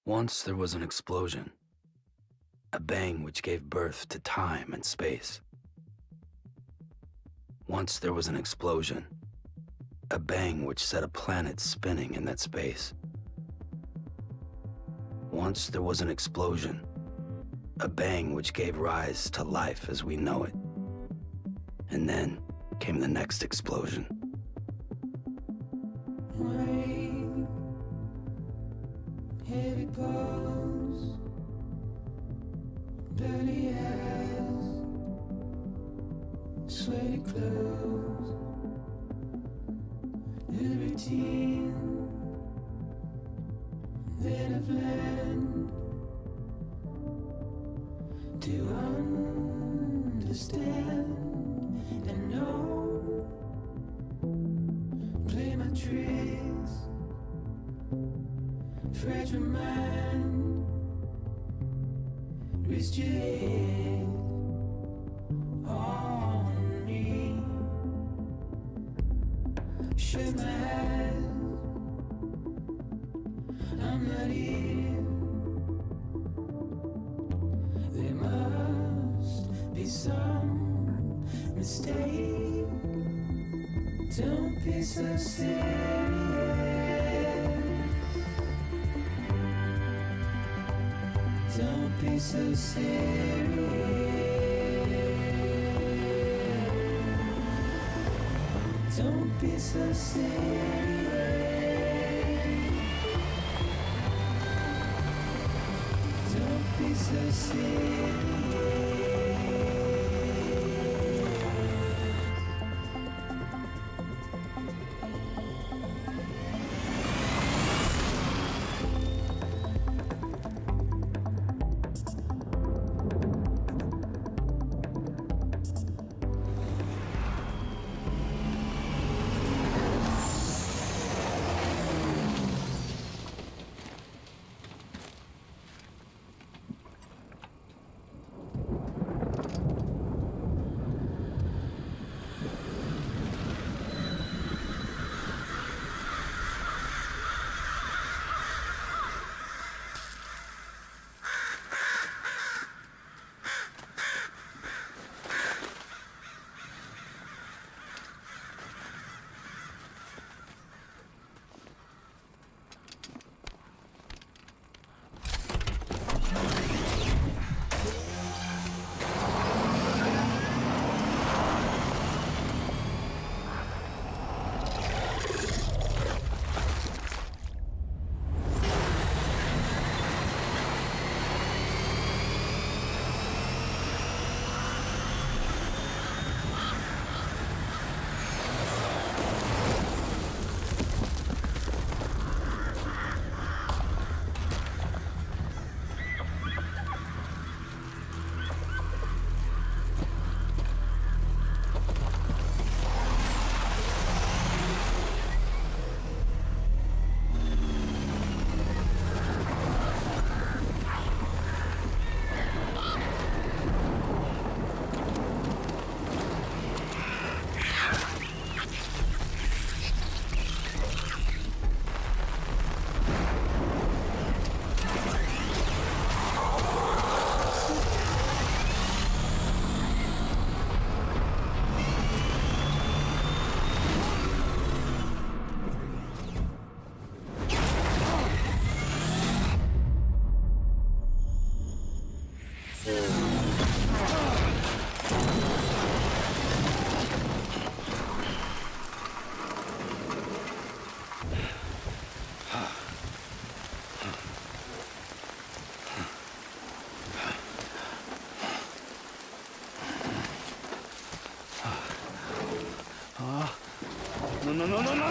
Once there was an explosion, a bang which gave birth to time and space. Once there was an explosion, a bang which set a planet spinning in that space. Once there was an explosion, a bang which gave rise to life as we know it. And then came the next explosion. Rain, heavy pulse, bloody eyes, sweaty clothes, the routine, then of land to understand and know. Play my tricks, fragile mind, rest your head on me. Shut my eyes, I'm not here. There must be some mistake. Don't be so serious. Don't be so serious. Don't be so serious. Don't be so serious.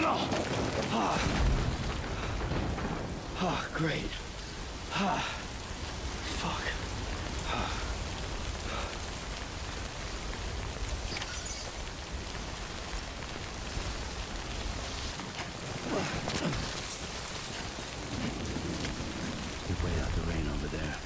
No. Great. Fuck. You wait out the rain over there.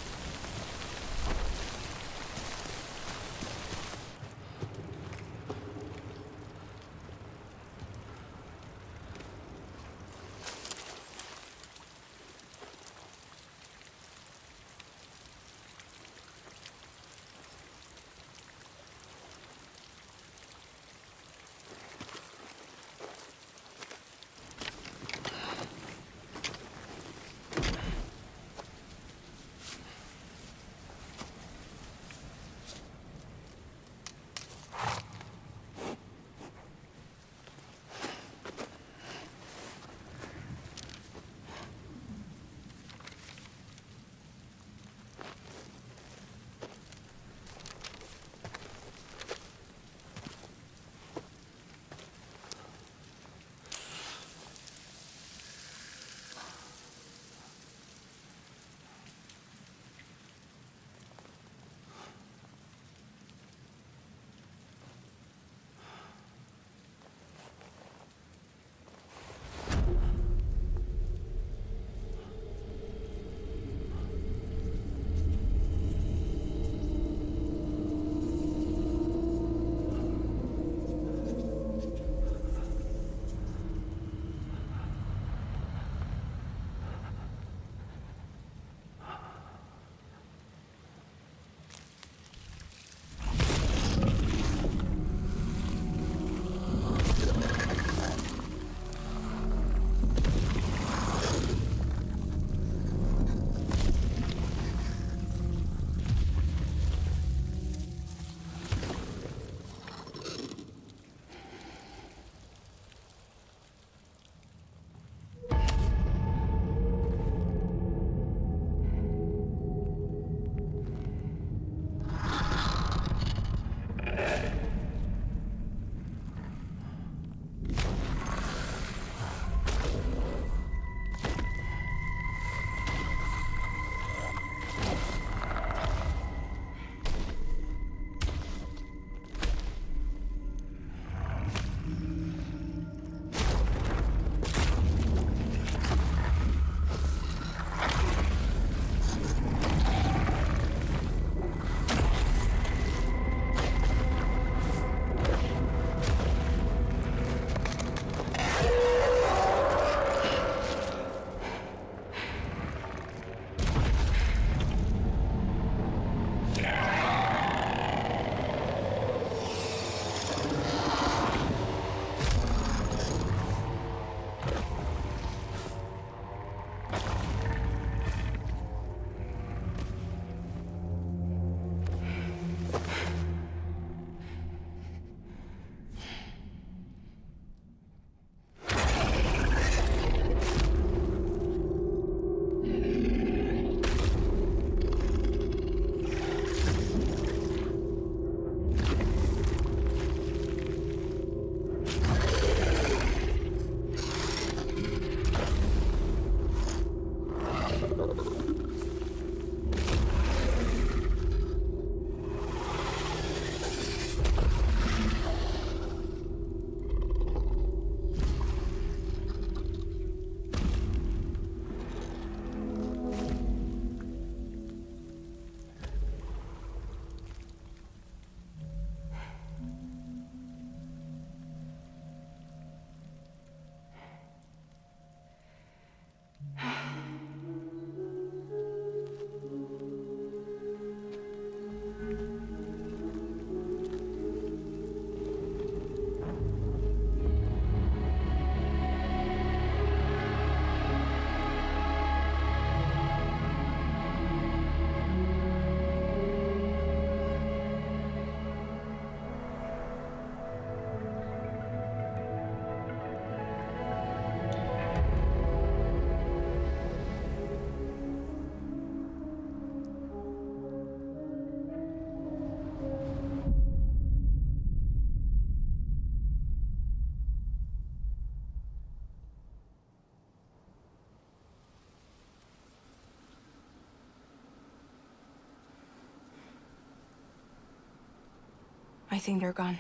I think they're gone.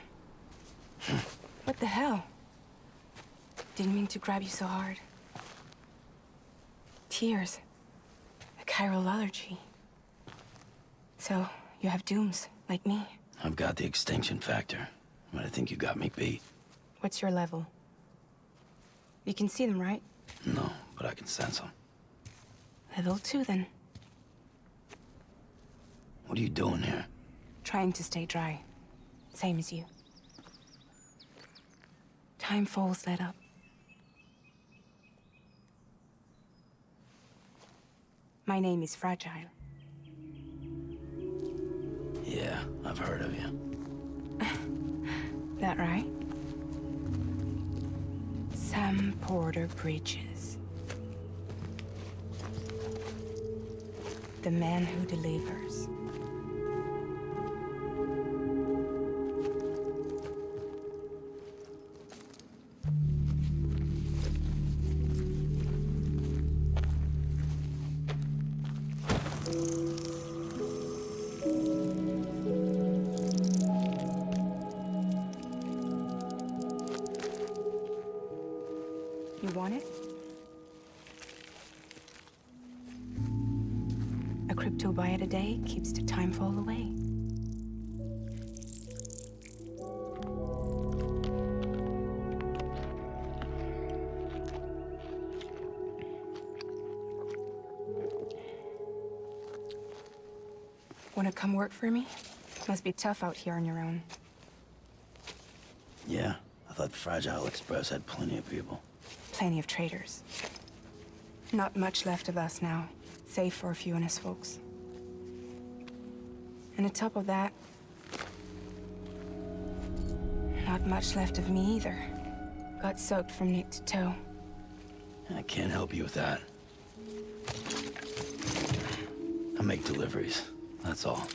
What the hell? Didn't mean to grab you so hard. Tears. A chiral allergy. So, you have dooms, like me. I've got the extinction factor, but I think you got me beat. What's your level? You can see them, right? No, but I can sense them. Level 2, then. What are you doing here? Trying to stay dry. Same as you. Time falls let up. My name is Fragile. Yeah, I've heard of you. That right? Sam Porter Bridges. The man who delivers. You want it? A crypto byte a day keeps the time fall away. Wanna come work for me? Must be tough out here on your own. Yeah, I thought Fragile Express had plenty of people. Plenty of traitors. Not much left of us now, save for a few honest folks. And on top of that, not much left of me either. Got soaked from neck to toe. I can't help you with that. I make deliveries, that's all.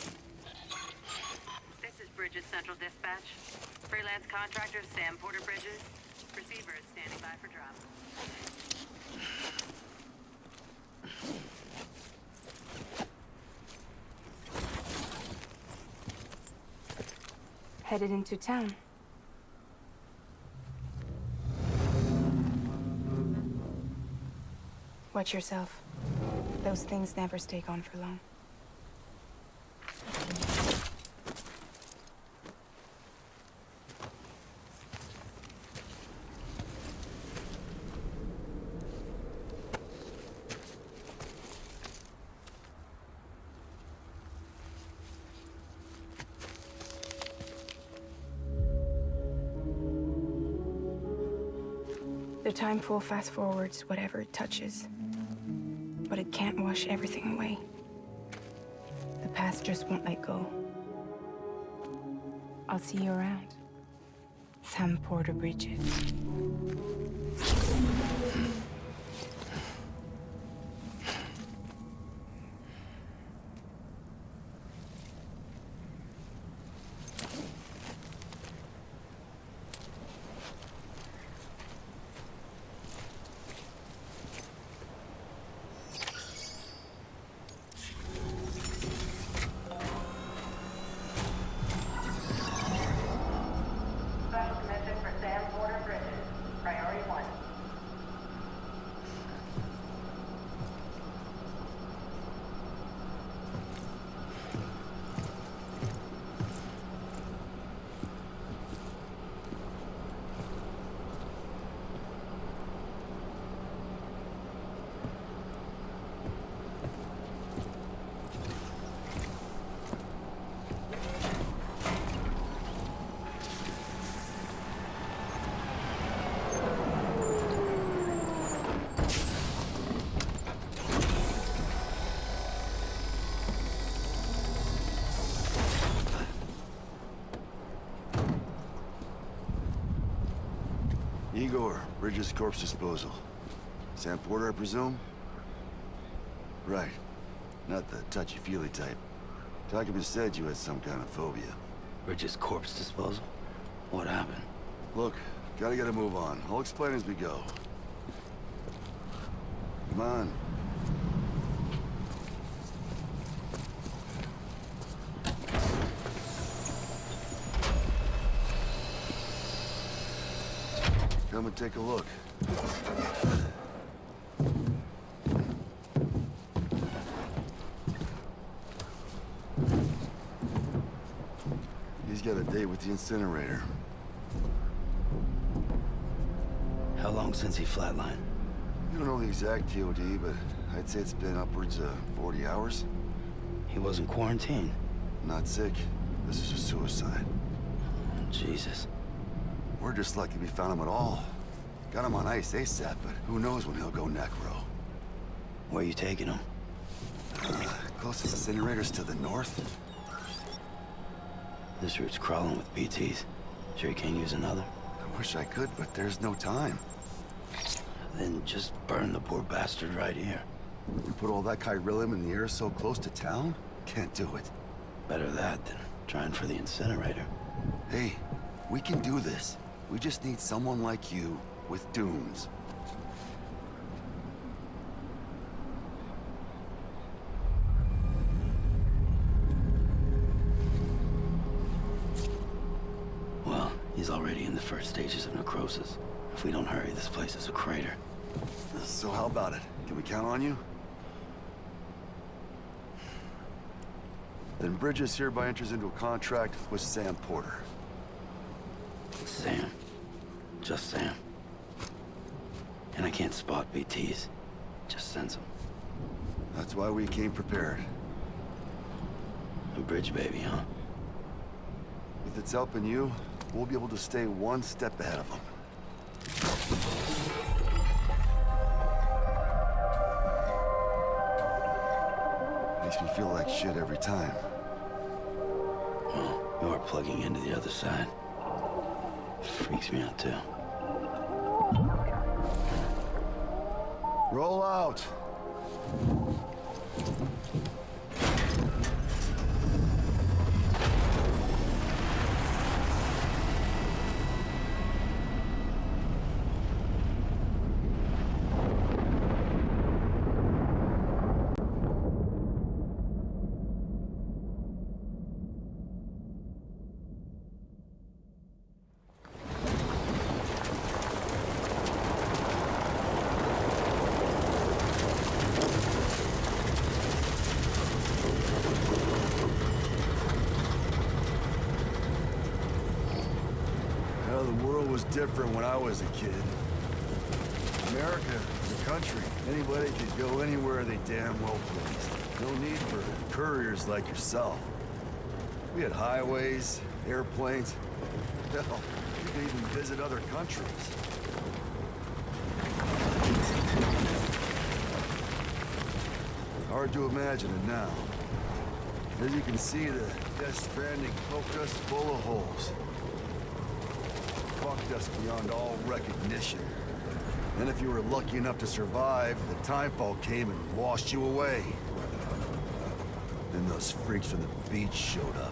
This is Bridges Central Dispatch. Freelance contractor Sam Porter Bridges. Receiver is standing by for drop. Headed into town. Watch yourself. Those things never stay gone for long. The time full fast forwards whatever it touches. But it can't wash everything away. The past just won't let go. I'll see you around. Sam Porter Bridges. Igor, Bridges Corpse Disposal. Sam Porter, I presume? Right. Not the touchy-feely type. Document said you had some kind of phobia. Bridges corpse disposal? What happened? Look, gotta get a move on. I'll explain as we go. Come on. Come and take a look. He's got a date with the incinerator. How long since he flatlined? We don't know the exact TOD, but I'd say it's been upwards of 40 hours. He wasn't quarantined. Not sick. This is a suicide. Oh, Jesus. We're just lucky we found him at all. Got him on ice ASAP, but who knows when he'll go necro. Where you taking him? Closest incinerator's to the north. This route's crawling with BTs. Sure you can't use another? I wish I could, but there's no time. Then just burn the poor bastard right here. We put all that chiralium in the air so close to town? Can't do it. Better that than trying for the incinerator. Hey, we can do this. We just need someone like you with dunes. Well, he's already in the first stages of necrosis. If we don't hurry, this place is a crater. So how about it? Can we count on you? Then Bridges hereby enters into a contract with Sam Porter. Sam. Just Sam. And I can't spot BTs. Just sense them. That's why we came prepared. A bridge baby, huh? If it's helping you, we'll be able to stay one step ahead of them. Makes me feel like shit every time. Well, you're plugging into the other side. Freaks me out, too. Roll out! Different when I was a kid. America, the country, anybody could go anywhere they damn well pleased. No need for couriers like yourself. We had highways, airplanes. Hell, you could even visit other countries. Hard to imagine it now. As you can see, the Death Stranding poked us full of holes. Fucked us beyond all recognition. And if you were lucky enough to survive, the timefall came and washed you away. Then those freaks from the beach showed up.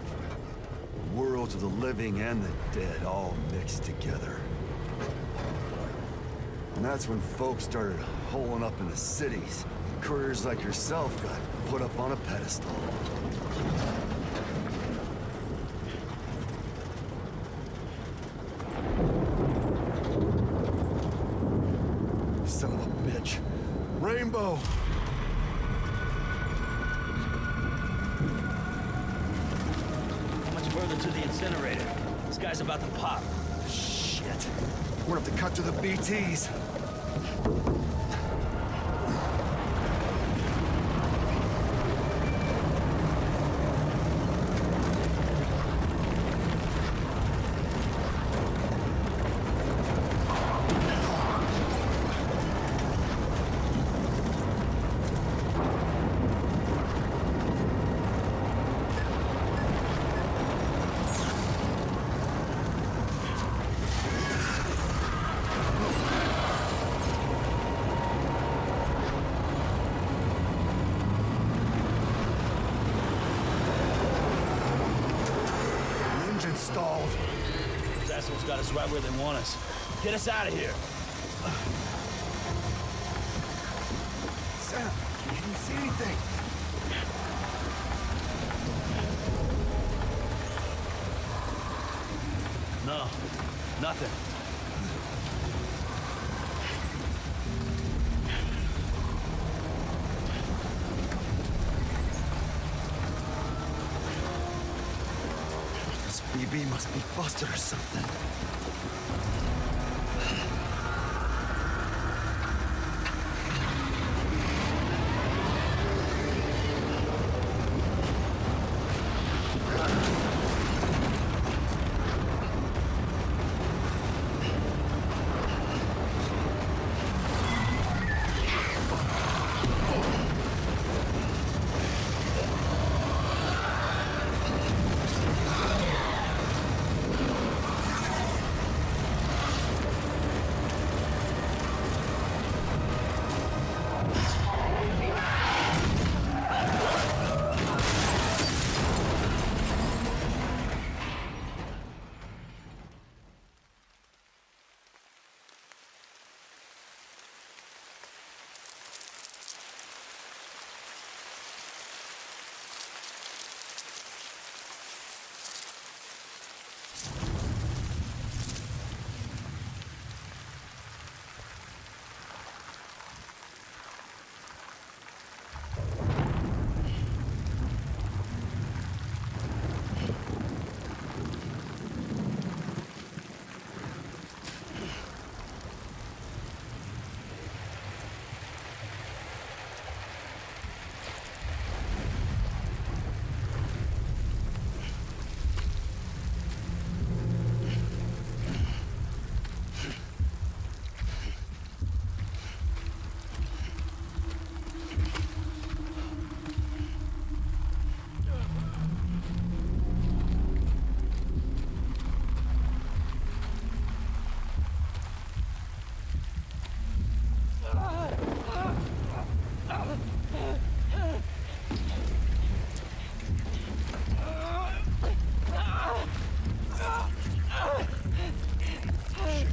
Worlds of the living and the dead all mixed together. And that's when folks started holing up in the cities. Couriers like yourself got put up on a pedestal. Son of a bitch. Rainbow! How much further to the incinerator? This guy's about to pop. Shit. We're gonna have to cut to the BTs. assholes got us right where they want us. Get us out of here. Sam, can you see anything? No, nothing. This BB must be busted or something.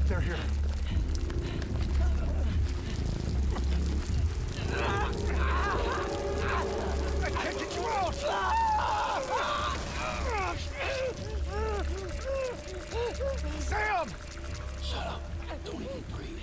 They're here. I can't get you out! Sam! Shut up. Don't even breathe.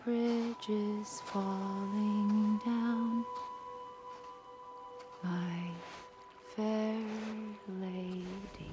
bridges falling down, my fair lady.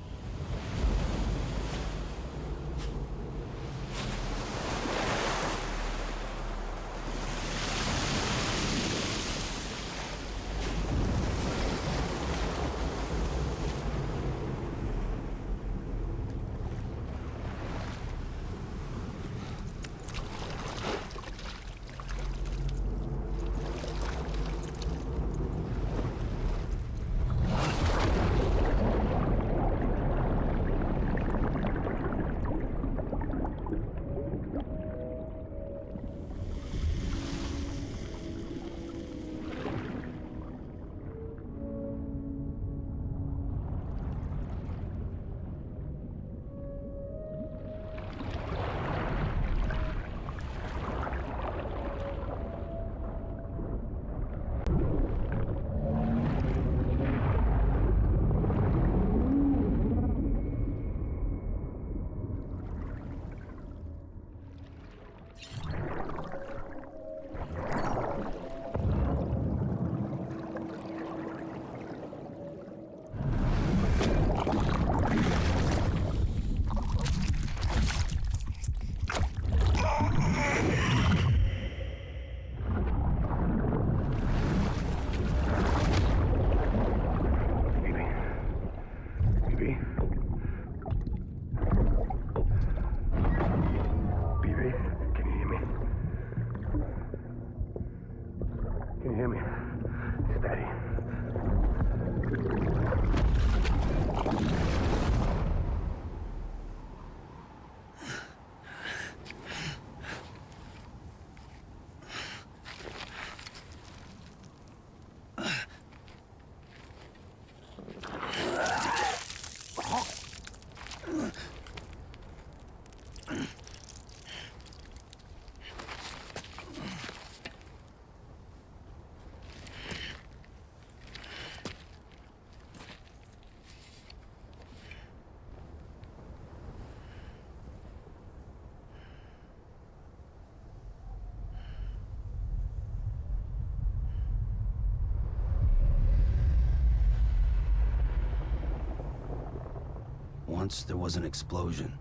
Once there was an explosion.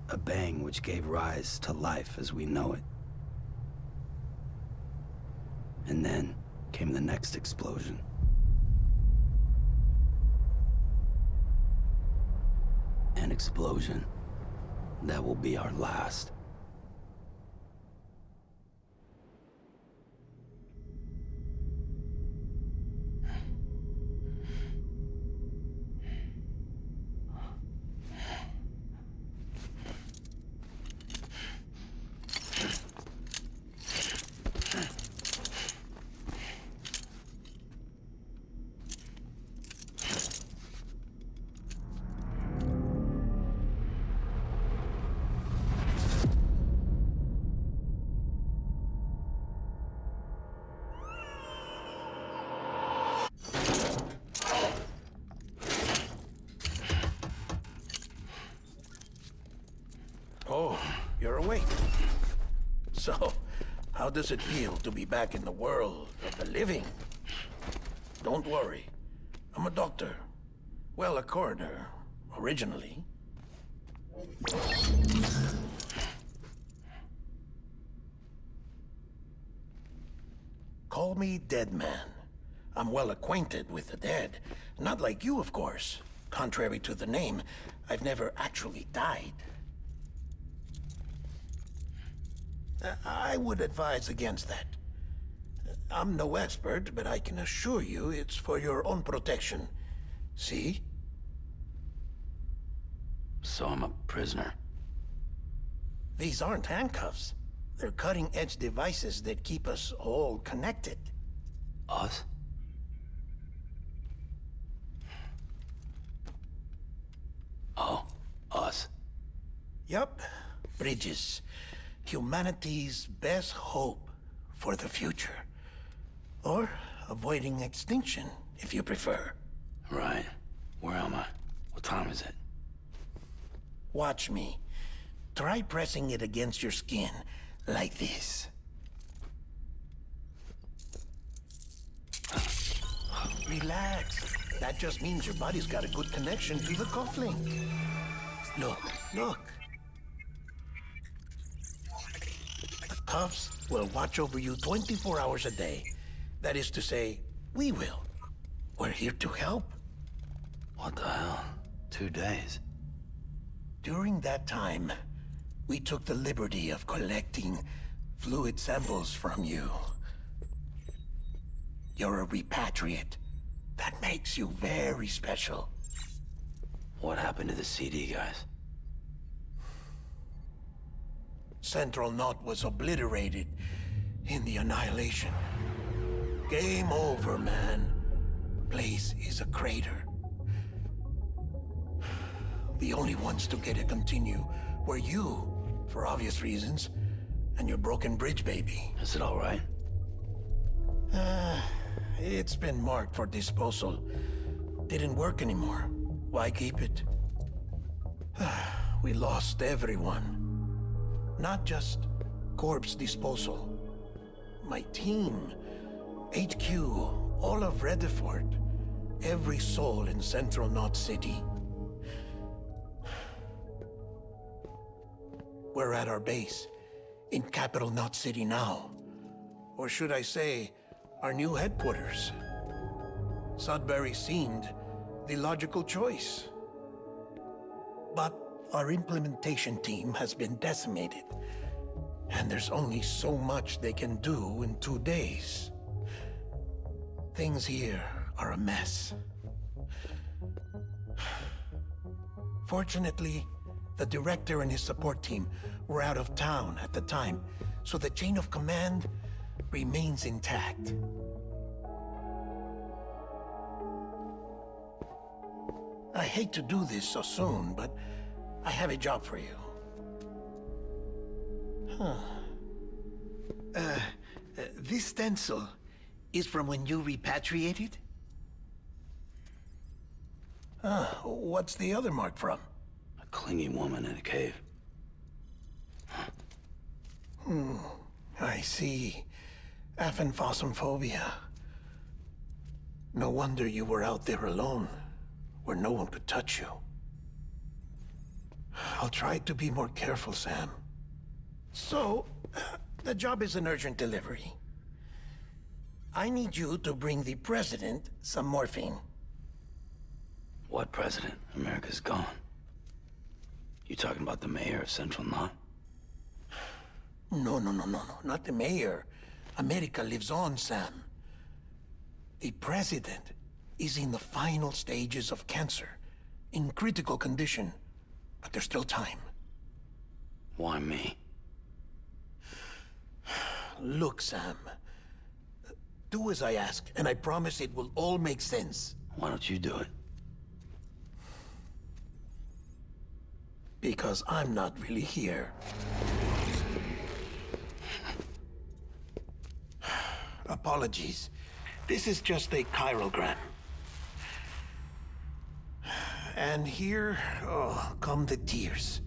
A bang which gave rise to life as we know it. And then came the next explosion. An explosion that will be our last. Oh, you're awake. So, how does it feel to be back in the world of the living? Don't worry. I'm a doctor. Well, a coroner, originally. Call me Dead Man. I'm well acquainted with the dead. Not like you, of course. Contrary to the name, I've never actually died. I would advise against that. I'm no expert, but I can assure you it's for your own protection. See? So I'm a prisoner. These aren't handcuffs. They're cutting-edge devices that keep us all connected. Us? Oh, us. Yup. Bridges. Humanity's best hope for the future. Or avoiding extinction, if you prefer. Right. Where am I? What time is it? Watch me. Try pressing it against your skin, like this. Relax. That just means your body's got a good connection to the cufflink. Look, look. The cuffs will watch over you 24 hours a day. That is to say, we will. We're here to help. What the hell? 2 days? During that time, we took the liberty of collecting fluid samples from you. You're a repatriate. That makes you very special. What happened to the CD guys? Central Knot was obliterated in the Annihilation. Game over, man. Place is a crater. The only ones to get to continue were you, for obvious reasons, and your broken bridge baby. Is it all right? It's been marked for disposal. Didn't work anymore. Why keep it? We lost everyone. Not just corpse disposal. My team, HQ, all of Redford, every soul in Central Knot City. We're at our base, in Capital Knot City now. Or should I say, our new headquarters. Sudbury seemed the logical choice. But our implementation team has been decimated, and there's only so much they can do in 2 days. Things here are a mess. Fortunately, the director and his support team were out of town at the time, so the chain of command remains intact. I hate to do this so soon, but I have a job for you. This stencil is from when you repatriated? What's the other mark from? A clingy woman in a cave. I see. Aphenphosmphobia. No wonder you were out there alone, where no one could touch you. I'll try to be more careful, Sam. So, the job is an urgent delivery. I need you to bring the president some morphine. What president? America's gone. You talking about the mayor of Central Knot? No, not the mayor. America lives on, Sam. The president is in the final stages of cancer, in critical condition, but there's still time. Why me? Look, Sam. Do as I ask, and I promise it will all make sense. Why don't you do it? Because I'm not really here. Apologies. This is just a chiralgram. And here, come the tears.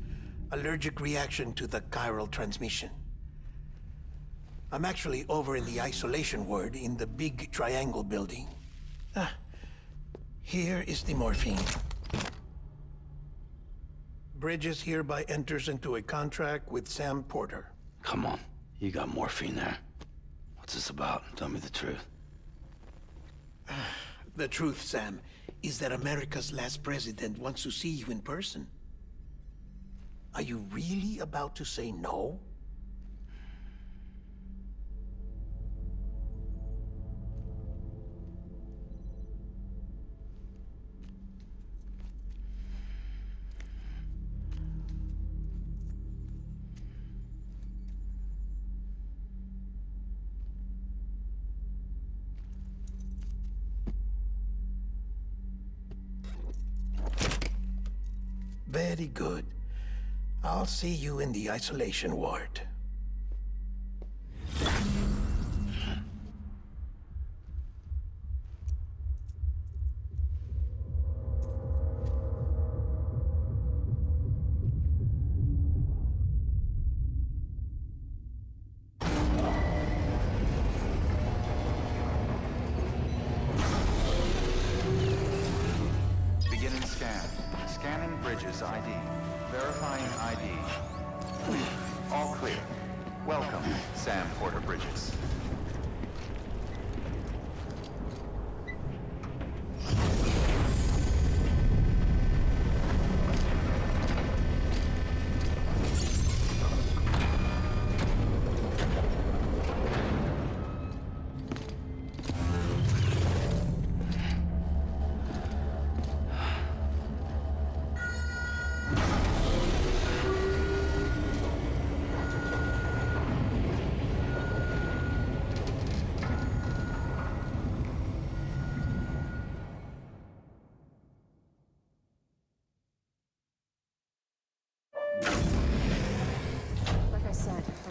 Allergic reaction to the chiral transmission. I'm actually over in the isolation ward in the big triangle building. Here is the morphine. Bridges hereby enters into a contract with Sam Porter. Come on. You got morphine there. What's this about? Tell me the truth. The truth, Sam, is that America's last president wants to see you in person. Are you really about to say no? Very good. I'll see you in the isolation ward. Beginning scan. Scanning Bridges ID. Verifying ID. All clear. Welcome, Sam Porter Bridges.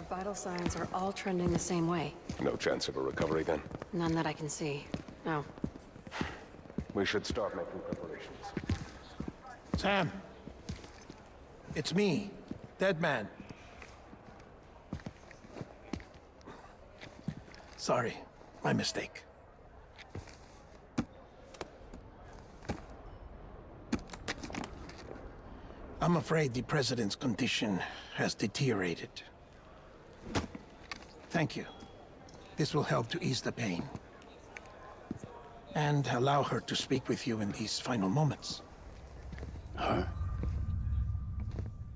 Vital signs are all trending the same way. No chance of a recovery then? None that I can see. No. We should start making preparations. Sam! It's me, Dead Man. Sorry, my mistake. I'm afraid the president's condition has deteriorated. Thank you. This will help to ease the pain. And allow her to speak with you in these final moments. Her?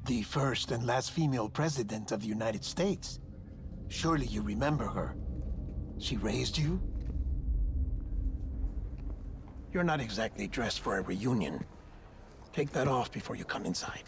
The first and last female president of the United States. Surely you remember her. She raised you? You're not exactly dressed for a reunion. Take that off before you come inside.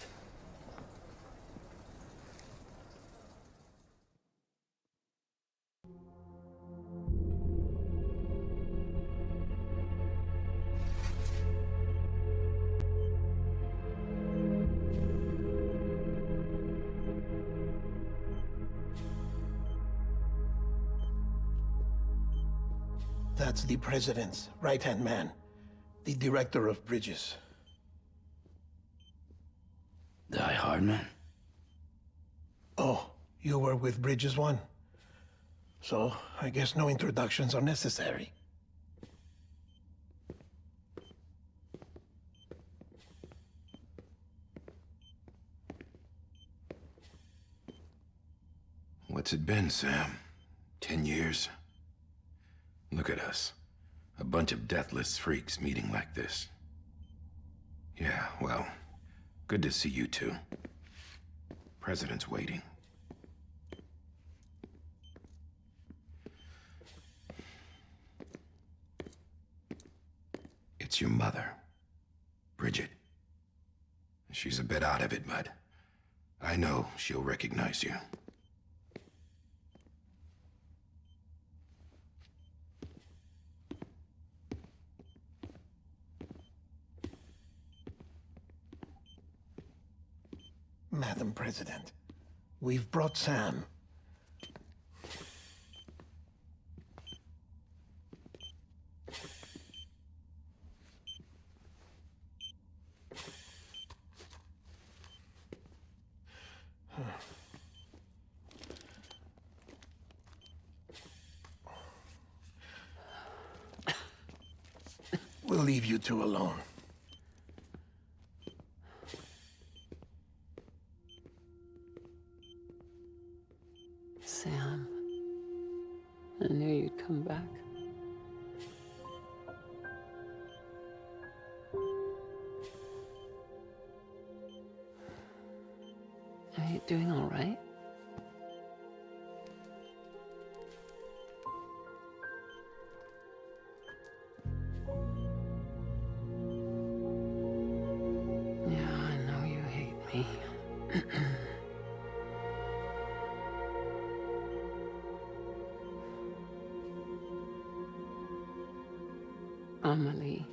That's the president's right-hand man, the director of bridges. Die Hard man? Oh, you were with Bridges 1? So, I guess no introductions are necessary. What's it been, Sam? 10 years? Look at us. A bunch of deathless freaks meeting like this. Yeah, well, good to see you two. President's waiting. It's your mother, Bridget. She's a bit out of it, but I know she'll recognize you. Madam President, we've brought Sam. We'll leave you two alone. Sam, I knew you'd come back. Are you doing all right? Yeah, I know you hate me. Amelie.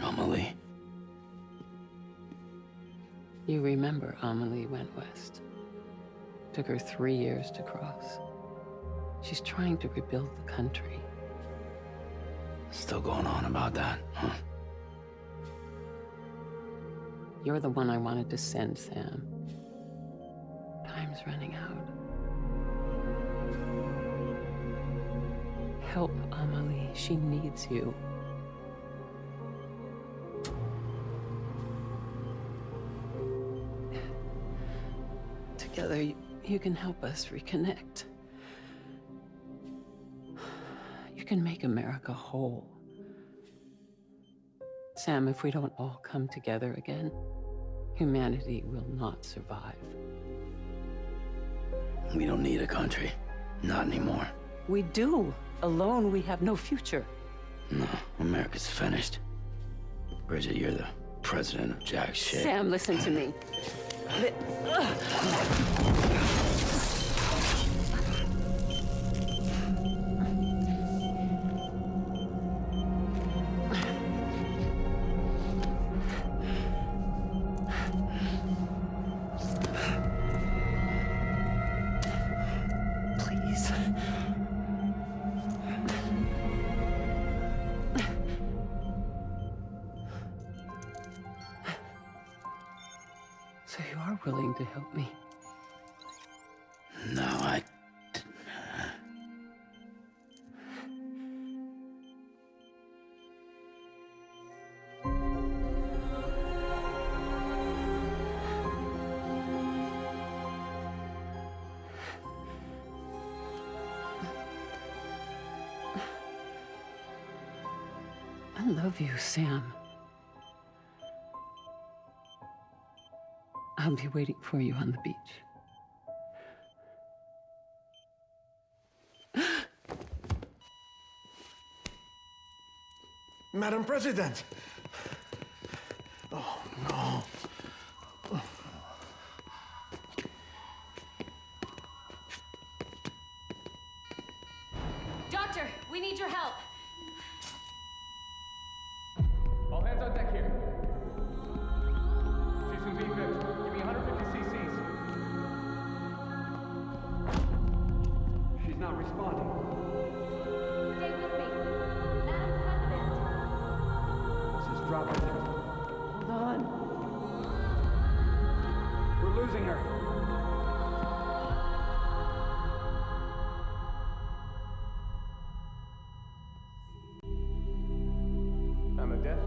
Amelie? You remember Amelie went west. Took her 3 years to cross. She's trying to rebuild the country. Still going on about that, huh? You're the one I wanted to send, Sam. Time's running out. Help Amelie. She needs you. Together, you can help us reconnect. You can make America whole. Sam, if we don't all come together again, humanity will not survive. We don't need a country. Not anymore. We do. Alone, we have no future. No, America's finished. Bridget, you're the president of jack shit. Sam, listen to me. Please. So you are willing to help me? No, I love you, Sam. I'll be waiting for you on the beach. Madam President! Oh, no. Doctor, we need your help. All hands on deck here. She's been being fixed. Give me 150 cc's. She's not responding. Stay with me. Madam President. This is dropping. Hold on. We're losing her. I'm a death.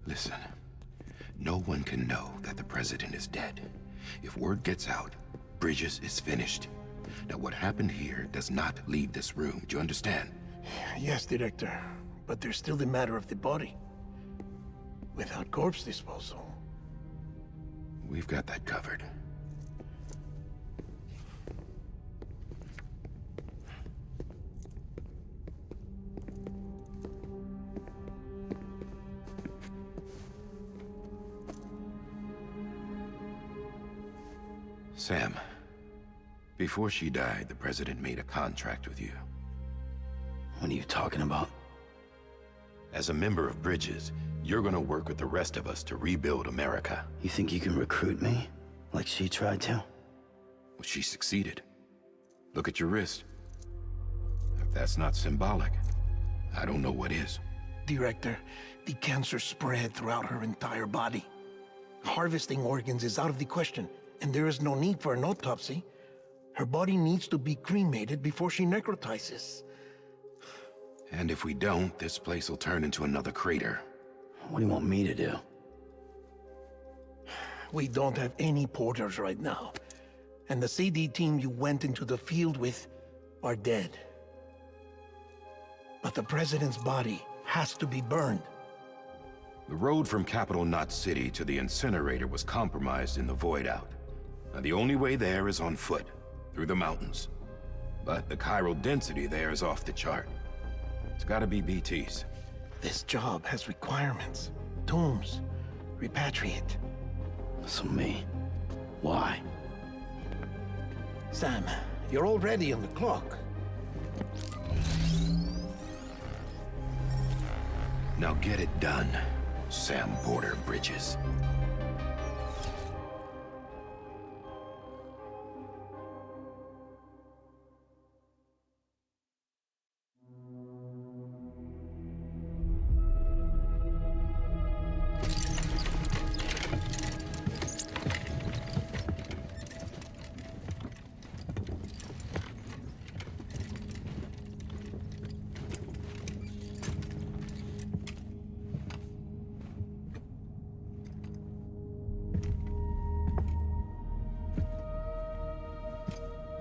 Listen, no one can know that the president is dead. If word gets out, Bridges is finished. Now, what happened here does not leave this room. Do you understand? Yes, Director. But there's still the matter of the body. Without corpse disposal. We've got that covered. Sam, before she died, the president made a contract with you. What are you talking about? As a member of Bridges, you're gonna work with the rest of us to rebuild America. You think you can recruit me? Like she tried to? Well, she succeeded. Look at your wrist. If that's not symbolic, I don't know what is. Director, the cancer spread throughout her entire body. Harvesting organs is out of the question, and there is no need for an autopsy. Her body needs to be cremated before she necrotizes. And if we don't, this place will turn into another crater. What do you want me to do? We don't have any porters right now. And the CD team you went into the field with are dead. But the president's body has to be burned. The road from Capital Knot City to the incinerator was compromised in the void out. Now, the only way there is on foot, through the mountains. But the chiral density there is off the chart. It's gotta be BTs. This job has requirements. Tombs. Repatriate. So me. Why? Sam, you're already on the clock. Now get it done, Sam Porter Bridges.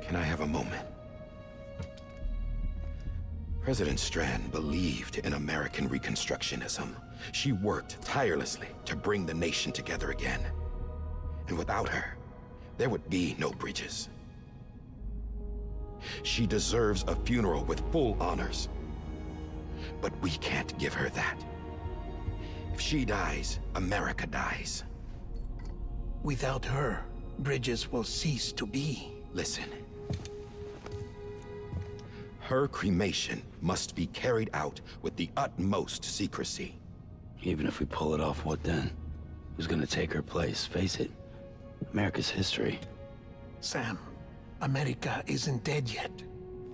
Can I have a moment? President Strand believed in American Reconstructionism. She worked tirelessly to bring the nation together again. And without her, there would be no Bridges. She deserves a funeral with full honors. But we can't give her that. If she dies, America dies. Without her, Bridges will cease to be. Listen. Her cremation must be carried out with the utmost secrecy. Even if we pull it off, what then? Who's gonna take her place? Face it, America's history. Sam, America isn't dead yet.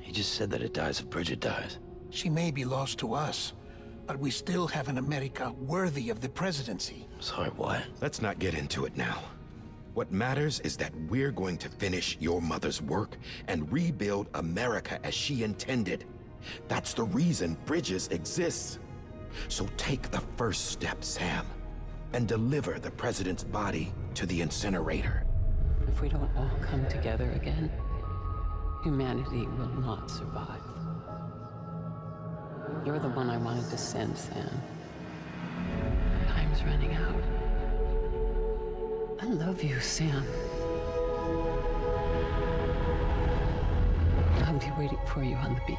He just said that it dies if Bridget dies. She may be lost to us, but we still have an America worthy of the presidency. Sorry, what? Let's not get into it now. What matters is that we're going to finish your mother's work and rebuild America as she intended. That's the reason Bridges exists. So take the first step, Sam, and deliver the president's body to the incinerator. If we don't all come together again, humanity will not survive. You're the one I wanted to send, Sam. Time's running out. I love you, Sam. I'll be waiting for you on the beach.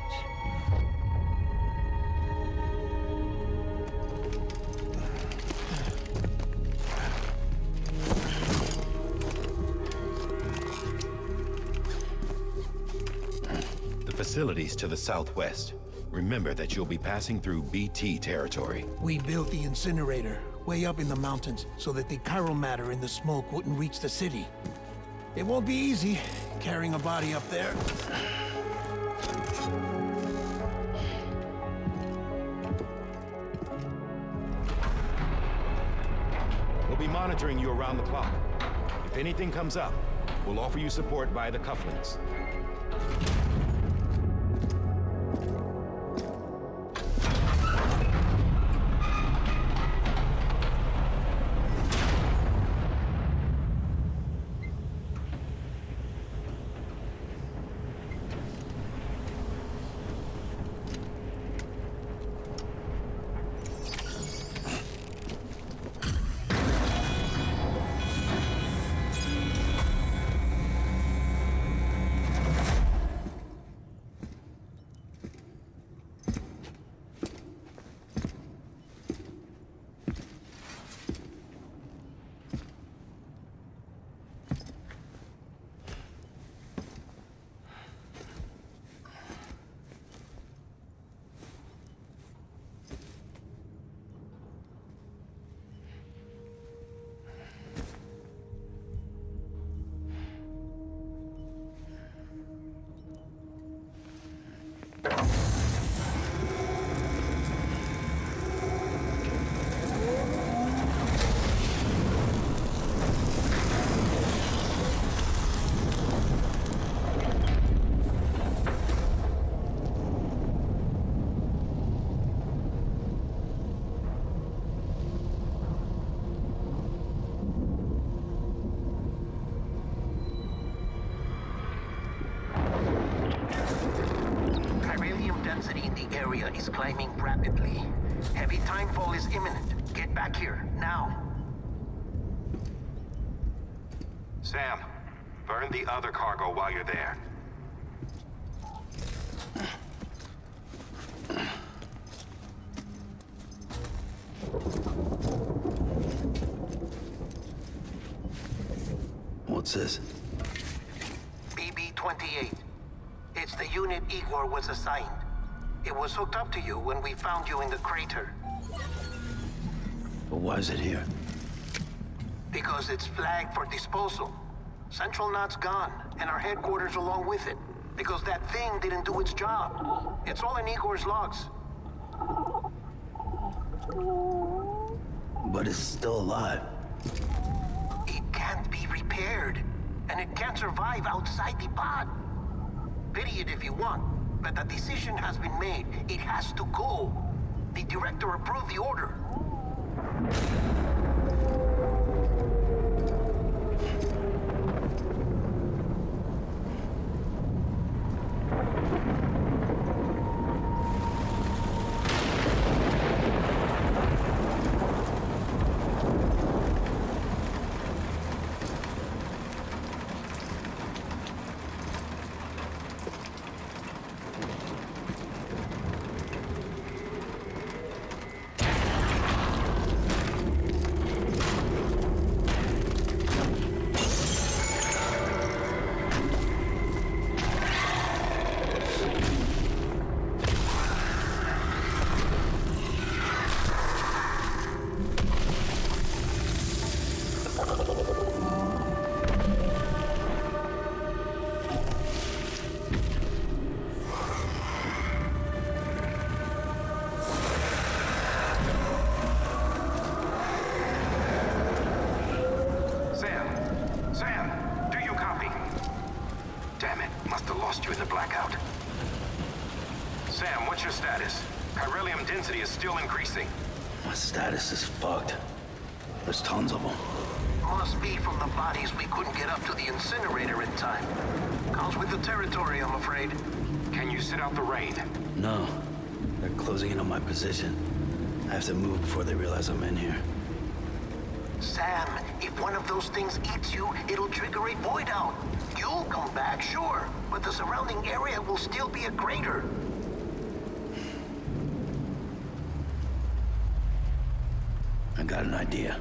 The facilities to the southwest. Remember that you'll be passing through BT territory. We built the incinerator way up in the mountains so that the chiral matter in the smoke wouldn't reach the city. It won't be easy carrying a body up there. We'll be monitoring you around the clock. If anything comes up, we'll offer you support via the cufflinks. is climbing rapidly. Heavy timefall is imminent. Get back here, now. Sam, burn the other cargo while you're there. What's this? BB-28. It's the unit Igor was assigned. It was hooked up to you when we found you in the crater. But why is it here? Because it's flagged for disposal. Central Knot's gone, and our headquarters along with it. Because that thing didn't do its job. It's all in Igor's logs. But it's still alive. It can't be repaired, and it can't survive outside the pod. Pity it if you want, but the decision has been made. It has to go. The director approved the order. Still increasing. My status is fucked. There's tons of them. Must be from the bodies we couldn't get up to the incinerator in time. Comes with the territory, I'm afraid. Can you sit out the rain? No. They're closing in on my position. I have to move before they realize I'm in here. Sam, if one of those things eats you, it'll trigger a void out. You'll come back, sure, but the surrounding area will still be a crater. I got an idea.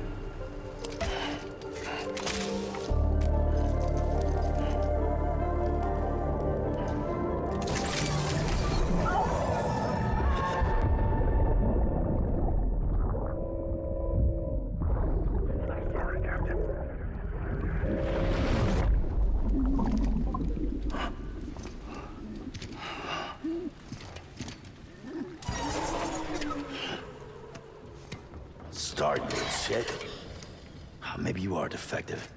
Start, you shit. Maybe you are defective.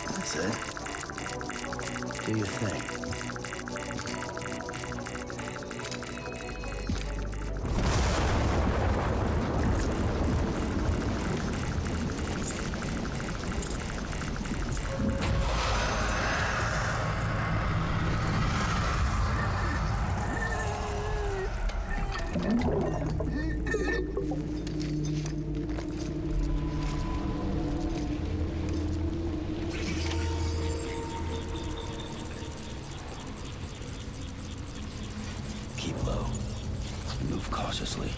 That's it. Do your thing. Keep low. Move cautiously.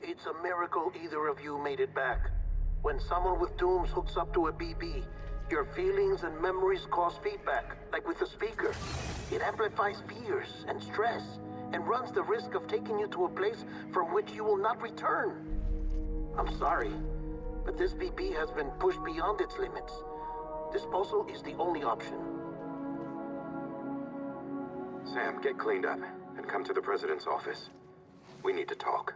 It's a miracle either of you made it back. When someone with dooms hooks up to a BB, your feelings and memories cause feedback, like with a speaker. It amplifies fears and stress, and runs the risk of taking you to a place from which you will not return. I'm sorry, but this BB has been pushed beyond its limits. Disposal is the only option. Sam, get cleaned up and come to the President's office. We need to talk.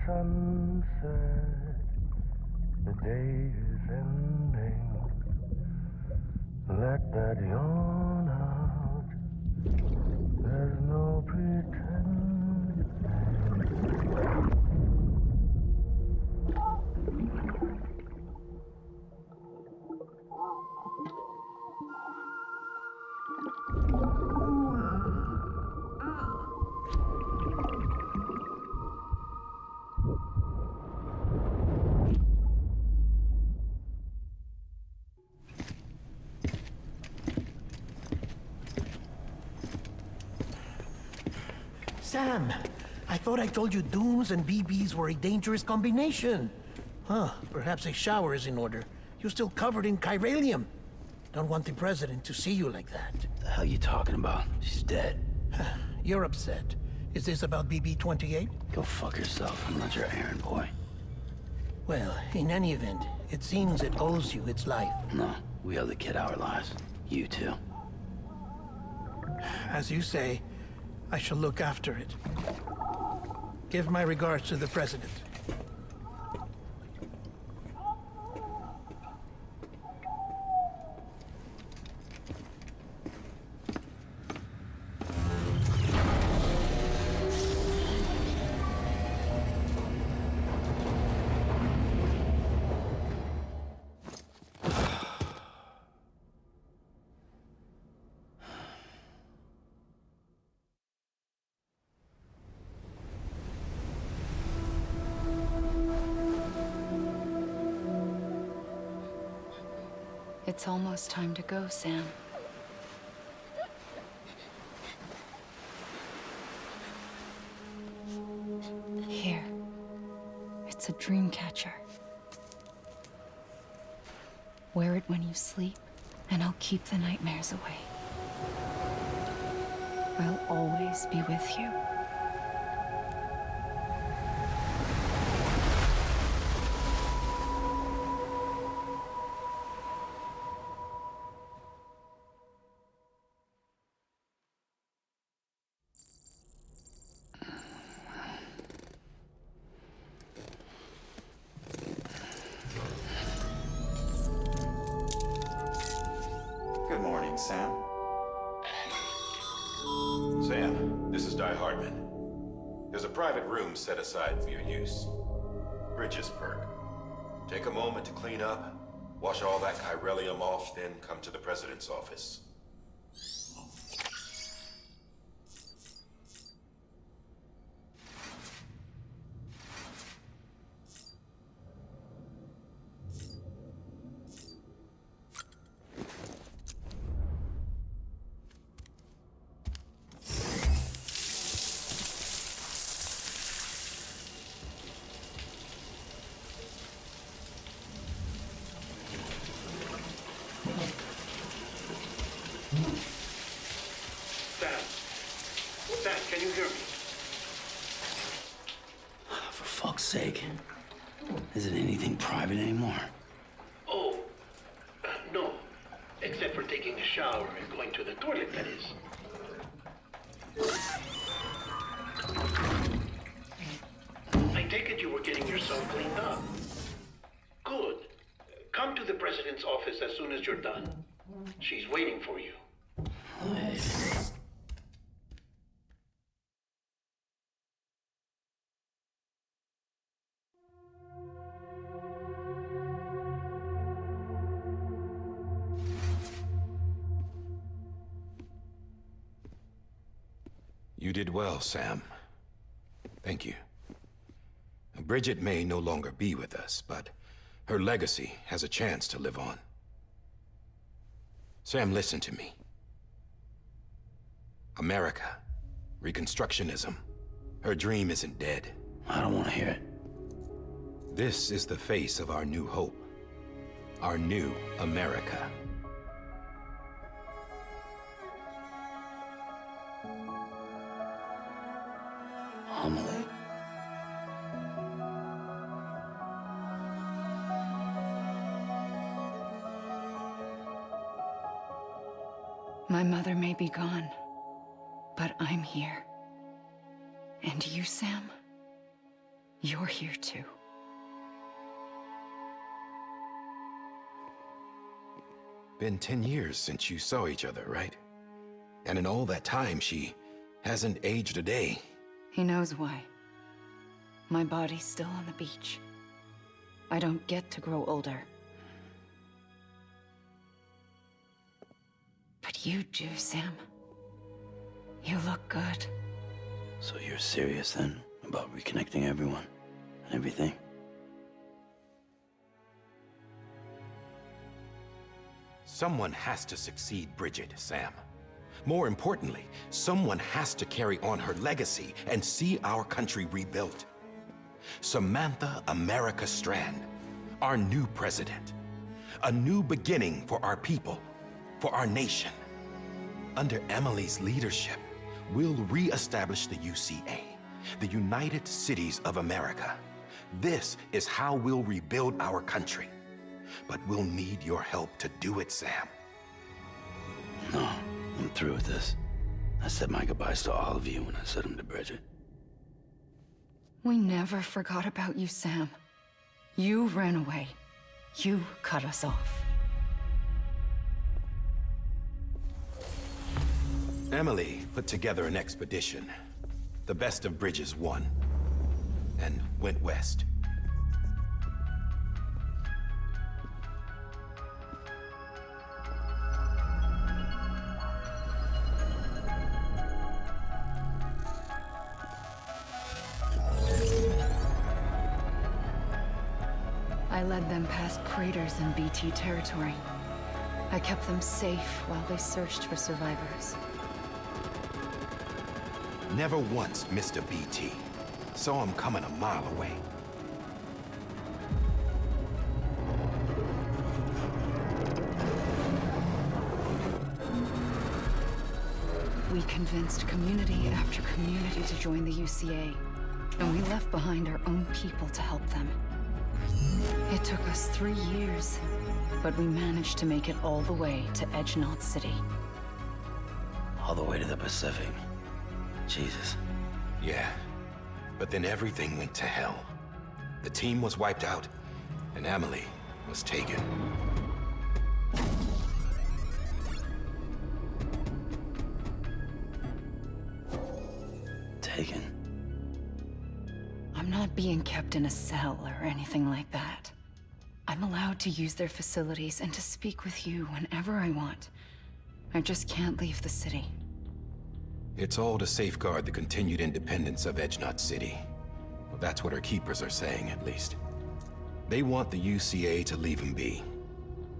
Sunset, the day is ending. Let that yawn out. There's no pretending. Sam, I thought I told you dooms and BBs were a dangerous combination. Huh, perhaps a shower is in order. You're still covered in chiralium. Don't want the President to see you like that. The hell you talking about? She's dead. You're upset. Is this about BB-28? Go fuck yourself. I'm not your errand boy. Well, in any event, it seems it owes you its life. No, we owe the kid our lives. You too. As you say, I shall look after it. Give my regards to the President. It's almost time to go, Sam. Here. It's a dream catcher. Wear it when you sleep, and I'll keep the nightmares away. I'll always be with you. Good morning, Sam. Sam, this is Di Hardman. There's a private room set aside for your use. Bridges perk. Take a moment to clean up, wash all that chiralium off, then come to the President's office. Sam, can you hear me? For fuck's sake. Isn't anything private anymore? Oh, no. Except for taking a shower and going to the toilet, that is. I take it you were getting yourself cleaned up. Good. Come to the President's office as soon as you're done. She's waiting for you. You did well, Sam. Thank you. Bridget may no longer be with us, but her legacy has a chance to live on. Sam, listen to me. America, Reconstructionism, her dream isn't dead. I don't want to hear it. This is the face of our new hope. Our new America. Homily. My mother may be gone, but I'm here. And you, Sam, you're here too. Been 10 years since you saw each other, right? And in all that time, she hasn't aged a day. He knows why. My body's still on the beach. I don't get to grow older. But you do, Sam. You look good. So you're serious then about reconnecting everyone and everything? Someone has to succeed Bridget, Sam. More importantly, someone has to carry on her legacy and see our country rebuilt. Samantha America Strand, our new president. A new beginning for our people, for our nation. Under Emily's leadership, we'll re-establish the UCA, the United Cities of America. This is how we'll rebuild our country. But we'll need your help to do it, Sam. No, I'm through with this. I said my goodbyes to all of you when I said them to Bridget. We never forgot about you, Sam. You ran away. You cut us off. Emily put together an expedition. The best of Bridges won. And went west. I led them past craters in BT territory. I kept them safe while they searched for survivors. Never once missed a BT. Saw him coming a mile away. We convinced community after community to join the UCA, and we left behind our own people to help them. It took us 3 years, but we managed to make it all the way to Edge Knot City. All the way to the Pacific. Jesus. Yeah, but then everything went to hell. The team was wiped out, and Emily was taken. Taken? I'm not being kept in a cell or anything like that. I'm allowed to use their facilities and to speak with you whenever I want. I just can't leave the city. It's all to safeguard the continued independence of Edge Knot City. Well, that's what our keepers are saying, at least. They want the UCA to leave them be.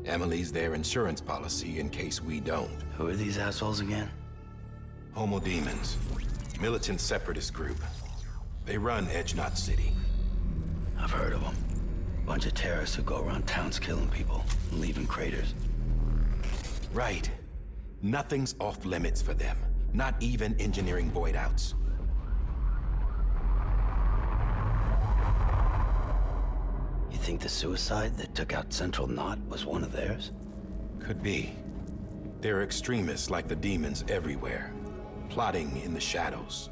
Emily's their insurance policy in case we don't. Who are these assholes again? Homo Demons. Militant separatist group. They run Edge Knot City. I've heard of them. Bunch of terrorists who go around towns killing people and leaving craters. Right. Nothing's off limits for them. Not even engineering void outs. You think the suicide that took out Central Knot was one of theirs? Could be. There are extremists like the demons everywhere, plotting in the shadows.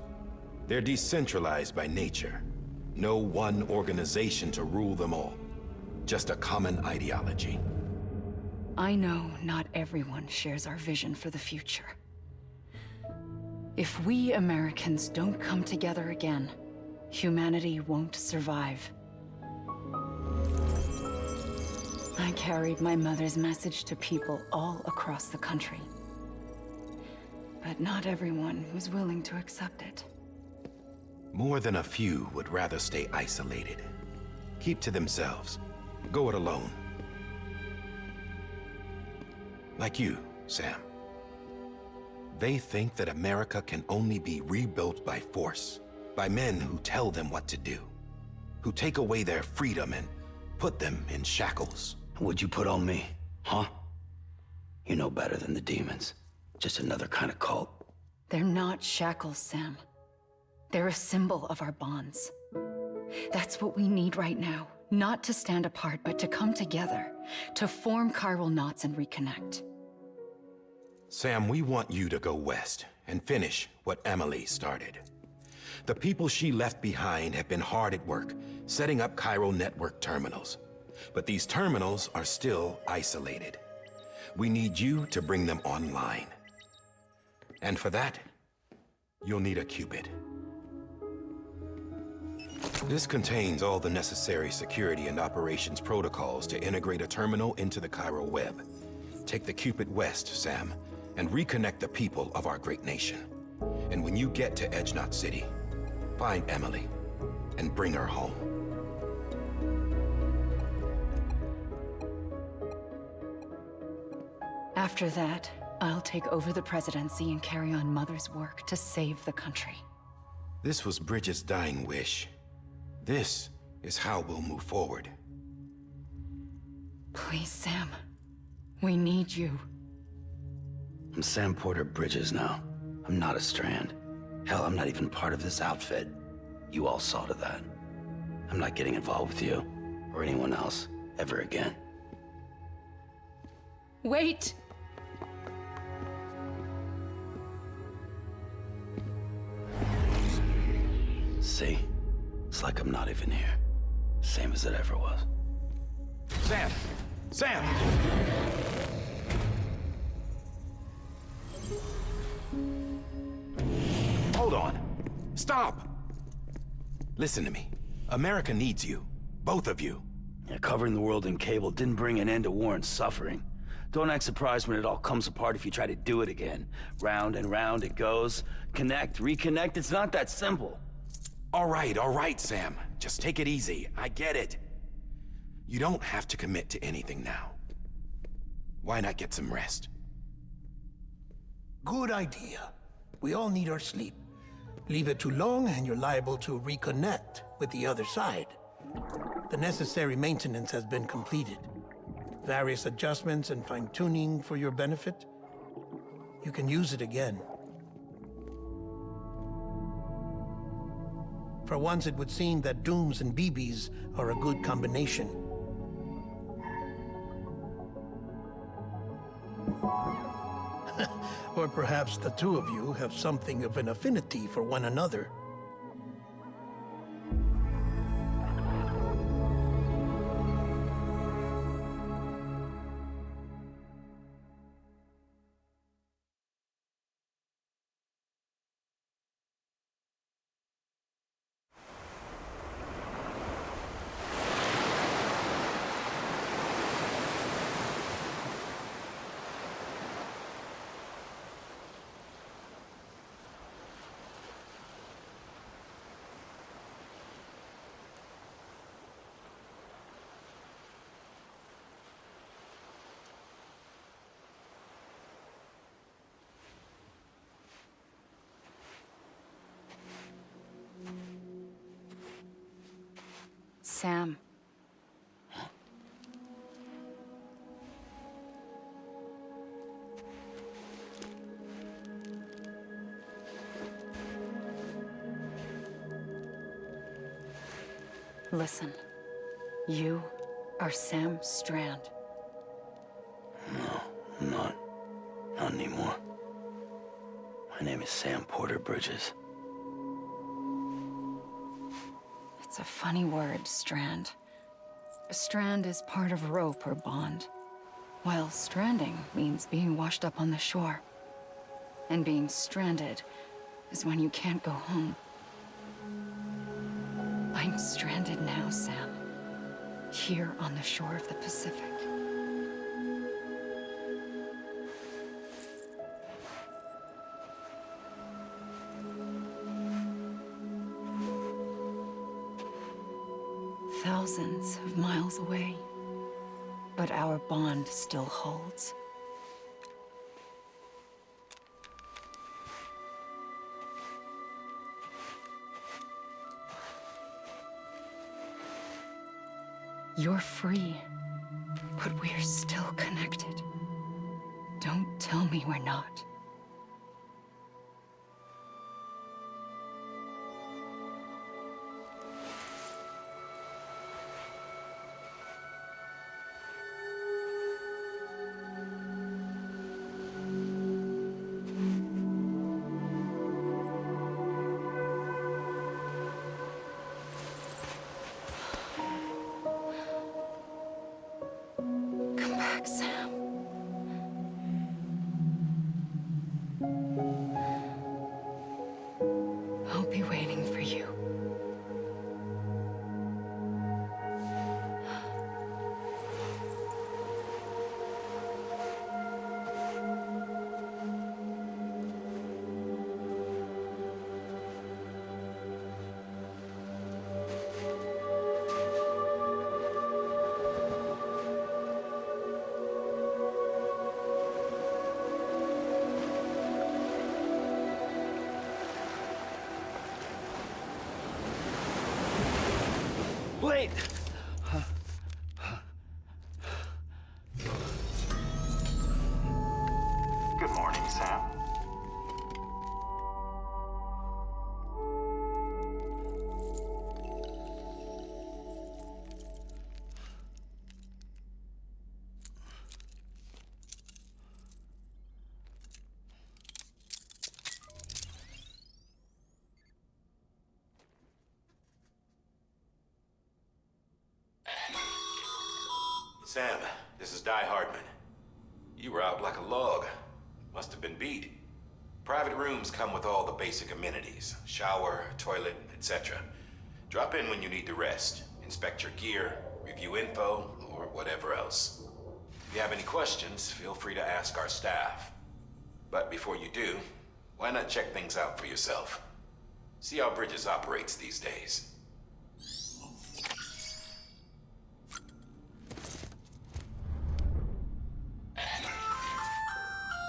They're decentralized by nature. No one organization to rule them all. Just a common ideology. I know not everyone shares our vision for the future. If we Americans don't come together again, humanity won't survive. I carried my mother's message to people all across the country. But not everyone was willing to accept it. More than a few would rather stay isolated. Keep to themselves. Go it alone. Like you, Sam. They think that America can only be rebuilt by force, by men who tell them what to do, who take away their freedom and put them in shackles. What'd you put on me, huh? You know better than the demons. Just another kind of cult. They're not shackles, Sam. They're a symbol of our bonds. That's what we need right now. Not to stand apart, but to come together, to form chiral knots and reconnect. Sam, we want you to go west and finish what Emily started. The people she left behind have been hard at work, setting up chiral network terminals. But these terminals are still isolated. We need you to bring them online. And for that, you'll need a Cupid. This contains all the necessary security and operations protocols to integrate a terminal into the chiral web. Take the Cupid west, Sam, and reconnect the people of our great nation. And when you get to Edge Knot City, find Emily and bring her home. After that, I'll take over the presidency and carry on Mother's work to save the country. This was Bridget's dying wish. This is how we'll move forward. Please, Sam. We need you. I'm Sam Porter Bridges now. I'm not a Strand. Hell, I'm not even part of this outfit. You all saw to that. I'm not getting involved with you, or anyone else, ever again. Wait! See? It's like I'm not even here. Same as it ever was. Sam! Sam! Hold on. Stop! Listen to me. America needs you. Both of you. Yeah, covering the world in cable didn't bring an end to war and suffering. Don't act surprised when it all comes apart if you try to do it again. Round and round it goes. Connect, reconnect, it's not that simple. All right, Sam. Just take it easy. I get it. You don't have to commit to anything now. Why not get some rest? Good idea. We all need our sleep. Leave it too long and you're liable to reconnect with the other side. The necessary maintenance has been completed. Various adjustments and fine-tuning for your benefit. You can use it again. For once, it would seem that Dooms and BBs are a good combination. Or perhaps the two of you have something of an affinity for one another. Sam. Listen. You are Sam Strand. No, I'm not. Not anymore. My name is Sam Porter Bridges. It's a funny word, strand. A strand is part of rope or bond, while stranding means being washed up on the shore. And being stranded is when you can't go home. I'm stranded now, Sam. Here on the shore of the Pacific. Thousands of miles away, but our bond still holds. You're free, but we're still connected. Don't tell me we're not. Sam. I'll be waiting for you. Wait! Good morning, Sam. Sam, this is Di Hardman. You were out like a log. Must have been beat. Private rooms come with all the basic amenities. Shower, toilet, etc. Drop in when you need to rest. Inspect your gear, review info, or whatever else. If you have any questions, feel free to ask our staff. But before you do, why not check things out for yourself? See how Bridges operates these days.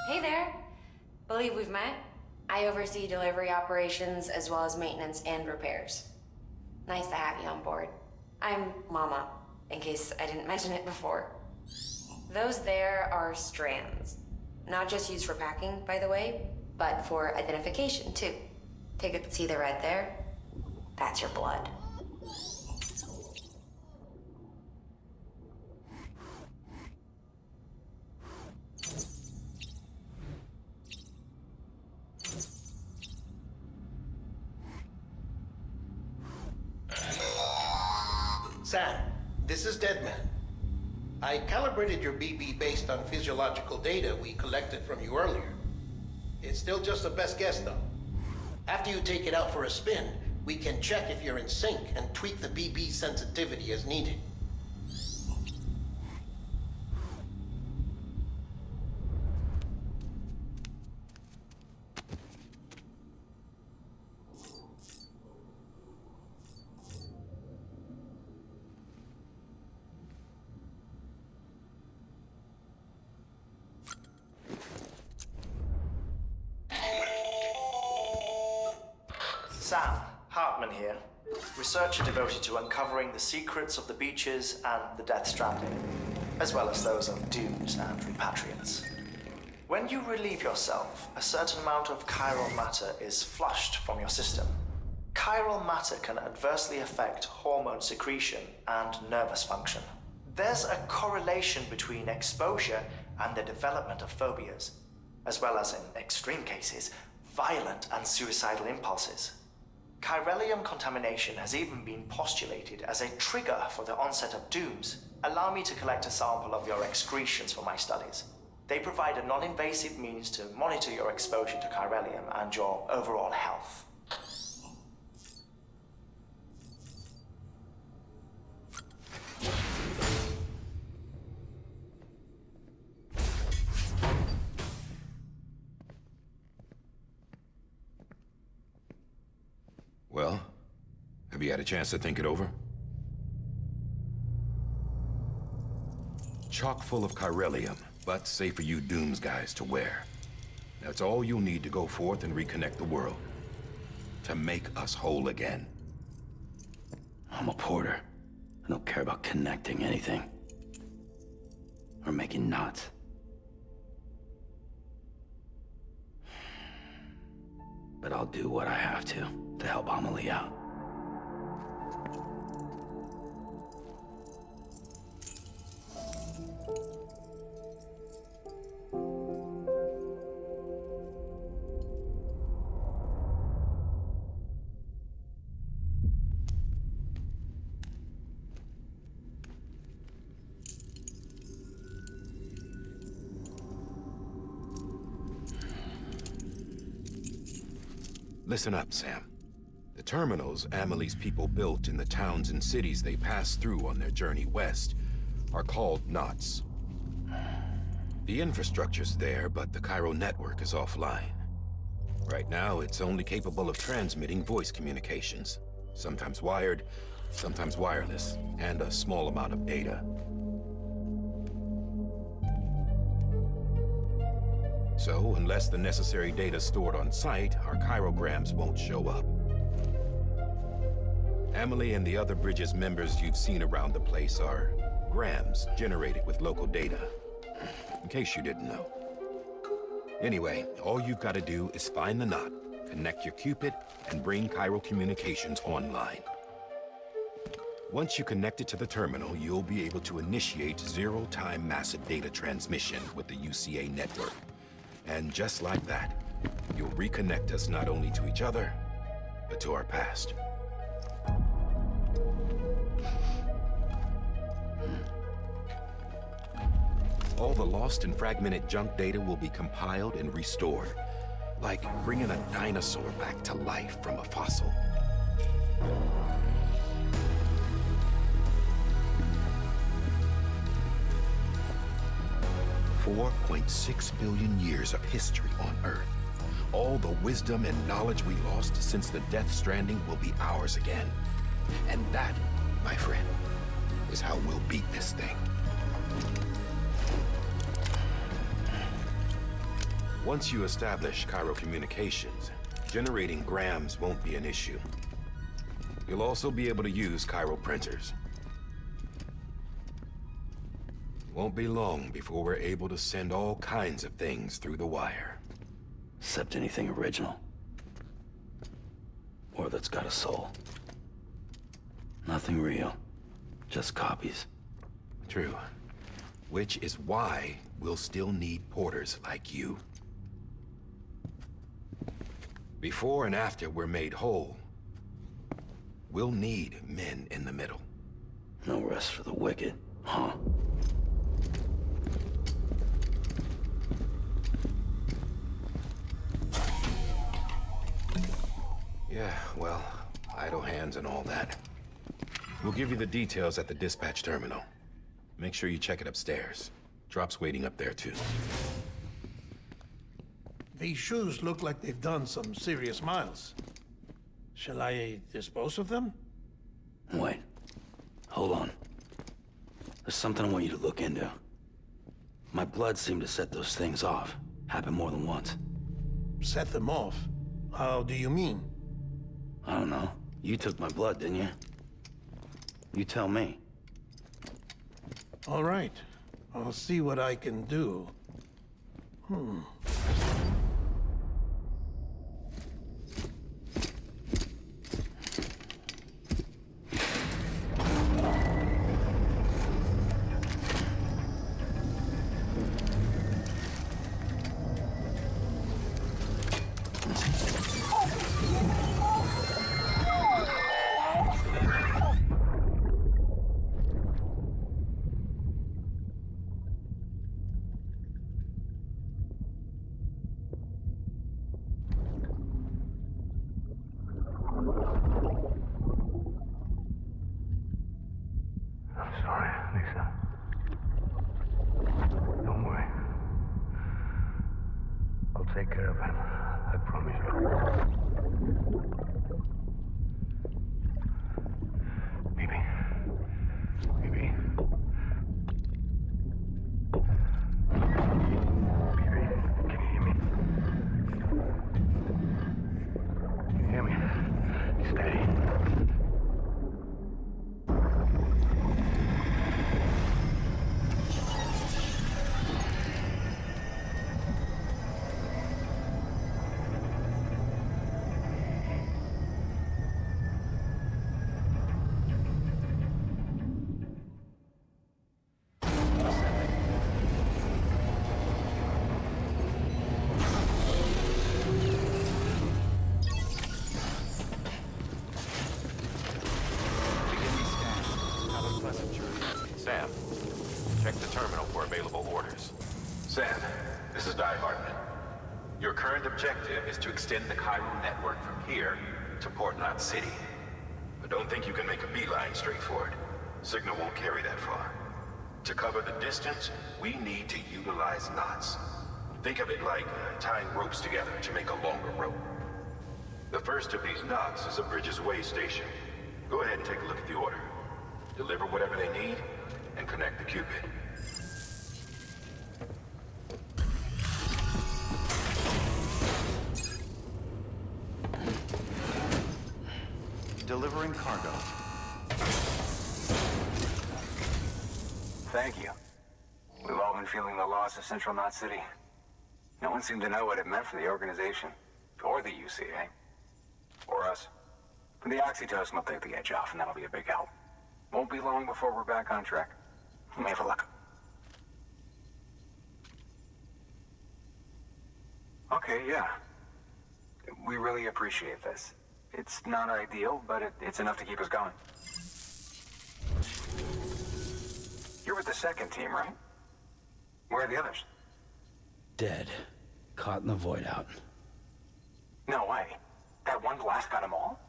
Hey there. Believe we've met. I oversee delivery operations as well as maintenance and repairs. Nice to have you on board. I'm Mama, in case I didn't mention it before. Those there are strands. Not just used for packing, by the way, but for identification too. See the red there? That's your blood. Sam, this is Deadman. I calibrated your BB based on physiological data we collected from you earlier. It's still just a best guess, though. After you take it out for a spin, we can check if you're in sync and tweak the BB sensitivity as needed. Sam, Hartman here, researcher devoted to uncovering the secrets of the beaches and the Death Stranding, as well as those of dooms and repatriants. When you relieve yourself, a certain amount of chiral matter is flushed from your system. Chiral matter can adversely affect hormone secretion and nervous function. There's a correlation between exposure and the development of phobias, as well as, in extreme cases, violent and suicidal impulses. Chiralium contamination has even been postulated as a trigger for the onset of dooms. Allow me to collect a sample of your excretions for my studies. They provide a non-invasive means to monitor your exposure to chiralium and your overall health. Well, have you had a chance to think it over? Chock full of chiralium, but safe for you Dooms guys to wear. That's all you'll need to go forth and reconnect the world. To make us whole again. I'm a porter. I don't care about connecting anything. Or making knots. But I'll do what I have to help Amelie out. Listen up, Sam. The terminals Amelie's people built in the towns and cities they passed through on their journey west are called knots. The infrastructure's there, but the Cairo network is offline. Right now, it's only capable of transmitting voice communications, sometimes wired, sometimes wireless, and a small amount of data. So, unless the necessary data's stored on site, our chirograms won't show up. Amelie and the other Bridges members you've seen around the place are grams generated with local data. In case you didn't know. Anyway, all you've got to do is find the knot, connect your Cupid, and bring Cairo communications online. Once you connect it to the terminal, you'll be able to initiate zero-time massive data transmission with the UCA network. And just like that, you'll reconnect us not only to each other, but to our past. All the lost and fragmented junk data will be compiled and restored, like bringing a dinosaur back to life from a fossil. $4.6 billion years of history on Earth. All the wisdom and knowledge we lost since the Death Stranding will be ours again. And that, my friend, is how we'll beat this thing. Once you establish Cairo communications, generating grams won't be an issue. You'll also be able to use Cairo printers. Won't be long before we're able to send all kinds of things through the wire. Except anything original. Or that's got a soul. Nothing real. Just copies. True. Which is why we'll still need porters like you. Before and after we're made whole, we'll need men in the middle. No rest for the wicked, huh? Yeah, well, idle hands and all that. We'll give you the details at the dispatch terminal. Make sure you check it upstairs. Drop's waiting up there, too. These shoes look like they've done some serious miles. Shall I dispose of them? Wait. Hold on. There's something I want you to look into. My blood seemed to set those things off. Happened more than once. Set them off? How do you mean? I don't know. You took my blood, didn't you? You tell me. All right. I'll see what I can do. Check the terminal for available orders. Sam, this is Die Hartman. Your current objective is to extend the Cairo network from here to Port Knot City. But don't think you can make a beeline straight for it. Signal won't carry that far. To cover the distance, we need to utilize knots. Think of it like tying ropes together to make a longer rope. The first of these knots is a Bridges way station. Go ahead and take a look at the order. Deliver whatever they need, and connect the Cupid. Delivering cargo. Thank you. We've all been feeling the loss of Central Knot City. No one seemed to know what it meant for the organization, or the UCA, or us. But the oxytocin will take the edge off, and that'll be a big help. Won't be long before we're back on track. You may have a look. Okay, yeah. We really appreciate this. It's not ideal, but it's enough to keep us going. You're with the second team, right? Where are the others? Dead. Caught in the void out. No way. That one blast got them all?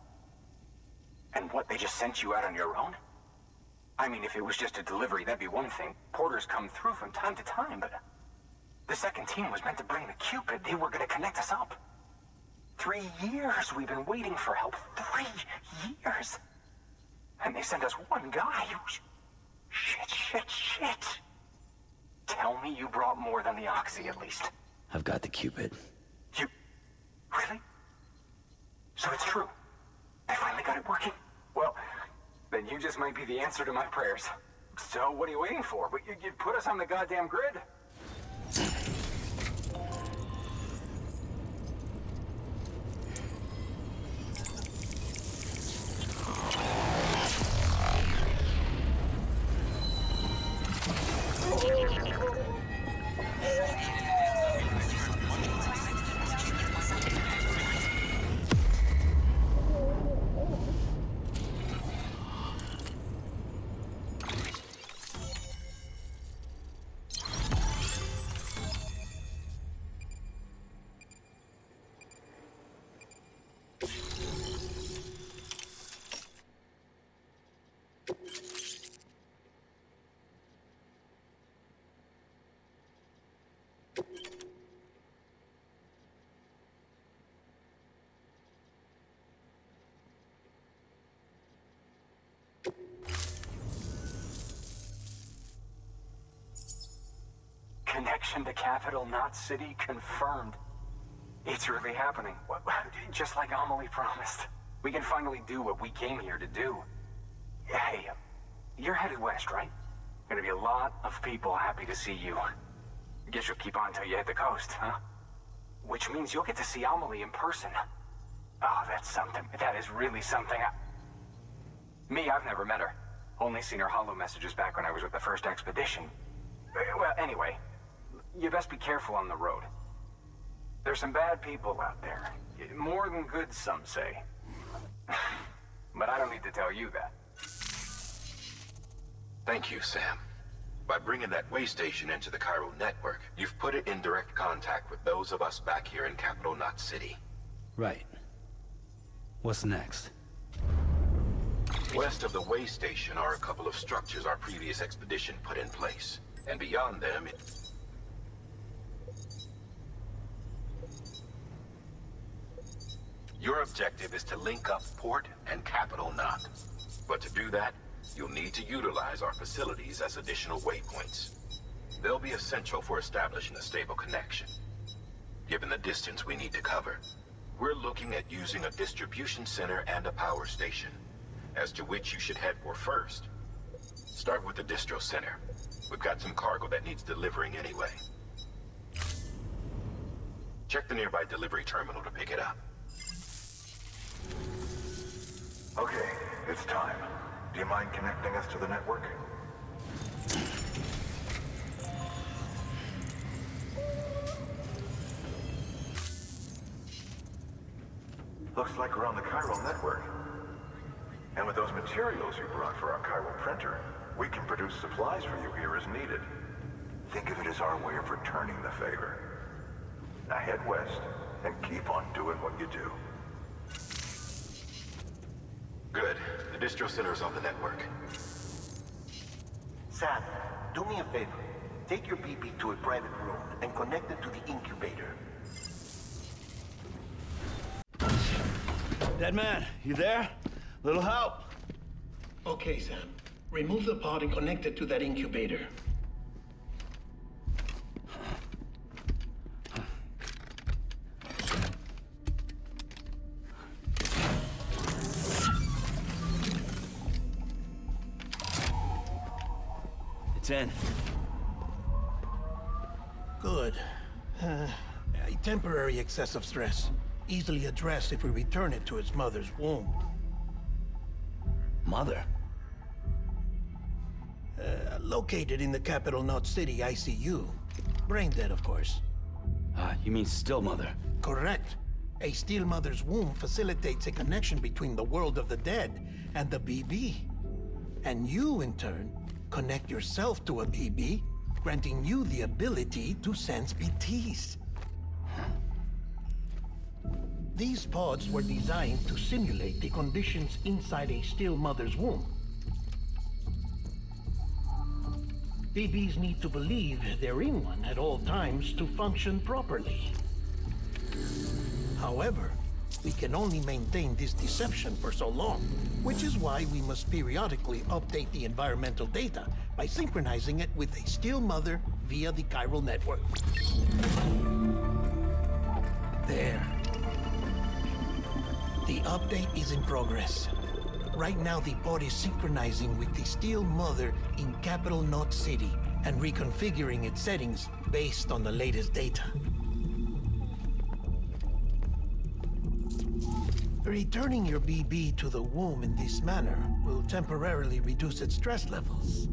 And what, they just sent you out on your own? I mean, if it was just a delivery, that'd be one thing. Porters come through from time to time, but... The second team was meant to bring the Cupid. They were gonna connect us up. 3 years we've been waiting for help. 3 years! And they sent us one guy. Shit. Tell me you brought more than the Oxy, at least. I've got the Cupid. You... Really? So it's true. I finally got it working. Well, then you just might be the answer to my prayers. So what are you waiting for? You put us on the goddamn grid. Connection to Capital Knot City confirmed. It's really happening. Just like Amelie promised. We can finally do what we came here to do. Hey, you're headed west, right? Gonna be a lot of people happy to see you. Guess you'll keep on till you hit the coast, huh? Which means you'll get to see Amelie in person. Oh, that's something. That is really something. Me, I've never met her. Only seen her holo messages back when I was with the first expedition. Well, anyway, you best be careful on the road. There's some bad people out there. More than good, some say. But I don't need to tell you that. Thank you, Sam. By bringing that way station into the Cairo network, you've put it in direct contact with those of us back here in Capital Knot City. Right. What's next? West of the way station are a couple of structures our previous expedition put in place. And beyond them, your objective is to link up Port and Capital Knot. But to do that, you'll need to utilize our facilities as additional waypoints. They'll be essential for establishing a stable connection. Given the distance we need to cover, we're looking at using a distribution center and a power station, as to which you should head for first. Start with the distro center. We've got some cargo that needs delivering anyway. Check the nearby delivery terminal to pick it up. Okay, it's time. Do you mind connecting us to the network? Looks like we're on the Cairo network. And with those materials you brought for our Cairo printer, we can produce supplies for you here as needed. Think of it as our way of returning the favor. Now head west, and keep on doing what you do. Good. The distro center is on the network. Sam, do me a favor. Take your BB to a private room and connect it to the incubator. Dead man, you there? Little help? Okay, Sam. Remove the pod and connect it to that incubator. It's in. Good. A temporary excessive stress. Easily addressed if we return it to its mother's womb. Mother? Located in the capital Knot City ICU. Brain dead, of course. You mean still mother? Correct. A still mother's womb facilitates a connection between the world of the dead and the BB. And you, in turn, connect yourself to a BB, granting you the ability to sense BTs. These pods were designed to simulate the conditions inside a still mother's womb. BBs need to believe they're in one at all times to function properly. However, we can only maintain this deception for so long, which is why we must periodically update the environmental data by synchronizing it with a still mother via the chiral network. There. The update is in progress. Right now, the pod is synchronizing with the still mother in capital Knot City and reconfiguring its settings based on the latest data. Returning your BB to the womb in this manner will temporarily reduce its stress levels.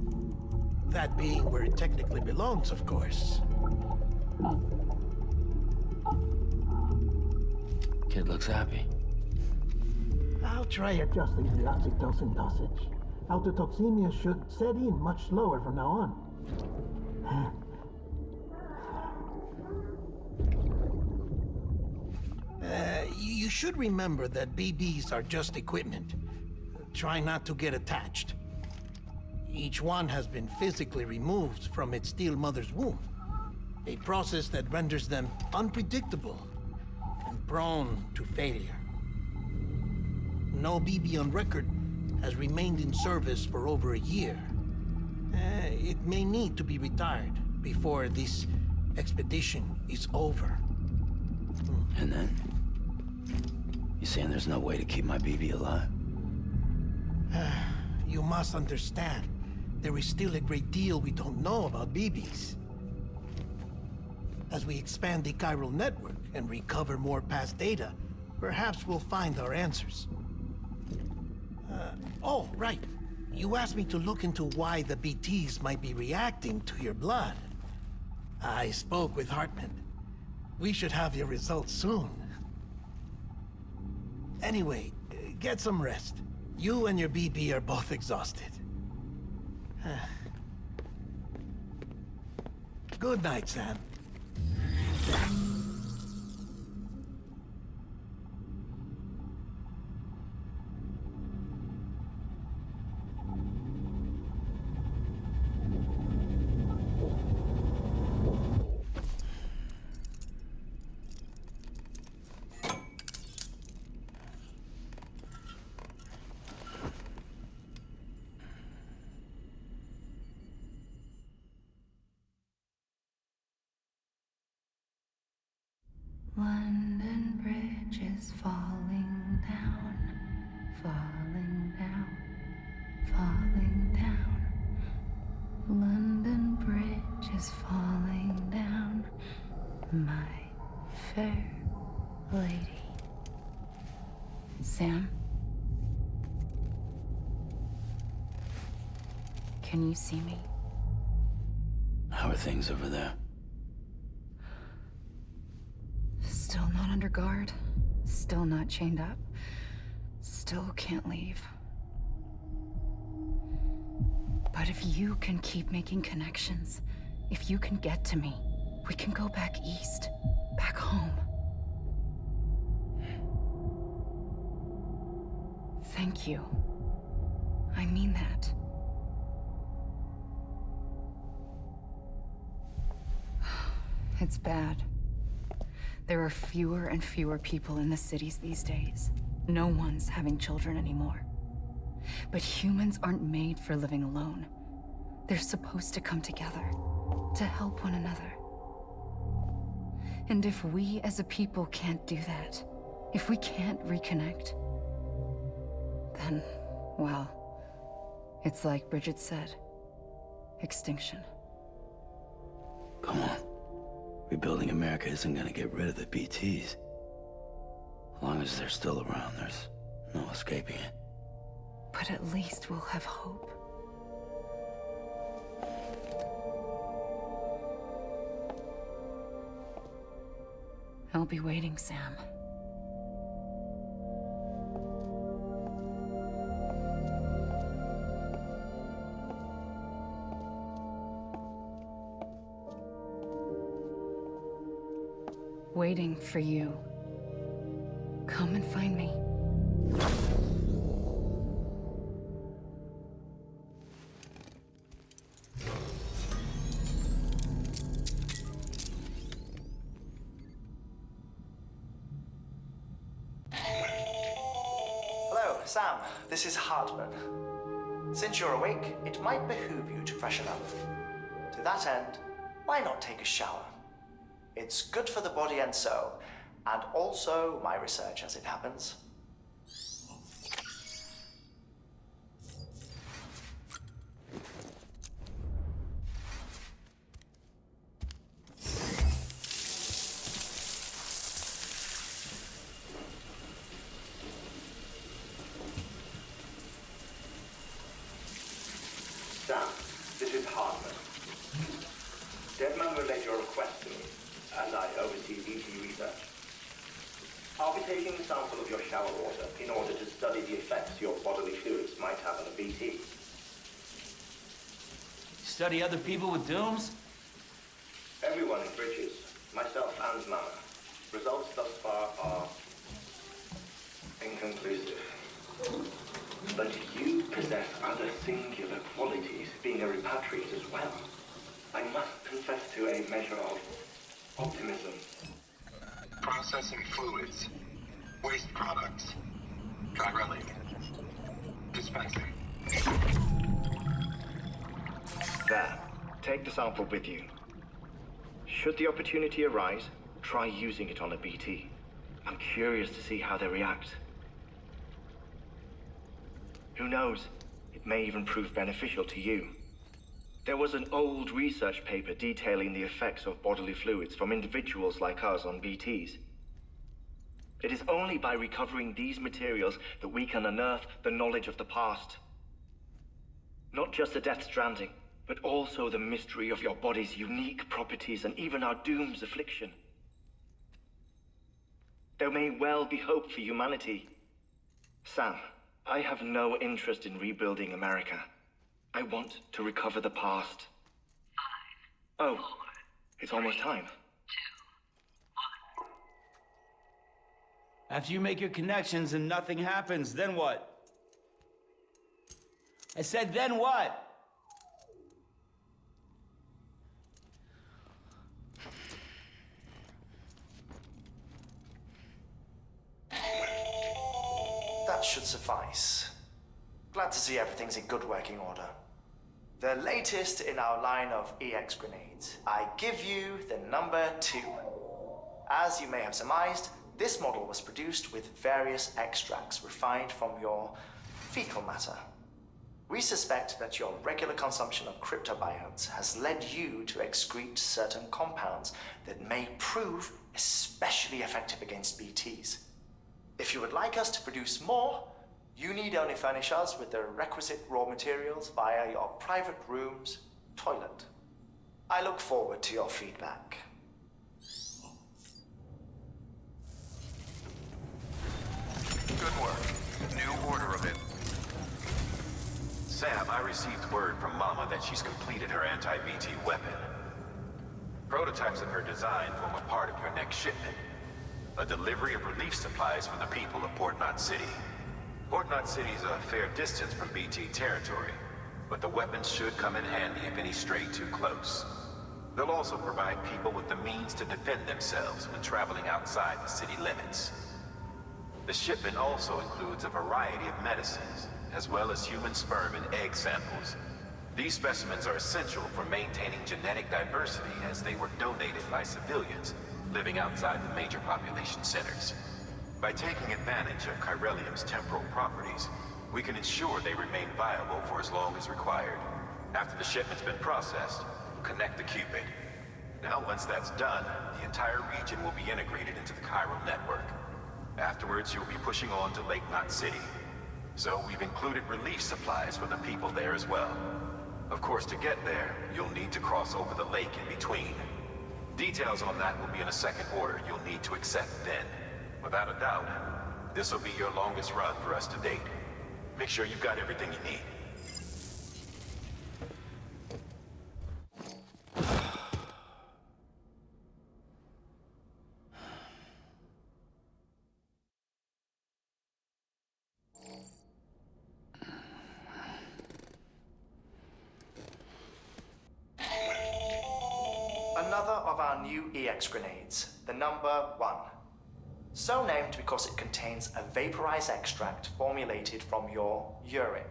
That being where it technically belongs, of course. Kid looks happy. I'll try adjusting the oxytocin dosage. Autotoxemia should set in much slower from now on. You should remember that BBs are just equipment. Try not to get attached. Each one has been physically removed from its still mother's womb. A process that renders them unpredictable and prone to failure. No BB on record has remained in service for over a year. It may need to be retired before this expedition is over. And then? You saying there's no way to keep my BB alive? You must understand, there is still a great deal we don't know about BBs. As we expand the chiral network and recover more past data, perhaps we'll find our answers. Oh, right. You asked me to look into why the BTs might be reacting to your blood. I spoke with Hartman. We should have your results soon. Anyway, get some rest. You and your BB are both exhausted. Good night, Sam. London Bridge is falling down, falling down, falling down. London Bridge is falling down, my fair lady. Sam? Can you see me? How are things over there? Still not under guard. Still not chained up. Still can't leave. But if you can keep making connections, if you can get to me, we can go back east, back home. Thank you. I mean that. It's bad. There are fewer and fewer people in the cities these days. No one's having children anymore. But humans aren't made for living alone. They're supposed to come together, to help one another. And if we as a people can't do that, if we can't reconnect, then, well, it's like Bridget said, extinction. Come on. Rebuilding America isn't gonna get rid of the BTs. As long as they're still around, there's no escaping it. But at least we'll have hope. I'll be waiting, Sam. Waiting for you. Come and find me. Hello, Sam. This is Hartman. Since you're awake, it might behoove you to freshen up. To that end, why not take a shower? It's good for the body and soul, and also my research as it happens. Sam, this is Hartman. Deadman relayed your request to me, as I oversee BT research. I'll be taking a sample of your shower water in order to study the effects your bodily fluids might have on a BT. Study other people with dooms? Everyone in Bridges, myself and Mama. Results thus far are inconclusive. But you possess other singular qualities, being a repatriate as well. I must confess to a measure of optimism. Processing fluids. Waste products. Drilling. Dispensing. There. Take the sample with you. Should the opportunity arise, try using it on a BT. I'm curious to see how they react. Who knows? It may even prove beneficial to you. There was an old research paper detailing the effects of bodily fluids from individuals like us on BTs. It is only by recovering these materials that we can unearth the knowledge of the past. Not just the Death Stranding, but also the mystery of your body's unique properties and even our doom's affliction. There may well be hope for humanity. Sam, I have no interest in rebuilding America. I want to recover the past. 5, oh, 4, it's almost time. 2, 1. After you make your connections and nothing happens, then what? I said, then what? That should suffice. Glad to see everything's in good working order. The latest in our line of EX grenades. I give you the number 2. As you may have surmised, this model was produced with various extracts refined from your fecal matter. We suspect that your regular consumption of cryptobiotes has led you to excrete certain compounds that may prove especially effective against BTs. If you would like us to produce more, you need only furnish us with the requisite raw materials via your private room's toilet. I look forward to your feedback. Good work. New order of it. Sam, I received word from Mama that she's completed her anti-BT weapon. Prototypes of her design form a part of your next shipment. A delivery of relief supplies for the people of Port Knot City. Port Knot City is a fair distance from BT territory, but the weapons should come in handy if any stray too close. They'll also provide people with the means to defend themselves when traveling outside the city limits. The shipment also includes a variety of medicines, as well as human sperm and egg samples. These specimens are essential for maintaining genetic diversity as they were donated by civilians living outside the major population centers. By taking advantage of chiralium's temporal properties, we can ensure they remain viable for as long as required. After the shipment's been processed, we'll connect the Cupid. Now, once that's done, the entire region will be integrated into the chiral network. Afterwards, you'll be pushing on to Lake Knot City. So we've included relief supplies for the people there as well. Of course, to get there, you'll need to cross over the lake in between. Details on that will be in a second order you'll need to accept then. Without a doubt, this will be your longest run for us to date. Make sure you've got everything you need. Another of our new EX grenades, the number 1. So named because it contains a vaporized extract formulated from your urine.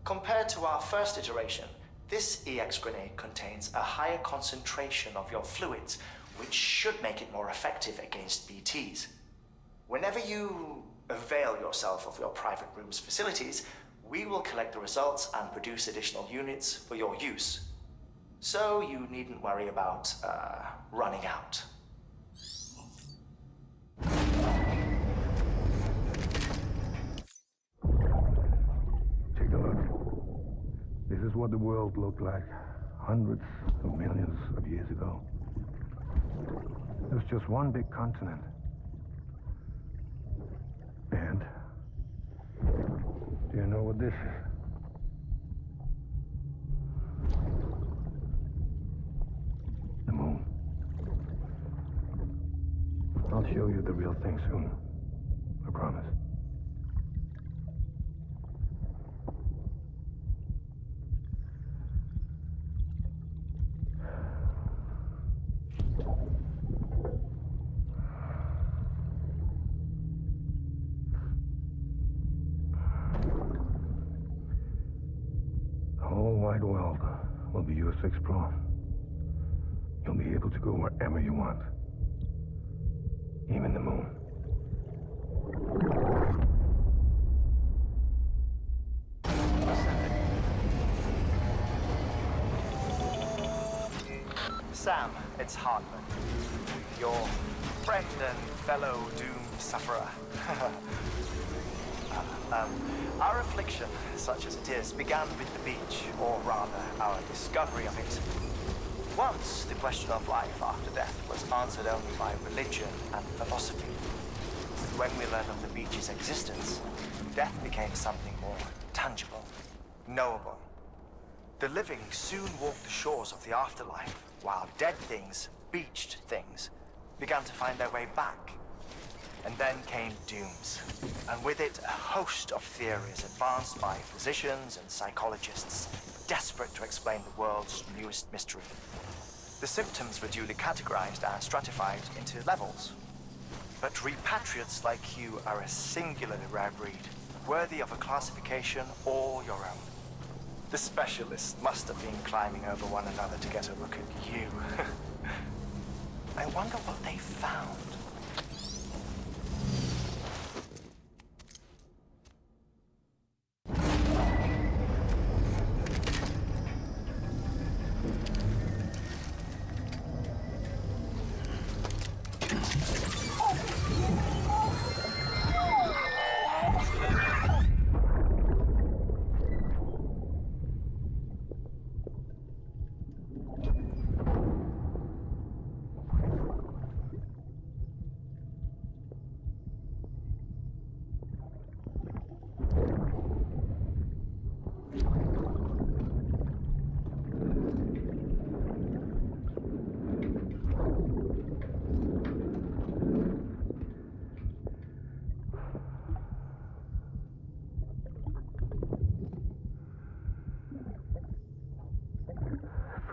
Compared to our first iteration, this EX grenade contains a higher concentration of your fluids, which should make it more effective against BTs. Whenever you avail yourself of your private room's facilities, we will collect the results and produce additional units for your use. So you needn't worry about, running out. Take a look. This is what the world looked like hundreds of millions of years ago. It was just one big continent. And do you know what this is? The moon. I'll show you the real thing soon. I promise. The whole wide world will be yours to explore. You'll be able to go wherever you want. Even the moon. Sam, it's Hartman. Your friend and fellow doomed sufferer. Our affliction, such as it is, began with the beach, or rather, our discovery of it. Once, the question of life after death was answered only by religion and philosophy. When we learned of the beach's existence, death became something more tangible, knowable. The living soon walked the shores of the afterlife, while dead things, beached things, began to find their way back. And then came dooms, and with it a host of theories advanced by physicians and psychologists, desperate to explain the world's newest mystery. The symptoms were duly categorized and stratified into levels. But repatriates like you are a singularly rare breed, worthy of a classification all your own. The specialists must have been climbing over one another to get a look at you. I wonder what they found.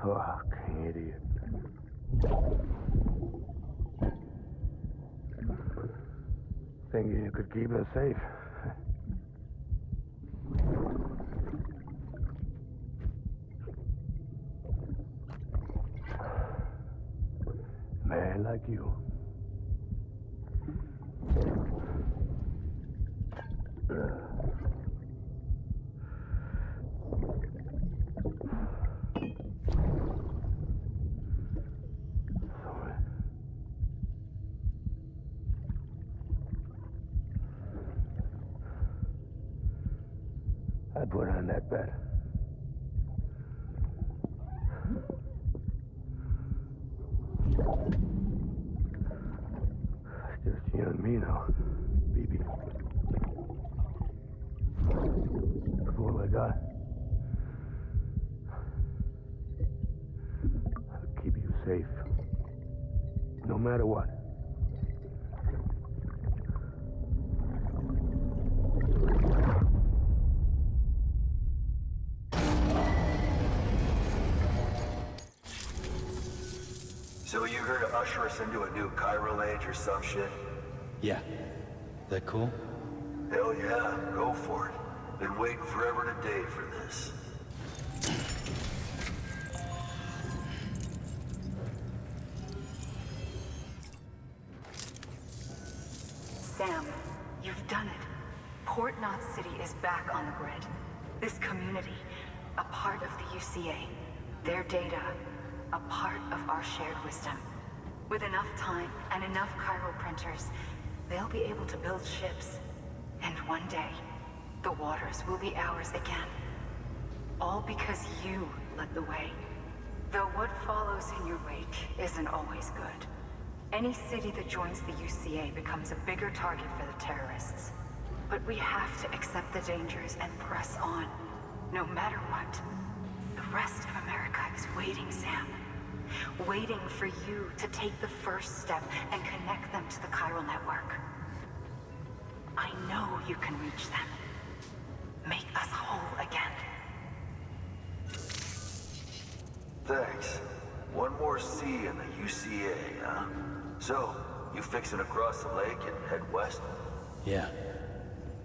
Fucking idiot. Thinking you could keep us safe. Man like you. I put on that bet. Just you and me now, baby. That's all I got. I'll keep you safe. No matter what. So you here to usher us into a new chiral age or some shit? Yeah. That cool? Hell yeah, go for it. Been waiting forever and a day for this. Sam, you've done it. Port Knot City is back on the grid. This community, a part of the UCA, their data, a part of our shared wisdom. With enough time and enough chiral printers, they'll be able to build ships. And one day, the waters will be ours again. All because you led the way. Though what follows in your wake isn't always good. Any city that joins the UCA becomes a bigger target for the terrorists. But we have to accept the dangers and press on, no matter what. The rest of America is waiting, Sam. Waiting for you to take the first step and connect them to the chiral network. I know you can reach them. Make us whole again. Thanks. One more C in the UCA, huh? So, you fixing to cross the lake and head west? Yeah.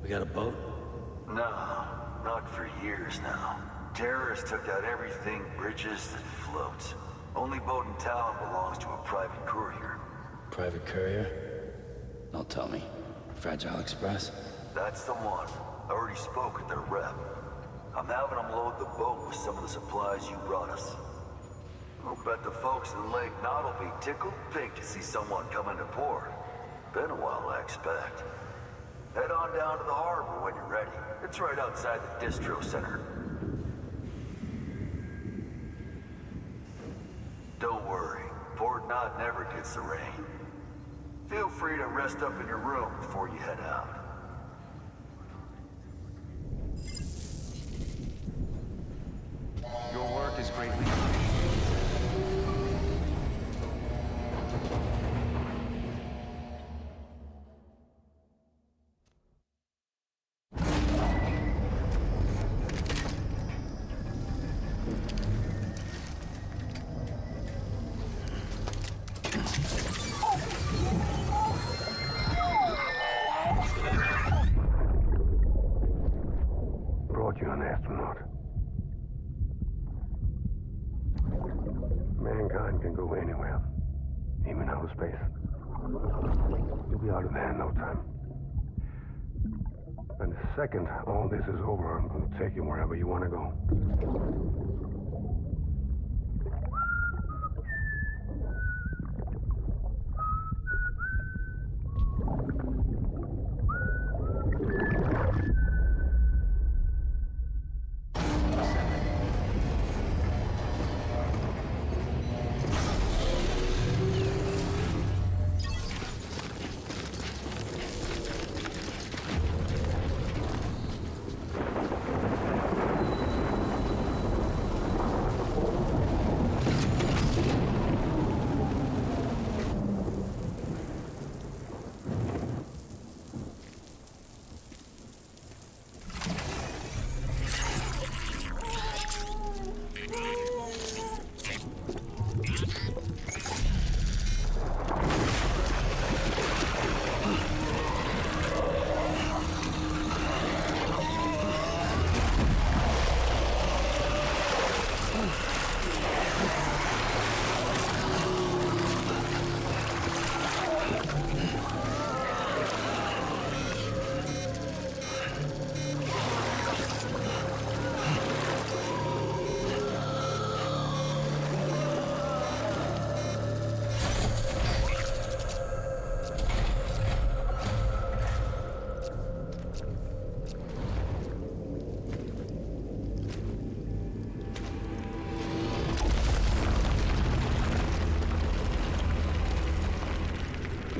We got a boat? No, not for years now. Terrorists took out everything bridges that floats. Only boat in town belongs to a private courier. Private courier? Don't tell me. Fragile Express? That's the one. I already spoke with their rep. I'm having them load the boat with some of the supplies you brought us. I'll bet the folks in Lake Knot will be tickled pink to see someone come into port. Been a while, I expect. Head on down to the harbor when you're ready. It's right outside the distro center. Don't worry, Port Knot never gets the rain. Feel free to rest up in your room before you head out. Your work is greatly Brought you an astronaut. Mankind can go anywhere, even outer space. You'll be out of there in no time. And the second all this is over, I'm going to take you wherever you want to go.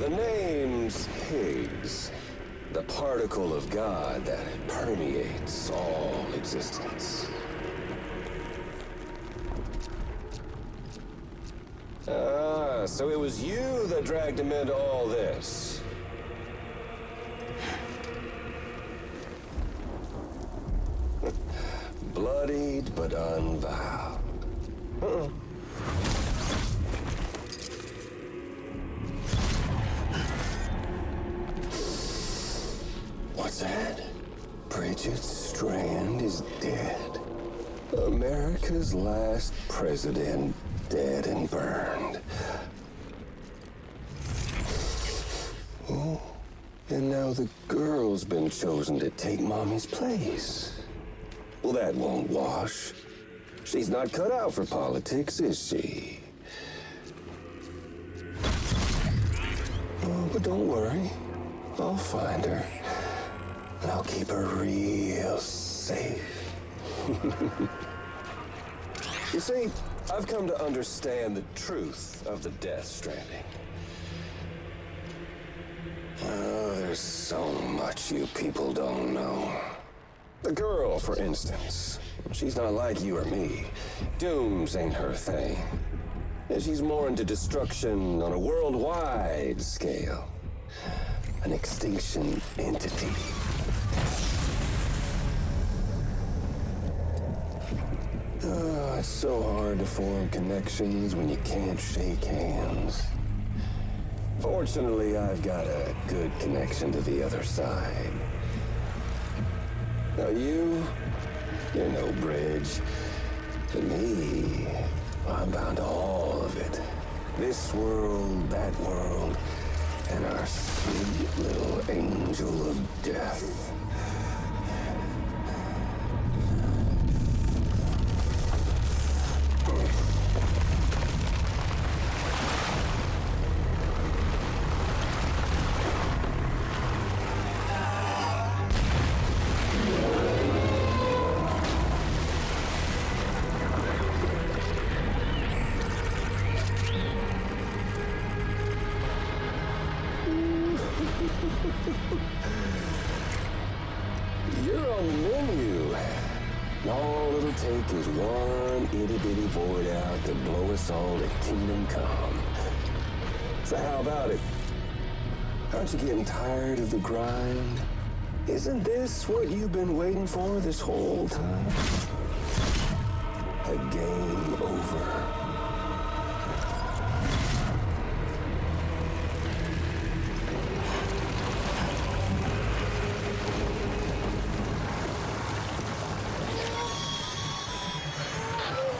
The name's Higgs. The particle of God that permeates all existence. Ah, so it was you that dragged him into all this. Bloodied but unvowed. What's that? Bridget Strand is dead. America's last president dead and burned. Oh, and now the girl's been chosen to take Mommy's place. Well, that won't wash. She's not cut out for politics, is she? Oh, but don't worry. I'll find her. And I'll keep her real safe. You see, I've come to understand the truth of the Death Stranding. Oh, there's so much you people don't know. The girl, for instance, she's not like you or me. Dooms ain't her thing. And she's more into destruction on a worldwide scale. An extinction entity. Oh, it's so hard to form connections when you can't shake hands. Fortunately, I've got a good connection to the other side. Now you're no bridge. To me, I'm bound to all of it. This world, that world, and our sweet little angel of death. You're on the menu. All it'll take is one itty-bitty void out to blow us all to kingdom come. So how about it? Aren't you getting tired of the grind? Isn't this what you've been waiting for this whole time? A game over.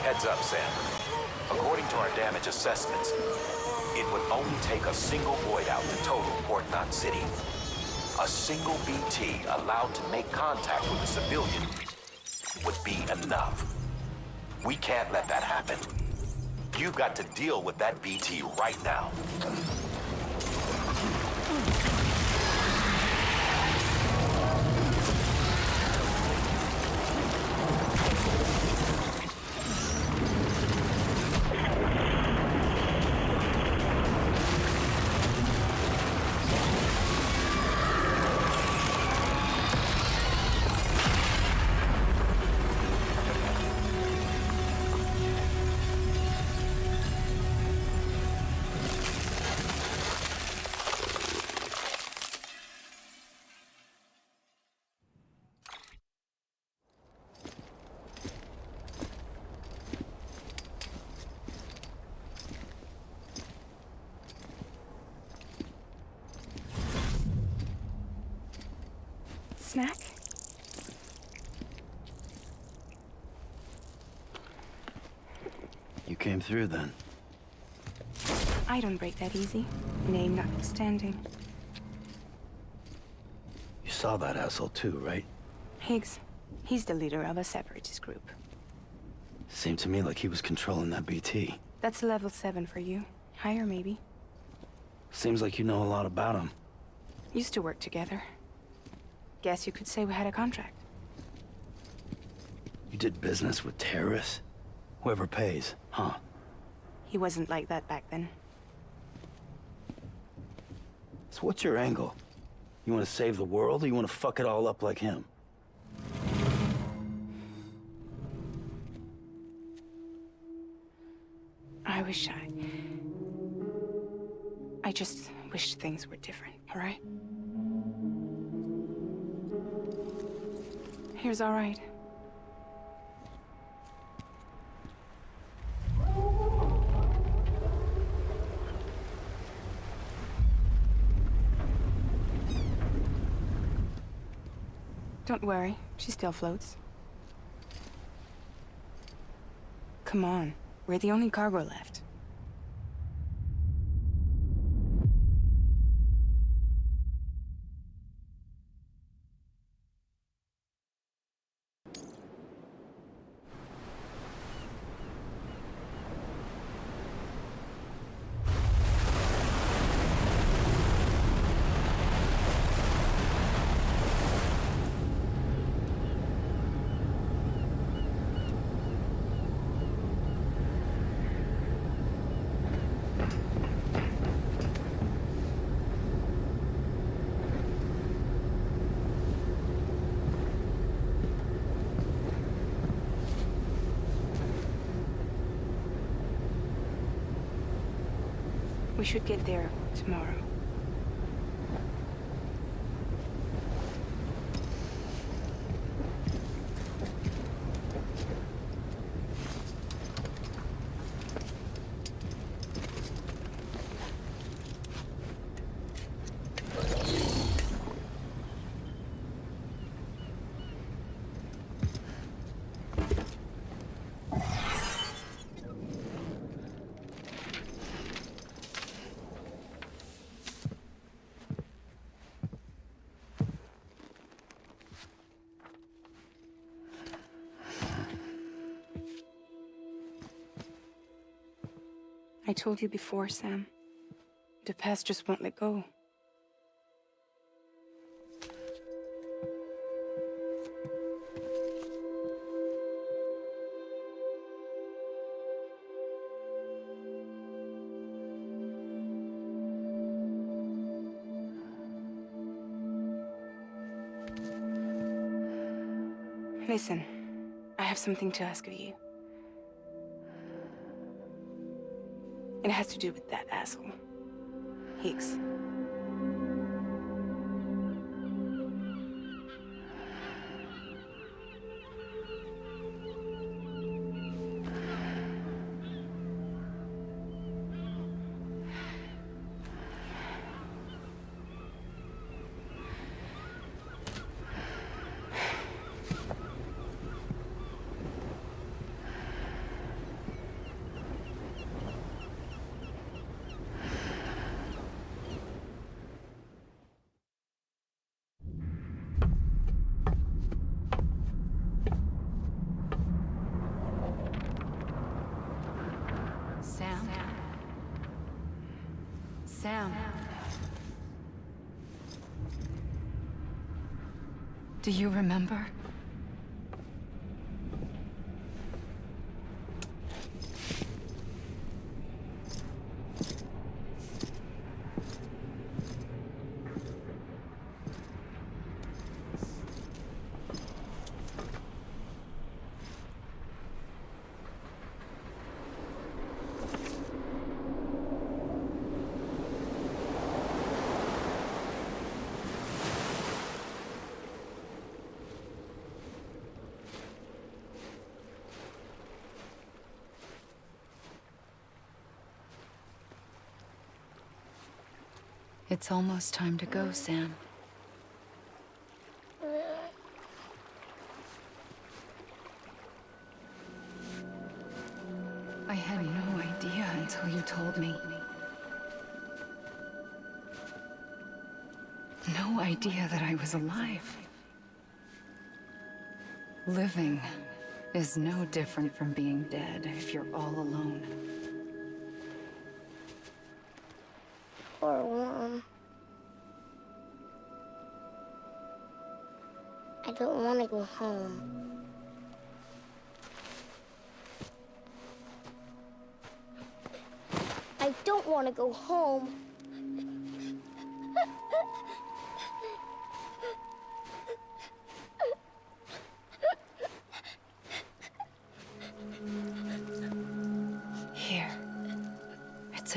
Heads up, Sam. According to our damage assessments, it would only take a single void out to total Port Knot City. A single BT allowed to make contact with a civilian would be enough. We can't let that happen. You've got to deal with that BT right now. Snack? You came through then. I don't break that easy. Name notwithstanding. You saw that asshole too, right? Higgs. He's the leader of a separatist group. Seemed to me like he was controlling that BT. That's level 7 for you. Higher, maybe. Seems like you know a lot about him. Used to work together. Guess you could say we had a contract. You did business with terrorists? Whoever pays, huh? He wasn't like that back then. So what's your angle? You want to save the world, or you want to fuck it all up like him? I just wish things were different, all right? Here's all right. Don't worry, she still floats. Come on, we're the only cargo left. We should get there tomorrow. I told you before, Sam. The past just won't let go. Listen, I have something to ask of you. It has to do with that asshole, Higgs. Sam. Do you remember? It's almost time to go, Sam. I had no idea until you told me. No idea that I was alive. Living is no different from being dead if you're all alone. Or Mom. I don't want to go home. I don't want to go home.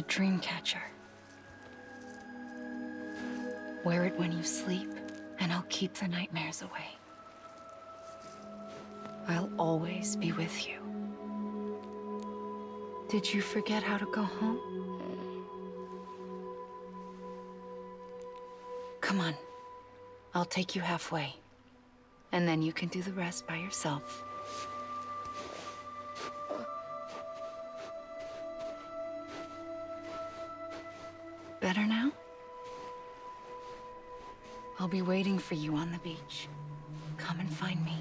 a dream catcher. Wear it when you sleep, and I'll keep the nightmares away. I'll always be with you. Did you forget how to go home? Come on. I'll take you halfway. And then you can do the rest by yourself. Better now? I'll be waiting for you on the beach. Come and find me.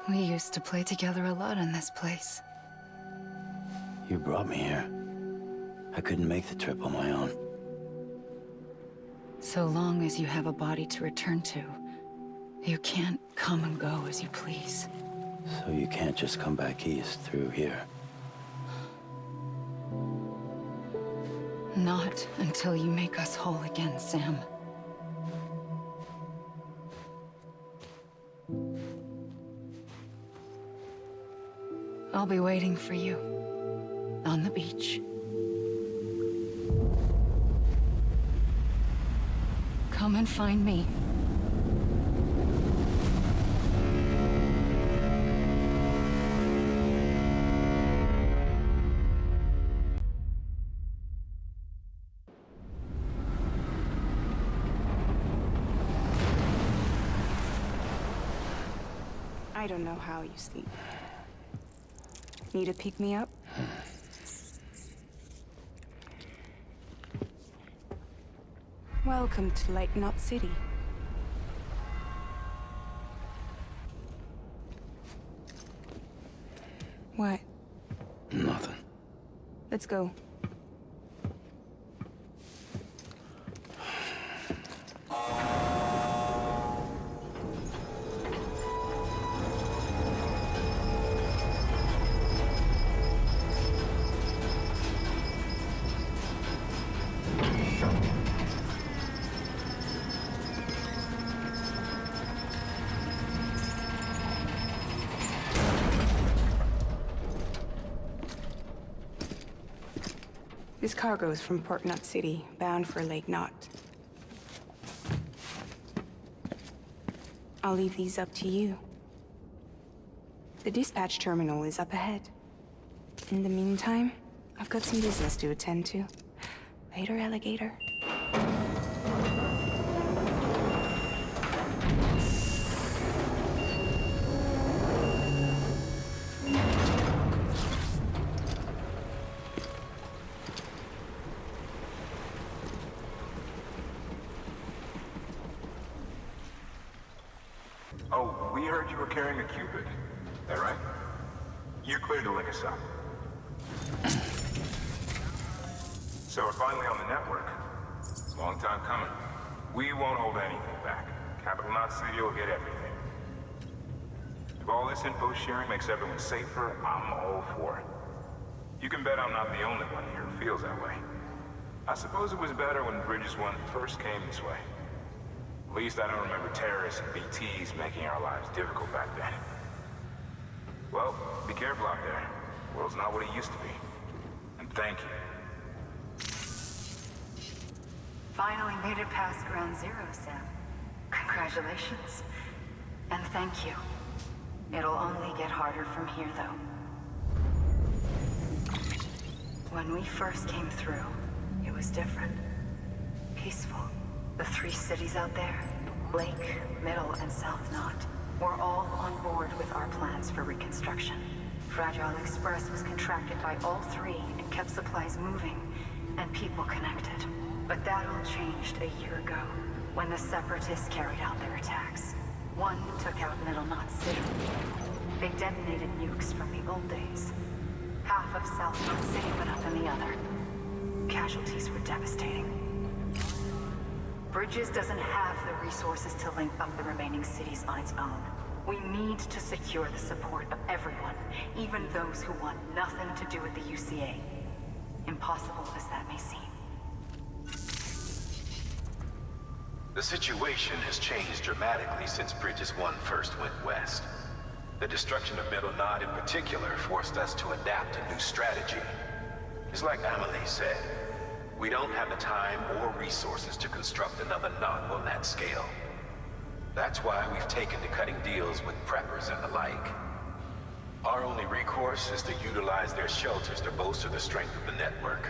We used to play together a lot in this place. You brought me here. I couldn't make the trip on my own. So long as you have a body to return to, you can't come and go as you please. So you can't just come back east through here? Not until you make us whole again, Sam. I'll be waiting for you on the beach. Come and find me. I don't know how you sleep. Need to pick me up? Welcome to Lake Knot City. What? Nothing. Let's go. This cargo is from Port Knot City, bound for Lake Knot. I'll leave these up to you. The dispatch terminal is up ahead. In the meantime, I've got some business to attend to. Later, alligator. Oh, we heard you were carrying a Cupid. Is that right? You're clear to link us up. So we're finally on the network. Long time coming. We won't hold anything back. Capital Knot City will get everything. If all this info sharing makes everyone safer, I'm all for it. You can bet I'm not the only one here who feels that way. I suppose it was better when Bridges 1 first came this way. At least I don't remember terrorists and BTs making our lives difficult back then. Well, be careful out there. The world's not what it used to be. And thank you. Finally made it past ground zero, Sam. Congratulations. And thank you. It'll only get harder from here, though. When we first came through, it was different. Peaceful. The 3 cities out there, Lake, Middle, and South Knot, were all on board with our plans for reconstruction. Fragile Express was contracted by all 3 and kept supplies moving and people connected. But that all changed a year ago, when the Separatists carried out their attacks. One took out Middle Knot City. They detonated nukes from the old days. Half of South Knot City went up in the other. Casualties were devastating. Bridges doesn't have the resources to link up the remaining cities on its own. We need to secure the support of everyone, even those who want nothing to do with the UCA. Impossible as that may seem. The situation has changed dramatically since Bridges 1 first went west. The destruction of Middle Knot in particular forced us to adapt a new strategy. It's like Amelie said, we don't have the time or resources to construct another knot on that scale. That's why we've taken to cutting deals with preppers and the like. Our only recourse is to utilize their shelters to bolster the strength of the network.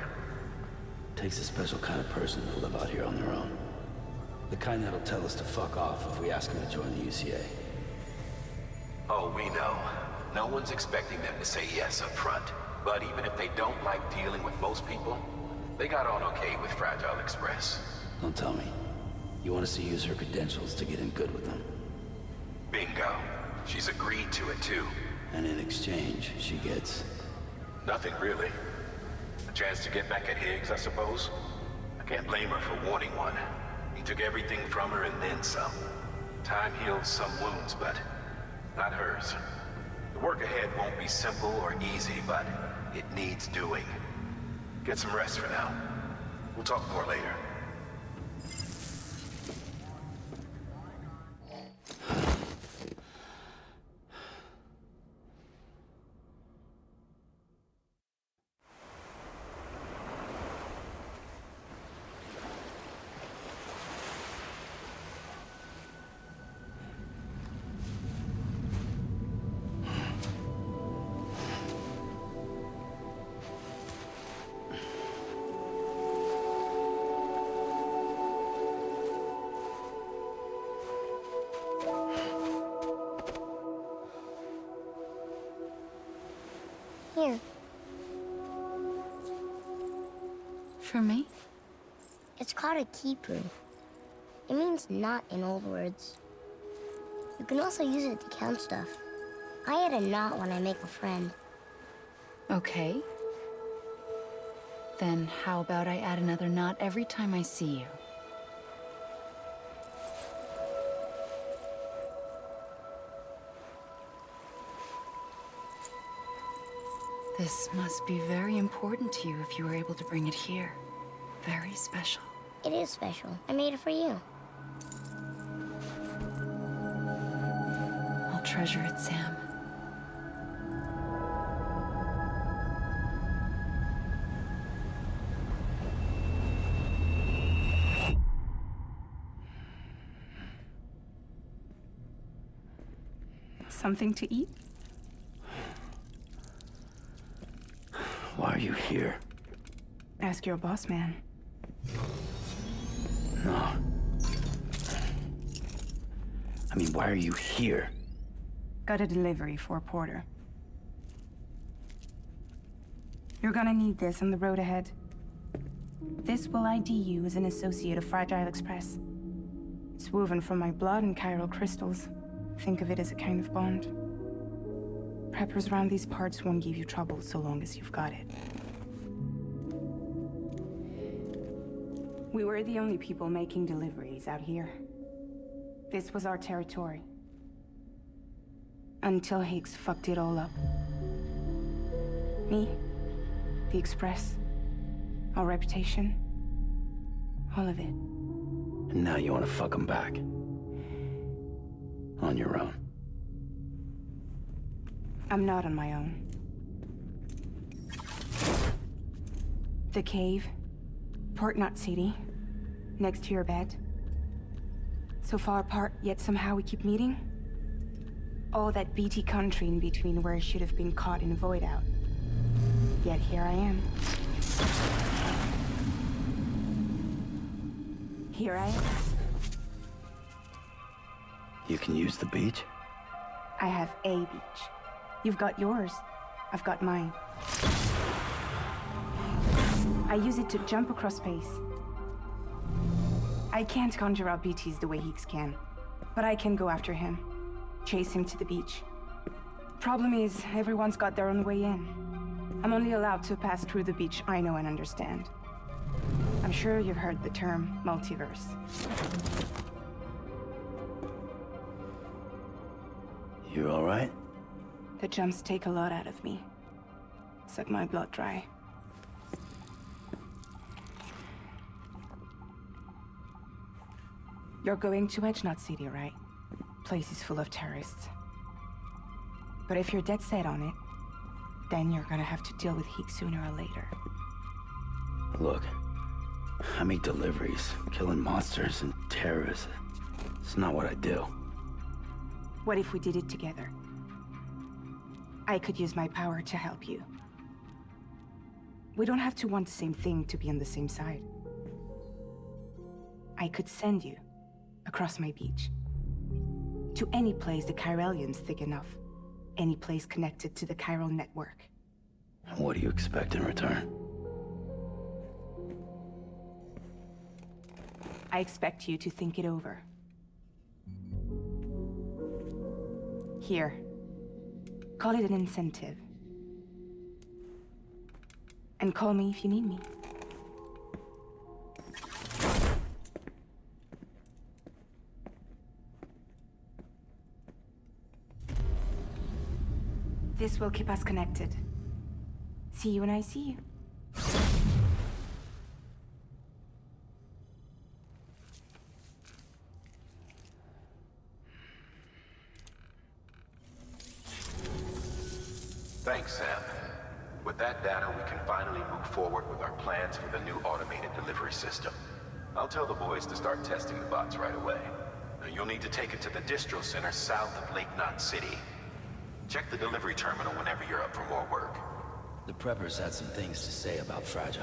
Takes a special kind of person to live out here on their own. The kind that'll tell us to fuck off if we ask them to join the UCA. Oh, we know. No one's expecting them to say yes up front. But even if they don't like dealing with most people, they got on okay with Fragile Express. Don't tell me. You want us to use her credentials to get in good with them? Bingo. She's agreed to it too. And in exchange, she gets... Nothing really. A chance to get back at Higgs, I suppose? I can't blame her for wanting one. He took everything from her and then some. Time heals some wounds, but not hers. The work ahead won't be simple or easy, but it needs doing. Get some rest for now. We'll talk more later. Here. For me? It's called a keeper. It means knot in old words. You can also use it to count stuff. I add a knot when I make a friend. Okay. Then how about I add another knot every time I see you? This must be very important to you if you were able to bring it here. Very special. It is special. I made it for you. I'll treasure it, Sam. Something to eat? Why are you here? Ask your boss man. No. I mean, why are you here? Got a delivery for Porter. You're gonna need this on the road ahead. This will ID you as an associate of Fragile Express. It's woven from my blood and chiral crystals. Think of it as a kind of bond. Preppers around these parts won't give you trouble so long as you've got it. We were the only people making deliveries out here. This was our territory. Until Higgs fucked it all up. Me, the Express, our reputation, all of it. And now you want to fuck them back. On your own. I'm not on my own. The cave, Port Knot City, next to your bed. So far apart, yet somehow we keep meeting. All that BT country in between where I should have been caught in a void out. Yet here I am. Here I am. You can use the beach? I have a beach. You've got yours. I've got mine. I use it to jump across space. I can't conjure up BTs the way Higgs can, but I can go after him, chase him to the beach. Problem is, everyone's got their own way in. I'm only allowed to pass through the beach I know and understand. I'm sure you've heard the term multiverse. You all right? The jumps take a lot out of me. Suck my blood dry. You're going to Edge Knot City, right? Place is full of terrorists. But if you're dead set on it, then you're gonna have to deal with heat sooner or later. Look, I make deliveries, killing monsters and terrorists. It's not what I do. What if we did it together? I could use my power to help you. We don't have to want the same thing to be on the same side. I could send you across my beach. To any place the Chiralian's thick enough. Any place connected to the chiral network. What do you expect in return? I expect you to think it over. Here. Call it an incentive. And call me if you need me. This will keep us connected. See you when I see you. Thanks, Sam. With that data, we can finally move forward with our plans for the new automated delivery system. I'll tell the boys to start testing the bots right away. Now, you'll need to take it to the distro center south of Lake Knot City. Check the delivery terminal whenever you're up for more work. The preppers had some things to say about Fragile.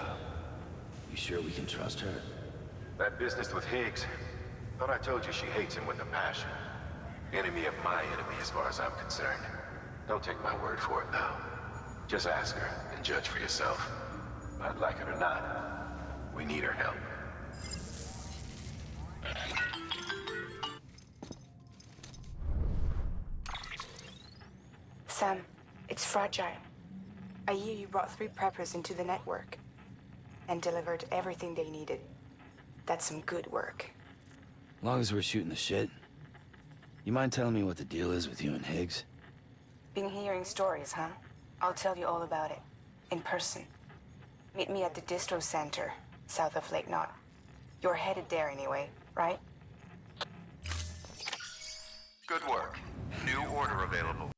You sure we can trust her? That business with Higgs, thought I told you she hates him with a passion. Enemy of my enemy as far as I'm concerned. Don't take my word for it, though. Just ask her and judge for yourself. I'd like it or not, we need her help. Sam, it's Fragile. I hear you brought 3 preppers into the network and delivered everything they needed. That's some good work. As long as we're shooting the shit. You mind telling me what the deal is with you and Higgs? Been hearing stories, huh? I'll tell you all about it. In person. Meet me at the distro center, south of Lake Knot. You're headed there anyway, right? Good work. New order available.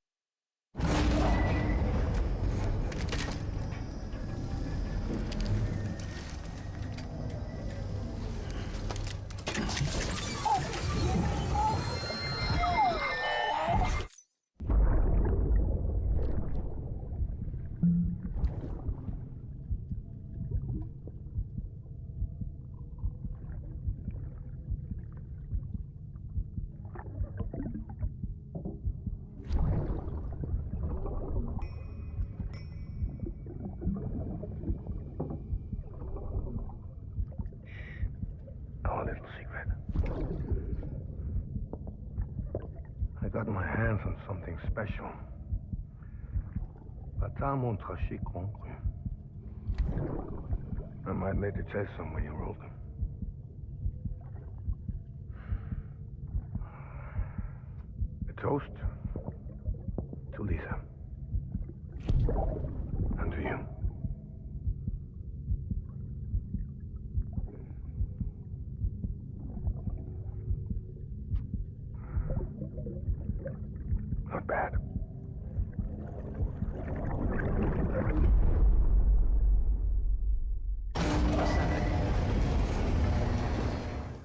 Our little secret. I got my hands on something special. Pata mon trachet concru. I might later taste some when you roll them. A toast to Lisa. And to you. Not bad.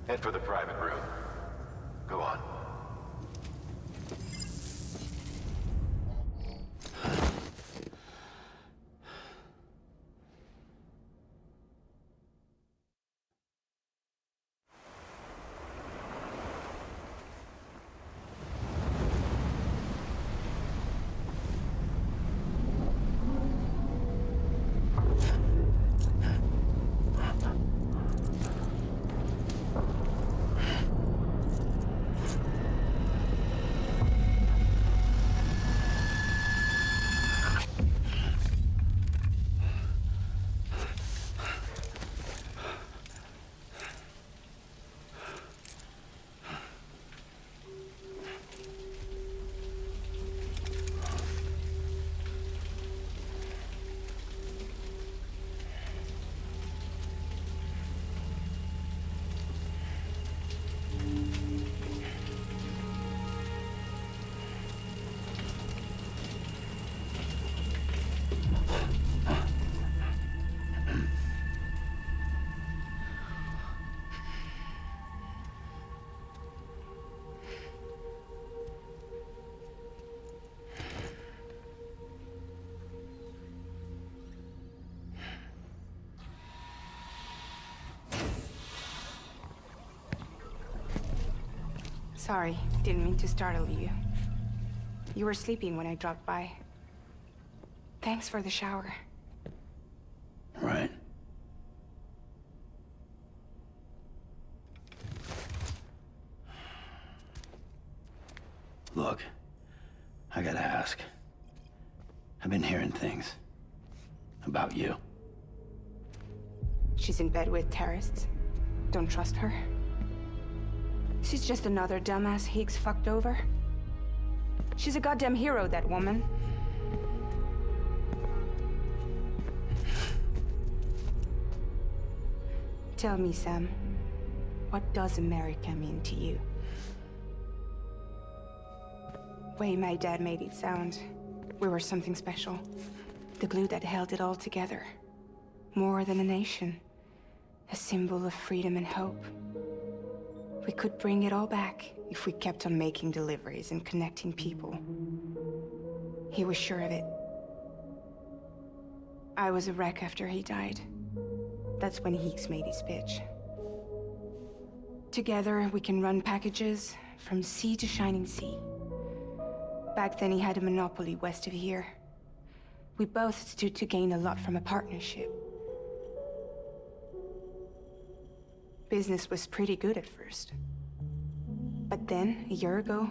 Head for the private room. Go on. Sorry, didn't mean to startle you. You were sleeping when I dropped by. Thanks for the shower. Right. Look, I gotta ask. I've been hearing things about you. She's in bed with terrorists. Don't trust her. She's just another dumbass Higgs fucked over. She's a goddamn hero, that woman. Tell me, Sam, what does America mean to you? Way my dad made it sound, we were something special. The glue that held it all together. More than a nation. A symbol of freedom and hope. We could bring it all back if we kept on making deliveries and connecting people. He was sure of it. I was a wreck after he died. That's when Higgs made his pitch. Together, we can run packages from sea to shining sea. Back then, he had a monopoly west of here. We both stood to gain a lot from a partnership. Business was pretty good at first. But then, a year ago,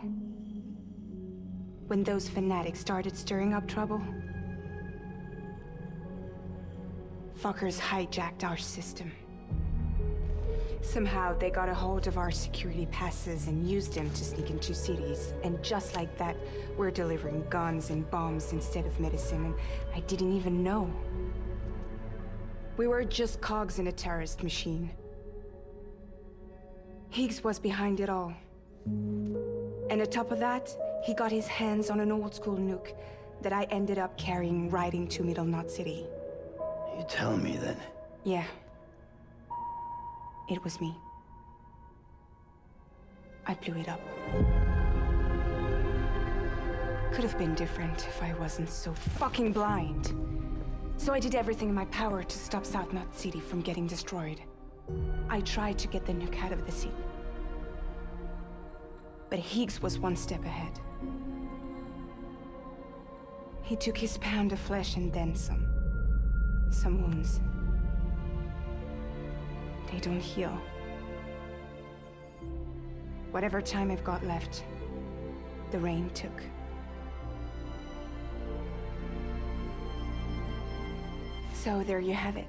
when those fanatics started stirring up trouble, fuckers hijacked our system. Somehow, they got a hold of our security passes and used them to sneak into cities. And just like that, we're delivering guns and bombs instead of medicine, and I didn't even know. We were just cogs in a terrorist machine. Higgs was behind it all. And on top of that, he got his hands on an old-school nuke that I ended up carrying right into Middle Knot City. You tell me that... Yeah. It was me. I blew it up. Could have been different if I wasn't so fucking blind. So I did everything in my power to stop South Knot City from getting destroyed. I tried to get the nuke out of the city. But Higgs was one step ahead. He took his pound of flesh and then some. Some wounds. They don't heal. Whatever time I've got left, the rain took. So there you have it.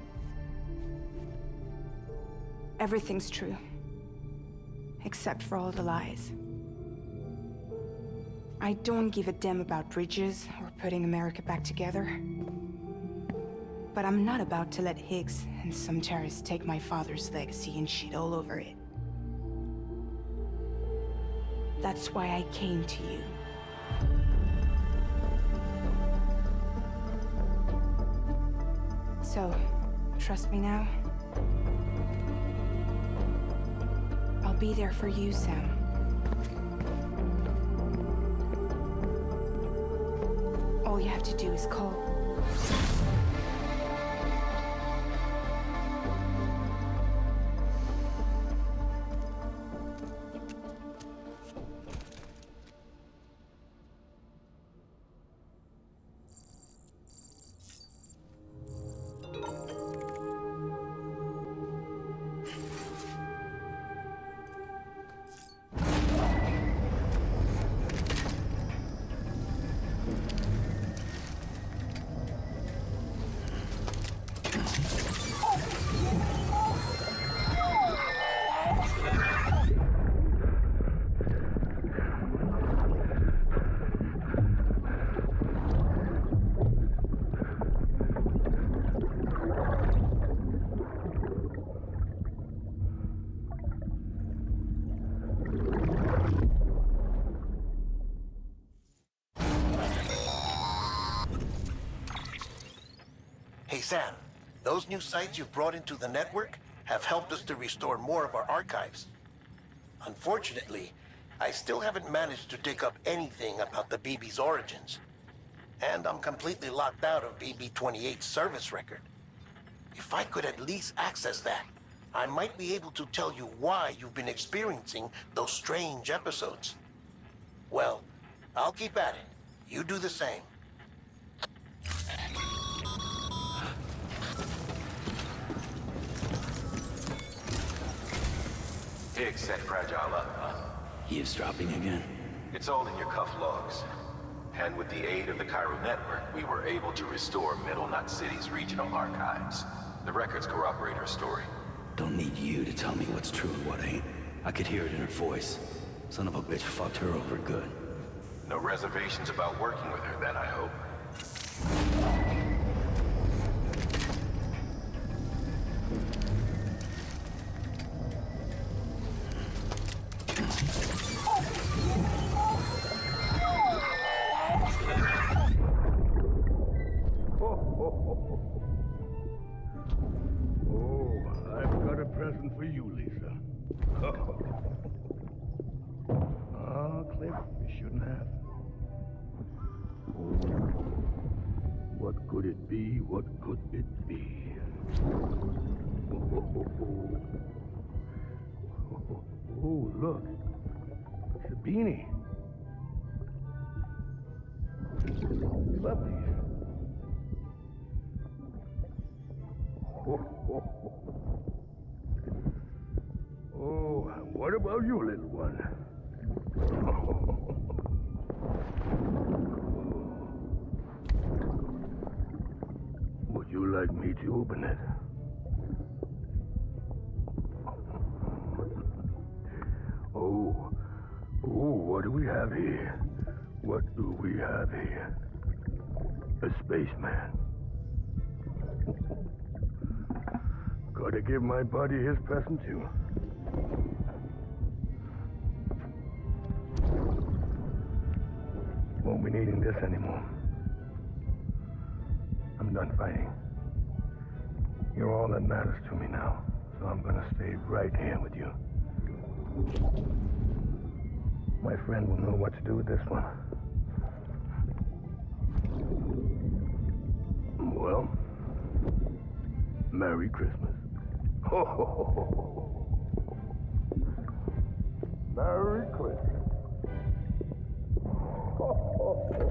Everything's true. Except for all the lies. I don't give a damn about bridges or putting America back together. But I'm not about to let Higgs and some terrorists take my father's legacy and shit all over it. That's why I came to you. So, trust me now? I'll be there for you, Sam. All you have to do is call. Hey, Sam, those new sites you've brought into the network have helped us to restore more of our archives. Unfortunately, I still haven't managed to dig up anything about the BB's origins. And I'm completely locked out of BB-28's service record. If I could at least access that, I might be able to tell you why you've been experiencing those strange episodes. Well, I'll keep at it. You do the same. Higgs set Fragile up, huh? Eavesdropping again? It's all in your cuff logs. And with the aid of the Chiral Network, we were able to restore Middle Knot City's regional archives. The records corroborate her story. Don't need you to tell me what's true and what ain't. I could hear it in her voice. Son of a bitch fucked her over good. No reservations about working with her then, I hope. For you, Lisa. Oh, Cliff, you shouldn't have. Oh, what could it be? What could it be? Oh, look. It's a beanie. You love these. Oh, what about you, little one? Would you like me to open it? Oh, what do we have here? What do we have here? A spaceman. Gotta give my buddy his present too. Won't be needing this anymore. I'm done fighting. You're all that matters to me now, so I'm gonna stay right here with you. My friend will know what to do with this one. Well, Merry Christmas. Ho, ho, ho, ho. Merry Christmas. Ho, ho, ho.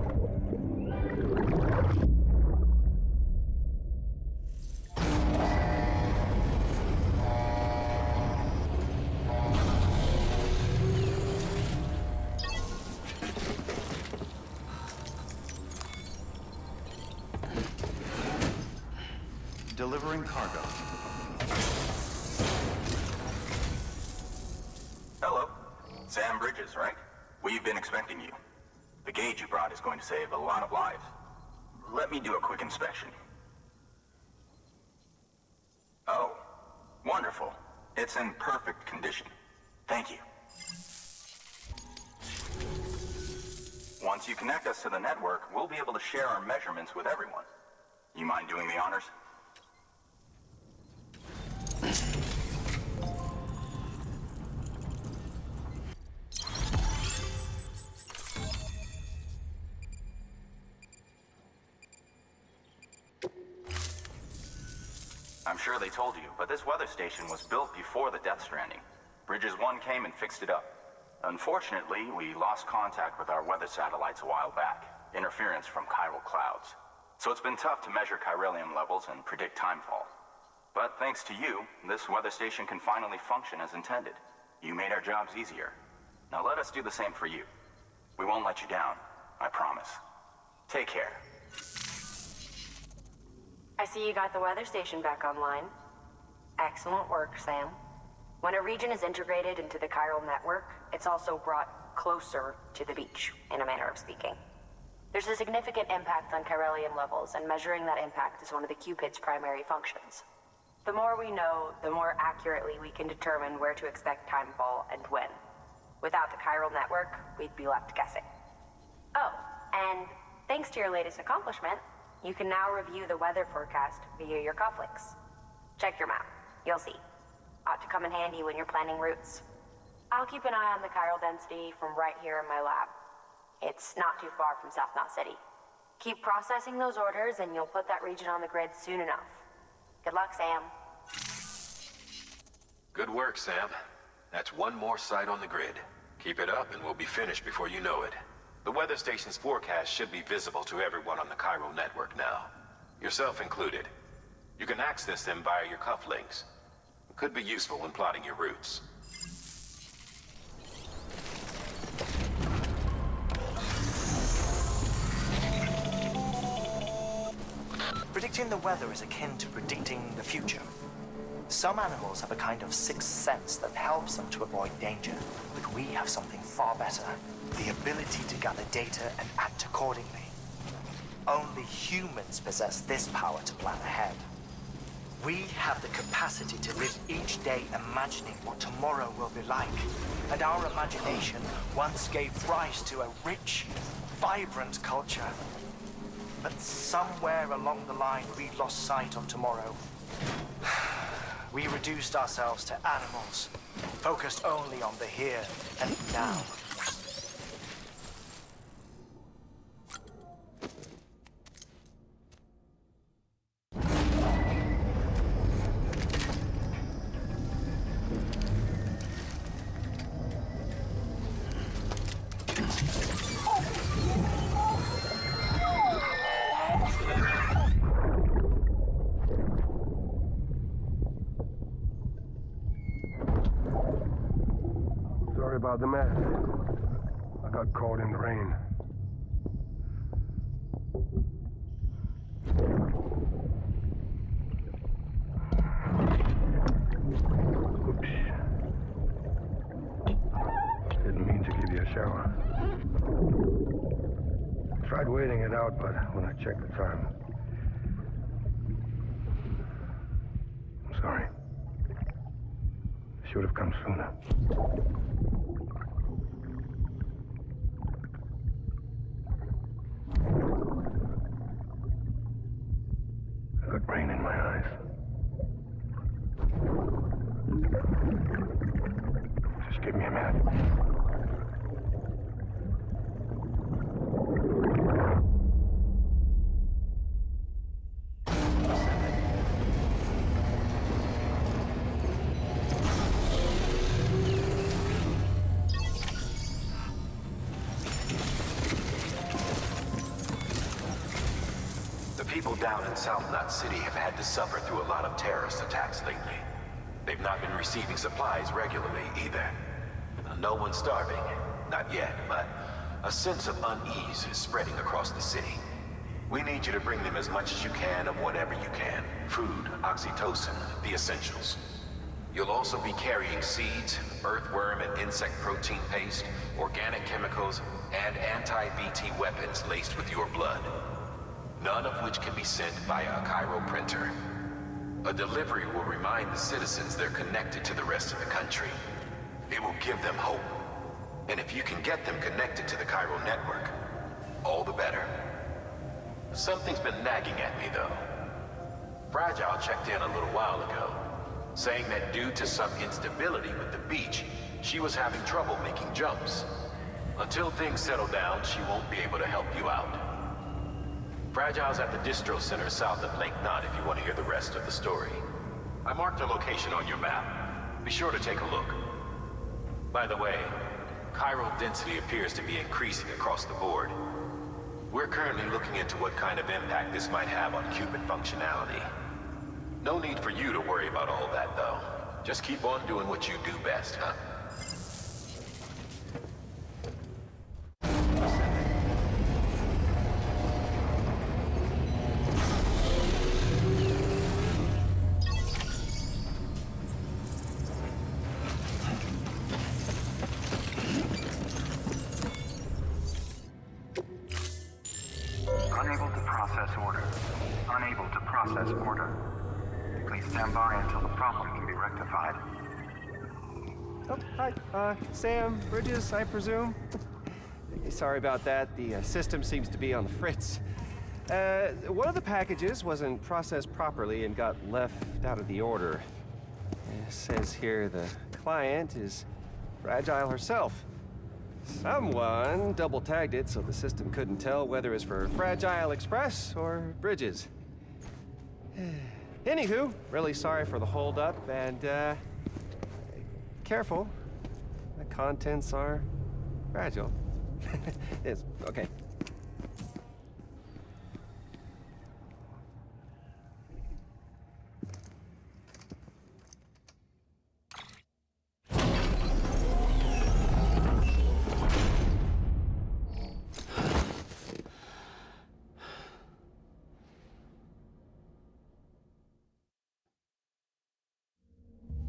Delivering cargo. Hello. Sam Bridges, right? We've been expecting you. The gauge you brought is going to save a lot of lives. Let me do a quick inspection. Oh, wonderful. It's in perfect condition. Thank you. Once you connect us to the network, we'll be able to share our measurements with everyone. You mind doing the honors? I'm sure they told you, but this weather station was built before the Death Stranding. Bridges 1 came and fixed it up. Unfortunately, we lost contact with our weather satellites a while back. Interference from chiral clouds. So it's been tough to measure chiralium levels and predict timefall. But thanks to you, this weather station can finally function as intended. You made our jobs easier. Now let us do the same for you. We won't let you down, I promise. Take care. I see you got the weather station back online. Excellent work, Sam. When a region is integrated into the chiral network, it's also brought closer to the beach, in a manner of speaking. There's a significant impact on chiralium levels, and measuring that impact is one of the Cupid's primary functions. The more we know, the more accurately we can determine where to expect timefall and when. Without the chiral network, we'd be left guessing. Oh, and thanks to your latest accomplishment, you can now review the weather forecast via your cufflinks. Check your map. You'll see. Ought to come in handy when you're planning routes. I'll keep an eye on the chiral density from right here in my lab. It's not too far from South Knot City. Keep processing those orders and you'll put that region on the grid soon enough. Good luck, Sam. Good work, Sam. That's one more site on the grid. Keep it up and we'll be finished before you know it. The weather station's forecast should be visible to everyone on the Cairo network now. Yourself included. You can access them via your cufflinks. It could be useful when plotting your routes. Predicting the weather is akin to predicting the future. Some animals have a kind of sixth sense that helps them to avoid danger, but we have something far better. The ability to gather data and act accordingly. Only humans possess this power to plan ahead. We have the capacity to live each day imagining what tomorrow will be like. And our imagination once gave rise to a rich, vibrant culture. But somewhere along the line, we lost sight of tomorrow. We reduced ourselves to animals, focused only on the here and now. Sorry about the mess. I got caught in the rain. Oops. Didn't mean to give you a shower. Tried waiting it out, but when I checked the time... I'm sorry. Should have come sooner. I got rain in my eyes. Just give me a minute. People down in South Knot City have had to suffer through a lot of terrorist attacks lately. They've not been receiving supplies regularly either. No one's starving, not yet, but a sense of unease is spreading across the city. We need you to bring them as much as you can of whatever you can. Food, oxytocin, the essentials. You'll also be carrying seeds, earthworm and insect protein paste, organic chemicals, and anti-BT weapons laced with your blood. None of which can be sent via a Cairo printer. A delivery will remind the citizens they're connected to the rest of the country. It will give them hope. And if you can get them connected to the Cairo network, all the better. Something's been nagging at me, though. Fragile checked in a little while ago, saying that due to some instability with the beach, she was having trouble making jumps. Until things settle down, she won't be able to help you out. Fragile's at the distro center south of Lake Knot if you want to hear the rest of the story. I marked her location on your map. Be sure to take a look. By the way, chiral density appears to be increasing across the board. We're currently looking into what kind of impact this might have on qubit functionality. No need for you to worry about all that, though. Just keep on doing what you do best, huh? Unable to process order. Unable to process order. Please stand by until the problem can be rectified. Oh, hi. Sam, Bridges, I presume? Sorry about that. The system seems to be on the fritz. One of the packages wasn't processed properly and got left out of the order. It says here the client is Fragile herself. Someone double-tagged it so the system couldn't tell whether it's for Fragile Express or Bridges. Anywho, really sorry for the holdup, and careful. The contents are fragile. Yes, okay.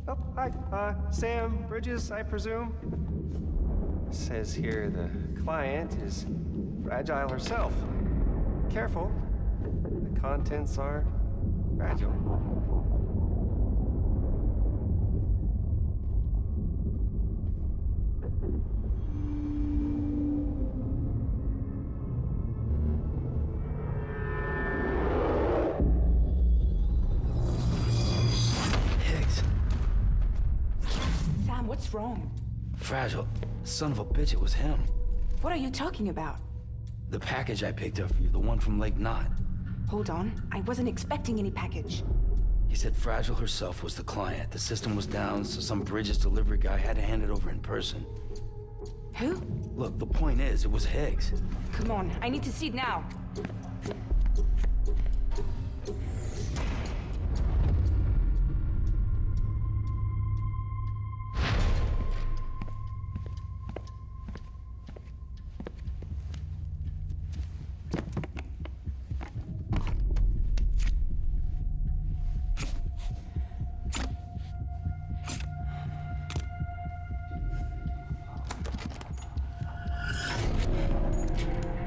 Oh, hi. Sam Bridges, I presume? Says here the client is fragile herself. Careful. The contents are fragile. What's wrong? Fragile. Son of a bitch, it was him. What are you talking about? The package I picked up for you, the one from Lake Knot. Hold on. I wasn't expecting any package. He said Fragile herself was the client. The system was down, so some Bridges delivery guy had to hand it over in person. Who? Look, the point is, it was Higgs. Come on, I need to see it now.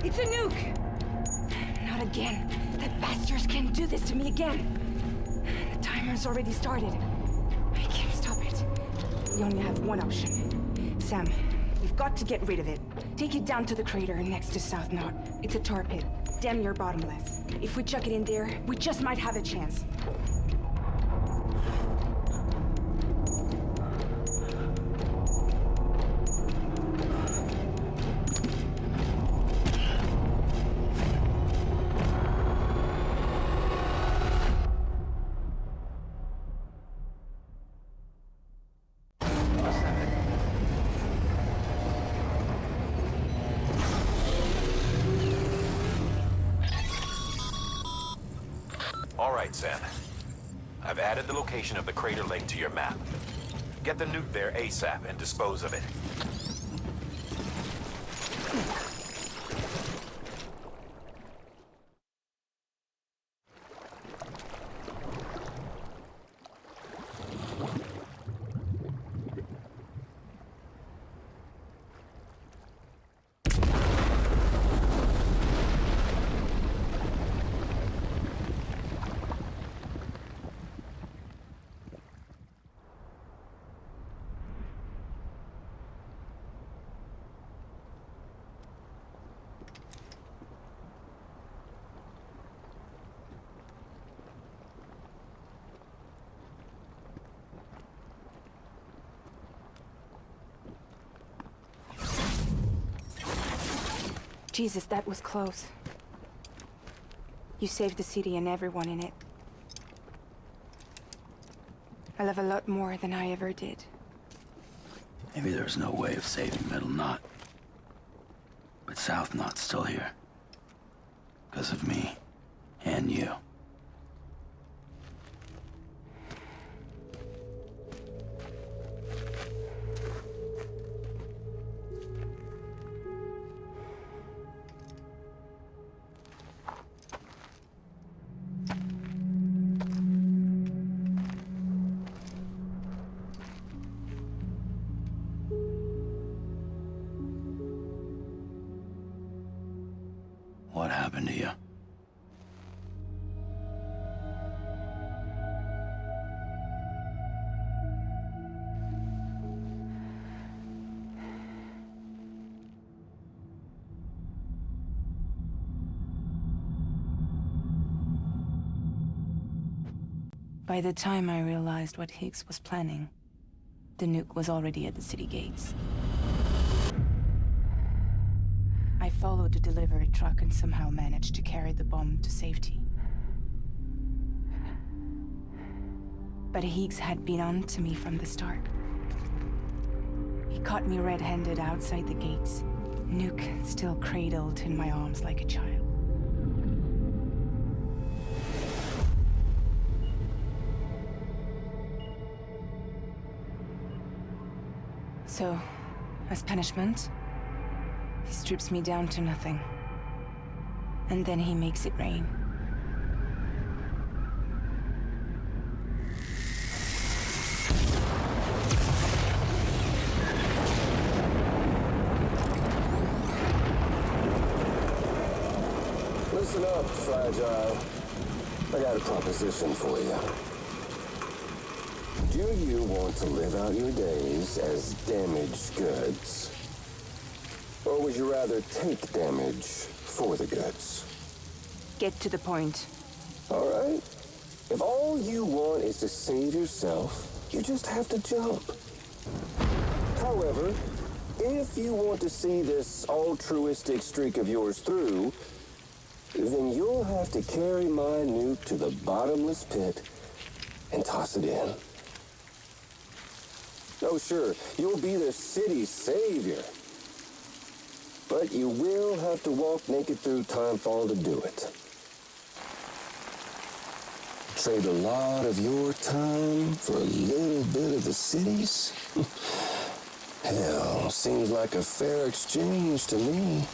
It's a nuke! Not again. The bastards can't do this to me again. The timer's already started. I can't stop it. We only have one option. Sam, we've got to get rid of it. Take it down to the crater next to South Knot. It's a tar pit, damn near bottomless. If we chuck it in there, we just might have a chance. Sam. I've added the location of the crater lake to your map. Get the nuke there ASAP and dispose of it. Jesus, that was close. You saved the city and everyone in it. I love a lot more than I ever did. Maybe there's no way of saving Middle Knot. But South Knot's still here. Because of me. And you. What happened to you? By the time I realized what Higgs was planning, the nuke was already at the city gates. I followed the delivery truck and somehow managed to carry the bomb to safety. But Higgs had been on to me from the start. He caught me red-handed outside the gates. Nuke still cradled in my arms like a child. So, as punishment, he strips me down to nothing. And then he makes it rain. Listen up, Fragile. I got a proposition for you. Do you want to live out your days as damaged goods? Or would you rather take damage for the goods? Get to the point. All right. If all you want is to save yourself, you just have to jump. However, if you want to see this altruistic streak of yours through, then you'll have to carry my nuke to the bottomless pit and toss it in. Oh, sure, you'll be the city's savior. But you will have to walk naked through Timefall to do it. Trade a lot of your time for a little bit of the city's? Hell, seems like a fair exchange to me.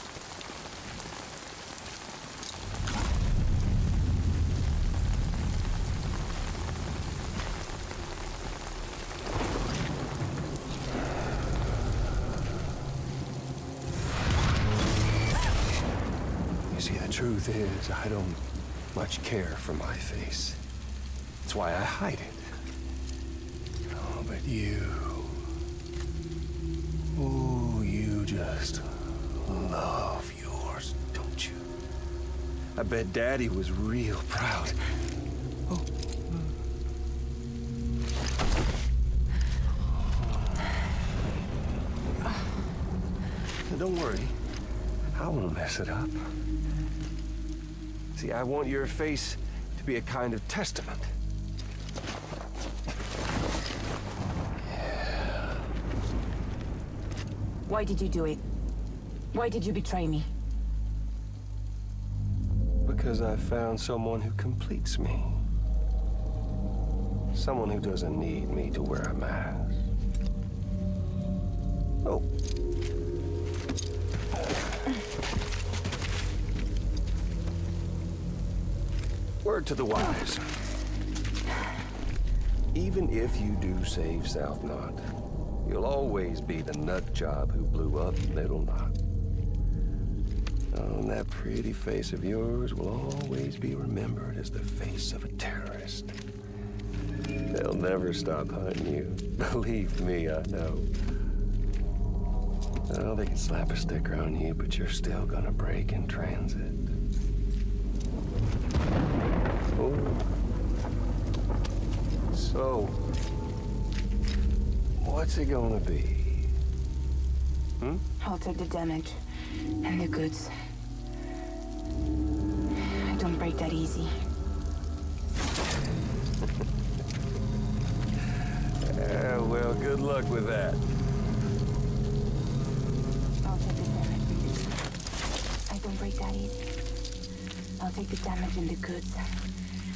Truth is, I don't much care for my face. That's why I hide it. Oh, but you... Oh, you just love yours, don't you? I bet Daddy was real proud. Oh. Don't worry. I won't mess it up. See, I want your face to be a kind of testament. Yeah. Why did you do it? Why did you betray me? Because I found someone who completes me. Someone who doesn't need me to wear a mask. Oh. Word to the wise. Even if you do save South Knot, you'll always be the nut job who blew up Middle Knot. Oh, and that pretty face of yours will always be remembered as the face of a terrorist. They'll never stop hunting you. Believe me, I know. Oh, they can slap a sticker on you, but you're still gonna break in transit. So, what's it gonna be? I'll take the damage and the goods. I don't break that easy. Well, good luck with that. I'll take the damage. I don't break that easy. I'll take the damage and the goods.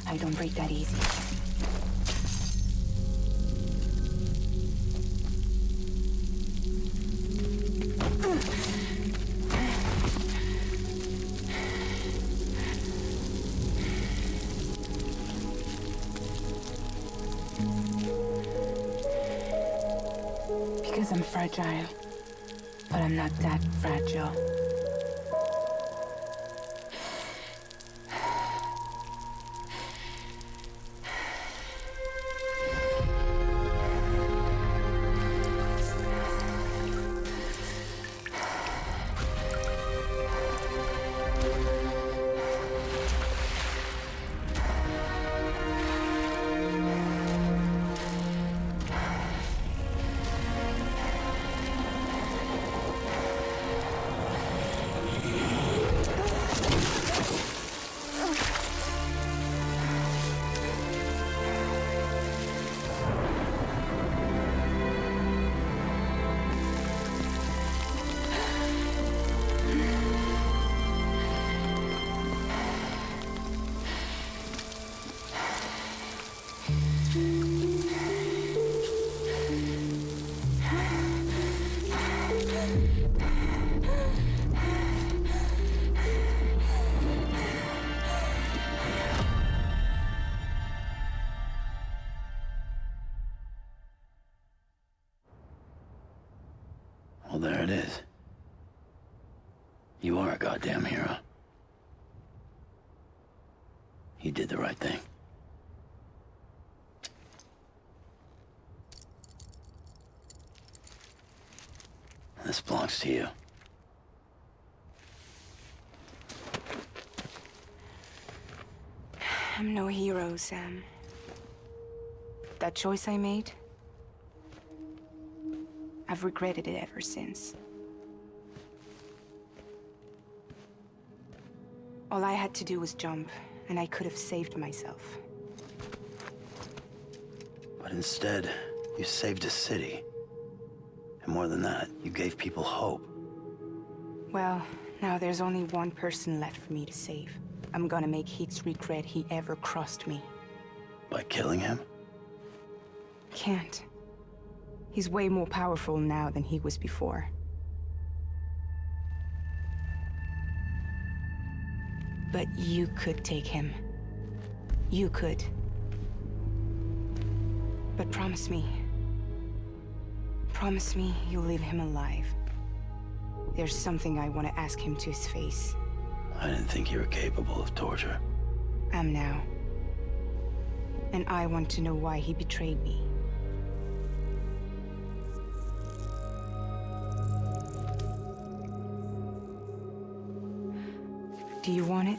I don't break that easy. Because I'm fragile, but I'm not that fragile. Well, there it is. You are a goddamn hero. You did the right thing. This belongs to you. I'm no hero, Sam. That choice I made, I've regretted it ever since. All I had to do was jump, and I could have saved myself. But instead, you saved a city. And more than that, you gave people hope. Well, now there's only one person left for me to save. I'm gonna make Heath's regret he ever crossed me. By killing him? Can't. He's way more powerful now than he was before. But you could take him. You could. But promise me. Promise me you'll leave him alive. There's something I want to ask him to his face. I didn't think you were capable of torture. Am now. And I want to know why he betrayed me. Do you want it?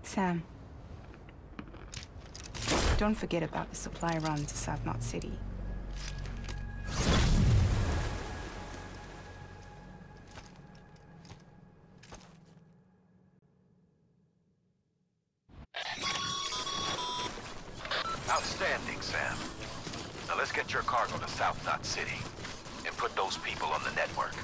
Sam. Don't forget about the supply run to South Knot City. Outstanding, Sam. Now let's get your cargo to South Knot City and put those people on the network.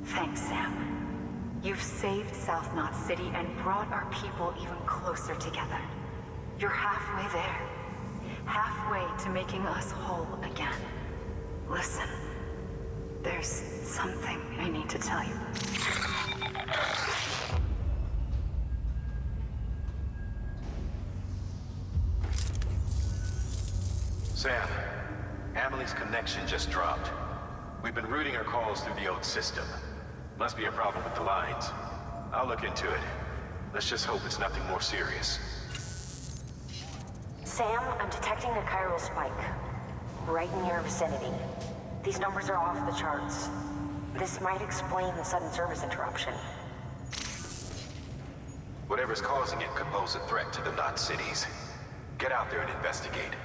Thanks, Sam. You've saved South Knot City and brought our people even closer together. You're halfway there. Halfway to making us whole again. Listen, there's something I need to tell you. Sam, Amelie's connection just dropped. We've been routing her calls through the old system. Must be a problem with the lines. I'll look into it. Let's just hope it's nothing more serious. Sam, I'm detecting a chiral spike. Right in your vicinity. These numbers are off the charts. This might explain the sudden service interruption. Whatever's causing it could pose a threat to the Knot cities. Get out there and investigate.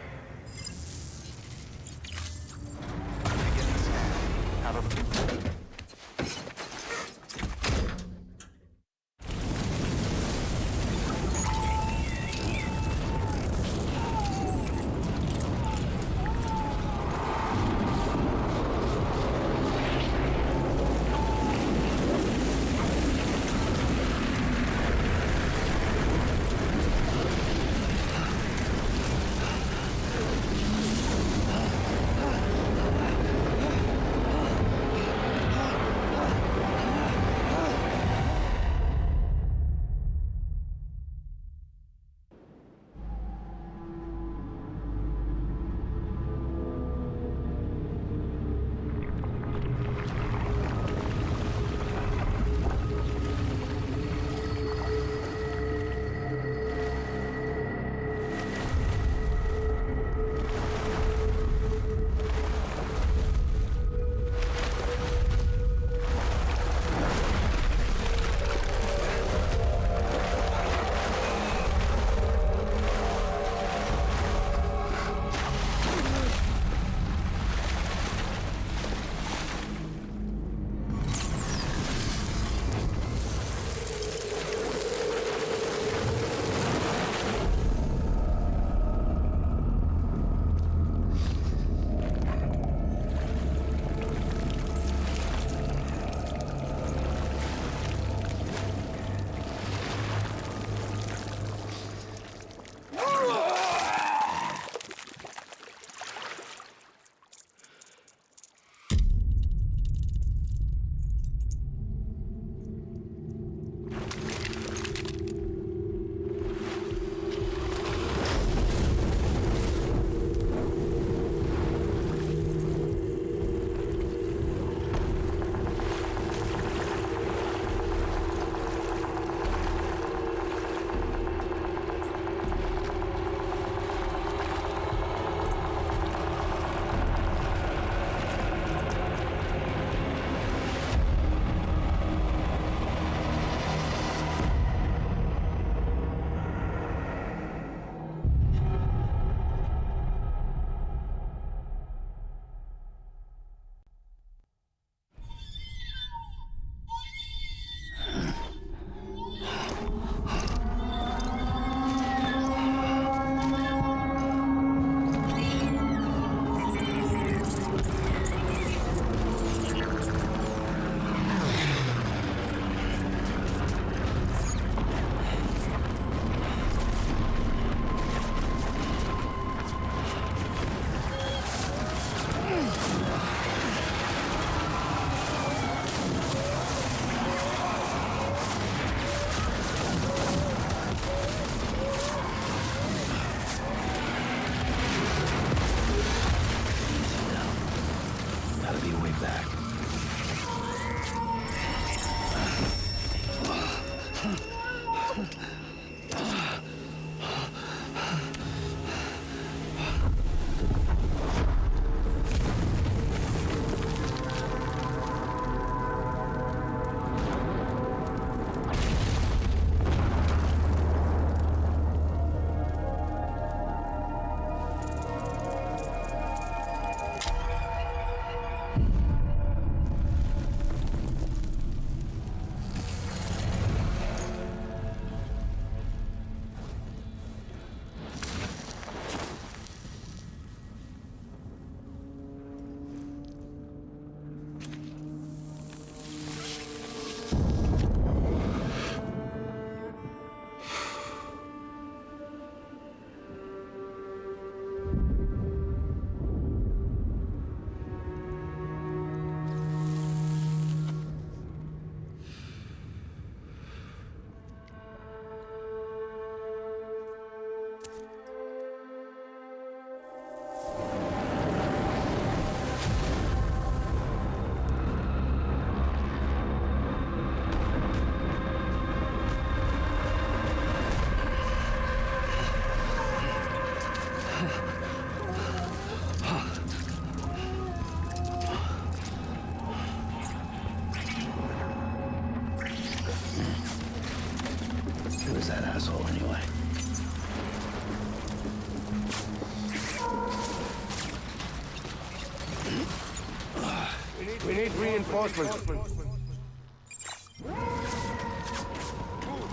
Reinforcements.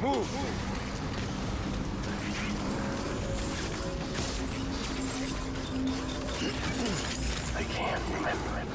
Move. I can't remember it.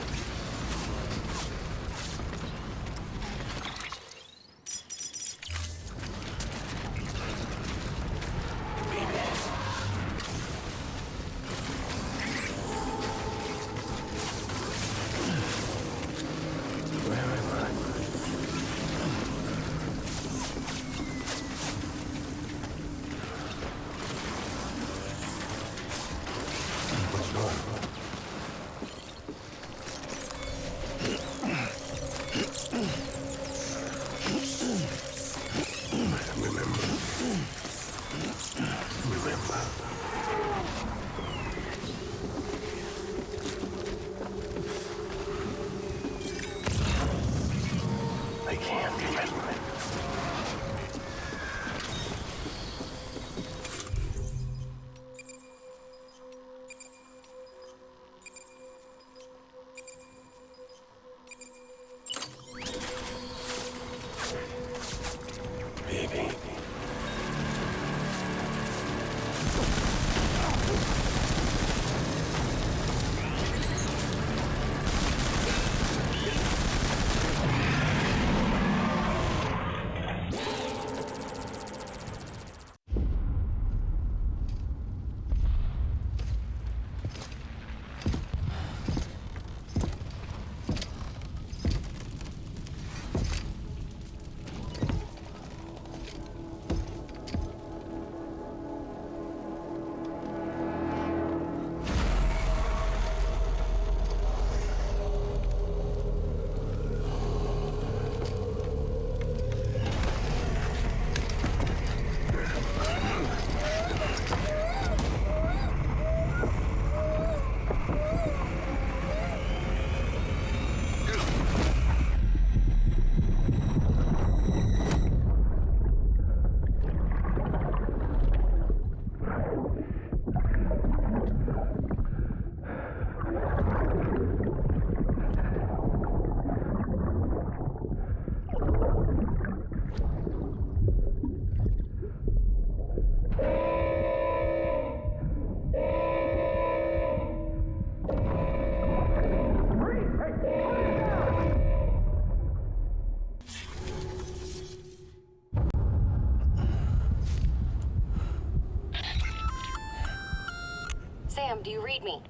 Sam, do you read me?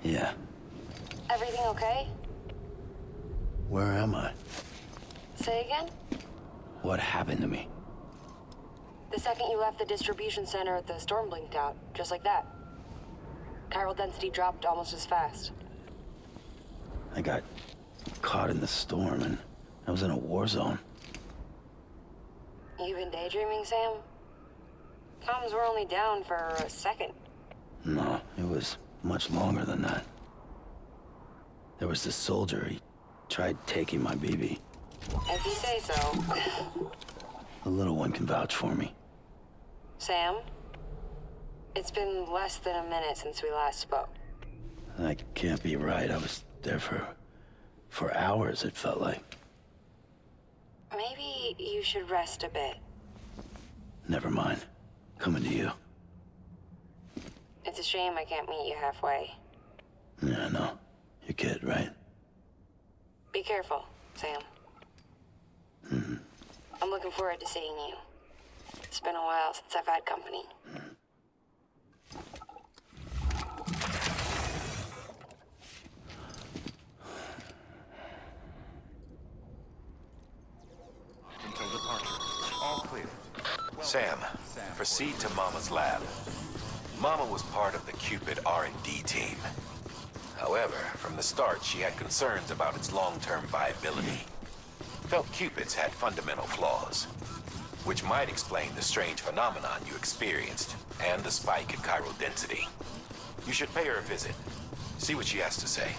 Yeah. Everything okay? Where am I? Say again? What happened to me? The second you left the distribution center, the storm blinked out, just like that. Chiral density dropped almost as fast. I got caught in the storm and I was in a war zone. You been daydreaming, Sam? Comms were only down for a second. No, it was much longer than that. There was this soldier, he tried taking my BB. If you say so. The little one can vouch for me. Sam? It's been less than a minute since we last spoke. That can't be right. I was there for hours, it felt like. Maybe you should rest a bit. Never mind. Coming to you. It's a shame I can't meet you halfway. Yeah, I know. Your kid, right? Be careful, Sam. Mm-hmm. I'm looking forward to seeing you. It's been a while since I've had company. Until departure. All clear. Sam, proceed to Mama's lab. Mama was part of the Cupid R&D team. However, from the start, she had concerns about its long-term viability. Felt Cupids had fundamental flaws, which might explain the strange phenomenon you experienced and the spike in chiral density. You should pay her a visit. See what she has to say.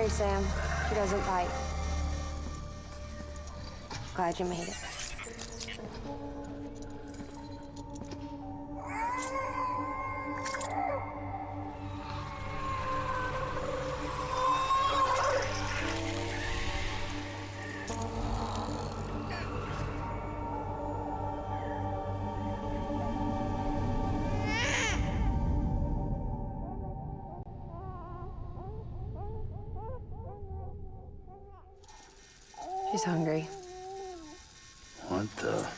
worry, Sam. She doesn't bite. Glad you made it. She's hungry. What the?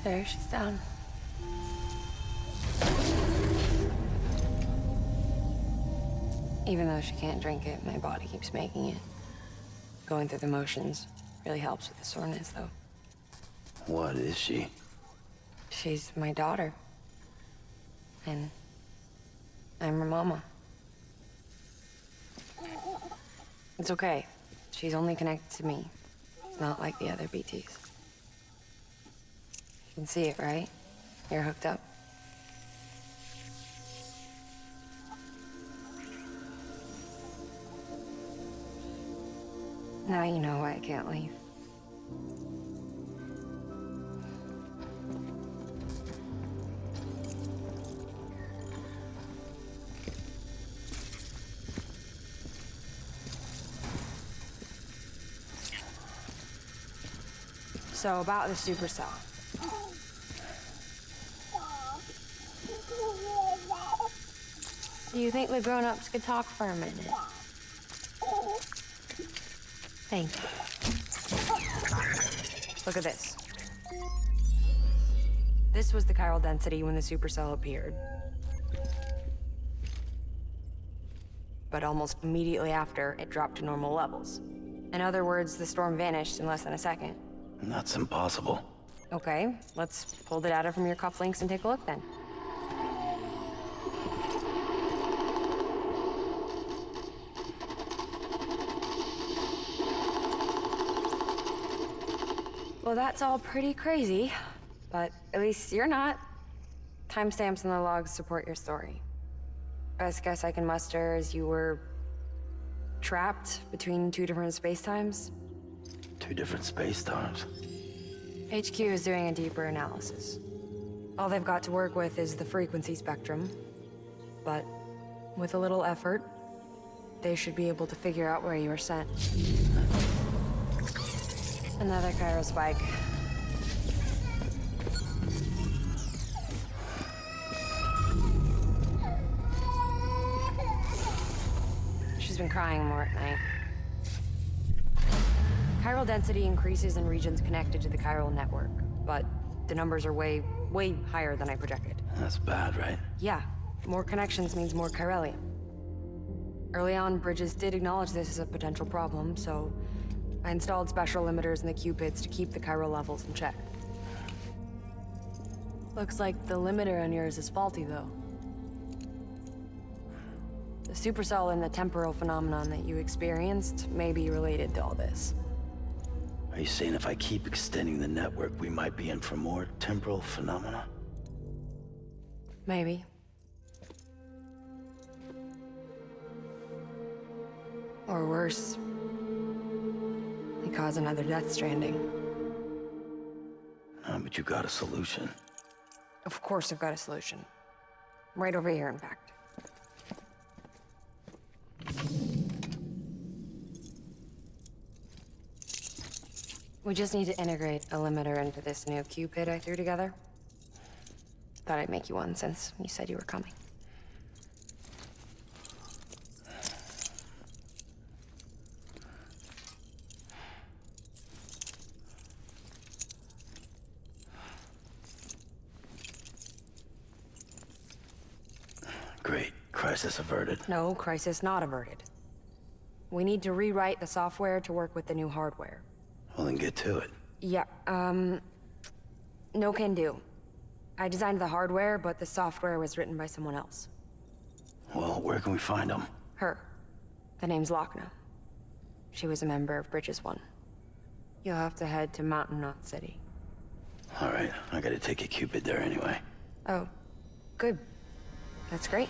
There, she's down. Even though she can't drink it, my body keeps making it. Going through the motions really helps with the soreness, though. What is she? She's my daughter. And I'm her mama. It's okay. She's only connected to me. Not like the other BTs. You can see it, right? You're hooked up. Now you know why I can't leave. So about the supercell. Do you think the grown-ups could talk for a minute? Thank you. Look at this. This was the chiral density when the supercell appeared. But almost immediately after, it dropped to normal levels. In other words, the storm vanished in less than a second. That's impossible. Okay, let's pull the data from your cufflinks and take a look then. Well, that's all pretty crazy, but at least you're not. Timestamps in the logs support your story. Best guess I can muster is you were trapped between two different spacetimes. Two different spacetimes. HQ is doing a deeper analysis. All they've got to work with is the frequency spectrum, but with a little effort, they should be able to figure out where you were sent. Another chiral spike. She's been crying more at night. Chiral density increases in regions connected to the chiral network, but the numbers are way higher than I projected. That's bad, right? Yeah, more connections means more chiralium. Early on, Bridges did acknowledge this as a potential problem, so I installed special limiters in the Cupids to keep the chiral levels in check. Looks like the limiter on yours is faulty, though. The supercell and the temporal phenomenon that you experienced may be related to all this. Are you saying if I keep extending the network, we might be in for more temporal phenomena? Maybe. Or worse. They cause another Death Stranding. No, but you got a solution. Of course I've got a solution. Right over here, in fact. We just need to integrate a limiter into this new Cupid I threw together. Thought I'd make you one since you said you were coming. Great. Crisis averted. No, crisis not averted. We need to rewrite the software to work with the new hardware. Well, then get to it. Yeah, no can do. I designed the hardware, but the software was written by someone else. Well, where can we find them? Her. The name's Lochner. She was a member of Bridges 1. You'll have to head to Mountain Knot City. All right, I gotta take a Cupid there anyway. Oh, good. That's great.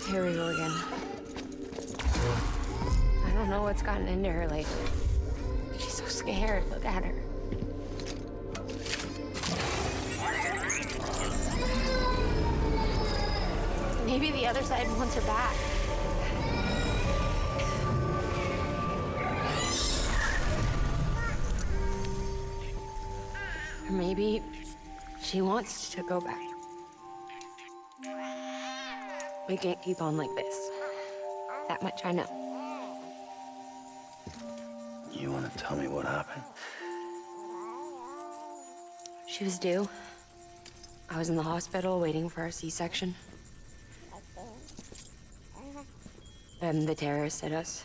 Here we go again. I don't know what's gotten into her lately. She's so scared. Look at her. Maybe the other side wants her back. Or maybe she wants to go back. We can't keep on like this. That much I know. You wanna tell me what happened? She was due. I was in the hospital waiting for a C-section. And the terrorists hit us.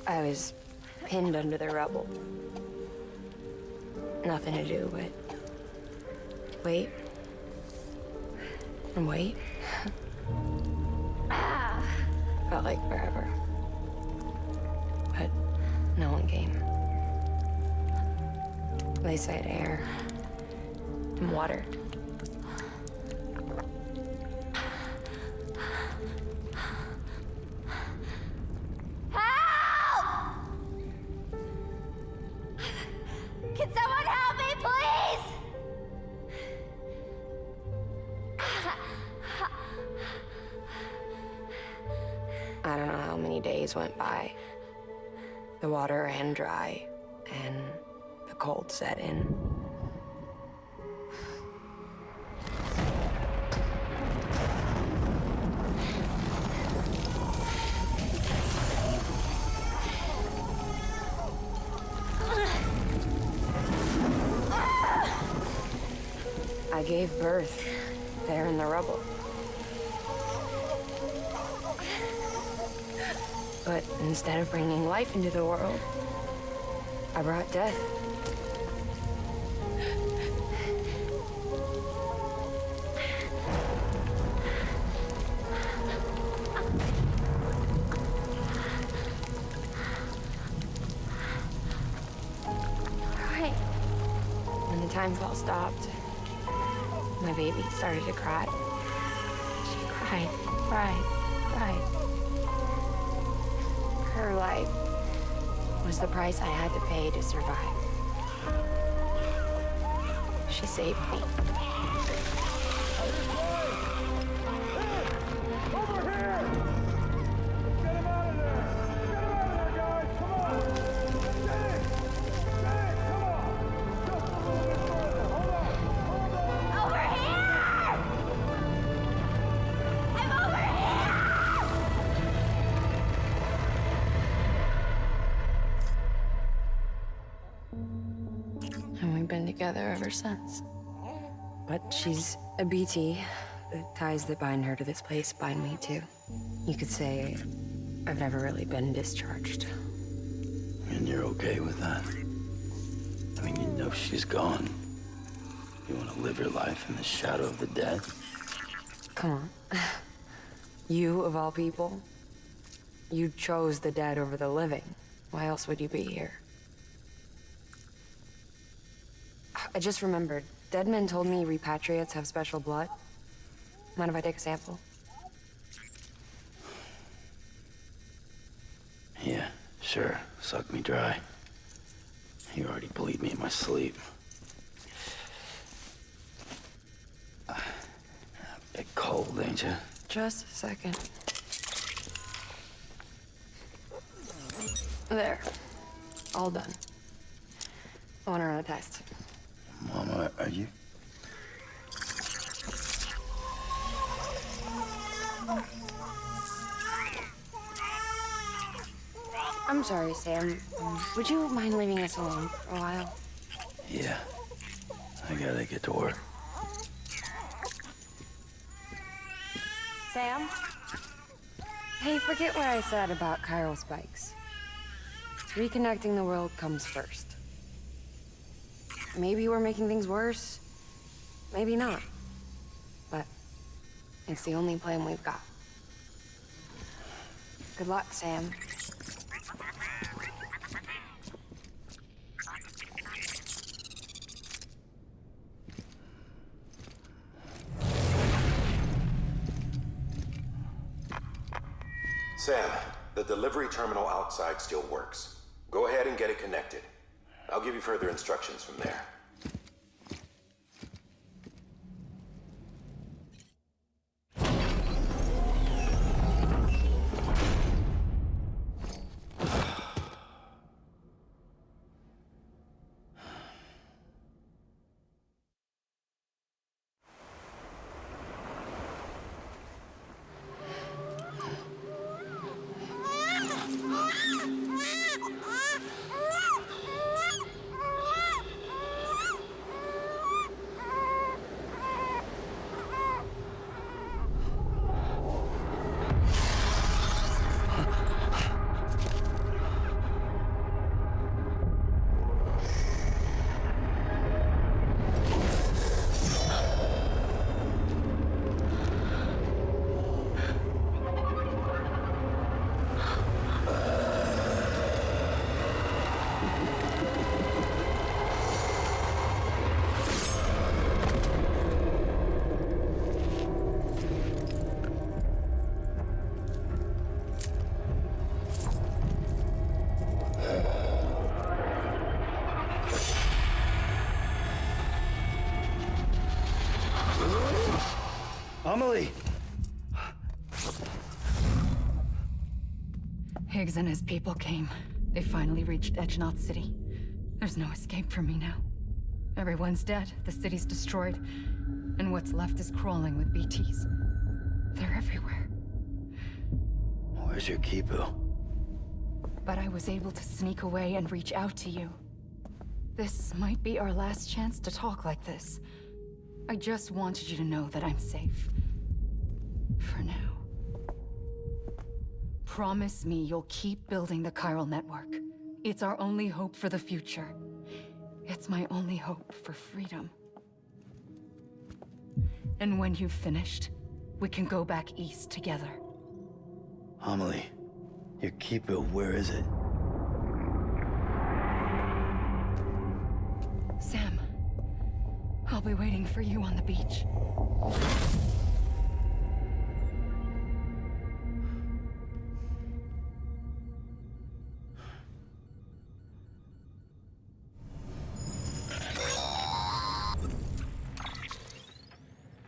I was pinned under the rubble. Nothing to do but wait and wait. Felt like forever. But no one came. They said air and water. Can someone help me, please? I don't know how many days went by. The water ran dry, and the cold set in. I gave birth there in the rubble. But instead of bringing life into the world, I brought death. Right. When the time fall stopped, my baby started to cry. She cried, cried, cried. Her life was the price I had to pay to survive. She saved me. Over here! Get him out of there! Get him out of there, guys! Come on! Get it! Get it! Come on! Just a little bit further. Hold on! Hold on! Over here! I'm over here! And we've been together ever since. But she's a BT. The ties that bind her to this place bind me too. You could say I've never really been discharged. And you're okay with that? I mean, you know she's gone. You want to live your life in the shadow of the dead? Come on. You, of all people, you chose the dead over the living. Why else would you be here? I just remembered. Dead men told me repatriates have special blood. Mind if I take a sample? Yeah, sure. Suck me dry. You already bleed me in my sleep. Bit cold, ain't you? Just a second. There. All done. I want to run a test. Mama, are you... I'm sorry, Sam. Would you mind leaving us alone for a while? Yeah. I gotta get to work. Sam? Hey, forget what I said about chiral spikes. Reconnecting the world comes first. Maybe we're making things worse. Maybe not. But it's the only plan we've got. Good luck, Sam. Sam, the delivery terminal outside still works. Go ahead and get it connected. I'll give you further instructions from there. Amelie! Higgs and his people came. They finally reached Edge Knot City. There's no escape for me now. Everyone's dead, the city's destroyed, and what's left is crawling with BTs. They're everywhere. Where's your Kipu? But I was able to sneak away and reach out to you. This might be our last chance to talk like this. I just wanted you to know that I'm safe. For now. Promise me you'll keep building the chiral network. It's our only hope for the future. It's my only hope for freedom. And when you've finished, we can go back east together. Amelie, your Kipu, where is it? Sam, I'll be waiting for you on the beach.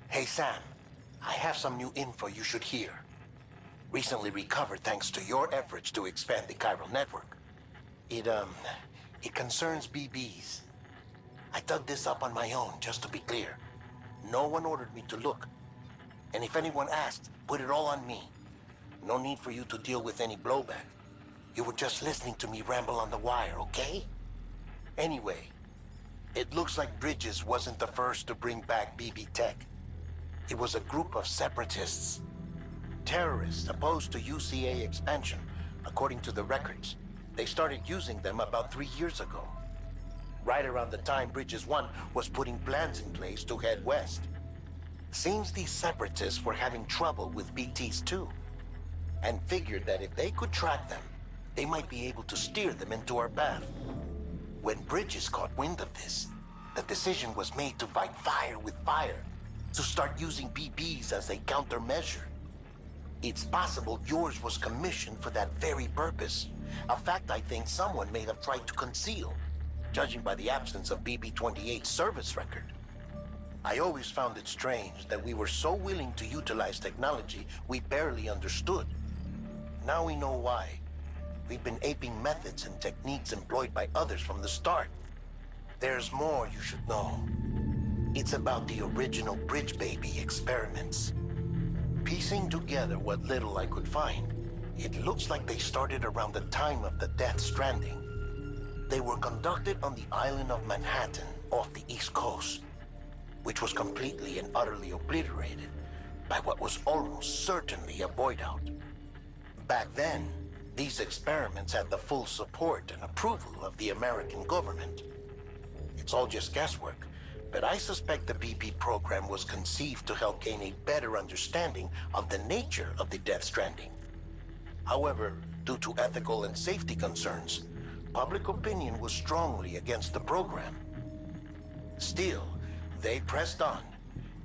Hey, Sam. I have some new info you should hear. Recently recovered thanks to your efforts to expand the chiral network. It concerns BBs. I dug this up on my own, just to be clear. No one ordered me to look. And if anyone asked, put it all on me. No need for you to deal with any blowback. You were just listening to me ramble on the wire, okay? Anyway, it looks like Bridges wasn't the first to bring back BB tech. It was a group of separatists. Terrorists opposed to UCA expansion, according to the records. They started using them about 3 years ago. Right around the time Bridges 1 was putting plans in place to head west. Seems these separatists were having trouble with BTs too, and figured that if they could track them, they might be able to steer them into our path. When Bridges caught wind of this, the decision was made to fight fire with fire, to start using BBs as a countermeasure. It's possible yours was commissioned for that very purpose, a fact I think someone may have tried to conceal, judging by the absence of BB-28's service record. I always found it strange that we were so willing to utilize technology we barely understood. Now we know why. we've been aping methods and techniques employed by others from the start. There's more you should know. It's about the original Bridge Baby experiments. Piecing together what little I could find, it looks like they started around the time of the Death Stranding. They were conducted on the island of Manhattan off the East Coast, which was completely and utterly obliterated by what was almost certainly a void out. Back then, these experiments had the full support and approval of the American government. It's all just guesswork, but I suspect the BP program was conceived to help gain a better understanding of the nature of the Death Stranding. However, due to ethical and safety concerns, public opinion was strongly against the program. Still, they pressed on,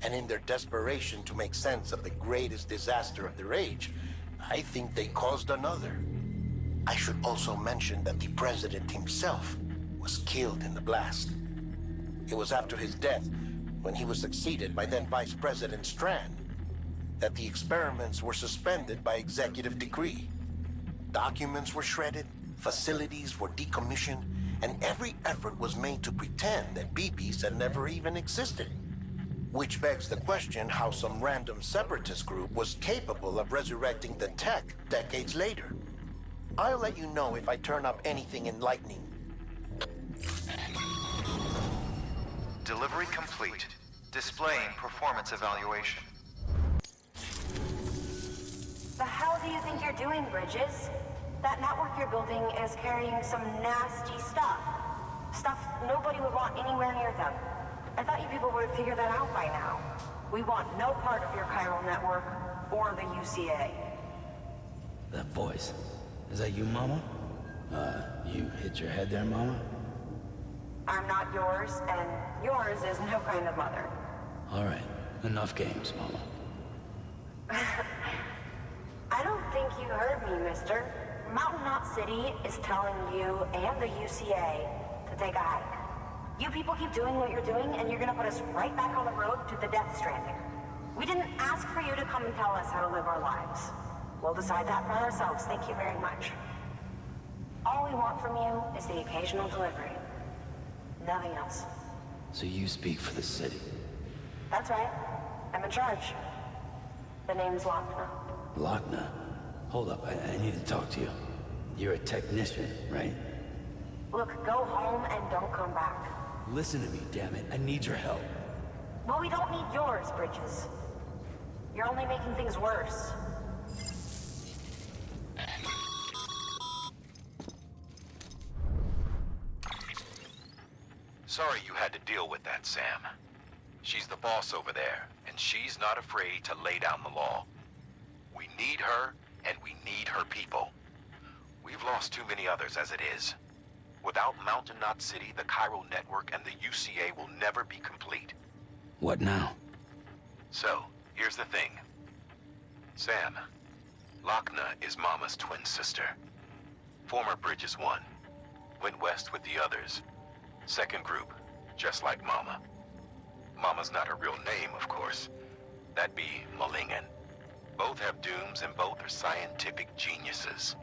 and in their desperation to make sense of the greatest disaster of their age, I think they caused another. I should also mention that the president himself was killed in the blast. It was after his death, when he was succeeded by then Vice President Strand, that the experiments were suspended by executive decree. Documents were shredded, facilities were decommissioned, and every effort was made to pretend that BBs had never even existed. Which begs the question how some random separatist group was capable of resurrecting the tech decades later. I'll let you know if I turn up anything enlightening. Delivery complete. Displaying performance evaluation. The hell do you think you're doing, Bridges? That network you're building is carrying some nasty stuff. Stuff nobody would want anywhere near them. I thought you people would have figured that out by now. We want no part of your chiral network or the UCA. That voice. Is that you, Mama? You hit your head there, Mama? I'm not yours, and yours is no kind of mother. All right. Enough games, Mama. I don't think you heard me, mister. Mountain Knot City is telling you and the UCA to take a hike. You people keep doing what you're doing, and you're gonna put us right back on the road to the Death Stranding. We didn't ask for you to come and tell us how to live our lives. We'll decide that for ourselves, thank you very much. All we want from you is the occasional delivery. Nothing else. So you speak for the city? That's right. I'm in charge. The name's Lochner. Lochner? Hold up, I need to talk to you. You're a technician, right? Look, go home and don't come back. Listen to me, damn it. I need your help. Well, we don't need yours, Bridges. You're only making things worse. Sorry you had to deal with that, Sam. She's the boss over there, and she's not afraid to lay down the law. We need her, and we need her people. We've lost too many others as it is. Without Mountain Knot City, the chiral network and the UCA will never be complete. What now? So, here's the thing. Sam, Lochner is Mama's twin sister. Former Bridges 1. Went west with the others. Second group, just like Mama. Mama's not her real name, of course. That'd be Malingen. Both have dooms and both are scientific geniuses.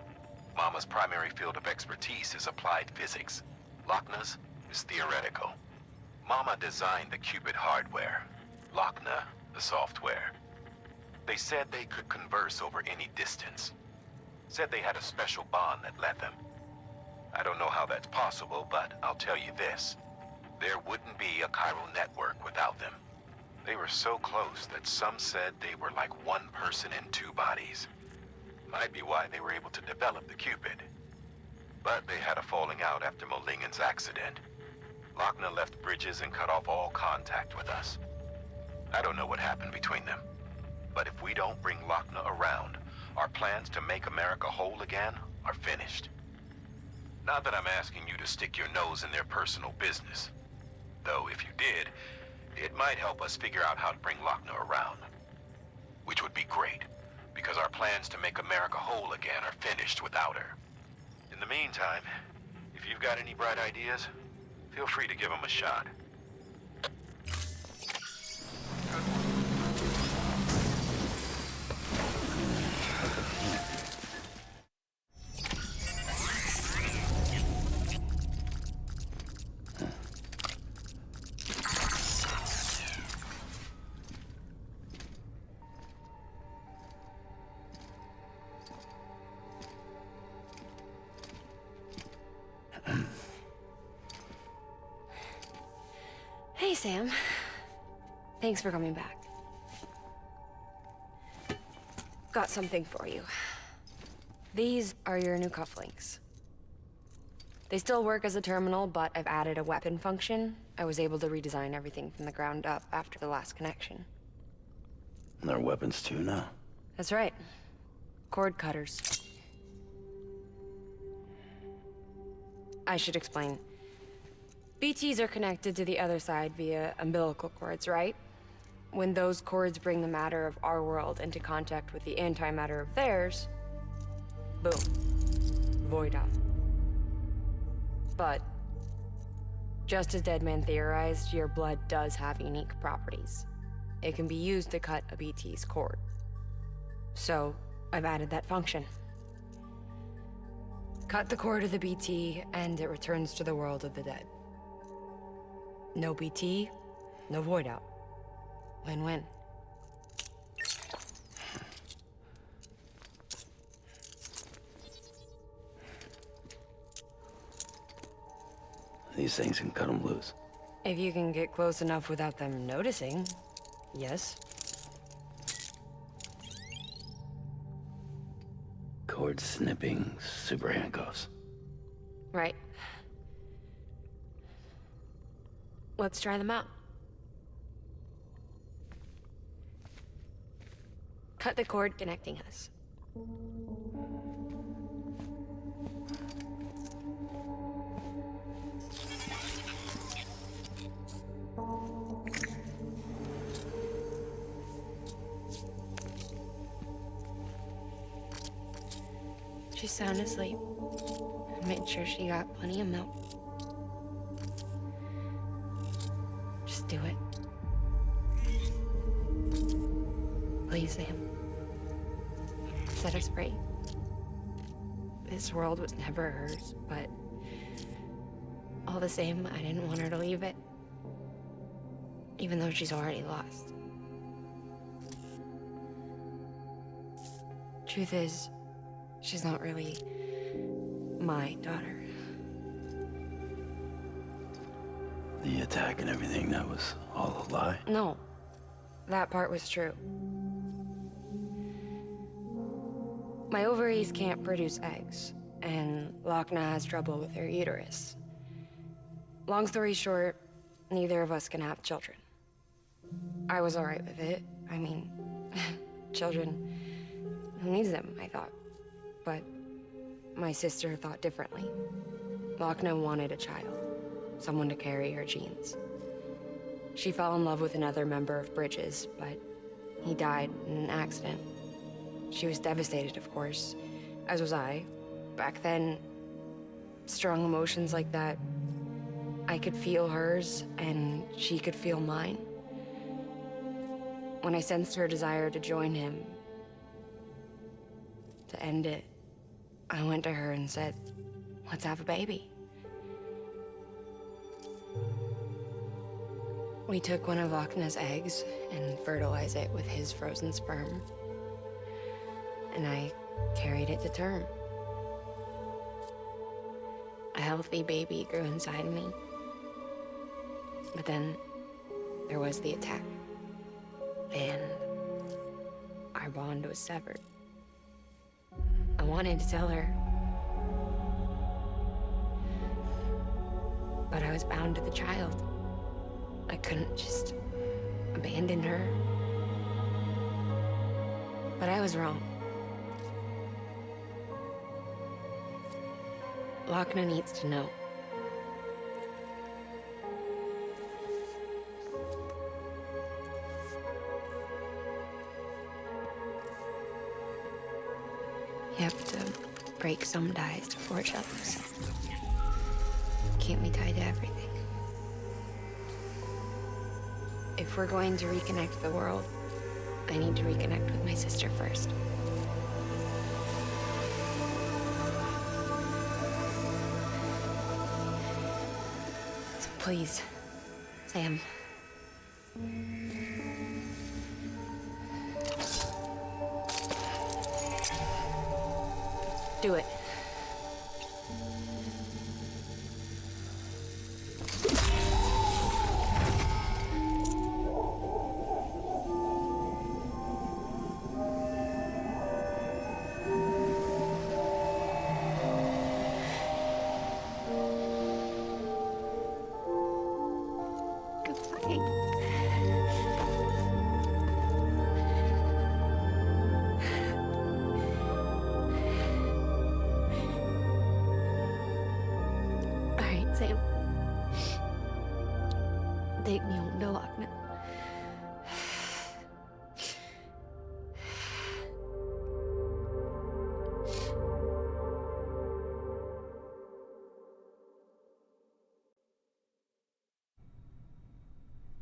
Mama's primary field of expertise is applied physics. Lochner's is theoretical. Mama designed the Cupid hardware. Lochner, the software. They said they could converse over any distance. Said they had a special bond that led them. I don't know how that's possible, but I'll tell you this. There wouldn't be a chiral network without them. They were so close that some said they were like one person in two bodies. Might be why they were able to develop the Cupid. But they had a falling out after Malingen's accident. Lochner left Bridges and cut off all contact with us. I don't know what happened between them. But if we don't bring Lochner around, our plans to make America whole again are finished. Not that I'm asking you to stick your nose in their personal business. Though if you did, it might help us figure out how to bring Lochner around. Which would be great, because our plans to make America whole again are finished without her. In the meantime, if you've got any bright ideas, feel free to give them a shot. Sam. Thanks for coming back. Got something for you. These are your new cufflinks. They still work as a terminal, but I've added a weapon function. I was able to redesign everything from the ground up after the last connection. And they're weapons too now. That's right. Cord cutters. I should explain. BTs are connected to the other side via umbilical cords, right? When those cords bring the matter of our world into contact with the antimatter of theirs, boom. Void out. But, just as Deadman theorized, your blood does have unique properties. It can be used to cut a BT's cord. So, I've added that function. Cut the cord of the BT, and it returns to the world of the dead. No BT, no void out. Win-win. These things can cut them loose. If you can get close enough without them noticing, yes. Cord snipping super handcuffs. Right. Let's try them out. Cut the cord connecting us. She's sound asleep. I made sure she got plenty of milk. Just do it. Please, Sam. Set us free. This world was never hers, but all the same, I didn't want her to leave it. Even though she's already lost. Truth is, she's not really my daughter. The attack and everything, that was all a lie? No, that part was true. My ovaries can't produce eggs, and Lochna has trouble with her uterus. Long story short, neither of us can have children. I was all right with it. I mean, children, who needs them, I thought. But my sister thought differently. Lochna wanted a child, someone to carry her genes. She fell in love with another member of Bridges, but he died in an accident. She was devastated, of course, as was I. Back then, strong emotions like that, I could feel hers, and she could feel mine. When I sensed her desire to join him, to end it, I went to her and said, let's have a baby. We took one of Lochna's eggs and fertilized it with his frozen sperm. And I carried it to term. A healthy baby grew inside me. But then there was the attack. And our bond was severed. I wanted to tell her. But I was bound to the child. I couldn't just abandon her. But I was wrong. Lochna needs to know. You have to break some ties to forge others. Can't be tied to everything. If we're going to reconnect the world, I need to reconnect with my sister first. So please, Sam. Do it. take me home to Lochner.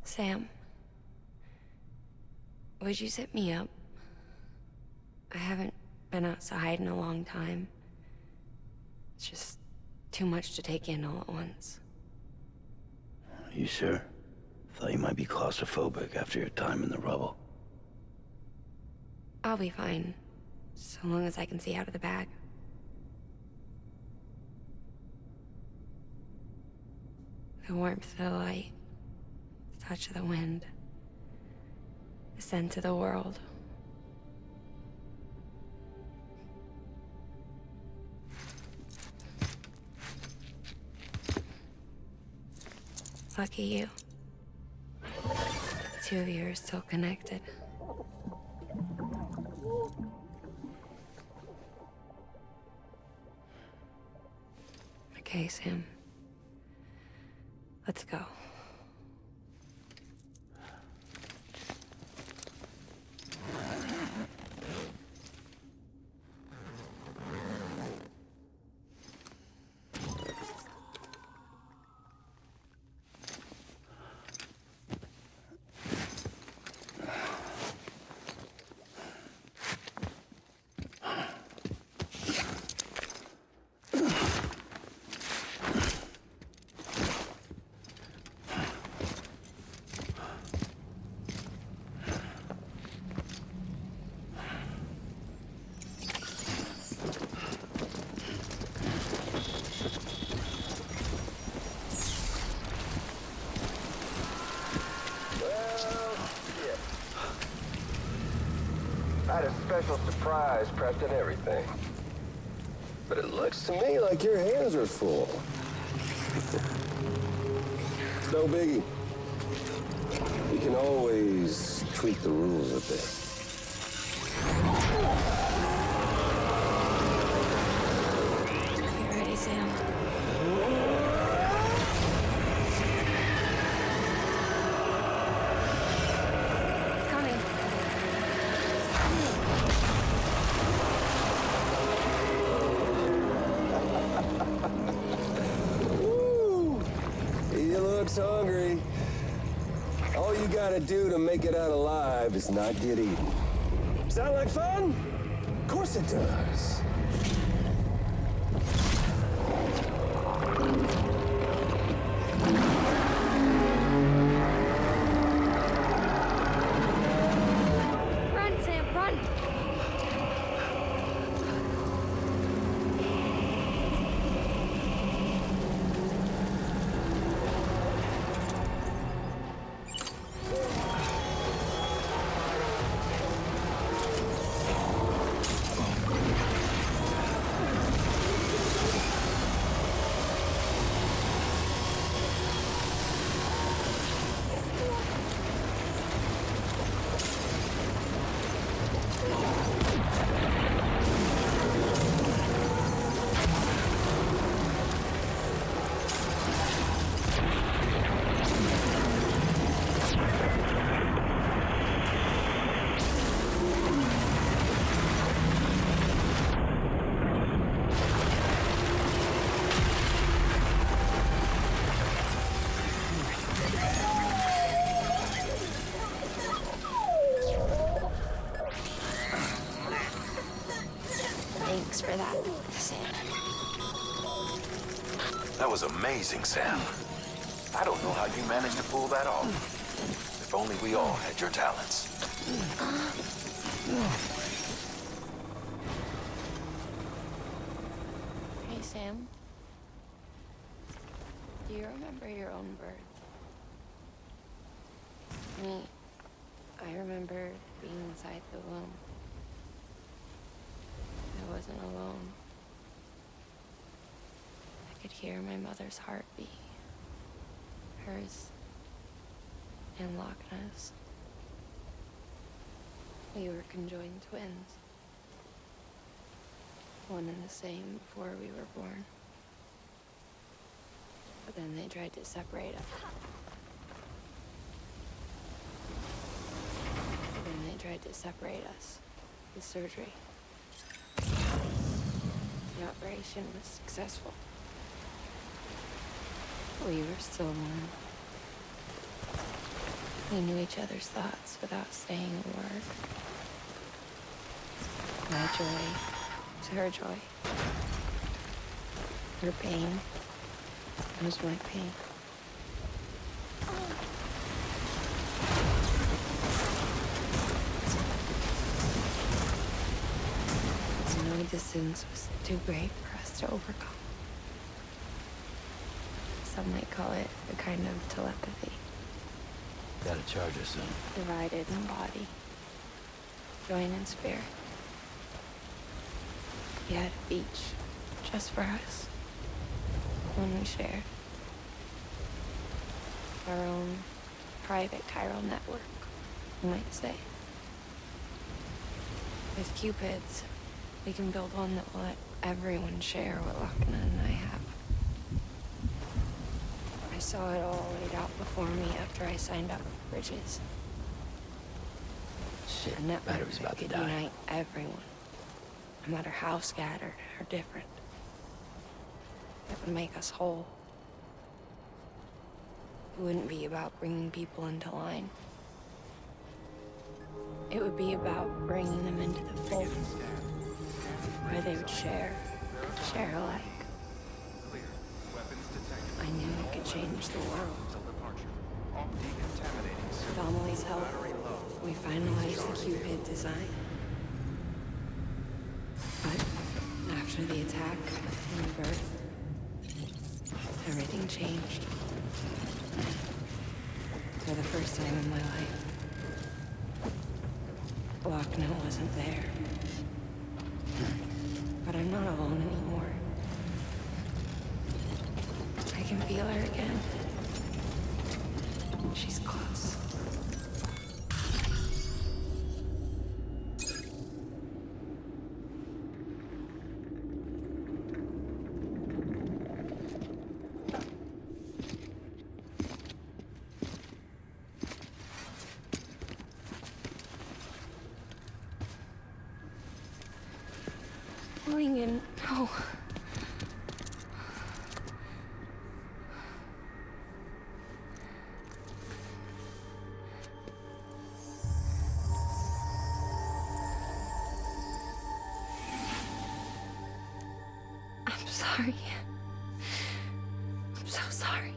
Sam, would you sit me up? I haven't been outside in a long time. It's just too much to take in all at once. You sure? Thought you might be claustrophobic after your time in the rubble. I'll be fine, so long as I can see out of the bag. The warmth of the light, the touch of the wind, the scent of the world. Lucky you. The two of you are still connected. Okay, Sam. Let's go. I had a special surprise prepped and everything. But it looks to me like your hands are full. It's no biggie. We can always tweak the rules a bit. You ready, Sam? Hungry. All you gotta do to make it out alive is not get eaten. Sound like fun? Of course it does. Run, Sam, run! Thanks for that, Sam. That was amazing, Sam. I don't know how you managed to pull that off. If only we all had your talents. Hey, Sam. Do you remember your own birth? Me. I remember being inside the womb. I wasn't alone. I could hear my mother's heartbeat. Hers and Lochner's. We were conjoined twins. One and the same before we were born. But then they tried to separate us. tried to separate us with surgery. The operation was successful. We were still one. We knew each other's thoughts without saying a word. My joy was her joy. Her pain was my pain. The distance was too great for us to overcome. Some might call it a kind of telepathy. Gotta charge her soon. Divided in body, joined in spirit. We had a beach just for us. One we shared. Our own private chiral network, you might say. With Cupids, we can build one that will let everyone share what Lochner and I have. I saw it all laid out before me after I signed up for Bridges. Shit, A network battery's about to that could die. unite everyone, no matter how scattered or different. It would make us whole. It wouldn't be about bringing people into line. It would be about bringing them into the fold, where they would share alike. I knew I could change the world. With Amelie's help, we finalized the Cupid design. But after the attack and the birth, everything changed. For the first time in my life, Lochner wasn't there. But I'm not alone anymore. I can feel her again. She's close. Lincoln, no. I'm sorry. I'm so sorry.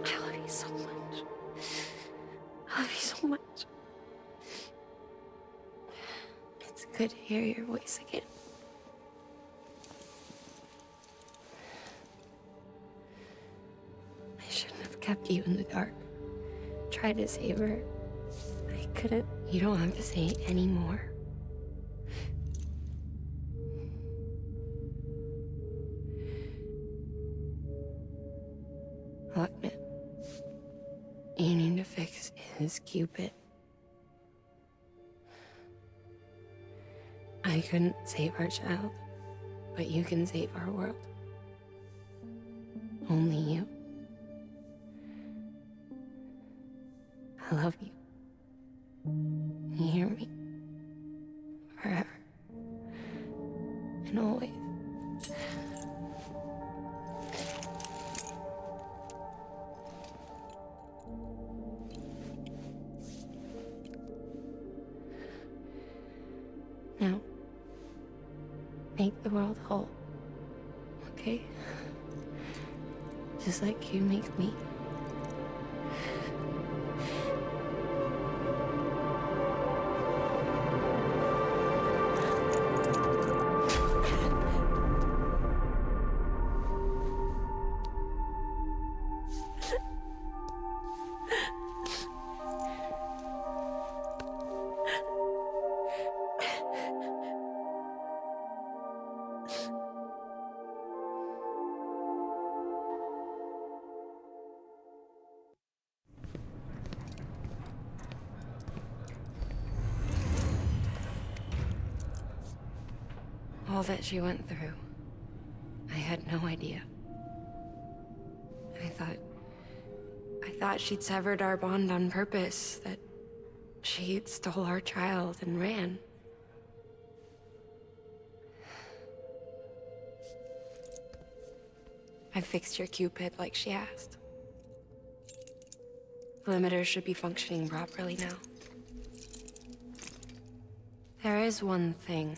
I love you so much. I love you so much. It's good to hear your voice again. I shouldn't have kept you in the dark. Tried to save her. I couldn't. You don't have to say any more. Lochner, you need to fix his Cupid. I couldn't save our child, but you can save our world. Only you. I love you. You hear me? Forever. And always. Now, make the world whole, okay? Just like you make me. All that she went through, I had no idea. I thought thought she'd severed our bond on purpose, that she stole our child and ran. I fixed your Cupid like she asked. The limiter should be functioning properly now. There is one thing.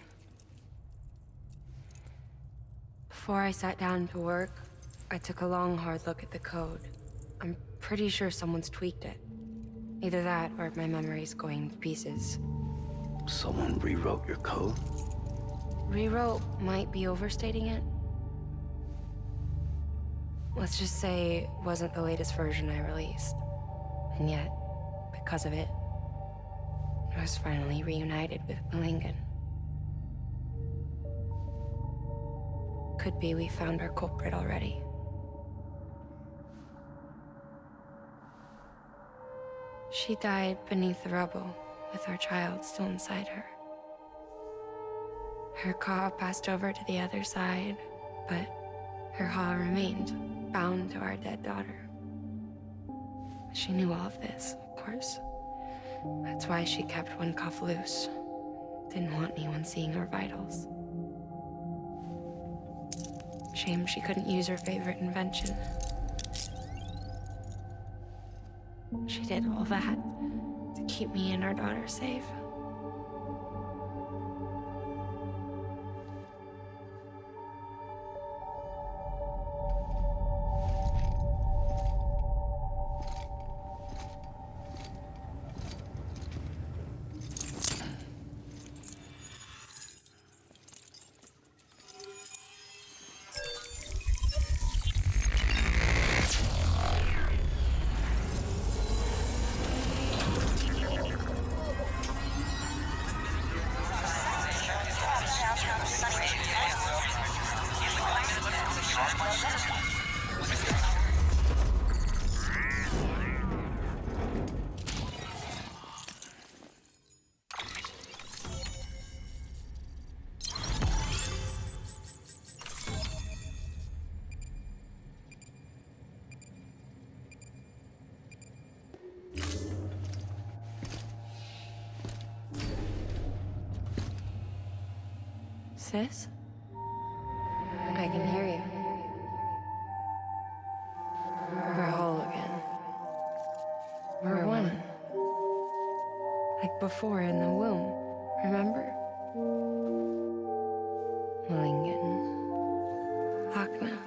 Before I sat down to work, I took a long, hard look at the code. I'm pretty sure someone's tweaked it. Either that, or my memory's going to pieces. Someone rewrote your code? Rewrote might be overstating it. Let's just say it wasn't the latest version I released. And yet, because of it, I was finally reunited with Malingen. Could be we found our culprit already. She died beneath the rubble, with our child still inside her. Her Ka passed over to the other side, but her Ha remained, bound to our dead daughter. She knew all of this, of course. That's why she kept one cuff loose. Didn't want anyone seeing her vitals. Shame she couldn't use her favorite invention. She did all that to keep me and our daughter safe. Sis? I can hear you. We're whole again. We're one. Like before in the womb, remember? Malingen. Wagner.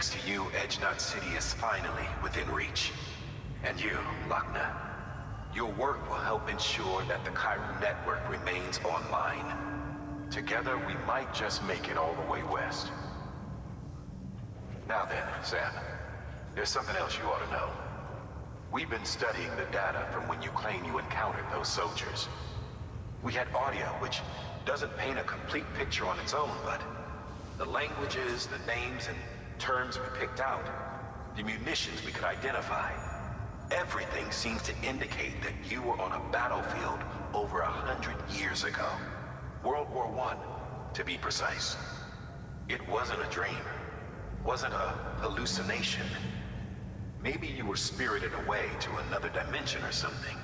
Thanks to you, Edgenut City is finally within reach. And you, Wagner, your work will help ensure that the Chiral network remains online. Together, we might just make it all the way west. Now then, Sam, there's something else you ought to know. We've been studying the data from when you claim you encountered those soldiers. We had audio, which doesn't paint a complete picture on its own, but the languages, the names, and terms we picked out, the munitions we could identify, everything seems to indicate that you were on a battlefield over 100 years ago. World War I, to be precise. It wasn't a dream. Wasn't a hallucination. Maybe you were spirited away to another dimension or something.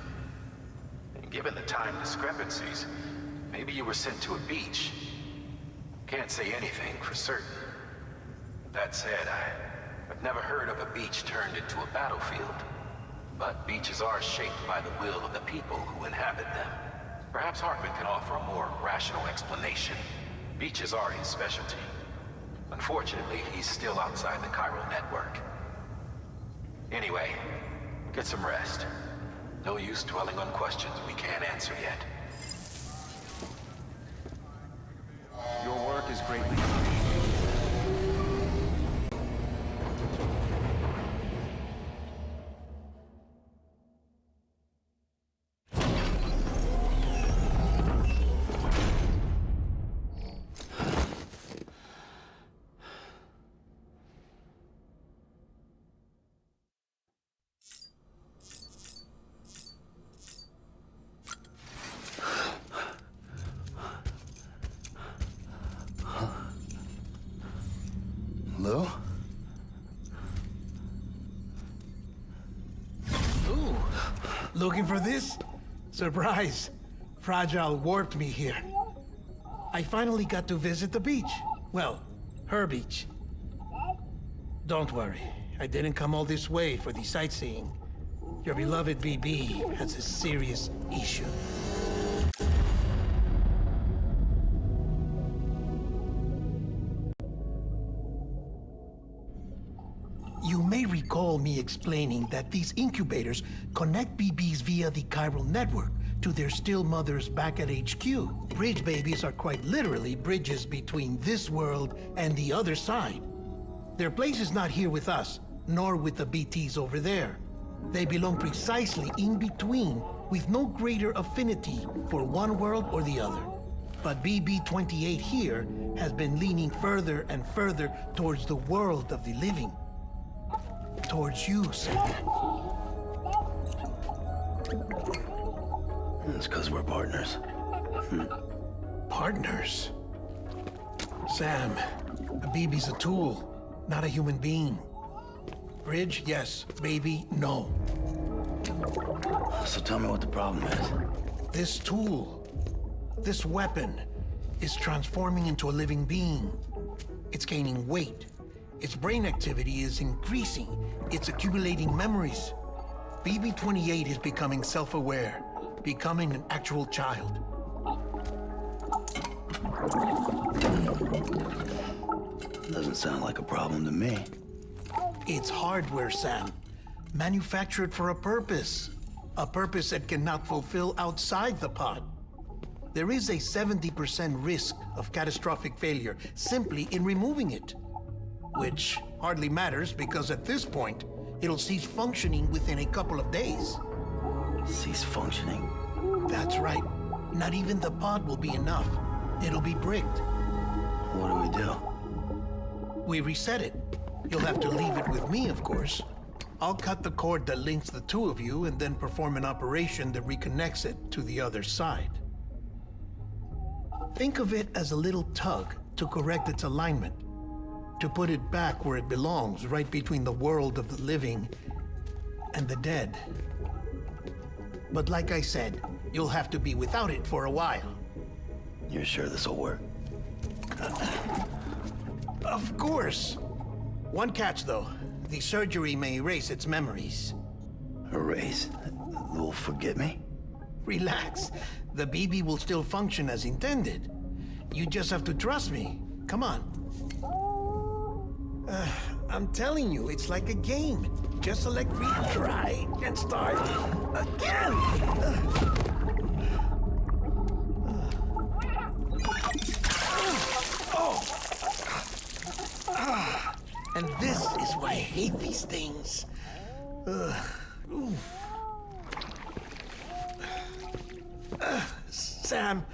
And given the time discrepancies, maybe you were sent to a beach. Can't say anything for certain. That said, I've never heard of a beach turned into a battlefield. But beaches are shaped by the will of the people who inhabit them. Perhaps Hartman can offer a more rational explanation. Beaches are his specialty. Unfortunately, he's still outside the Chiral network. Anyway, get some rest. No use dwelling on questions we can't answer yet. Your work is greatly appreciated. Looking for this? Surprise. Fragile warped me here. I finally got to visit the beach. Well, her beach. Don't worry. I didn't come all this way for the sightseeing. Your beloved BB has a serious issue. You may recall me explaining that these incubators connect BBs via the chiral network to their still mothers back at HQ. Bridge babies are quite literally bridges between this world and the other side. Their place is not here with us, nor with the BTs over there. They belong precisely in between, with no greater affinity for one world or the other. But BB-28 here has been leaning further and further towards the world of the living. Towards you, Sam. It's because we're partners. Partners? Sam, a BB's a tool, not a human being. Bridge, yes. Baby, no. So tell me what the problem is. This tool, this weapon, is transforming into a living being. It's gaining weight. Its brain activity is increasing. It's accumulating memories. BB-28 is becoming self-aware, becoming an actual child. Doesn't sound like a problem to me. It's hardware, Sam. Manufactured for a purpose. A purpose it cannot fulfill outside the pod. There is a 70% risk of catastrophic failure simply in removing it. Which hardly matters because at this point, it'll cease functioning within a couple of days. Cease functioning? That's right. Not even the pod will be enough. It'll be bricked. What do we do? We reset it. You'll have to leave it with me, of course. I'll cut the cord that links the two of you and then perform an operation that reconnects it to the other side. Think of it as a little tug to correct its alignment, to put it back where it belongs, right between the world of the living and the dead. But like I said, you'll have to be without it for a while. You're sure this'll work? Of course. One catch, though. The surgery may erase its memories. Erase? Will forget me? Relax. The BB will still function as intended. You just have to trust me. Come on. I'm telling you, it's like a game. Just select retry and start again. And this is why I hate these things. Sam,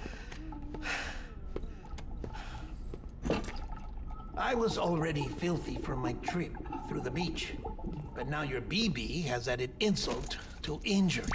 I was already filthy from my trip through the beach, but now your BB has added insult to injury.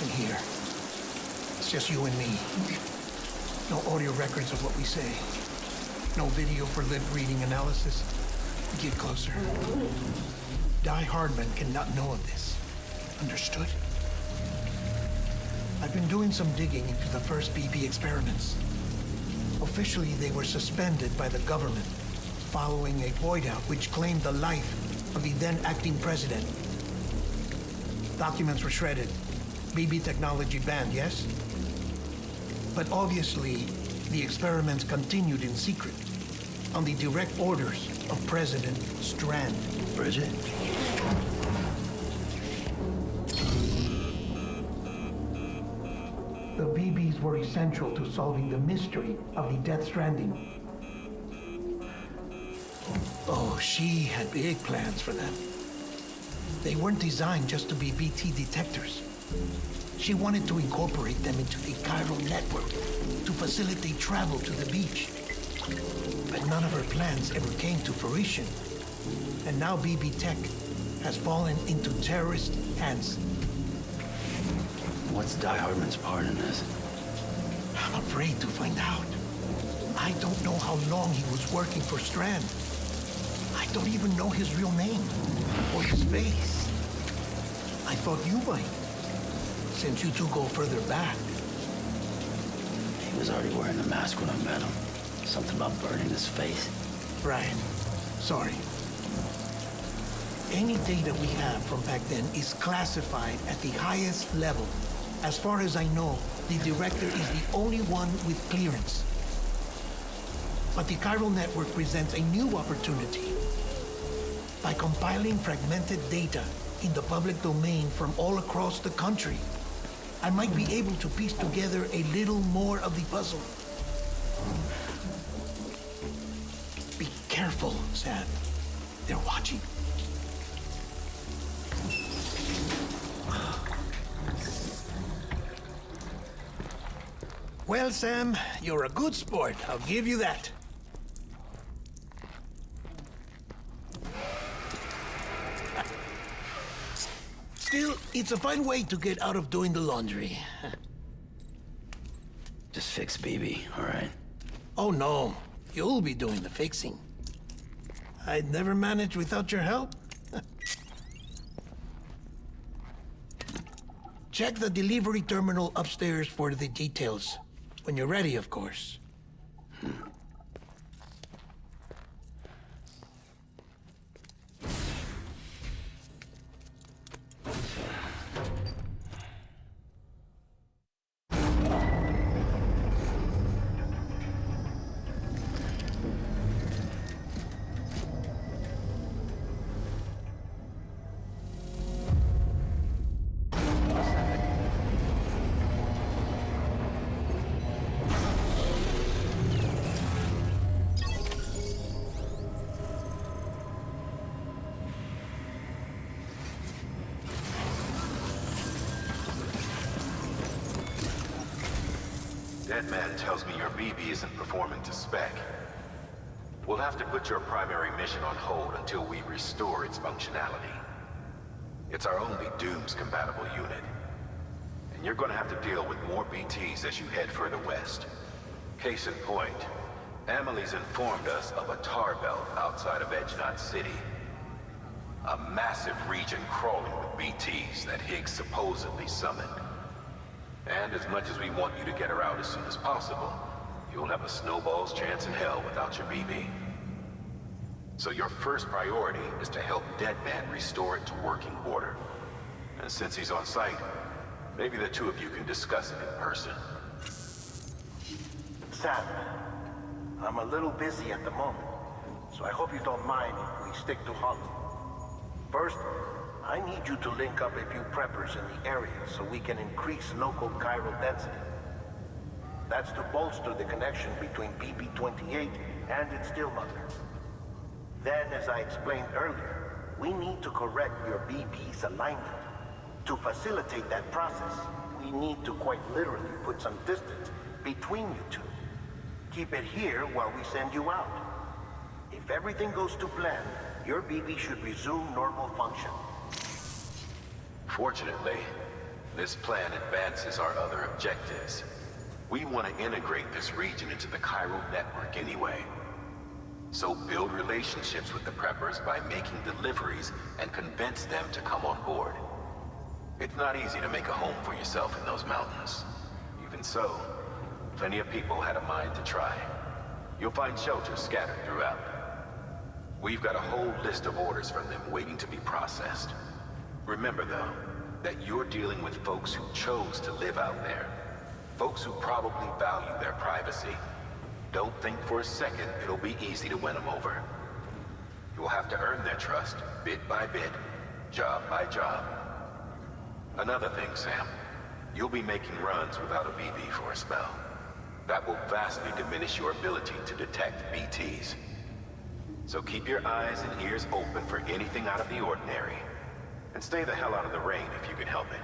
In here. It's just you and me. No audio records of what we say. No video for lip reading analysis. Get closer. Die Hardman cannot know of this. Understood? I've been doing some digging into the first BB experiments. Officially, they were suspended by the government following a void out which claimed the life of the then acting president. Documents were shredded. BB technology banned, yes? But obviously, the experiments continued in secret on the direct orders of President Strand. Bridget? The BBs were essential to solving the mystery of the Death Stranding. Oh, she had big plans for them. They weren't designed just to be BT detectors. She wanted to incorporate them into the chiral network to facilitate travel to the beach. But none of her plans ever came to fruition. And now BB Tech has fallen into terrorist hands. What's Die Hardman's part in this? I'm afraid to find out. I don't know how long he was working for Strand. I don't even know his real name or his face. I thought you might, since you two go further back. He was already wearing the mask when I met him. Something about burning his face. Right. Sorry. Any data we have from back then is classified at the highest level. As far as I know, the director is the only one with clearance. But the chiral network presents a new opportunity. By compiling fragmented data in the public domain from all across the country, I might be able to piece together a little more of the puzzle. Be careful, Sam. They're watching. Well, Sam, you're a good sport. I'll give you that. Still, it's a fine way to get out of doing the laundry. Just fix BB, all right? Oh, no. You'll be doing the fixing. I'd never manage without your help. Check the delivery terminal upstairs for the details. When you're ready, of course. That man tells me your BB isn't performing to spec. We'll have to put your primary mission on hold until we restore its functionality. It's our only Dooms-compatible unit. And you're gonna have to deal with more BTs as you head further west. Case in point, Amelie's informed us of a tar belt outside of Edgenot City. A massive region crawling with BTs that Higgs supposedly summoned. And as much as we want you to get her out as soon as possible, you'll have a snowball's chance in hell without your BB. So your first priority is to help Deadman restore it to working order. And since he's on site, maybe the two of you can discuss it in person. Sam, I'm a little busy at the moment, so I hope you don't mind if we stick to Holland. First, I need you to link up a few preppers in the area so we can increase local chiral density. That's to bolster the connection between BB-28 and its still mother. Then, as I explained earlier, we need to correct your BB's alignment. To facilitate that process, we need to quite literally put some distance between you two. Keep it here while we send you out. If everything goes to plan, your BB should resume normal function. Fortunately, this plan advances our other objectives. We want to integrate this region into the chiral network anyway. So build relationships with the preppers by making deliveries and convince them to come on board. It not easy to make a home for yourself in those mountains. Even so, plenty of people had a mind to try. You'll find shelters scattered throughout. We've got a whole list of orders from them waiting to be processed. Remember, though, that you're dealing with folks who chose to live out there. Folks who probably value their privacy. Don't think for a second it'll be easy to win them over. You'll have to earn their trust, bit by bit, job by job. Another thing, Sam. You'll be making runs without a BB for a spell. That will vastly diminish your ability to detect BTs. So keep your eyes and ears open for anything out of the ordinary. And stay the hell out of the rain if you can help it.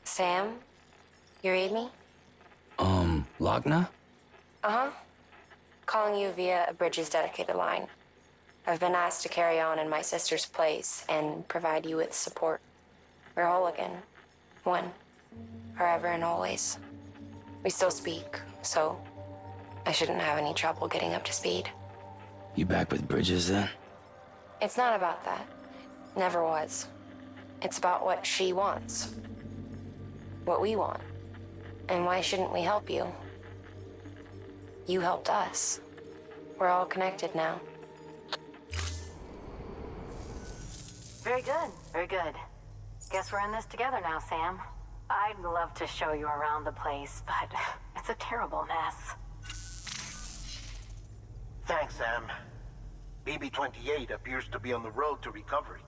Sam? You read me? Wagner? Uh-huh. Calling you via a Bridges dedicated line. I've been asked to carry on in my sister's place and provide you with support. We're whole again. One. Forever and always. We still speak, so I shouldn't have any trouble getting up to speed. You back with Bridges then? It's not about that. Never was. It's about what she wants. What we want. And why shouldn't we help you? You helped us. We're all connected now. Very good, very good. Guess we're in this together now, Sam. I'd love to show you around the place, but it's a terrible mess. Thanks, Sam. BB-28 appears to be on the road to recovery.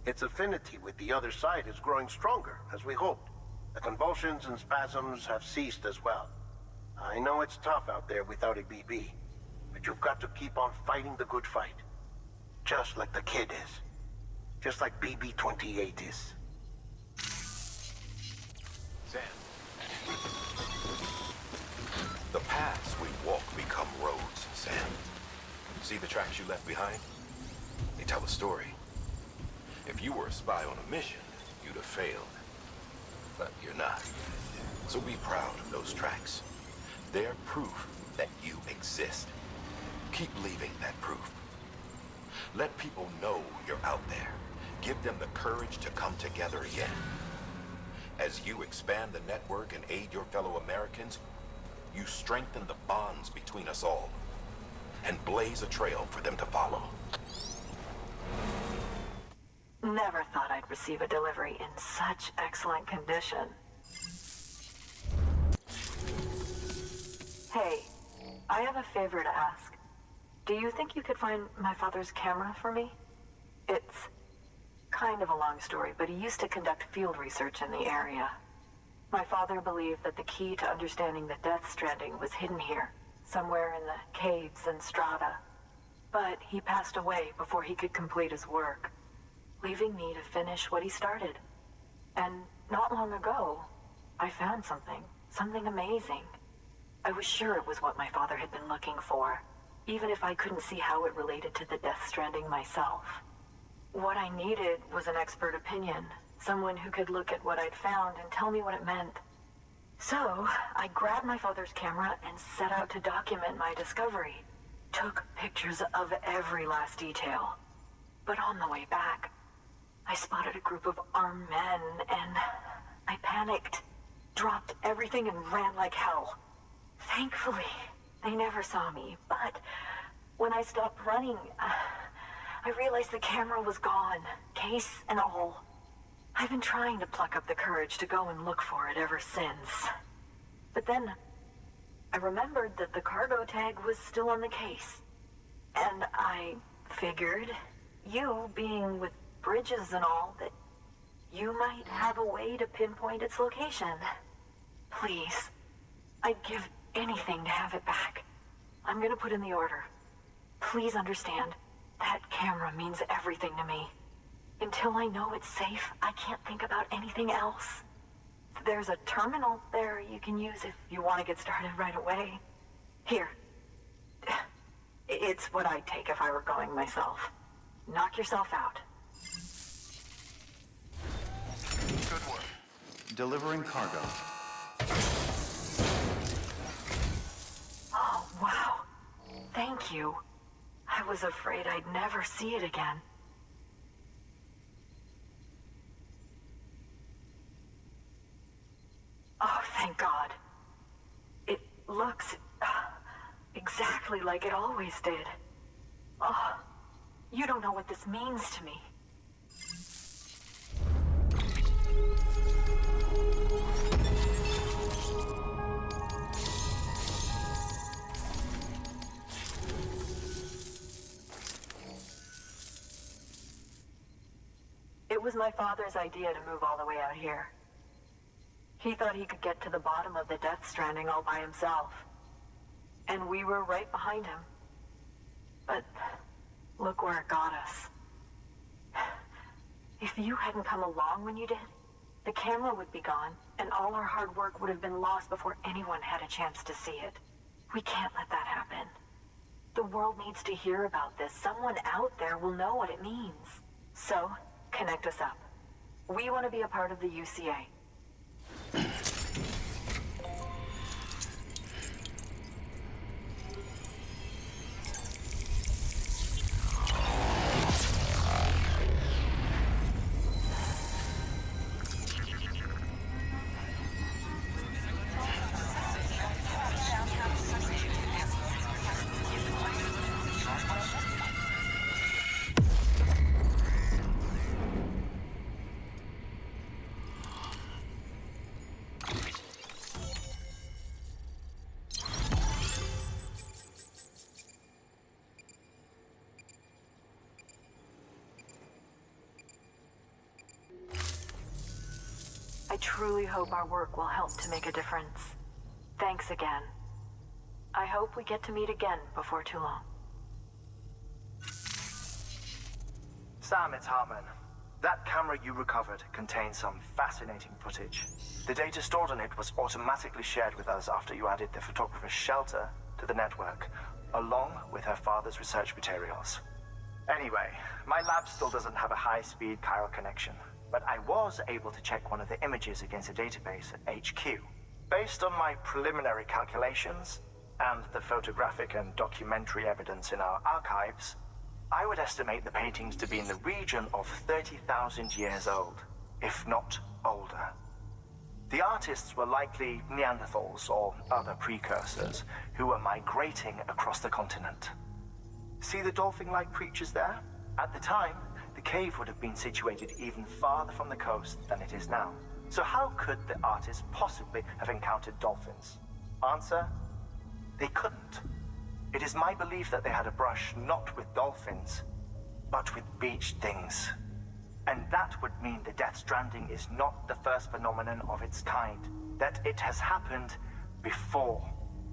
Its affinity with the other side is growing stronger, as we hoped. The convulsions and spasms have ceased as well. I know it's tough out there without a BB, but you've got to keep on fighting the good fight. Just like the kid is. Just like BB-28 is. Sam. The paths we walk become roads, Sam. See the tracks you left behind? They tell a story. If you were a spy on a mission, you'd have failed. But you're not. So be proud of those tracks. They're proof that you exist. Keep leaving that proof. Let people know you're out there. Give them the courage to come together again. As you expand the network and aid your fellow Americans, you strengthen the bonds between us all and blaze a trail for them to follow. Never thought I'd receive a delivery in such excellent condition. Hey, I have a favor to ask. Do you think you could find my father's camera for me? It's kind of a long story, but he used to conduct field research in the area. My father believed that the key to understanding the Death Stranding was hidden here, somewhere in the caves and strata. But he passed away before he could complete his work, leaving me to finish what he started. And not long ago, I found something amazing. I was sure it was what my father had been looking for, even if I couldn't see how it related to the Death Stranding myself. What I needed was an expert opinion, someone who could look at what I'd found and tell me what it meant. So, I grabbed my father's camera and set out to document my discovery. Took pictures of every last detail. But on the way back, I spotted a group of armed men and I panicked, dropped everything and ran like hell. Thankfully, they never saw me, but when I stopped running, I realized the camera was gone, case and all. I've been trying to pluck up the courage to go and look for it ever since. But then, I remembered that the cargo tag was still on the case. And I figured, you being with Bridges and all, that you might have a way to pinpoint its location. Please, I'd give anything to have it back. I'm gonna put in the order. Please understand, that camera means everything to me. Until I know it's safe, I can't think about anything else. There's a terminal there you can use if you want to get started right away. Here. It's what I'd take if I were going myself. Knock yourself out. Good work. Delivering cargo. Oh, wow. Thank you. I was afraid I'd never see it again. Oh, thank God. It looks exactly like it always did. Oh, you don't know what this means to me. It was my father's idea to move all the way out here. He thought he could get to the bottom of the Death Stranding all by himself. And we were right behind him. But look where it got us. If you hadn't come along when you did, the camera would be gone, and all our hard work would have been lost before anyone had a chance to see it. We can't let that happen. The world needs to hear about this. Someone out there will know what it means. So, connect us up. We want to be a part of the UCA. I truly hope our work will help to make a difference. Thanks again. I hope we get to meet again before too long. Sam, it's Hartman. That camera you recovered contains some fascinating footage. The data stored on it was automatically shared with us after you added the photographer's shelter to the network, along with her father's research materials. Anyway, my lab still doesn't have a high-speed chiral connection, but I was able to check one of the images against a database at HQ. Based on my preliminary calculations and the photographic and documentary evidence in our archives, I would estimate the paintings to be in the region of 30,000 years old, if not older. The artists were likely Neanderthals or other precursors who were migrating across the continent. See the dolphin-like creatures there? At the time, the cave would have been situated even farther from the coast than it is now. So how could the artists possibly have encountered dolphins? Answer: they couldn't. It is my belief that they had a brush not with dolphins, but with beach things. And that would mean the Death Stranding is not the first phenomenon of its kind, that it has happened before.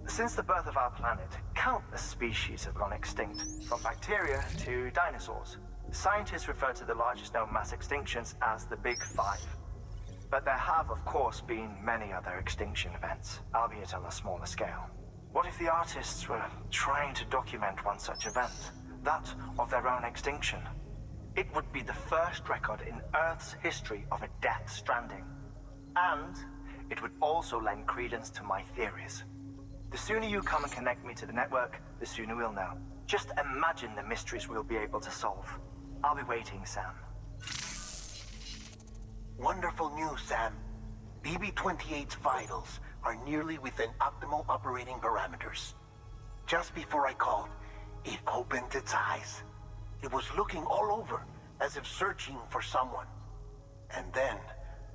Since the birth of our planet, countless species have gone extinct, from bacteria to dinosaurs. Scientists refer to the largest known mass extinctions as the Big Five. But there have, of course, been many other extinction events, albeit on a smaller scale. What if the artists were trying to document one such event, that of their own extinction? It would be the first record in Earth's history of a Death Stranding. And it would also lend credence to my theories. The sooner you come and connect me to the network, the sooner we'll know. Just imagine the mysteries we'll be able to solve. I'll be waiting, Sam. Wonderful news, Sam. BB-28's vitals are nearly within optimal operating parameters. Just before I called, it opened its eyes. It was looking all over, as if searching for someone. And then,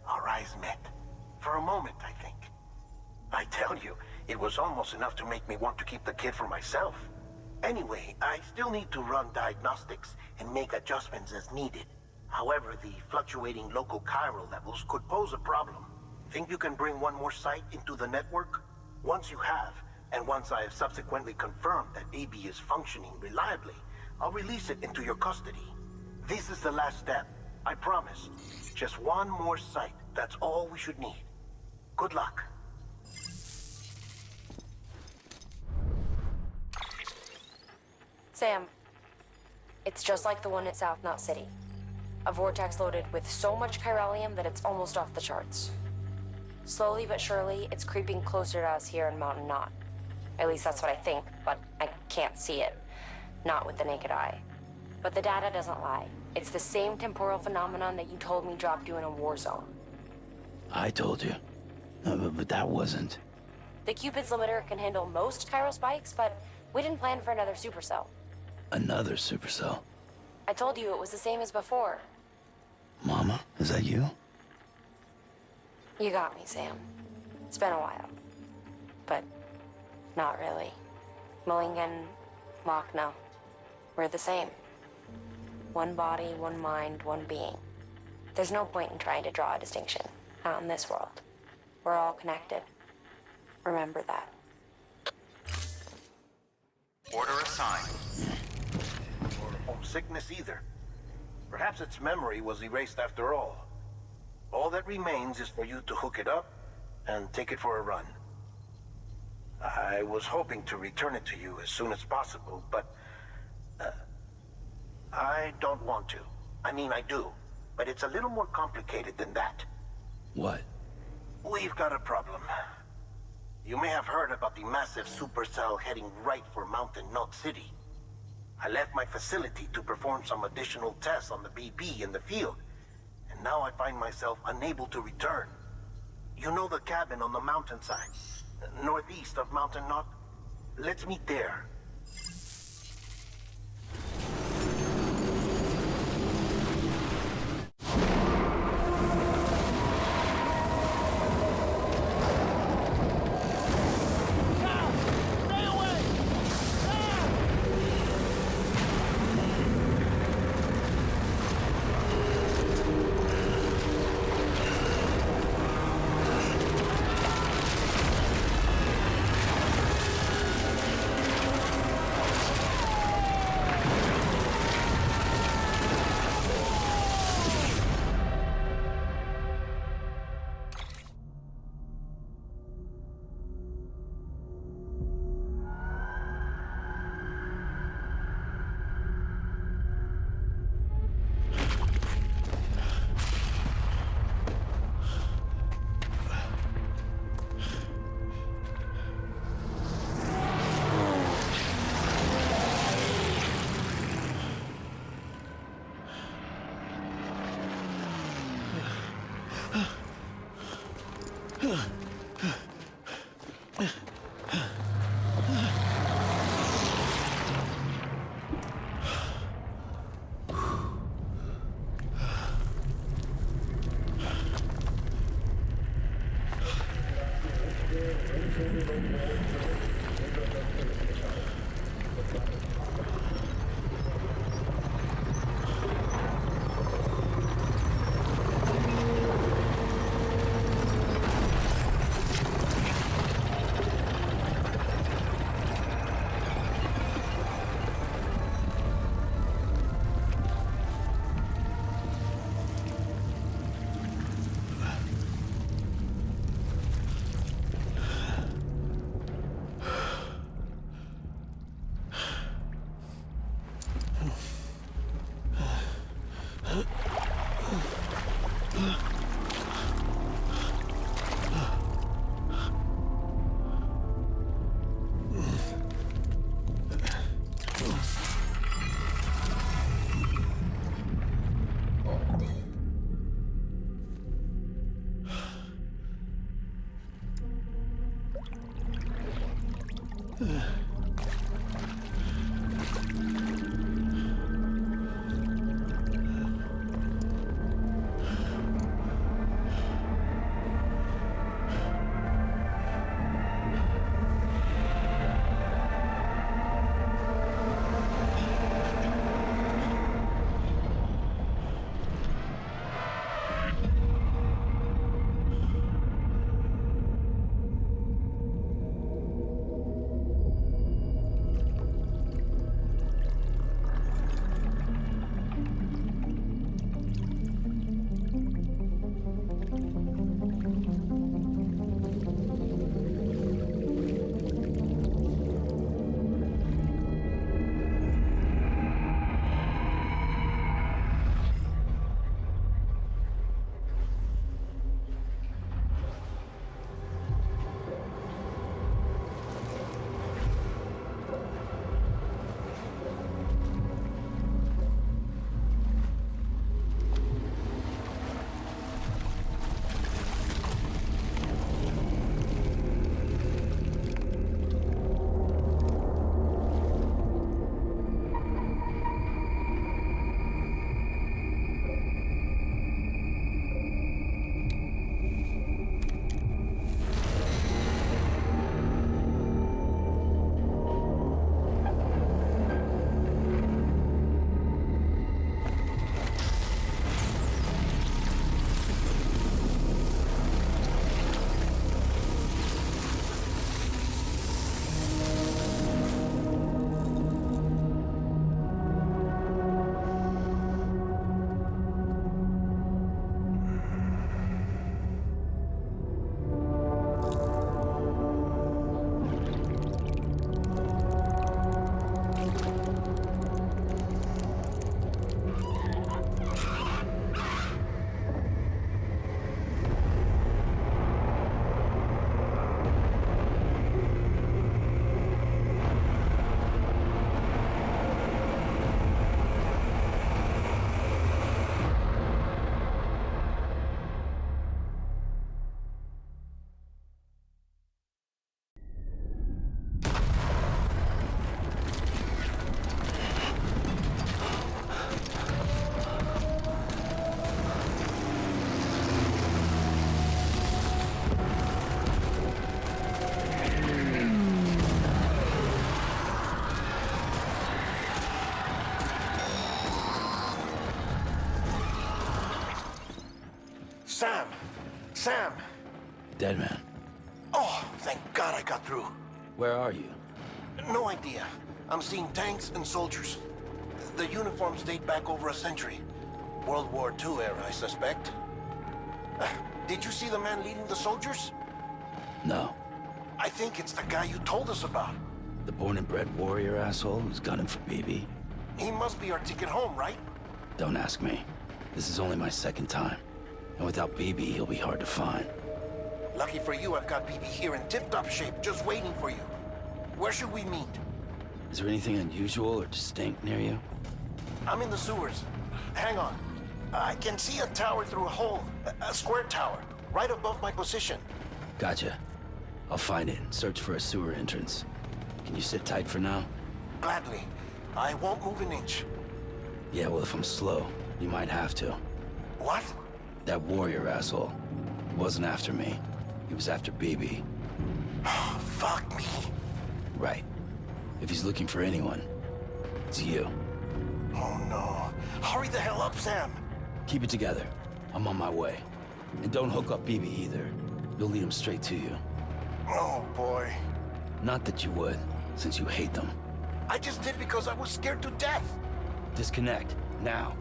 our eyes met. For a moment, I think. I tell you, it was almost enough to make me want to keep the kid for myself. Anyway, I still need to run diagnostics and make adjustments as needed. However, the fluctuating local chiral levels could pose a problem. Think you can bring one more site into the network? Once you have, and once I have subsequently confirmed that AB is functioning reliably, I'll release it into your custody. This is the last step, I promise. Just one more site, that's all we should need. Good luck. Sam, it's just like the one at South Knot City. A vortex loaded with so much chiralium that it's almost off the charts. Slowly but surely, it's creeping closer to us here in Mountain Knot. At least that's what I think, but I can't see it. not with the naked eye. But the data doesn't lie. It's the same temporal phenomenon that you told me dropped you in a war zone. I told you. But that wasn't. The Cupid's limiter can handle most chiral spikes, but we didn't plan for another supercell. Another supercell. I told you it was the same as before. Mama, is that you? You got me, Sam. It's been a while. But not really. Malingen, Machna, we're the same. One body, one mind, one being. There's no point in trying to draw a distinction, not in this world. We're all connected. Remember that. Order assigned. Or homesickness either. Perhaps its memory was erased after all. All that remains is for you to hook it up and take it for a run. I was hoping to return it to you as soon as possible, but I don't want to. I mean, I do, but it's a little more complicated than that. What? We've got a problem. You may have heard about the massive supercell heading right for Mountain Knot City. I left my facility to perform some additional tests on the BP in the field, and now I find myself unable to return. You know the cabin on the mountainside, northeast of Mountain Knot? Let's meet there. Sam! Sam! Dead man. Oh, thank God I got through. Where are you? No idea. I'm seeing tanks and soldiers. The uniforms date back over a century. World War II era, I suspect. Did you see the man leading the soldiers? No. I think it's the guy you told us about. The born and bred warrior asshole who's gunning for BB? He must be our ticket home, right? Don't ask me. This is only my second time. And without BB, he'll be hard to find. Lucky for you, I've got BB here in tip-top shape, just waiting for you. Where should we meet? Is there anything unusual or distinct near you? I'm in the sewers. Hang on. I can see a tower through a hole. A square tower, right above my position. Gotcha. I'll find it and search for a sewer entrance. Can you sit tight for now? Gladly. I won't move an inch. Yeah, well, if I'm slow, you might have to. What? That warrior asshole. He wasn't after me. He was after BB. Fuck me. Right. If he's looking for anyone, it's you. Oh no. Hurry the hell up, Sam. Keep it together. I'm on my way. And don't hook up BB either. You'll lead him straight to you. Oh boy. Not that you would, since you hate them. I just did because I was scared to death. Disconnect, now.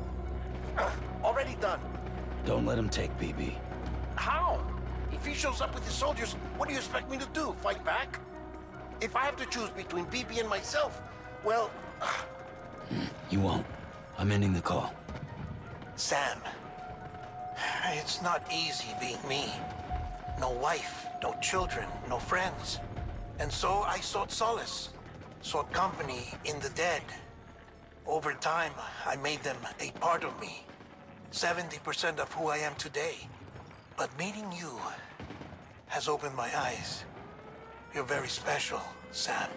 Already done. Don't let him take BB. How? If he shows up with his soldiers, what do you expect me to do? Fight back? If I have to choose between BB and myself, well... You won't. I'm ending the call. Sam, it's not easy being me. No wife, no children, no friends. And so I sought solace, sought company in the dead. Over time, I made them a part of me. 70% of who I am today. But meeting you has opened my eyes. You're very special, Sam.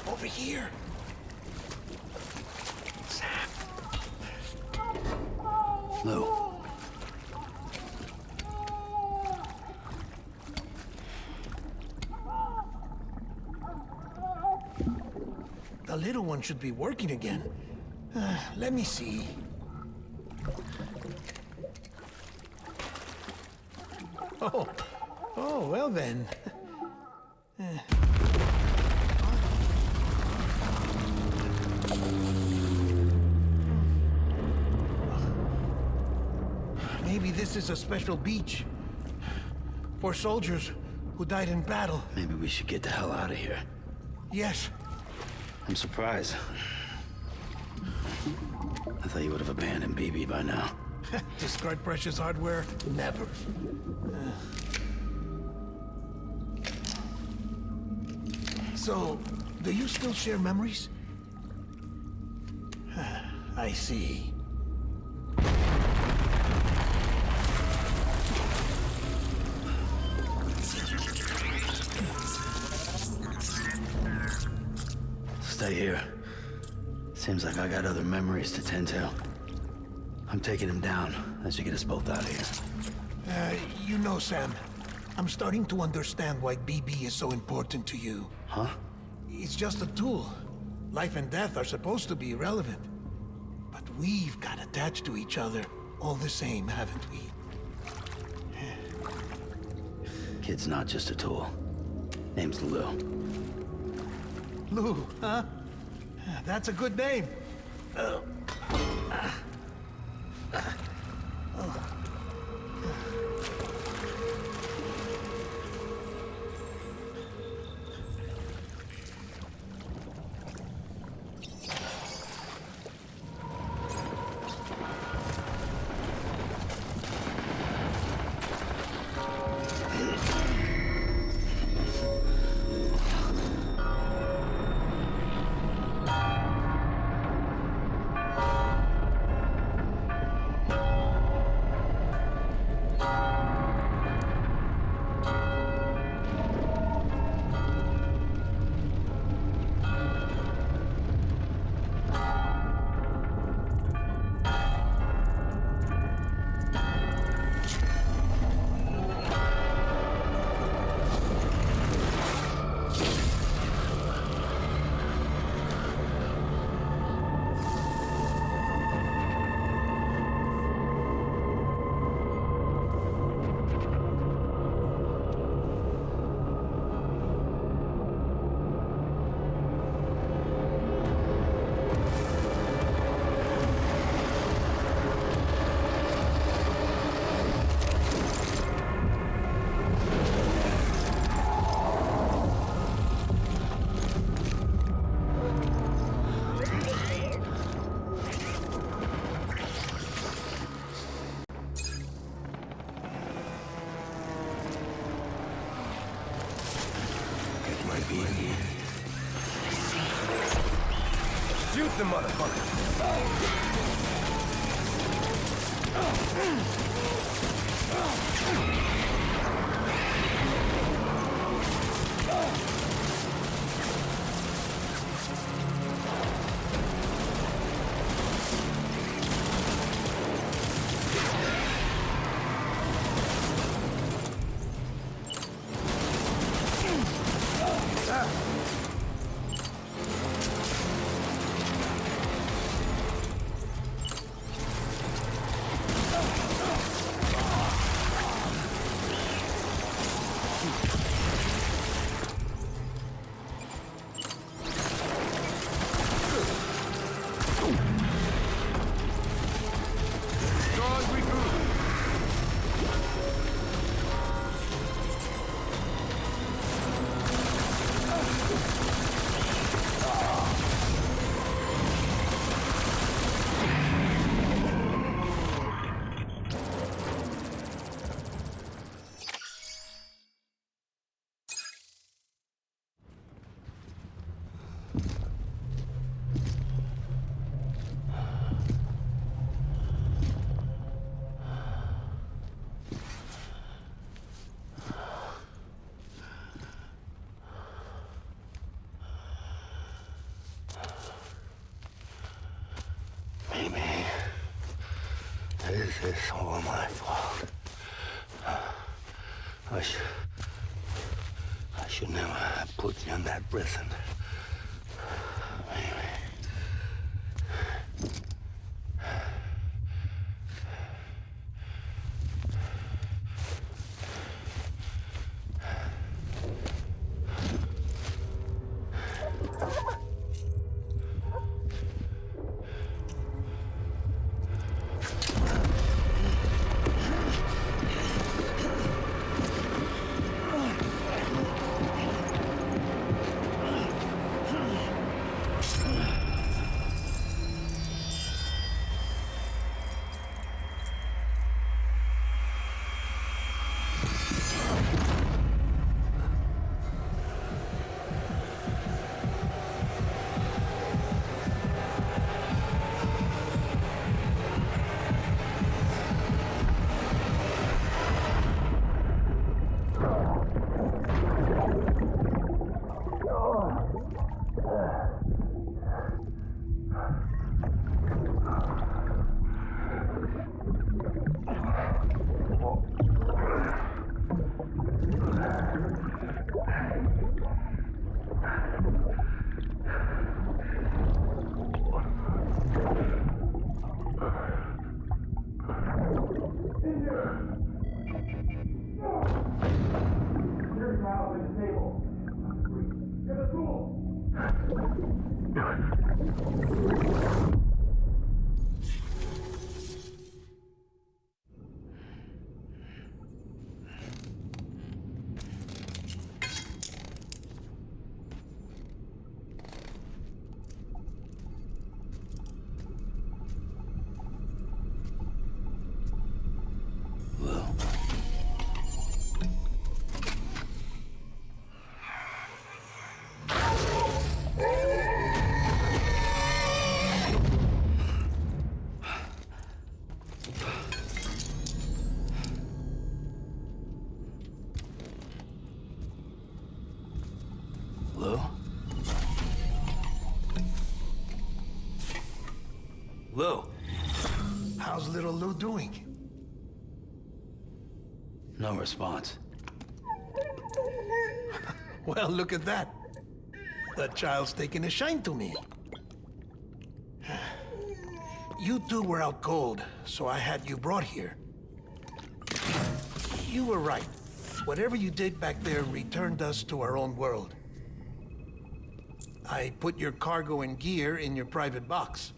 Over here. Sam. Lou. The little one should be working again. Let me see. Oh, well then. Maybe this is a special beach for soldiers who died in battle. Maybe we should get the hell out of here. Yes. I'm surprised. I thought you would have abandoned BB by now. Discard precious hardware? Never. So, do you still share memories? I see. Stay here. Seems like I got other memories to tend to. I'm taking him down. That should get us both out of here. You know, Sam, I'm starting to understand why BB is so important to you. Huh? It's just a tool. Life and death are supposed to be irrelevant. But we've got attached to each other all the same, haven't we? Kid's not just a tool. Name's Lou. Lou, huh? That's a good name. Shoot the motherfucker! This is all my fault. I should never have put you in that prison. doing? No response. Well, look at that. The child's taking a shine to me. You two were out cold, so I had you brought here. You were right. Whatever you did back there returned us to our own world. I put your cargo and gear in your private box.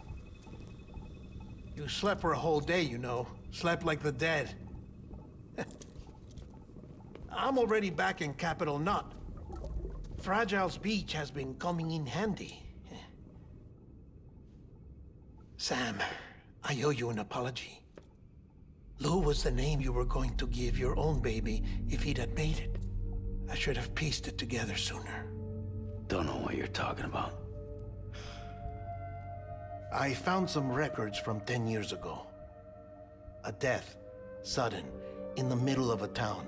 You slept for a whole day, you know. Slept like the dead. I'm already back in Capital Knot. Fragile's beach has been coming in handy. Sam, I owe you an apology. Lou was the name you were going to give your own baby if he'd had made it. I should have pieced it together sooner. Don't know what you're talking about. I found some records from 10 years ago. A death, sudden, in the middle of a town.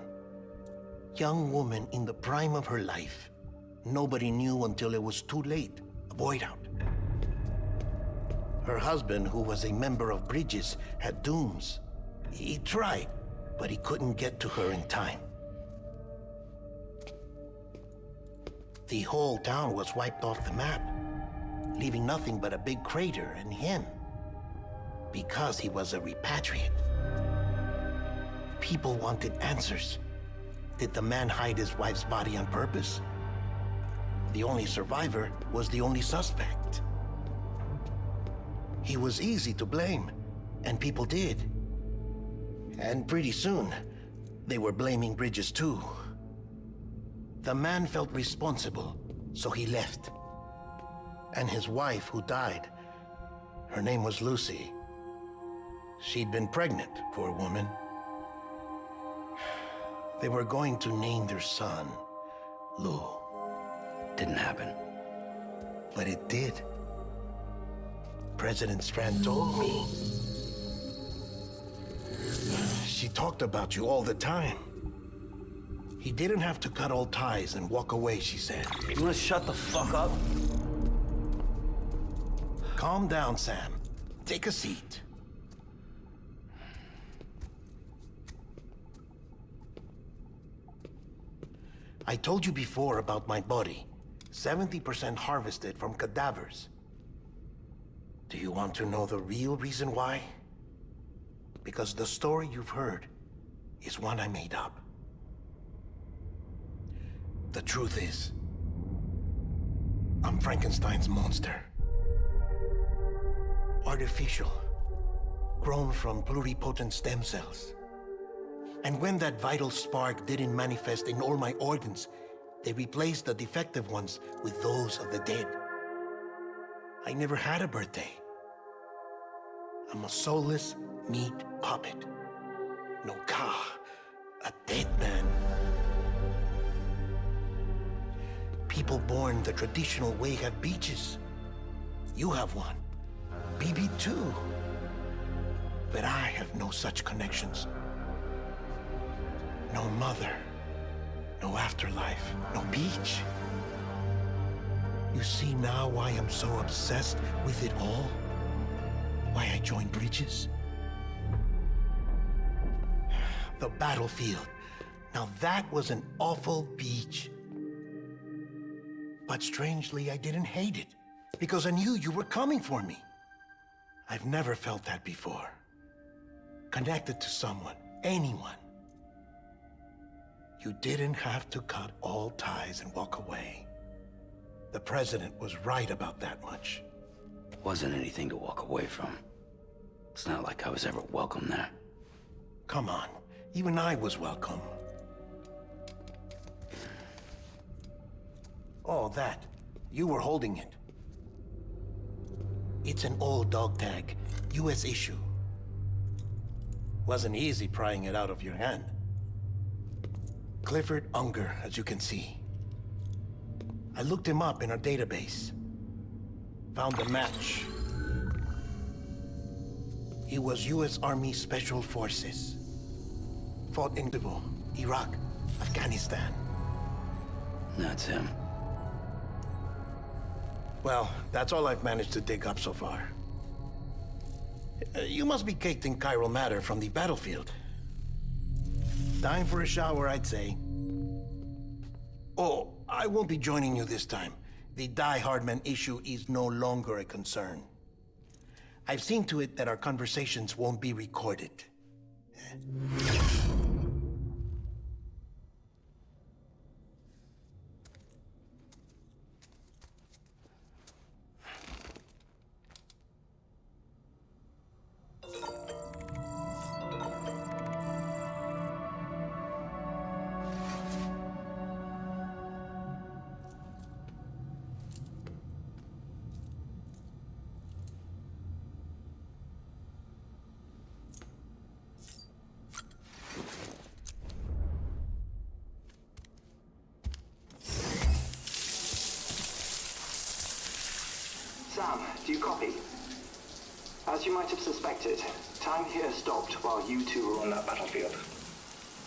Young woman in the prime of her life. Nobody knew until it was too late. A void out. Her husband, who was a member of Bridges, had dooms. He tried, but he couldn't get to her in time. The whole town was wiped off the map, leaving nothing but a big crater and him. Because he was a repatriate. People wanted answers. Did the man hide his wife's body on purpose? The only survivor was the only suspect. He was easy to blame, and people did. And pretty soon, they were blaming Bridges too. The man felt responsible, so he left. And his wife, who died, her name was Lucy. She'd been pregnant, poor woman. They were going to name their son Lou. Didn't happen. But it did. President Strand told me. She talked about you all the time. He didn't have to cut all ties and walk away, she said. You wanna shut the fuck up? Calm down, Sam. Take a seat. I told you before about my body. 70% harvested from cadavers. Do you want to know the real reason why? Because the story you've heard is one I made up. The truth is, I'm Frankenstein's monster. Artificial, grown from pluripotent stem cells. And when that vital spark didn't manifest in all my organs, they replaced the defective ones with those of the dead. I never had a birthday. I'm a soulless meat puppet. No car, a dead man. People born the traditional way have beaches. You have one. BB too. But I have no such connections. No mother, no afterlife, no beach. You see now why I'm so obsessed with it all? Why I joined Bridges? The battlefield. Now that was an awful beach. But strangely, I didn't hate it, because I knew you were coming for me. I've never felt that before. Connected to someone, anyone. You didn't have to cut all ties and walk away. The president was right about that much. Wasn't anything to walk away from. It's not like I was ever welcome there. Come on, even I was welcome. Oh, that. You were holding it. It's an old dog tag, US issue. Wasn't easy prying it out of your hand. Clifford Unger, as you can see. I looked him up in our database. Found a match. He was US Army Special Forces. Fought in Iraq, Afghanistan. That's him. Well, that's all I've managed to dig up so far. You must be caked in chiral matter from the battlefield. Time for a shower, I'd say. Oh, I won't be joining you this time. The Die Hardman issue is no longer a concern. I've seen to it that our conversations won't be recorded. Sam, do you copy? As you might have suspected, time here stopped while you two were on that battlefield.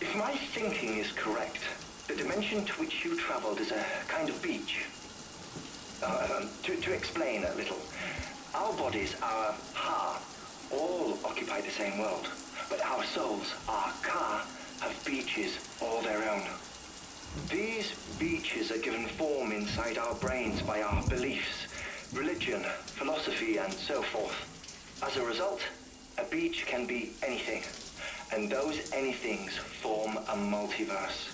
If my thinking is correct, the dimension to which you traveled is a kind of beach. To explain a little, our bodies, our ha, all occupy the same world, but our souls, our ka, have beaches all their own. These beaches are given form inside our brains by our beliefs, religion, philosophy, and so forth. As a result, a beach can be anything, and those anythings form a multiverse.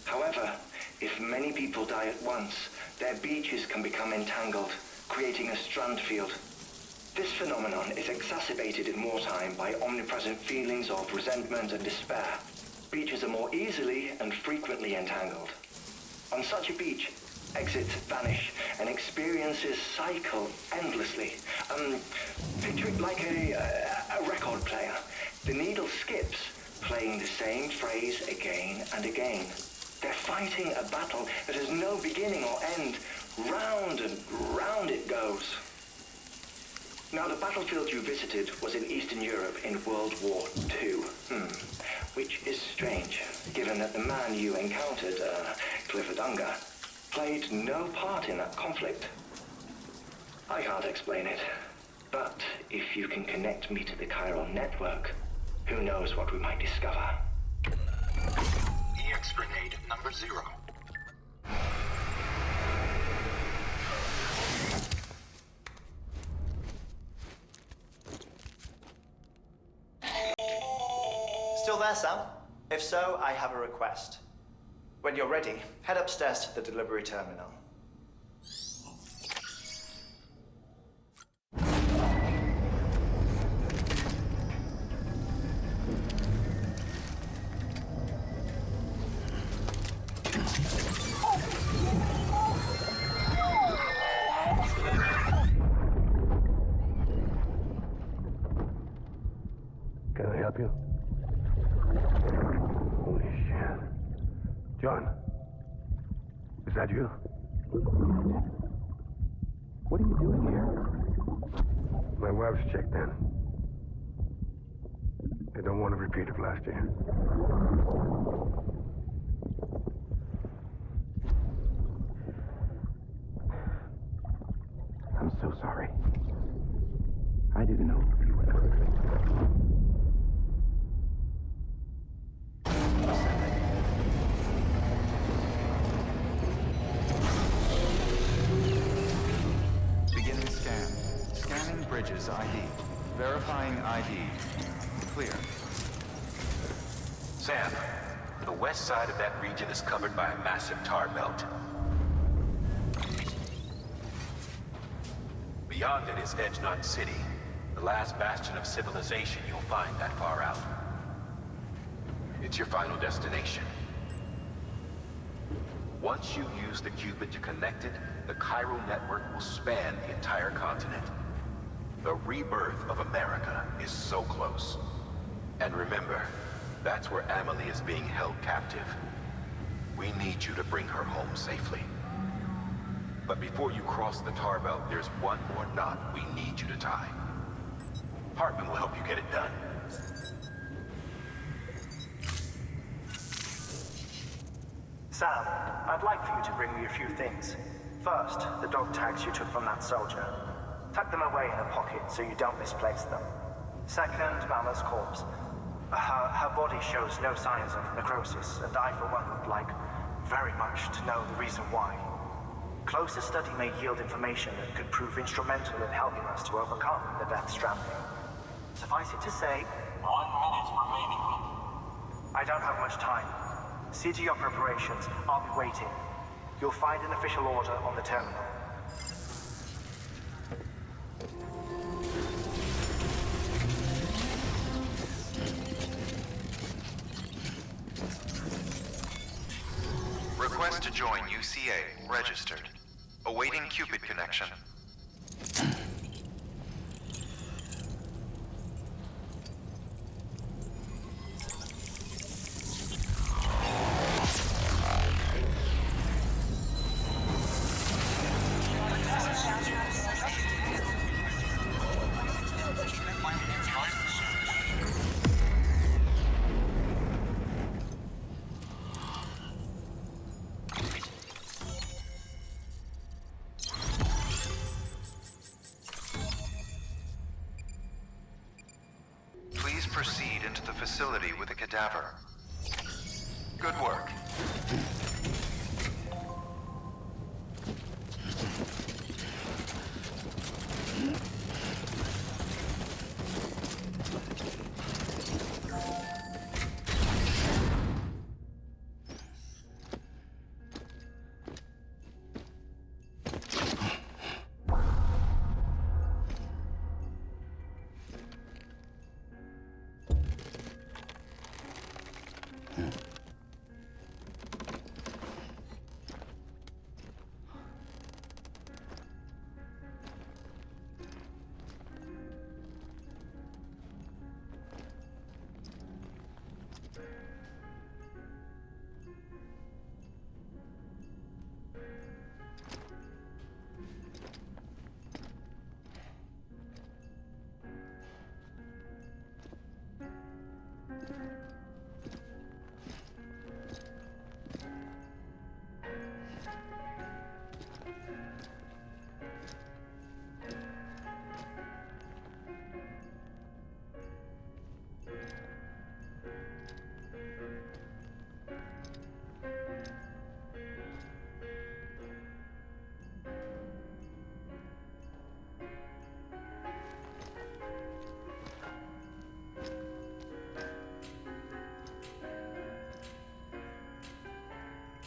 However, if many people die at once, their beaches can become entangled, creating a strand field. This phenomenon is exacerbated in wartime by omnipresent feelings of resentment and despair. Beaches are more easily and frequently entangled. On such a beach, exits vanish and experiences cycle endlessly. Picture it like a record player. The needle skips, playing the same phrase again and again. They're fighting a battle that has no beginning or end. Round and round it goes. Now, the battlefield you visited was in Eastern Europe in World War II. Which is strange, given that the man you encountered, Clifford Unger, played no part in that conflict. I can't explain it, but if you can connect me to the chiral network, who knows what we might discover. EX grenade number 0. Still there, Sam? If so, I have a request. When you're ready, head upstairs to the delivery terminal. Can I help you? Holy shit. John, is that you? What are you doing here? My wife's checked in. They don't want a repeat of last year. I'm so sorry. I didn't know you were coming. Beginning scan. Scanning bridges ID. Verifying ID. Clear. Sam, the west side of that region is covered by a massive tar belt. Beyond it is Edgenut City, the last bastion of civilization you'll find that far out. It's your final destination. Once you use the qubit to connect it, the chiral network will span the entire continent. The rebirth of America is so close. And remember, that's where Amelie is being held captive. We need you to bring her home safely. But before you cross the tar belt, there's one more knot we need you to tie. Hartman will help you get it done. Sam, I'd like for you to bring me a few things. First, the dog tags you took from that soldier. Tuck them away in a pocket so you don't misplace them. Second, Mama's corpse. Her body shows no signs of necrosis, and I, for one, would like very much to know the reason why. Closer study may yield information that could prove instrumental in helping us to overcome the Death Stranding. Suffice it to say, 1 minute remaining. I don't have much time. See to your preparations. I'll be waiting. You'll find an official order on the terminal. Request to join UCA. Registered. Awaiting Cupid connection. Please proceed into the facility with a cadaver. Good work.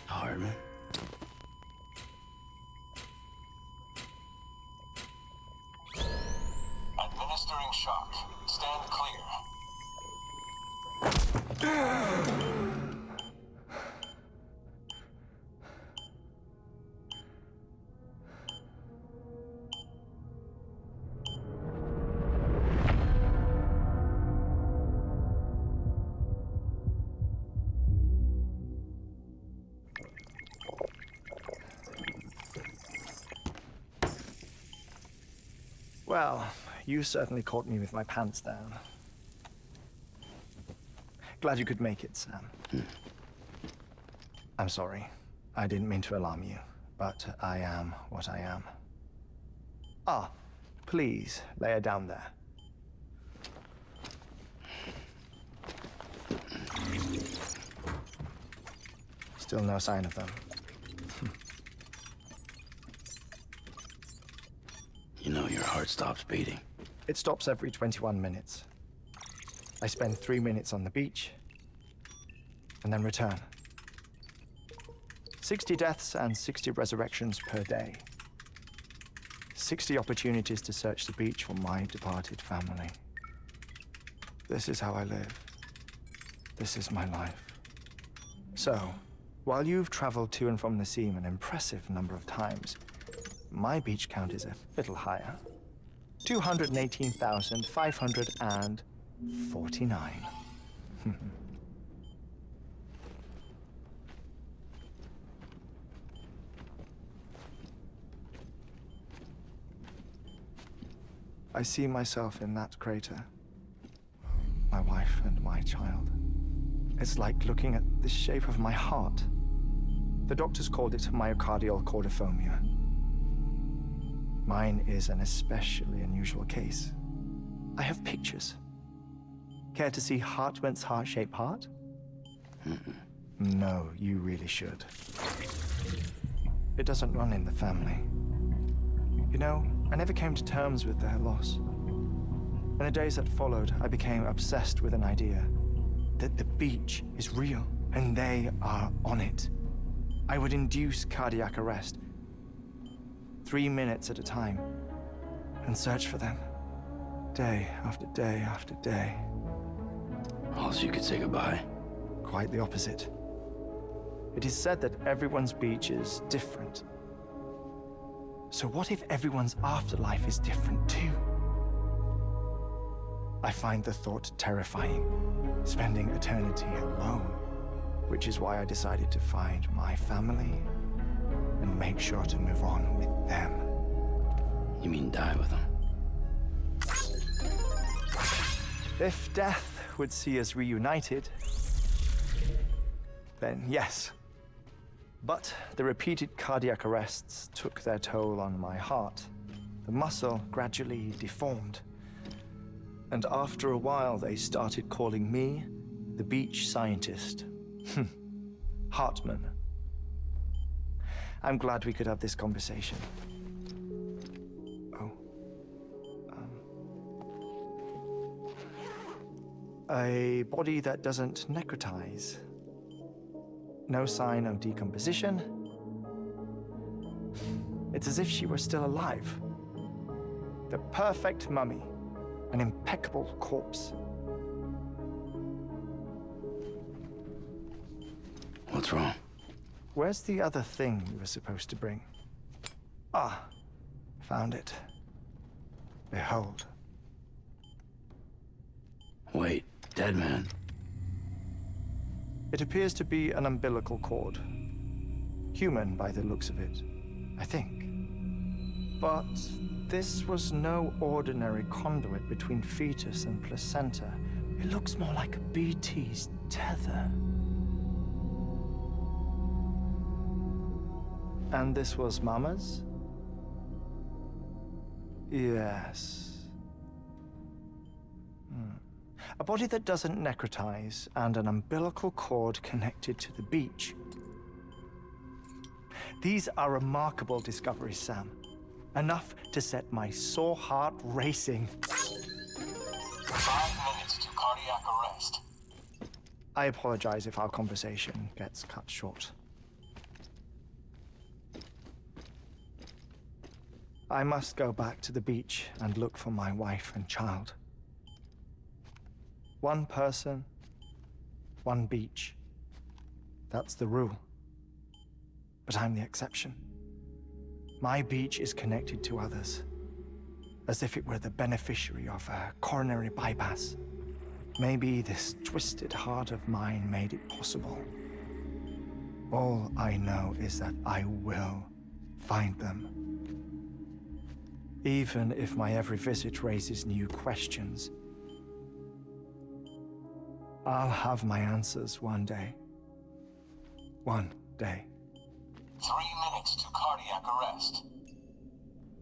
Hardman. Administering shock. Stand clear. Well, you certainly caught me with my pants down. Glad you could make it, Sam. I'm sorry. I didn't mean to alarm you, but I am what I am. Ah, please, lay her down there. Still no sign of them. You know, your heart stops beating. It stops every 21 minutes. I spend 3 minutes on the beach, and then return. 60 deaths and 60 resurrections per day. 60 opportunities to search the beach for my departed family. This is how I live. This is my life. So, while you've traveled to and from the scene an impressive number of times, my beach count is a little higher. 218,549. I see myself in that crater. My wife and my child. It's like looking at the shape of my heart. The doctors called it myocardial cordiformia. Mine is an especially unusual case. I have pictures Care to see Hartman's heart-shaped heart? No, you really should. It doesn't run in the family. You know, I never came to terms with their loss. In the days that followed, I became obsessed with an idea that the beach is real and they are on it. I would induce cardiac arrest, 3 minutes at a time, and search for them, day after day after day. Also, you could say goodbye. Quite the opposite. It is said that everyone's beach is different. So what if everyone's afterlife is different too? I find the thought terrifying, spending eternity alone, which is why I decided to find my family and make sure to move on with them. You mean die with them? If death would see us reunited, then yes. But the repeated cardiac arrests took their toll on my heart. The muscle gradually deformed. And after a while, they started calling me the beach scientist. Hartman. I'm glad we could have this conversation. A body that doesn't necrotize. No sign of decomposition. It's as if she were still alive. The perfect mummy. An impeccable corpse. What's wrong? Where's the other thing you were supposed to bring? Ah, found it. Behold. Wait, dead man. It appears to be an umbilical cord. Human by the looks of it, I think. But this was no ordinary conduit between fetus and placenta. It looks more like a BT's tether. And this was Mama's? Yes. A body that doesn't necrotize and an umbilical cord connected to the beach. These are remarkable discoveries, Sam. Enough to set my sore heart racing. 5 minutes to cardiac arrest. I apologize if our conversation gets cut short. I must go back to the beach and look for my wife and child. One person, one beach. That's the rule. But I'm the exception. My beach is connected to others, as if it were the beneficiary of a coronary bypass. Maybe this twisted heart of mine made it possible. All I know is that I will find them. Even if my every visit raises new questions, I'll have my answers one day. One day. 3 minutes to cardiac arrest.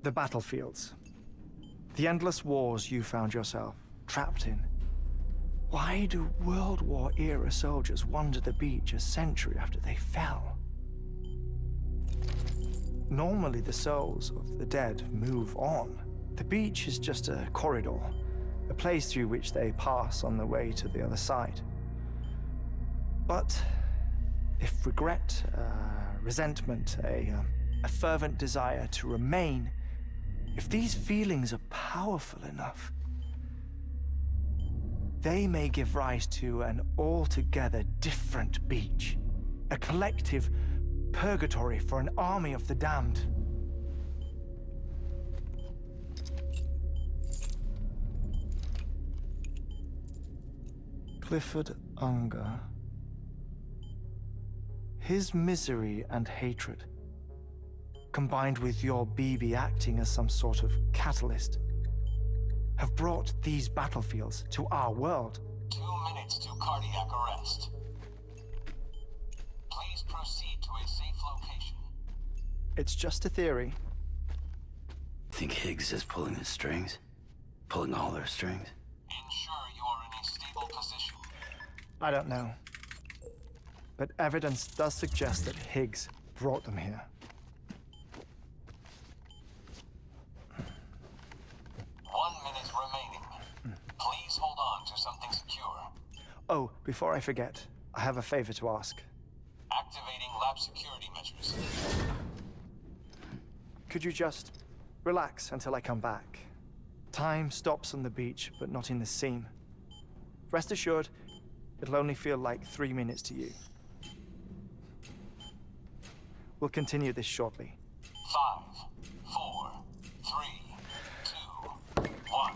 The battlefields. The endless wars you found yourself trapped in. Why do World War era soldiers wander the beach a century after they fell? Normally the souls of the dead move on. The beach is just a corridor, a place through which they pass on the way to the other side. But if regret, resentment, a fervent desire to remain, if these feelings are powerful enough, they may give rise to an altogether different beach, a collective purgatory for an army of the damned. Clifford Unger. His misery and hatred, combined with your BB acting as some sort of catalyst, have brought these battlefields to our world. 2 minutes to cardiac arrest. Please proceed to a safe location. It's just a theory. Think Higgs is pulling the strings? Pulling all their strings? Ensure you are in a stable I don't know. But evidence does suggest that Higgs brought them here. 1 minute remaining. Please hold on to something secure. Oh, before I forget, I have a favor to ask. Activating lab security measures. Could you just relax until I come back? Time stops on the beach, but not in the scene. Rest assured, it'll only feel like 3 minutes to you. We'll continue this shortly. 5, 4, 3, 2, 1.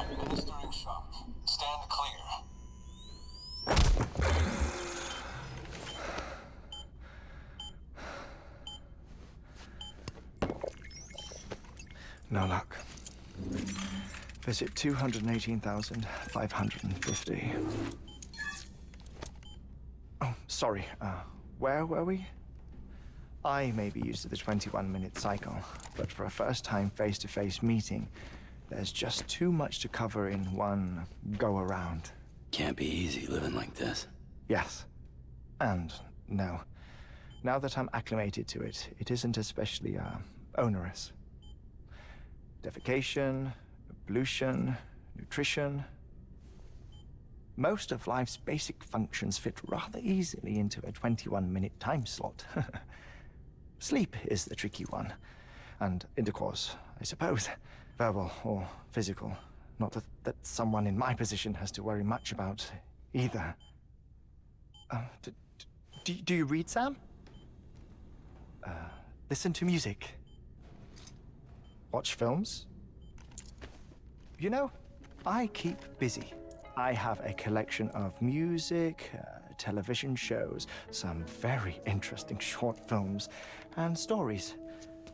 Administering shock. Stand clear. No luck. Visit 218,550. Oh, sorry. Where were we? I may be used to the 21-minute cycle, but for a first-time face-to-face meeting, there's just too much to cover in one go-around. Can't be easy living like this. Yes. And no. Now that I'm acclimated to it, it isn't especially, onerous. Defecation, pollution, nutrition. Most of life's basic functions fit rather easily into a 21-minute time slot. Sleep is the tricky one. And intercourse, I suppose. Verbal or physical. Not that someone in my position has to worry much about either. Do you read, Sam? Listen to music. Watch films? You know, I keep busy. I have a collection of music, television shows, some very interesting short films, and stories.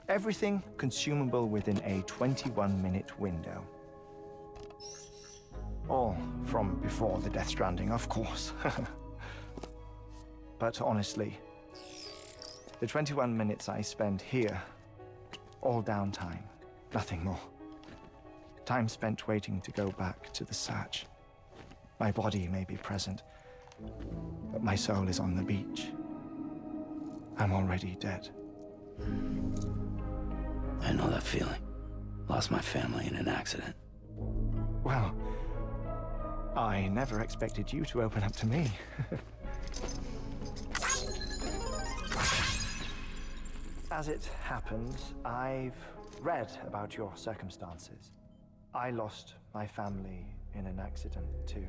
Everything consumable within a 21-minute window. All from before the Death Stranding, of course. But honestly, the 21 minutes I spend here, all downtime, nothing more. Time spent waiting to go back to the search. My body may be present, but my soul is on the beach. I'm already dead. I know that feeling. Lost my family in an accident. Well, I never expected you to open up to me. As it happens, I've read about your circumstances. I lost my family in an accident, too.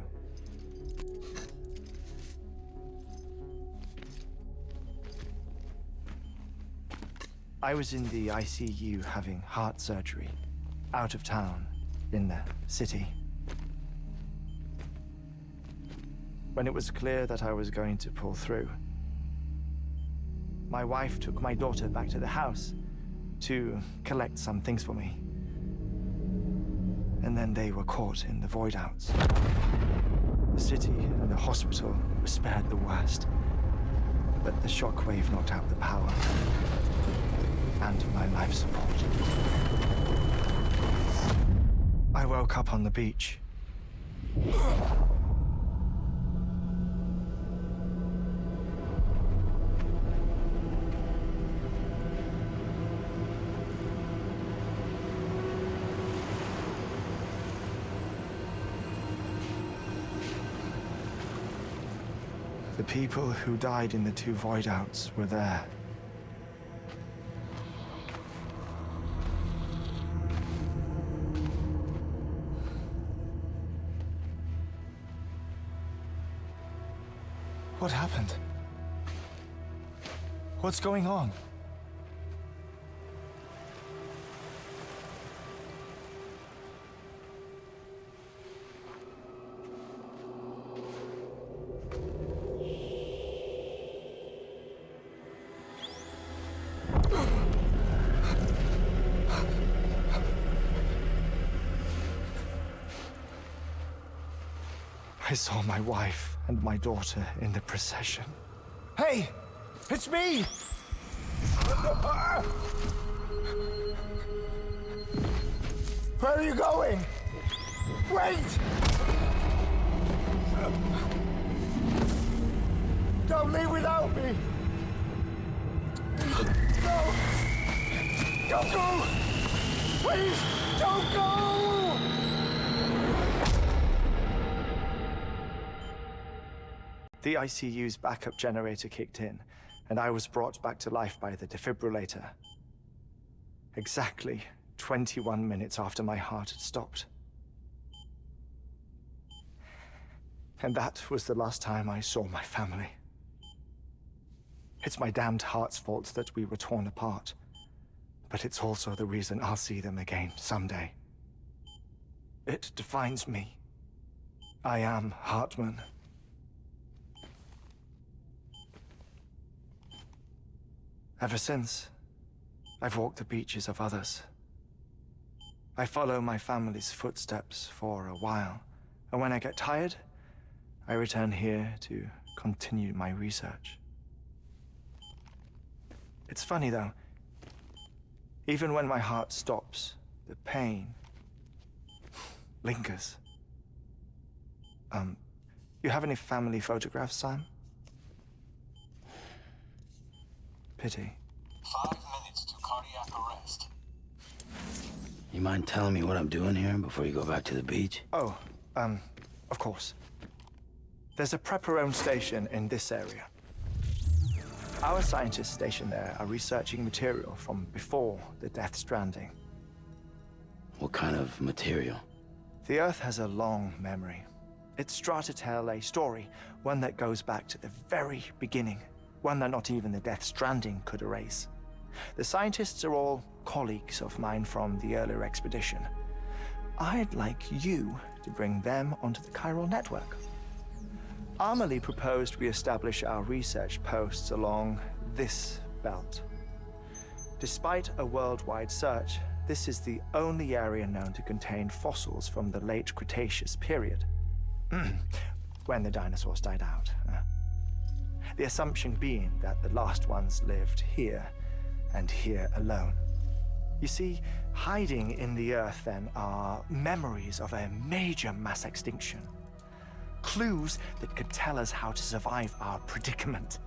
I was in the ICU having heart surgery, out of town, in the city. When it was clear that I was going to pull through, my wife took my daughter back to the house to collect some things for me. And then they were caught in the void-outs. The city and the hospital were spared the worst, but the shockwave knocked out the power and my life support. I woke up on the beach. The people who died in the two void-outs were there. What happened? What's going on? I saw my wife and my daughter in the procession. Hey! It's me! Where are you going? Wait! Don't leave without me! No! Don't go! Please, don't go! The ICU's backup generator kicked in, and I was brought back to life by the defibrillator. Exactly 21 minutes after my heart had stopped. And that was the last time I saw my family. It's my damned heart's fault that we were torn apart, but it's also the reason I'll see them again someday. It defines me. I am Hartman. Ever since, I've walked the beaches of others. I follow my family's footsteps for a while, and when I get tired, I return here to continue my research. It's funny though, even when my heart stops, the pain lingers. You have any family photographs, Sam? Pity. 5 minutes to cardiac arrest. You mind telling me what I'm doing here before you go back to the beach? Oh, of course. There's a prep-your-own station in this area. Our scientists stationed there are researching material from before the Death Stranding. What kind of material? The Earth has a long memory. It's trying to tell a story, one that goes back to the very beginning, one that not even the Death Stranding could erase. The scientists are all colleagues of mine from the earlier expedition. I'd like you to bring them onto the chiral network. Amelie proposed we establish our research posts along this belt. Despite a worldwide search, this is the only area known to contain fossils from the late Cretaceous period, when the dinosaurs died out. The assumption being that the last ones lived here, and here alone. You see, hiding in the Earth then are memories of a major mass extinction. Clues that could tell us how to survive our predicament.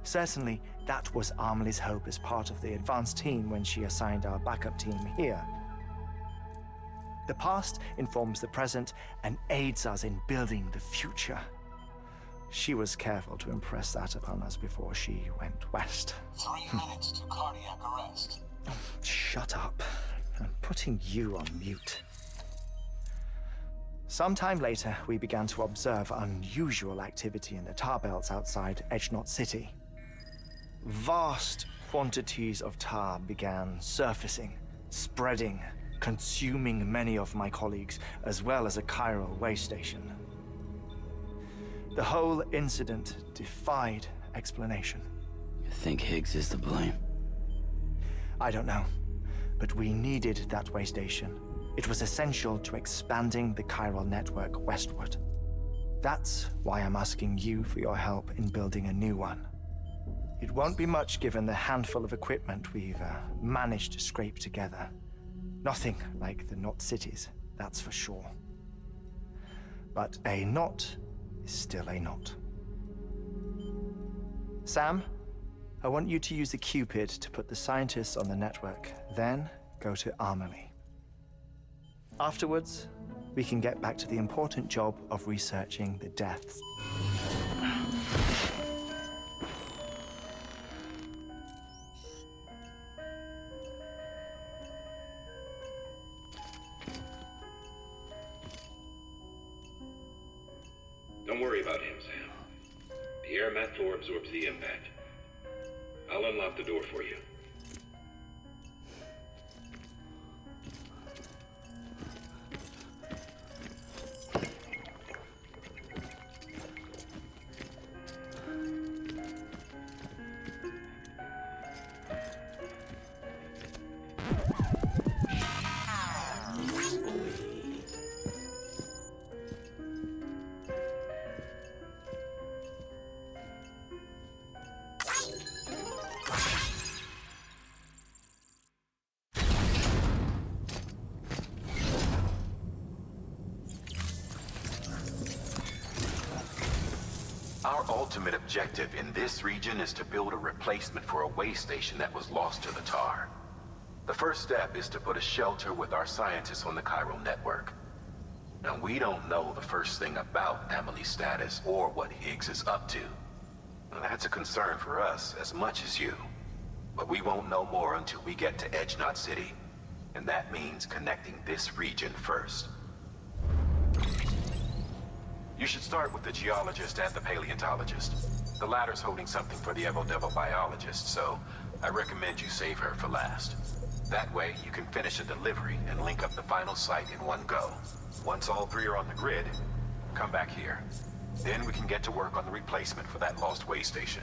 Certainly, that was Amelie's hope as part of the advanced team when she assigned our backup team here. The past informs the present and aids us in building the future. She was careful to impress that upon us before she went west. 3 minutes to cardiac arrest. Shut up. I'm putting you on mute. Sometime later, we began to observe unusual activity in the tar belts outside Edgenot City. Vast quantities of tar began surfacing, spreading, consuming many of my colleagues, as well as a chiral way station. The whole incident defied explanation. You think Higgs is to blame? I don't know, but we needed that way station. It was essential to expanding the chiral network westward. That's why I'm asking you for your help in building a new one. It won't be much given the handful of equipment we've managed to scrape together. Nothing like the knot cities, that's for sure. But a knot is still a knot. Sam, I want you to use the Cupid to put the scientists on the network, then go to Amelie. Afterwards, we can get back to the important job of researching the deaths. Don't worry about him, Sam. The air mat floor absorbs the impact. I'll unlock the door for you. Our ultimate objective in this region is to build a replacement for a way station that was lost to the tar. The first step is to put a shelter with our scientists on the chiral network. Now, we don't know the first thing about Emily's status or what Higgs is up to. Now, that's a concern for us as much as you. But we won't know more until we get to Edge Knot City. And that means connecting this region first. You should start with the geologist and the paleontologist. The latter's holding something for the Evo-Devo biologist, so I recommend you save her for last. That way, you can finish a delivery and link up the final site in one go. Once all three are on the grid, come back here. Then we can get to work on the replacement for that lost way station.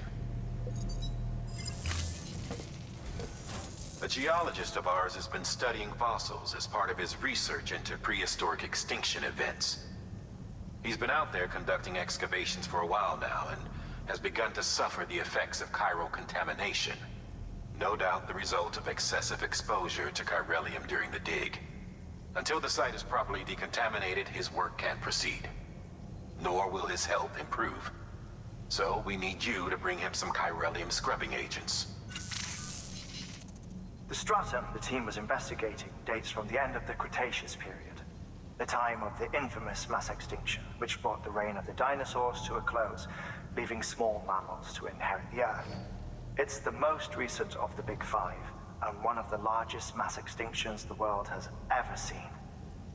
A geologist of ours has been studying fossils as part of his research into prehistoric extinction events. He's been out there conducting excavations for a while now and has begun to suffer the effects of chiral contamination. No doubt the result of excessive exposure to chiralium during the dig. Until the site is properly decontaminated, his work can't proceed. Nor will his health improve. So we need you to bring him some chiralium scrubbing agents. The stratum the team was investigating dates from the end of the Cretaceous period, the time of the infamous mass extinction, which brought the reign of the dinosaurs to a close, leaving small mammals to inherit the Earth. It's the most recent of the Big Five, and one of the largest mass extinctions the world has ever seen.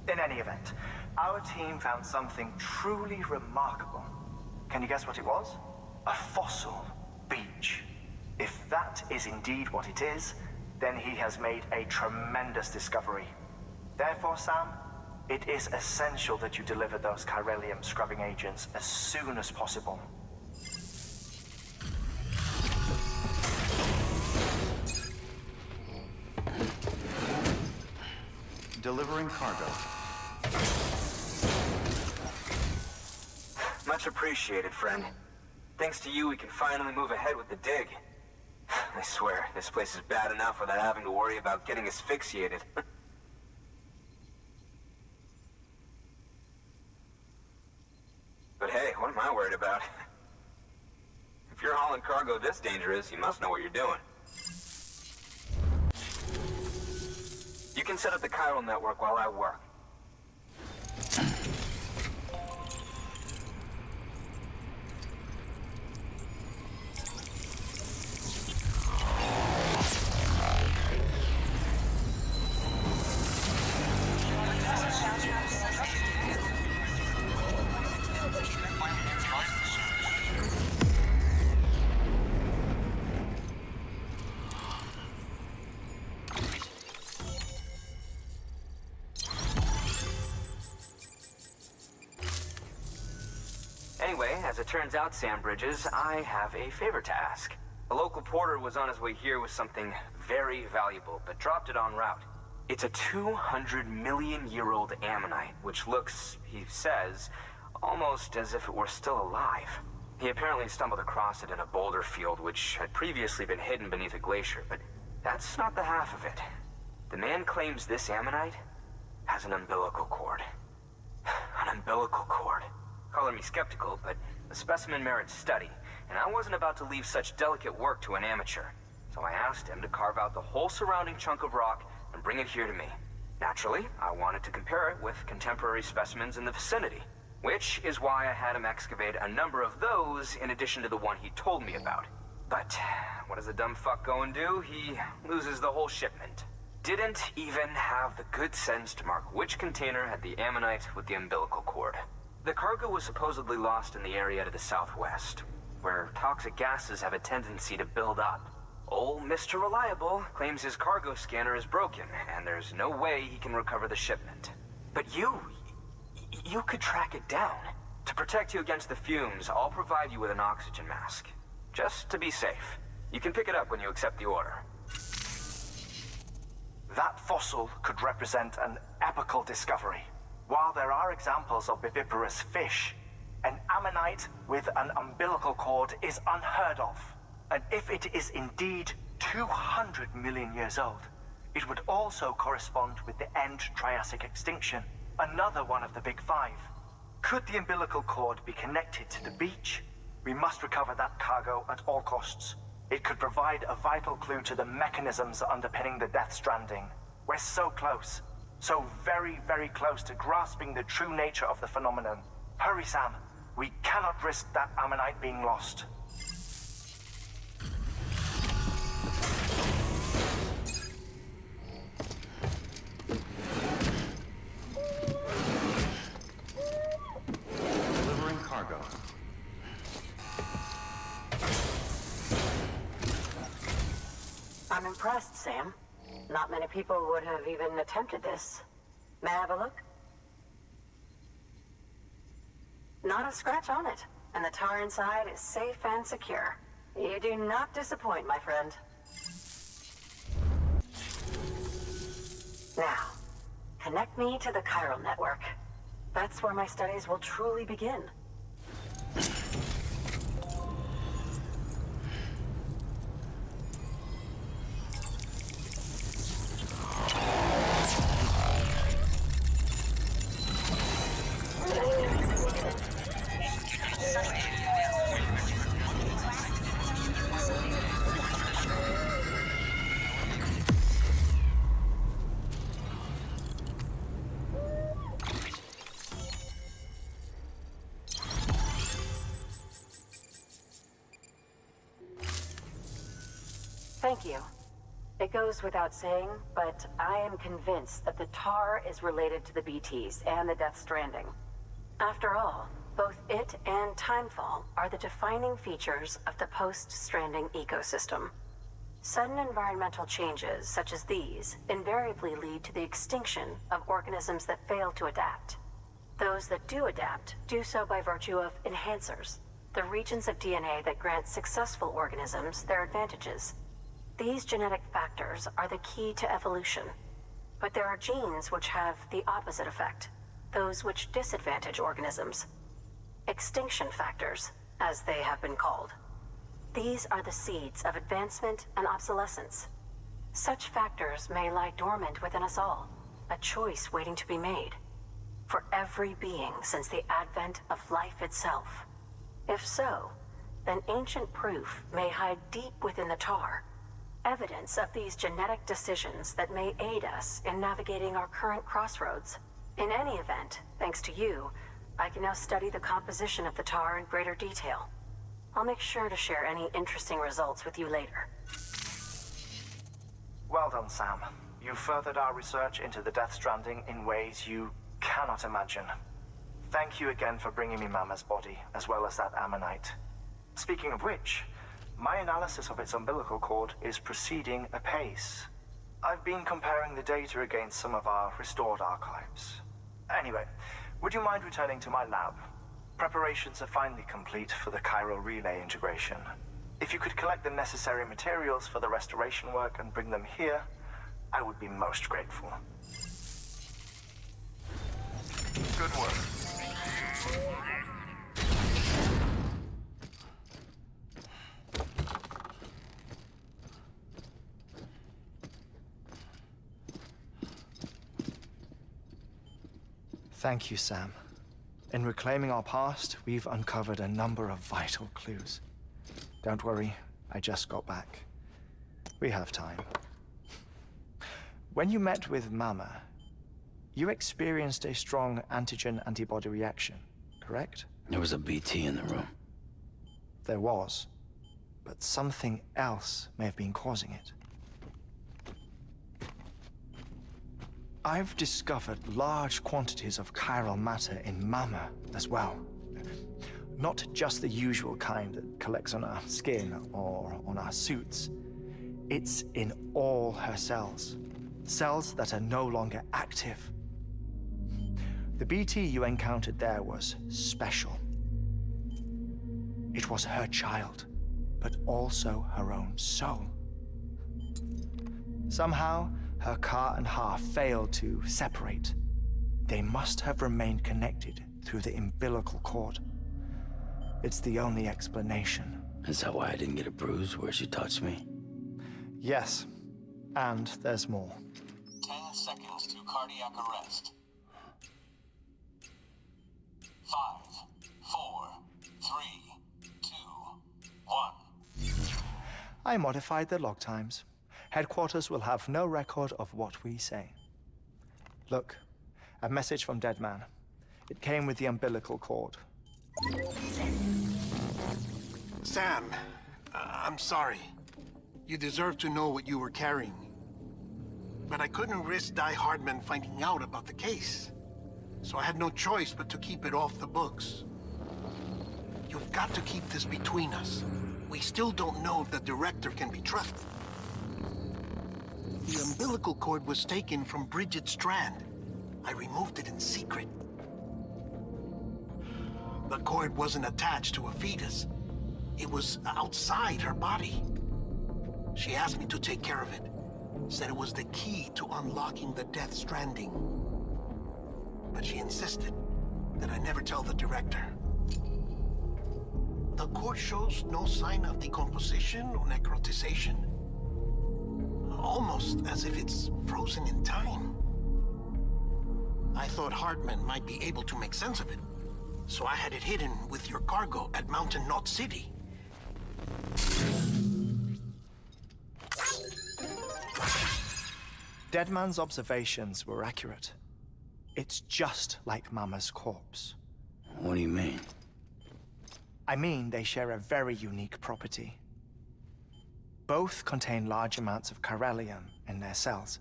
In any event, our team found something truly remarkable. Can you guess what it was? A fossil beach. If that is indeed what it is, then he has made a tremendous discovery. Therefore, Sam, it is essential that you deliver those chiralium scrubbing agents as soon as possible. Delivering cargo. Much appreciated, friend. Thanks to you, we can finally move ahead with the dig. I swear, this place is bad enough without having to worry about getting asphyxiated. But hey, what am I worried about? If you're hauling cargo this dangerous, you must know what you're doing. You can set up the chiral network while I work. Anyway, as it turns out, Sam Bridges, I have a favor to ask. A local porter was on his way here with something very valuable, but dropped it en route. It's a 200-million-year-old ammonite, which looks, he says, almost as if it were still alive. He apparently stumbled across it in a boulder field, which had previously been hidden beneath a glacier, but that's not the half of it. The man claims this ammonite has an umbilical cord. An umbilical cord. Color me skeptical, but the specimen merits study, and I wasn't about to leave such delicate work to an amateur. So I asked him to carve out the whole surrounding chunk of rock and bring it here to me. Naturally, I wanted to compare it with contemporary specimens in the vicinity, which is why I had him excavate a number of those in addition to the one he told me about. But what does the dumb fuck go and do? He loses the whole shipment. Didn't even have the good sense to mark which container had the ammonite with the umbilical cord. The cargo was supposedly lost in the area to the southwest, where toxic gases have a tendency to build up. Old Mr. Reliable claims his cargo scanner is broken, and there's no way he can recover the shipment. But you could track it down. To protect you against the fumes, I'll provide you with an oxygen mask. Just to be safe. You can pick it up when you accept the order. That fossil could represent an epical discovery. While there are examples of viviparous fish, an ammonite with an umbilical cord is unheard of. And if it is indeed 200 million years old, it would also correspond with the end Triassic extinction, another one of the Big Five. Could the umbilical cord be connected to the beach? We must recover that cargo at all costs. It could provide a vital clue to the mechanisms underpinning the Death Stranding. We're so close. So very, very close to grasping the true nature of the phenomenon. Hurry, Sam. We cannot risk that ammonite being lost. Delivering cargo. I'm impressed, Sam. Not many people would have even attempted this. May I have a look? Not a scratch on it, and the tar inside is safe and secure. You do not disappoint, my friend. Now, connect me to the chiral network. That's where my studies will truly begin. Thank you. It goes without saying, but I am convinced that the tar is related to the BTs and the Death Stranding. After all, both it and Timefall are the defining features of the post-Stranding ecosystem. Sudden environmental changes such as these invariably lead to the extinction of organisms that fail to adapt. Those that do adapt do so by virtue of enhancers, the regions of DNA that grant successful organisms their advantages. These genetic factors are the key to evolution. But there are genes which have the opposite effect, those which disadvantage organisms. Extinction factors, as they have been called. These are the seeds of advancement and obsolescence. Such factors may lie dormant within us all, a choice waiting to be made. For every being since the advent of life itself. If so, then ancient proof may hide deep within the tar, evidence of these genetic decisions that may aid us in navigating our current crossroads. In any event, thanks to you, I can now study the composition of the tar in greater detail. I'll make sure to share any interesting results with you later. Well done, Sam. You furthered our research into the Death Stranding in ways you cannot imagine. Thank you again for bringing me Mama's body, as well as that ammonite. Speaking of which, my analysis of its umbilical cord is proceeding apace. I've been comparing the data against some of our restored archives. Anyway, would you mind returning to my lab? Preparations are finally complete for the chiral relay integration. If you could collect the necessary materials for the restoration work and bring them here, I would be most grateful. Good work. Thank you, Sam. In reclaiming our past, we've uncovered a number of vital clues. Don't worry, I just got back. We have time. When you met with Mama, you experienced a strong antigen-antibody reaction, correct? There was a BT in the room. There was, but something else may have been causing it. I've discovered large quantities of chiral matter in Mama as well. Not just the usual kind that collects on our skin or on our suits. It's in all her cells. Cells that are no longer active. The BT you encountered there was special. It was her child, but also her own soul. Somehow, her car and half failed to separate. They must have remained connected through the umbilical cord. It's the only explanation. Is that why I didn't get a bruise where she touched me? Yes, and there's more. 10 seconds to cardiac arrest. 5, 4, 3, 2, 1. I modified the log times. Headquarters will have no record of what we say. Look, a message from Dead Man. It came with the umbilical cord. Sam, I'm sorry. You deserve to know what you were carrying. But I couldn't risk Die Hardman finding out about the case. So I had no choice but to keep it off the books. You've got to keep this between us. We still don't know if the director can be trusted. The umbilical cord was taken from Bridget Strand. I removed it in secret. The cord wasn't attached to a fetus. It was outside her body. She asked me to take care of it. Said it was the key to unlocking the Death Stranding. But she insisted that I never tell the director. The cord shows no sign of decomposition or necrotization. Almost as if it's frozen in time. I thought Hardman might be able to make sense of it, so I had it hidden with your cargo at Mountain Knot City. Deadman's observations were accurate. It's just like Mama's corpse. What do you mean? I mean, they share a very unique property. Both contain large amounts of chiralium in their cells.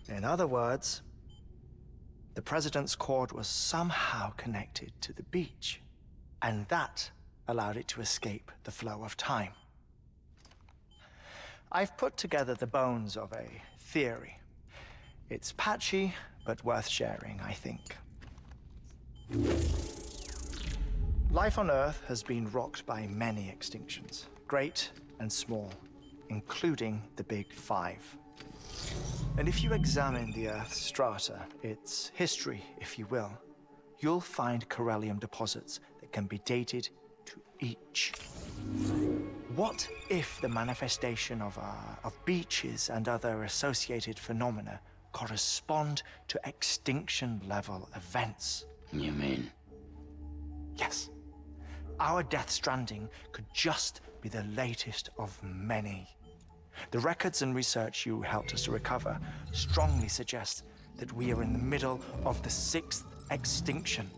In other words, the President's cord was somehow connected to the beach, and that allowed it to escape the flow of time. I've put together the bones of a theory. It's patchy, but worth sharing, I think. Life on Earth has been rocked by many extinctions, great and small, including the Big Five. And if you examine the Earth's strata, its history, if you will, you'll find chiralium deposits that can be dated to each. What if the manifestation of beaches and other associated phenomena correspond to extinction-level events? You mean? Yes. Our Death Stranding could just be the latest of many. The records and research you helped us to recover strongly suggest that we are in the middle of the 6th extinction.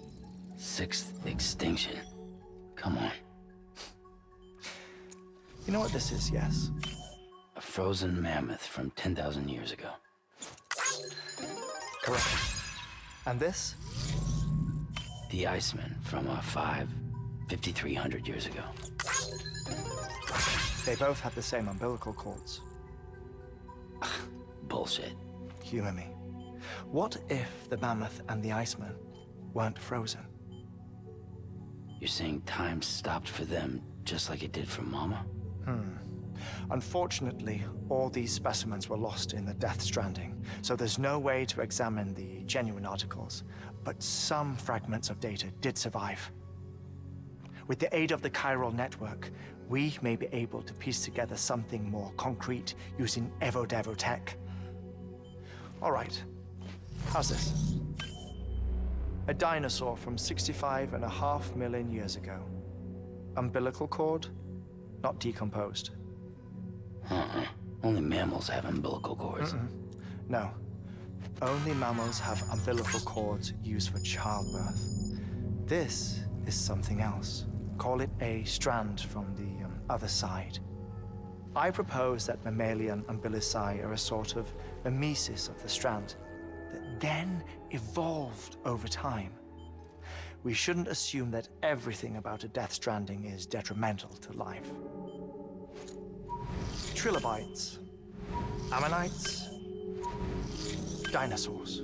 6th extinction? Come on. You know what this is, yes? A frozen mammoth from 10,000 years ago. Correct. And this? The Iceman from 5,300 years ago. They both had the same umbilical cords. Bullshit. Humor me. What if the mammoth and the Iceman weren't frozen? You're saying time stopped for them just like it did for Mama? Unfortunately, all these specimens were lost in the Death Stranding, so there's no way to examine the genuine articles, but some fragments of data did survive. With the aid of the chiral network, we may be able to piece together something more concrete using Evo-Devo tech. All right, how's this? A dinosaur from 65.5 million years ago. Umbilical cord, not decomposed. Only mammals have umbilical cords. No. Only mammals have umbilical cords used for childbirth. This is something else. Call it a strand from the other side. I propose that mammalian umbilici are a sort of mimesis of the strand that then evolved over time. We shouldn't assume that everything about a Death Stranding is detrimental to life. Trilobites, ammonites, dinosaurs,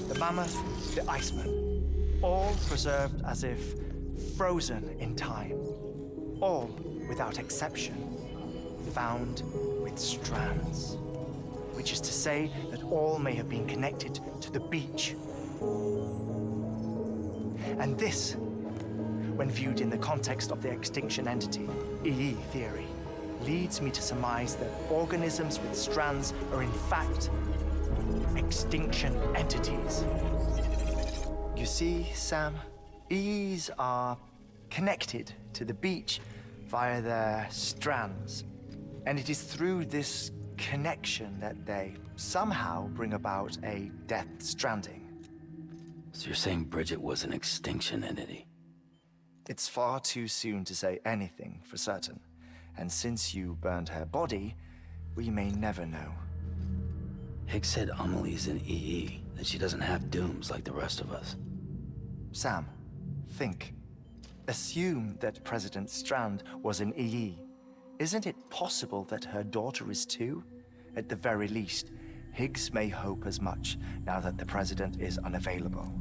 the mammoth, the Iceman, all preserved as if frozen in time, all without exception, found with strands, which is to say that all may have been connected to the beach. And this, when viewed in the context of the extinction entity, EE theory, leads me to surmise that organisms with strands are in fact extinction entities. You see, Sam, EEs are connected to the beach via their strands. And it is through this connection that they somehow bring about a Death Stranding. So you're saying Bridget was an extinction entity? It's far too soon to say anything for certain. And since you burned her body, we may never know. Higgs said Amelie's an EE, that she doesn't have dooms like the rest of us. Sam, think. Assume that President Strand was an EE. Isn't it possible that her daughter is too? At the very least, Higgs may hope as much now that the president is unavailable.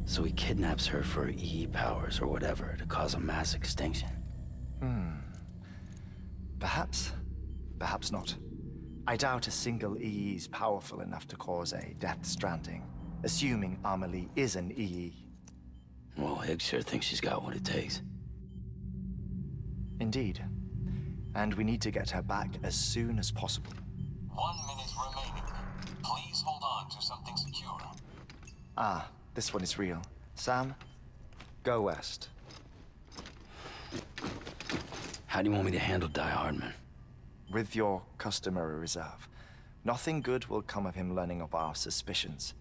So he kidnaps her for EE powers or whatever to cause a mass extinction. Perhaps. Perhaps not. I doubt a single EE is powerful enough to cause a Death Stranding, assuming Amelie is an EE. Well, Higgs sure thinks she's got what it takes. Indeed. And we need to get her back as soon as possible. 1 minute remaining. Please hold on to something secure. Ah, this one is real. Sam, go west. How do you want me to handle Die Hardman? With your customary reserve. Nothing good will come of him learning of our suspicions.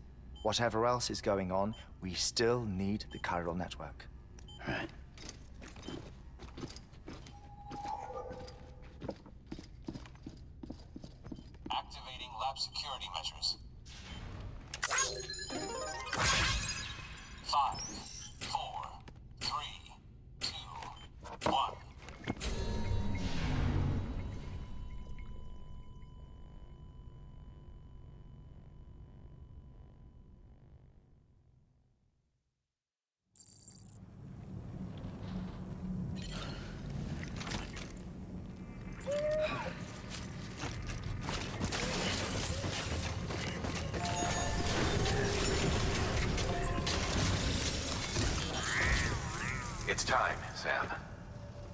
Whatever else is going on, we still need the chiral network. Right. Activating lab security measures. 5, 4, 3, 2, 1. It's time, Sam.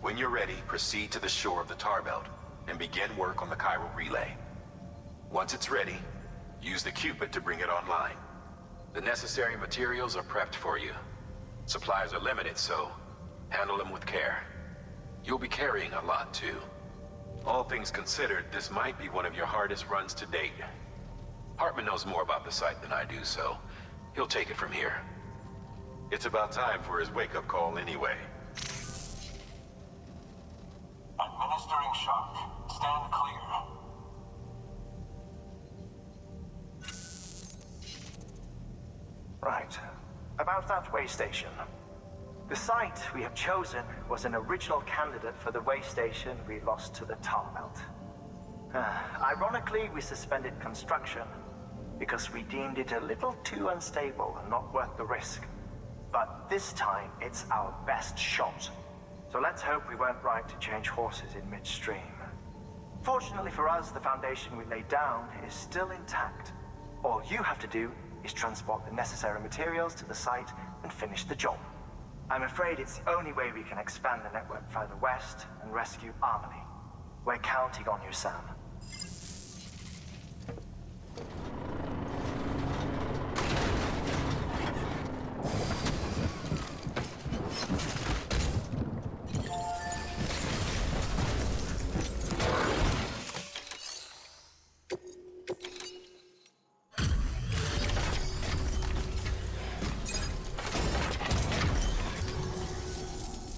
When you're ready, proceed to the shore of the tar belt and begin work on the chiral relay. Once it's ready, use the Cupid to bring it online. The necessary materials are prepped for you. Supplies are limited, so handle them with care. You'll be carrying a lot, too. All things considered, this might be one of your hardest runs to date. Hartman knows more about the site than I do, so he'll take it from here. It's about time for his wake-up call anyway. Administering shock. Stand clear. Right. About that way station. The site we have chosen was an original candidate for the way station we lost to the tar belt. Ironically, we suspended construction because we deemed it a little too unstable and not worth the risk. But this time, it's our best shot. So let's hope we weren't right to change horses in midstream. Fortunately for us, the foundation we laid down is still intact. All you have to do is transport the necessary materials to the site and finish the job. I'm afraid it's the only way we can expand the network further west and rescue Amelie. We're counting on you, Sam.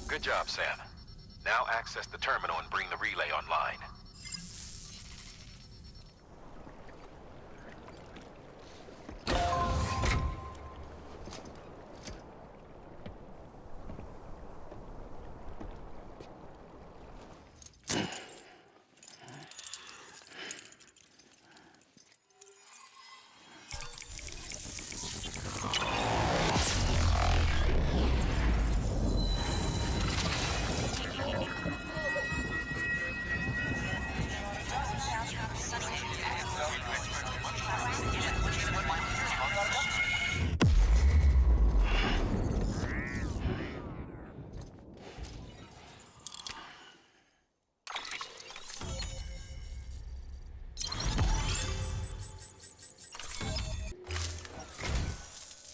Good job, Sam. Now access the terminal and bring the relay online.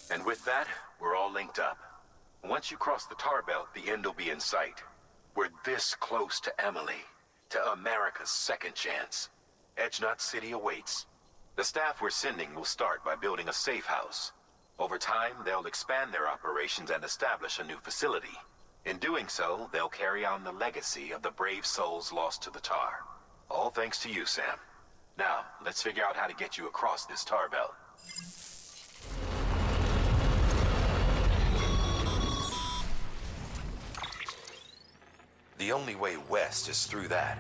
And with that, we're all linked up. Once you cross the tar belt, the end will be in sight. We're this close to Emily, to America's second chance. Edgenut City awaits. The staff we're sending will start by building a safe house. Over time, they'll expand their operations and establish a new facility. In doing so, they'll carry on the legacy of the brave souls lost to the tar. All thanks to you, Sam. Now, let's figure out how to get you across this tar belt. The only way west is through that.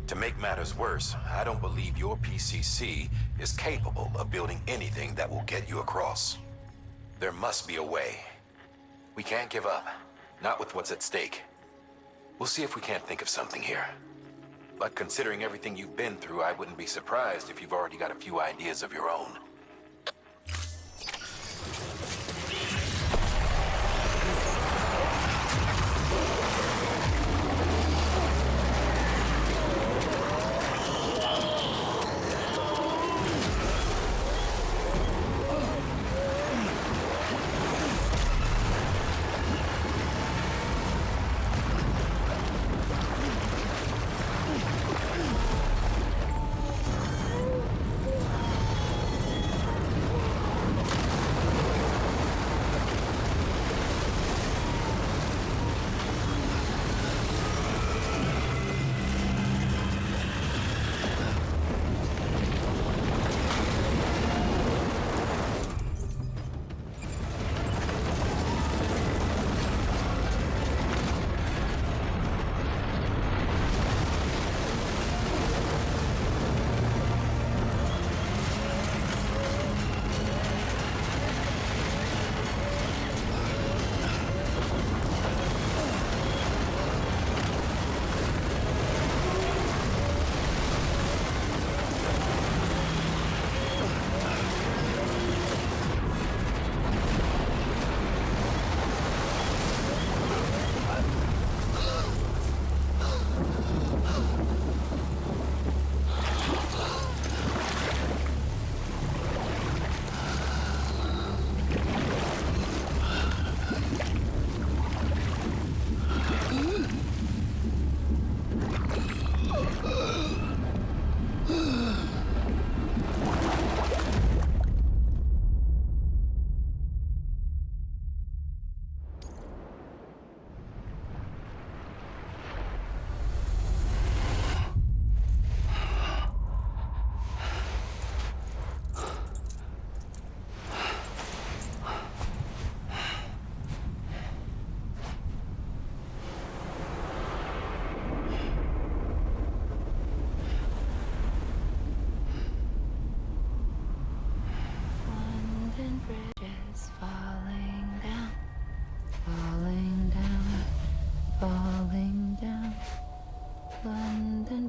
To make matters worse, I don't believe your PCC is capable of building anything that will get you across. There must be a way. We can't give up, not with what's at stake. We'll see if we can't think of something here. But considering everything you've been through, I wouldn't be surprised if you've already got a few ideas of your own.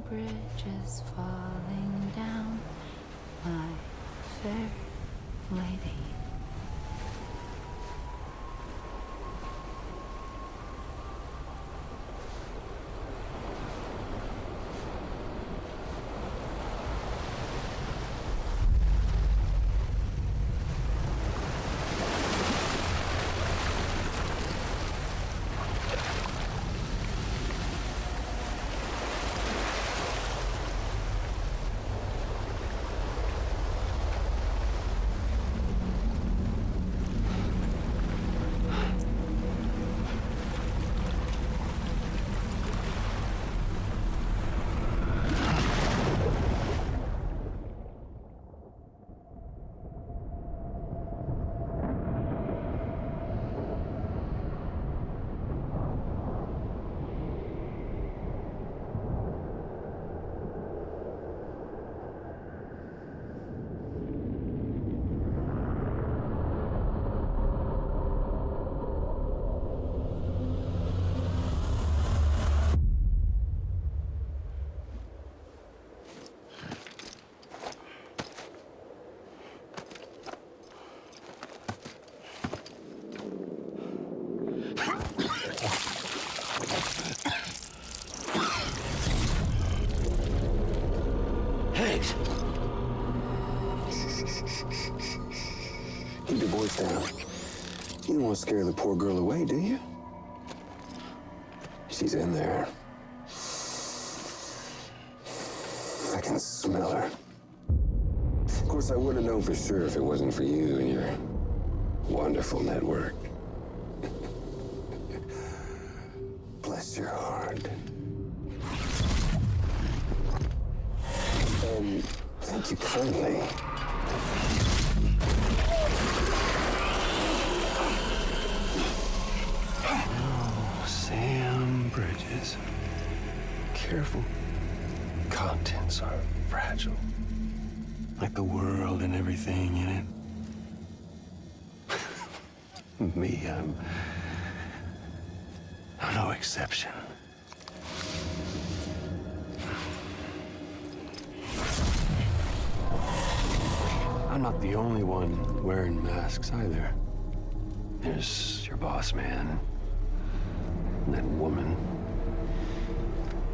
Bridges falling down, my fair lady. Keep your voice down. You don't want to scare the poor girl away, do you? She's in there. I can smell her. Of course, I wouldn't know for sure if it wasn't for you and your wonderful network. Bless your heart. And thank you kindly. Oh, Sam Bridges. Careful. Contents are fragile. Like the world and everything in it. Me, I'm no exception. I'm not the only one wearing masks either. There's your boss man, and that woman,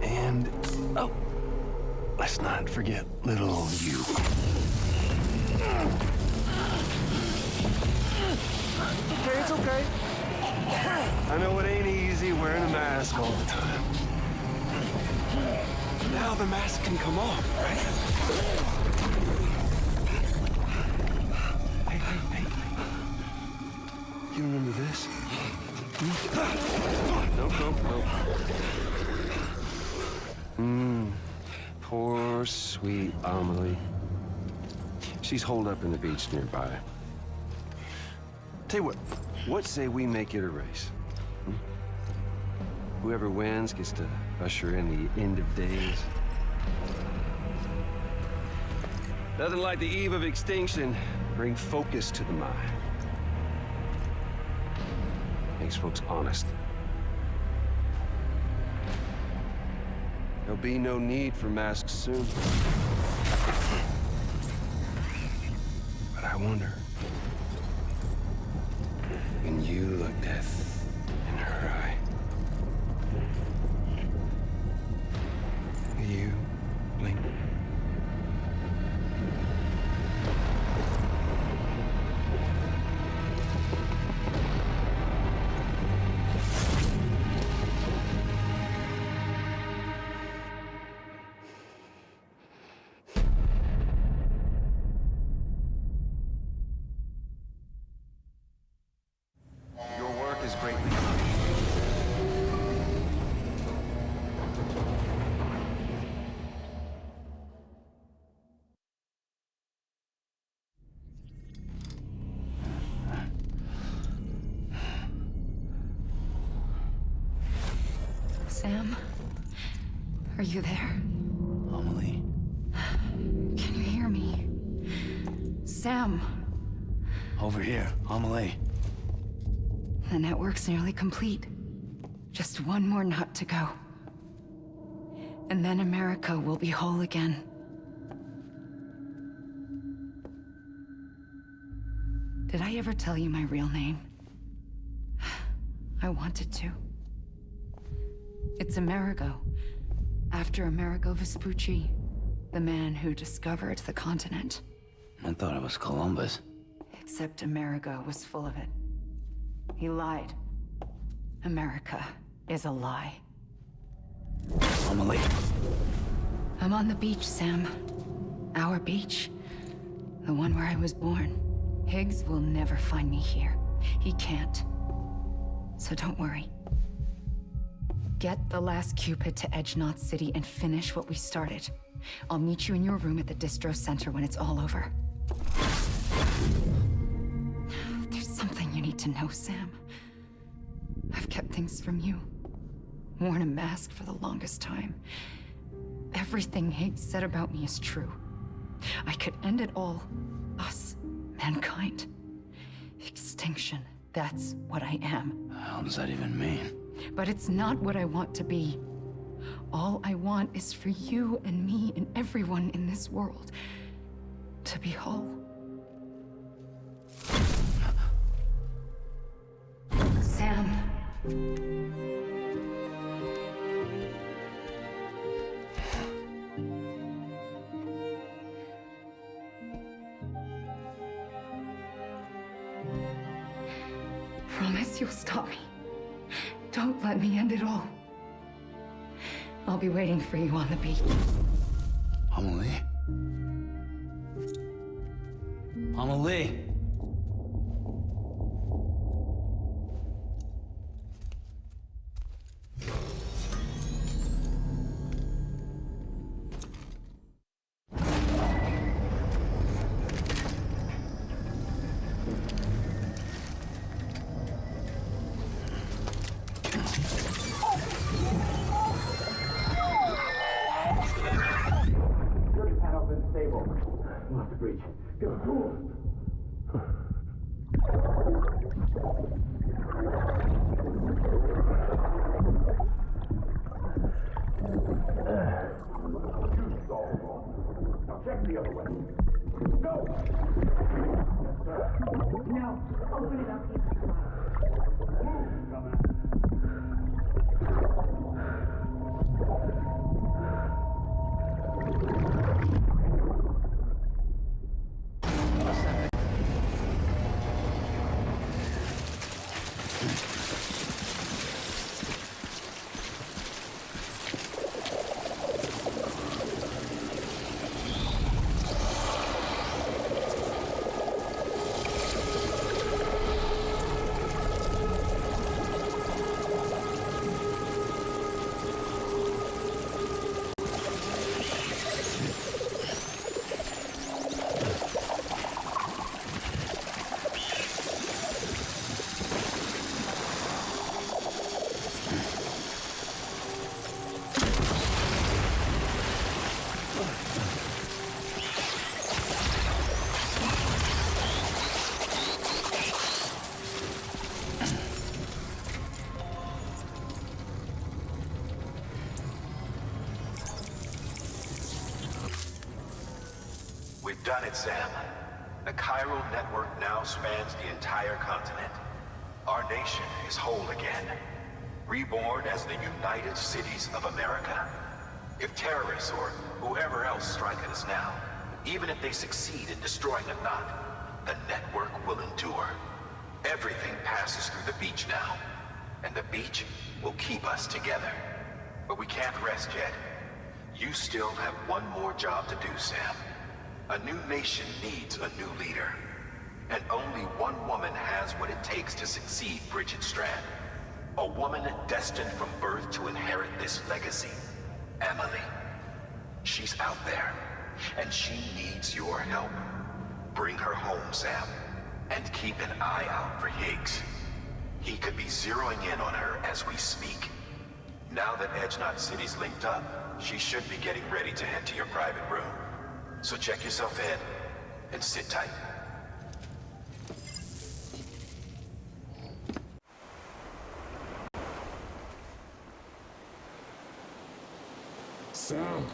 and, oh, let's not forget little you. Okay, it's okay. I know it ain't easy wearing a mask all the time. Now the mask can come off, right? Hey. You remember this? Nope. Poor, sweet Amelie. She's holed up in the beach nearby. Tell you what say we make it a race? Whoever wins gets to usher in the end of days. Nothing like the eve of extinction. Bring focus to the mind. Makes folks honest. There'll be no need for masks soon. But I wonder, when you look death in her eye, will you blink? Your work is greatly Sam? Are you there? Amelie? Can you hear me? Sam! Over here, Amelie. The network's nearly complete. Just one more nut to go. And then America will be whole again. Did I ever tell you my real name? I wanted to. It's Amerigo, after Amerigo Vespucci, the man who discovered the continent. I thought it was Columbus. Except Amerigo was full of it. He lied. America is a lie. Amelie. I'm on the beach, Sam. Our beach. The one where I was born. Higgs will never find me here. He can't. So don't worry. Get the last Cupid to Edge Knot City and finish what we started. I'll meet you in your room at the distro center when it's all over. There's something you need to know, Sam. I've kept things from you. Worn a mask for the longest time. Everything Higgs said about me is true. I could end it all. Us, mankind. Extinction. That's what I am. How does that even mean? But it's not what I want to be. All I want is for you and me and everyone in this world to be whole. Sam. promise you'll stop me. Don't let me end it all. I'll be waiting for you on the beach. Amelie? Amelie! We've done it, Sam. The chiral network now spans the entire continent. Our nation is whole again, reborn as the United Cities of America. If terrorists or whoever else strike at us now, even if they succeed in destroying the knot, the network will endure. Everything passes through the beach now, and the beach will keep us together. But we can't rest yet. You still have one more job to do, Sam. A new nation needs a new leader. And only one woman has what it takes to succeed Bridget Strand. A woman destined from birth to inherit this legacy. Emily. She's out there, and she needs your help. Bring her home, Sam. And keep an eye out for Higgs. He could be zeroing in on her as we speak. Now that Edge Knot City's linked up, she should be getting ready to head to your private room. So check yourself in, and sit tight. Sam!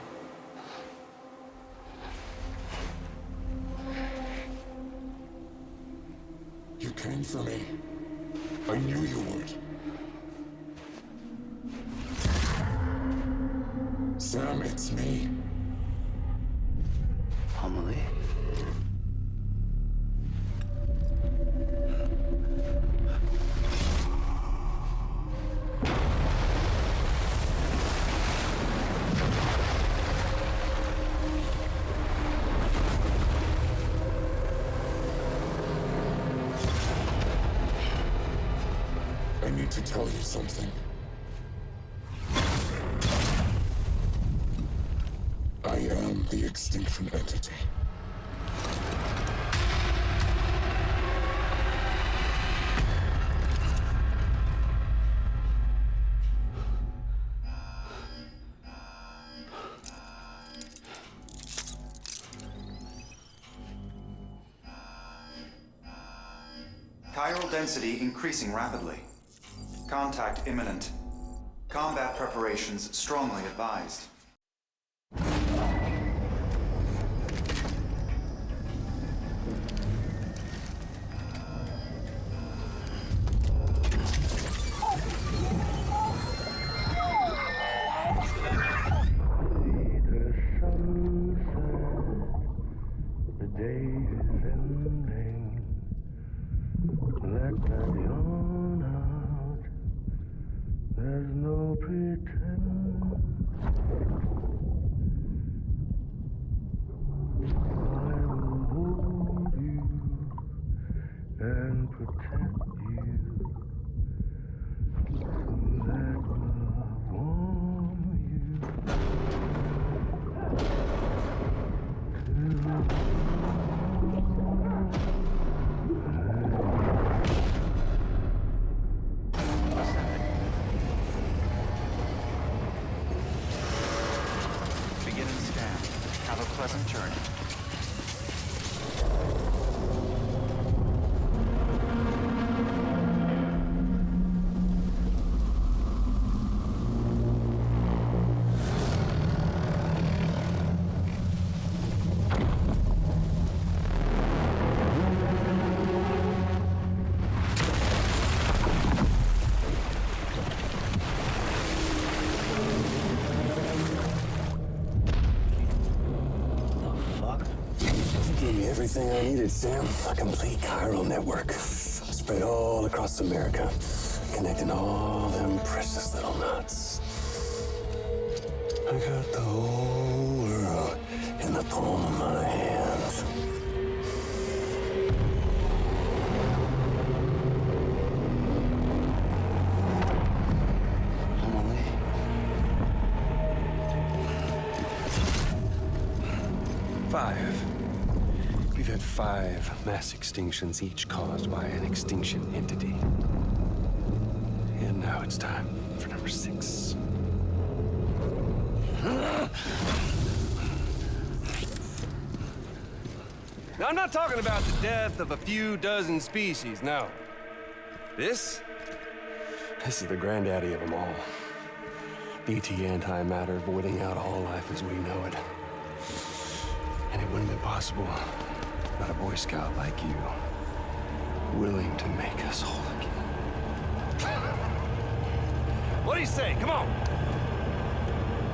You came for me. I knew you would. Sam, it's me. Amelie? I need to tell you something. I am the Extinction Entity. Chiral density increasing rapidly. Contact imminent. Combat preparations strongly advised. Let the dawn protect you. Let love warm you. Begin and scan. Have a pleasant journey. Everything I needed, Sam. A complete chiral network. Spread all across America. Connecting all them precious little knots. I got the whole world in the palm of my hand. We've had 5 mass extinctions, each caused by an extinction entity. And now it's time for number 6. Now, I'm not talking about the death of a few dozen species, no. This is the granddaddy of them all. BT antimatter voiding out all life as we know it. And it wouldn't have been possible without a Boy Scout like you, willing to make us whole again. What do you say? Come on!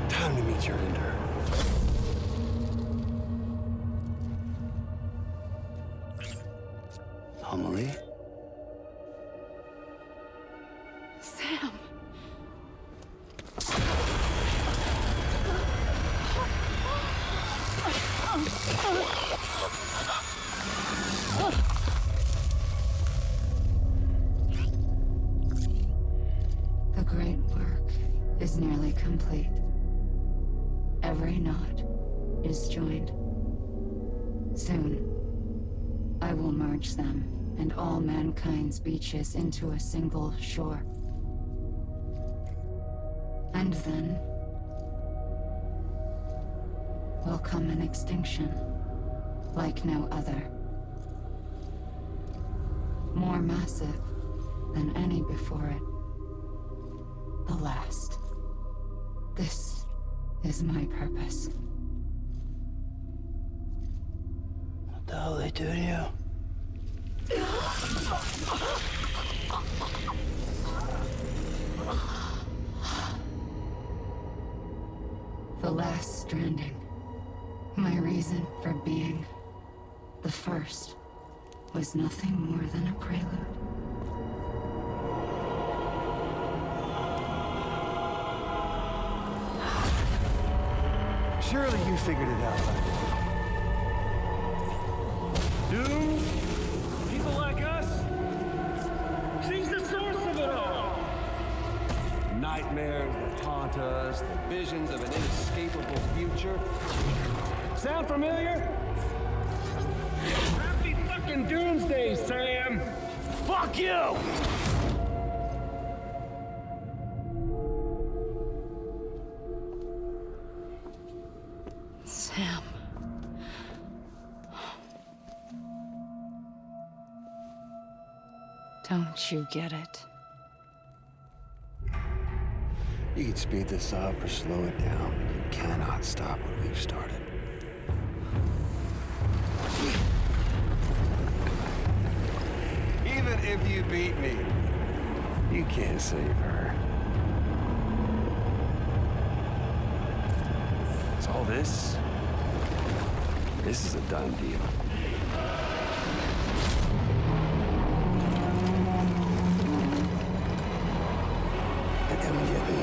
Time to meet your ender. Amelie? Sam. The great work is nearly complete. Every knot is joined. Soon, I will merge them and all mankind's beaches into a single shore. And then will come an extinction like no other. More massive than any before it. The last. This is my purpose. What the hell they do to you? The last stranding. My reason for being. The first was nothing more than a prelude. Surely you figured it out by now. Dooms? People like us? She's the source of it all! Nightmares that haunt us, the visions of an inescapable future. Sound familiar? Happy fucking doomsday, Sam! Fuck you! Sam. Don't you get it? You can speed this up or slow it down, but you cannot stop what we've started. Even if you beat me, you can't save her. So all this is a done deal. Now come and get me.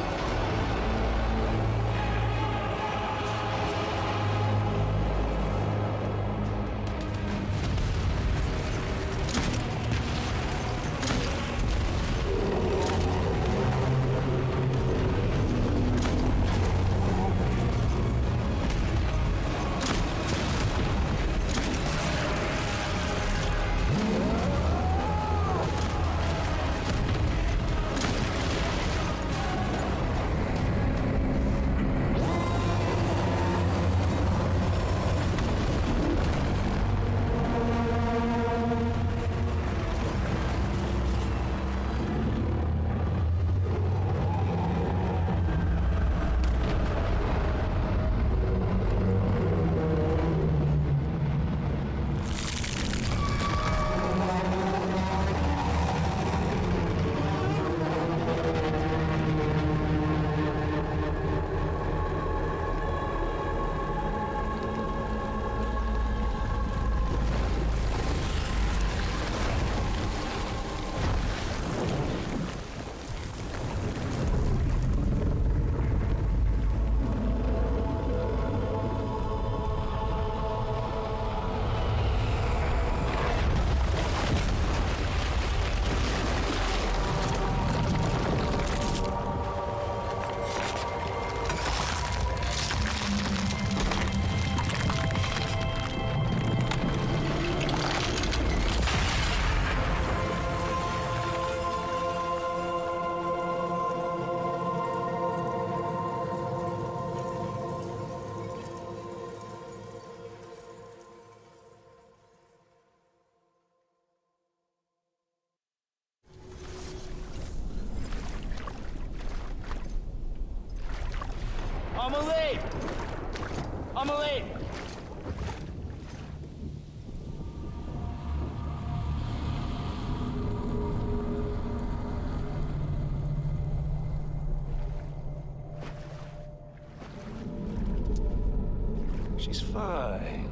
She's fine.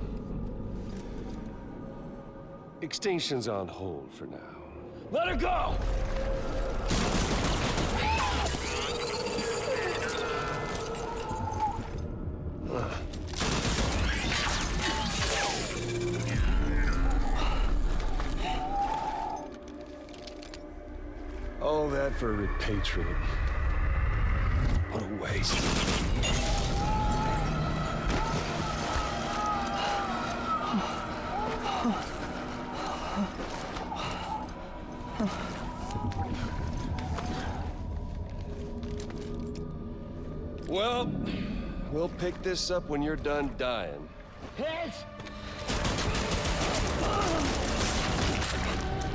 Extinction's on hold for now. Let her go! All that for repatriating. What a waste. Well, we'll pick this up when you're done dying.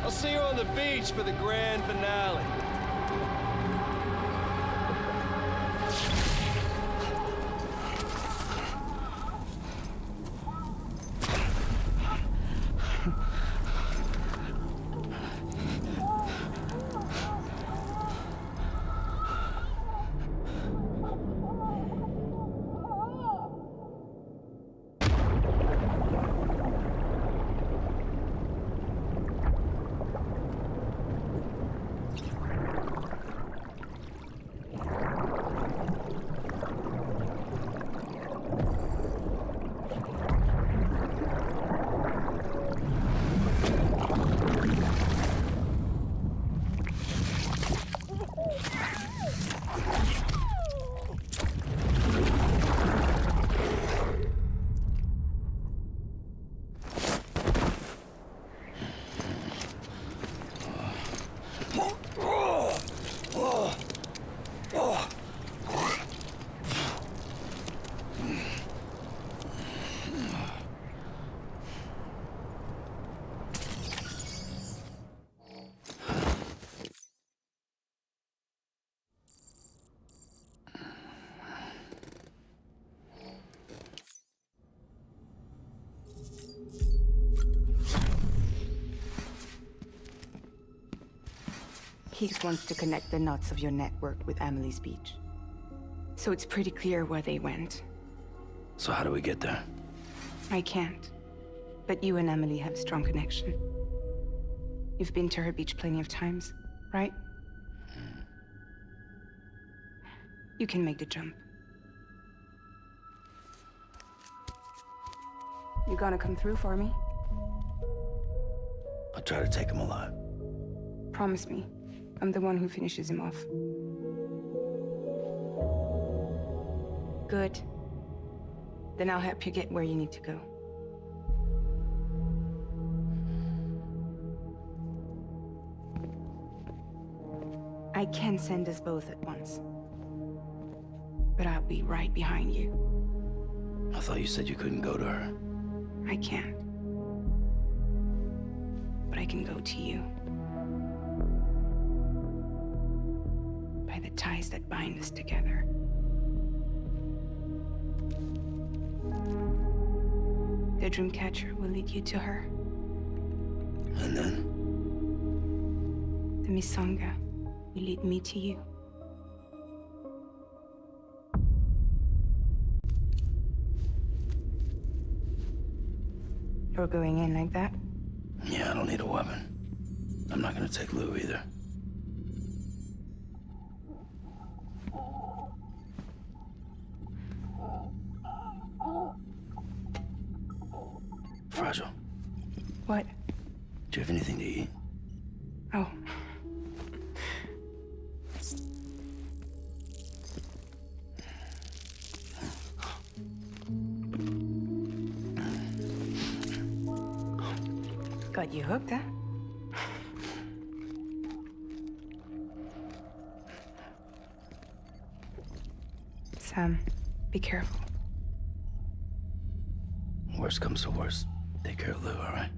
I'll see you on the beach for the grand finale. Higgs wants to connect the knots of your network with Amelie's beach. So it's pretty clear where they went. So how do we get there? I can't. But you and Emily have a strong connection. You've been to her beach plenty of times, right? You can make the jump. You gonna come through for me? I'll try to take him alive. Promise me. I'm the one who finishes him off. Good. Then I'll help you get where you need to go. I can send us both at once. But I'll be right behind you. I thought you said you couldn't go to her. I can't. But I can go to you. By the ties that bind us together. The Dreamcatcher will lead you to her. And then? The Misanga will lead me to you. You're going in like that? Yeah, I don't need a weapon. I'm not gonna take Lou either. Fragile. What? Do you have anything to eat? Oh. Got you hooked, huh? Sam, be careful. Worst comes to worst. Take care of Lou, all right?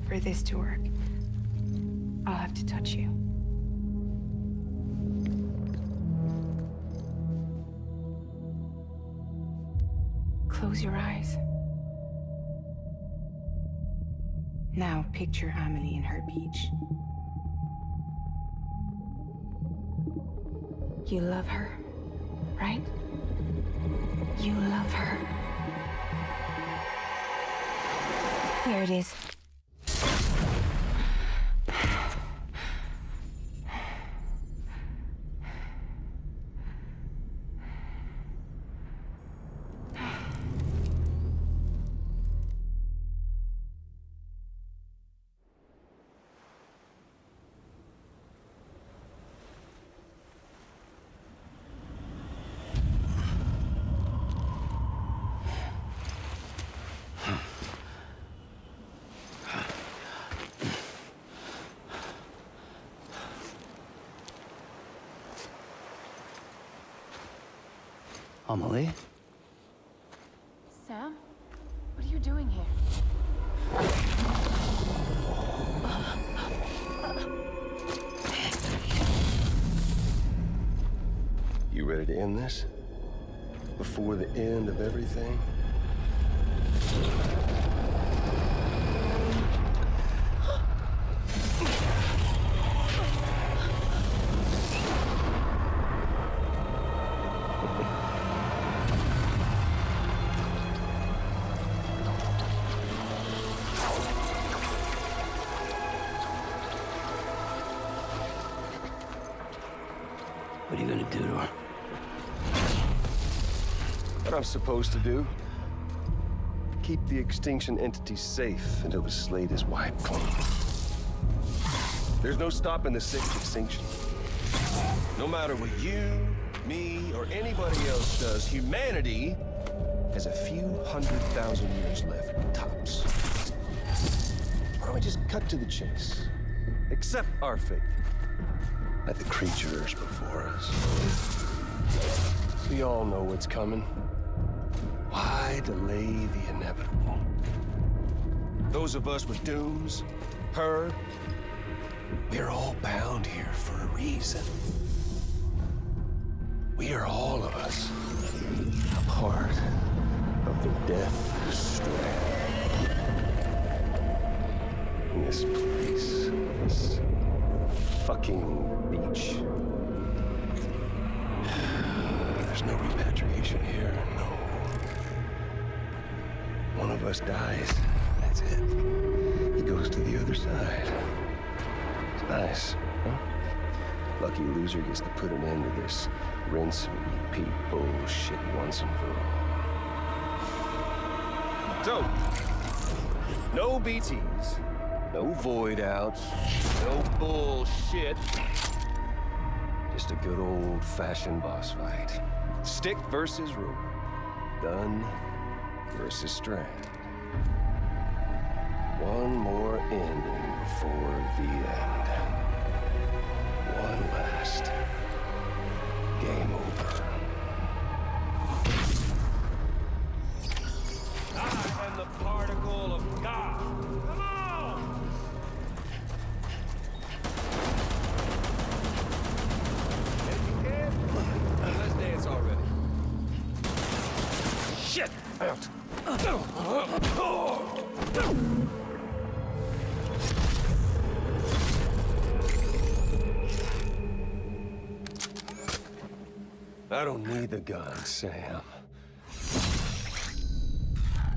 For this to work, I'll have to touch you. Close your eyes. Now picture Amelie in her beach. You love her, right? You love her. Here it is. Amelie? Sam? What are you doing here? You ready to end this? Before the end of everything? What are you gonna do to her? What I'm supposed to do? Keep the extinction entity safe until the slate is wiped clean. There's no stopping the sixth extinction. No matter what you, me, or anybody else does, humanity has a few 100,000 years left, tops. Why don't we just cut to the chase? Accept our fate. Like the creatures before us. We all know what's coming. Why delay the inevitable? Those of us with dooms, her, we're all bound here for a reason. We are all of us a part of the Death Stranding. In this place, this fucking beach. There's no repatriation here, no. One of us dies, that's it. He goes to the other side. It's nice, huh? Lucky loser gets to put an end to this rinse and repeat bullshit once and for all. So, no BTs. No void outs, no bullshit. Just a good old-fashioned boss fight. Stick versus rope. Gun versus strand. One more ending before the end. One last game over. I am the particle of God. Come on! Let's dance already. Shit! Out. I don't need the gun, Sam.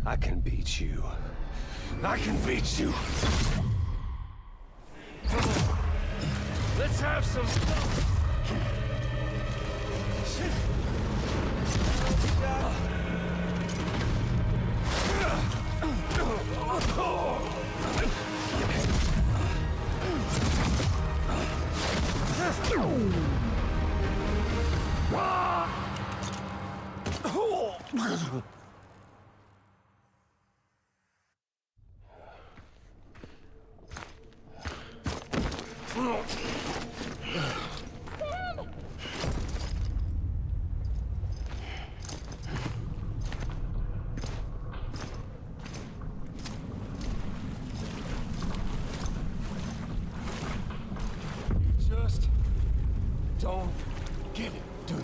I can beat you. I can beat you. Let's have some fun! Just don't get it, do you?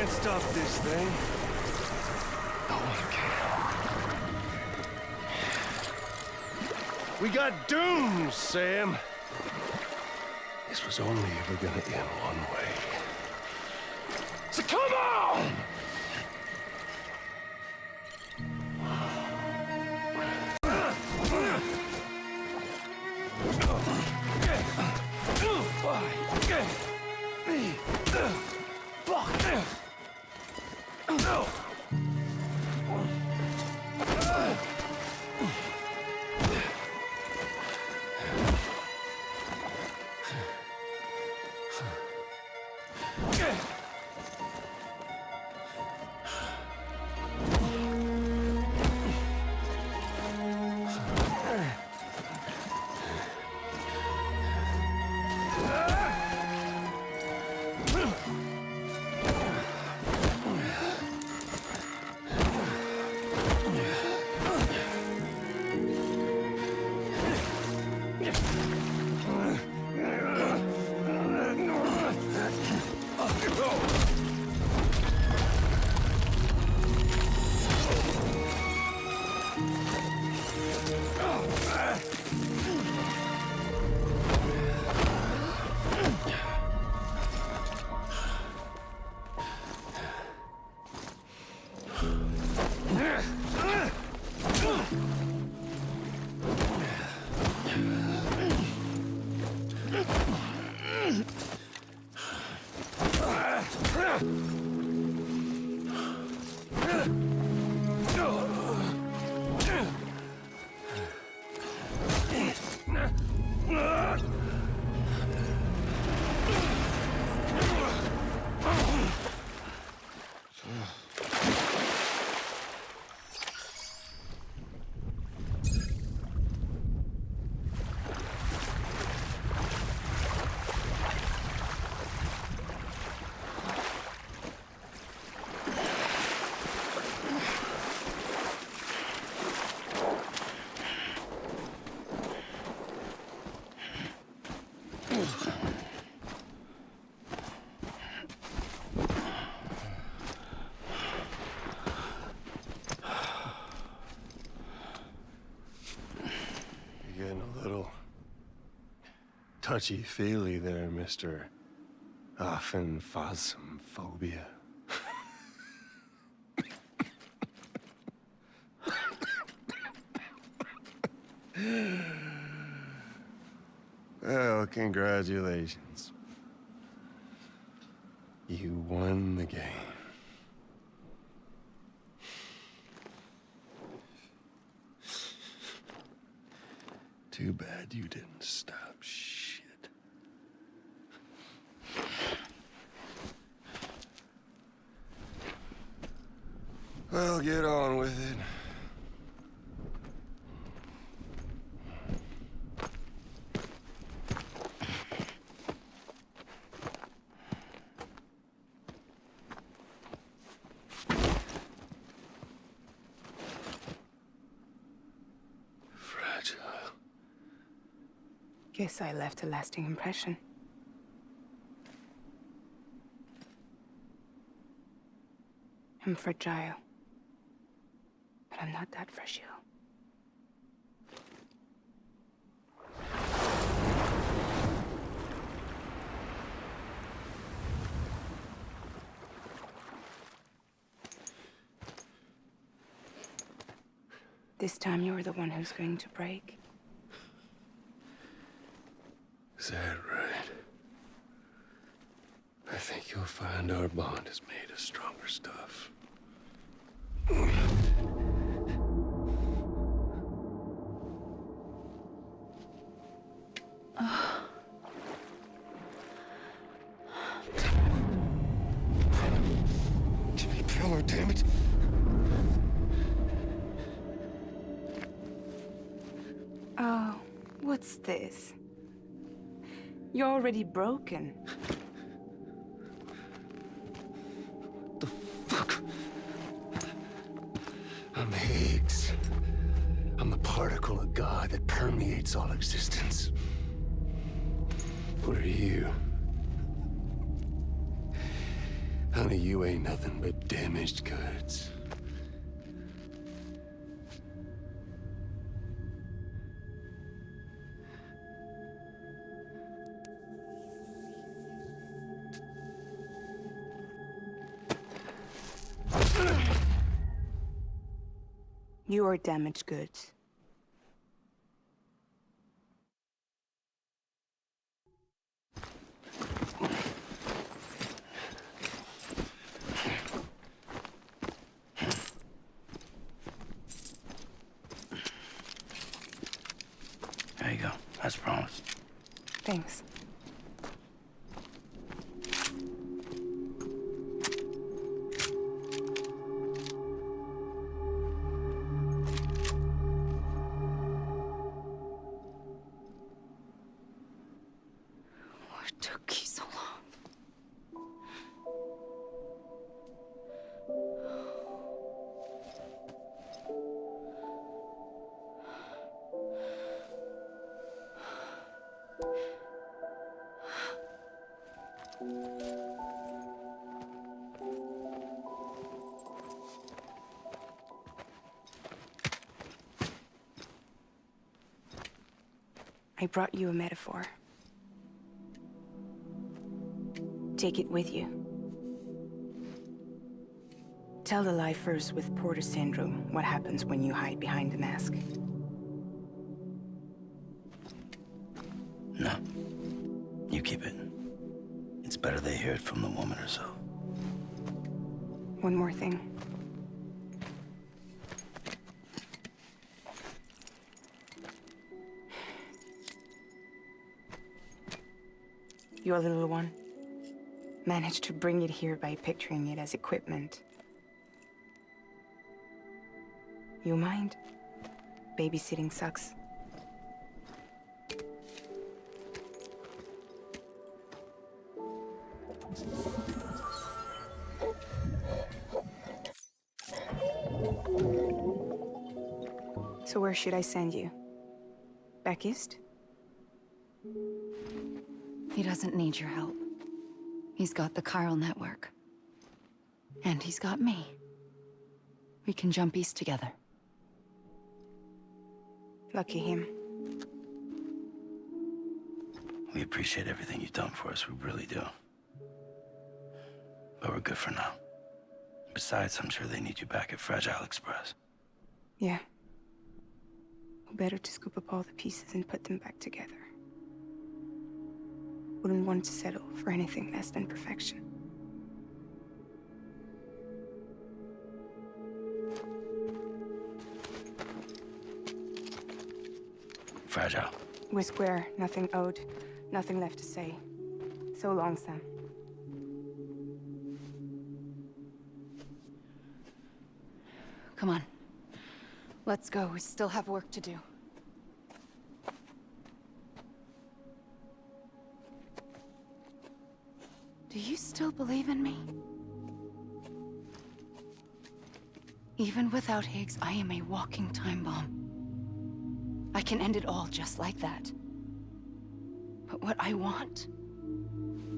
can't stop this thing. No one can. We got dooms, Sam. This was only ever gonna end one way. So come on! Touchy-feely there, Mr. Affenphasmophobia. Well, congratulations. You won the game. Too bad you didn't stop shit. Well, get on with it. Fragile. Guess I left a lasting impression. I'm fragile. But I'm not that fragile. This time you're the one who's going to break. Is that right? I think you'll find our bond is made of stronger stuff. Jimmy Pillar, damn it. Oh, what's this? You're already broken. The fuck? I'm Higgs. I'm the particle of God that permeates all existence. What are you? Honey, you ain't nothing but damaged goods. You are damaged goods. There you go, as promised. Thanks. What took you so long? I brought you a metaphor. Take it with you. Tell the lifers with Porter syndrome what happens when you hide behind the mask. No. You keep it. It's better they hear it from the woman herself. One more thing. Your little one managed to bring it here by picturing it as equipment. You mind? Babysitting sucks. So where should I send you? Back east? He doesn't need your help. He's got the chiral network. And he's got me. We can jump east together. Lucky him. We appreciate everything you've done for us, we really do. But we're good for now. Besides, I'm sure they need you back at Fragile Express. Yeah. Better to scoop up all the pieces and put them back together. Wouldn't want to settle for anything less than perfection. Fragile. We're square, nothing owed, nothing left to say. So long, Sam. Come on. Let's go. We still have work to do. Do you still believe in me? Even without Higgs, I am a walking time bomb. I can end it all just like that. But what I want,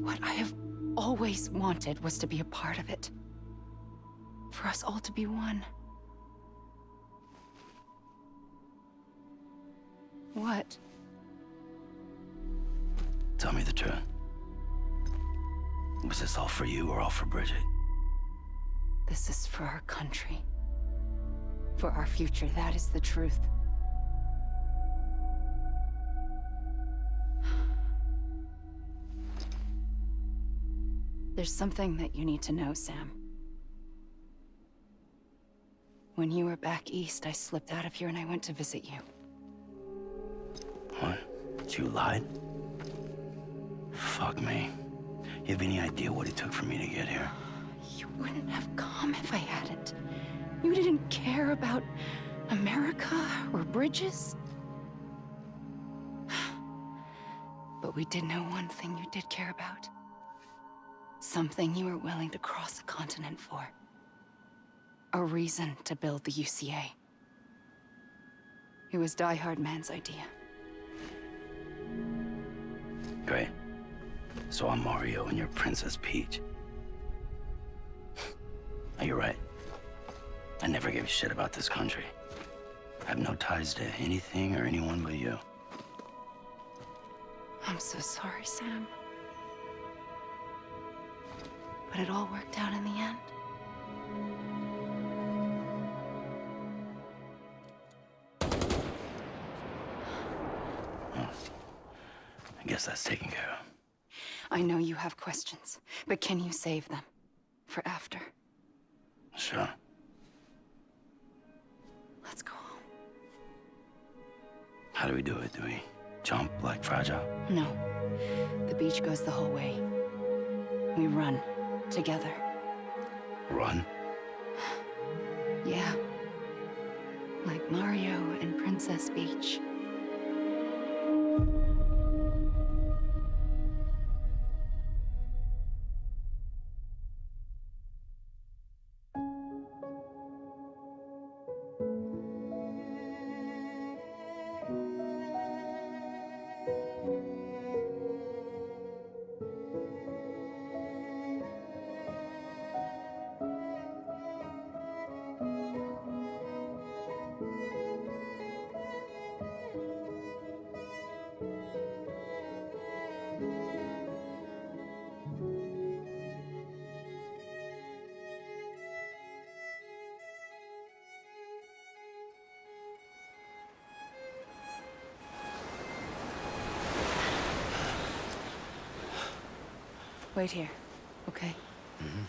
what I have always wanted, was to be a part of it. For us all to be one. What? Tell me the truth. Was this all for you or all for Bridget? This is for our country. For our future, that is the truth. There's something that you need to know, Sam. When you were back east, I slipped out of here and I went to visit you. What? You lied? Fuck me. You have any idea what it took for me to get here? You wouldn't have come if I hadn't. You didn't care about America or bridges. But we did know one thing you did care about. Something you were willing to cross a continent for. A reason to build the UCA. It was Die Hard Man's idea. Great. So I'm Mario and you're Princess Peach. Oh, you're right. I never gave a shit about this country. I have no ties to anything or anyone but you. I'm so sorry, Sam. But it all worked out in the end. I guess that's taken care of. I know you have questions, but can you save them? For after? Sure. Let's go home. How do we do it? Do we jump like Fragile? No. The beach goes the whole way. We run. Together. Run? Yeah. Like Mario and Princess Beach. Wait here, okay? Mm-hmm.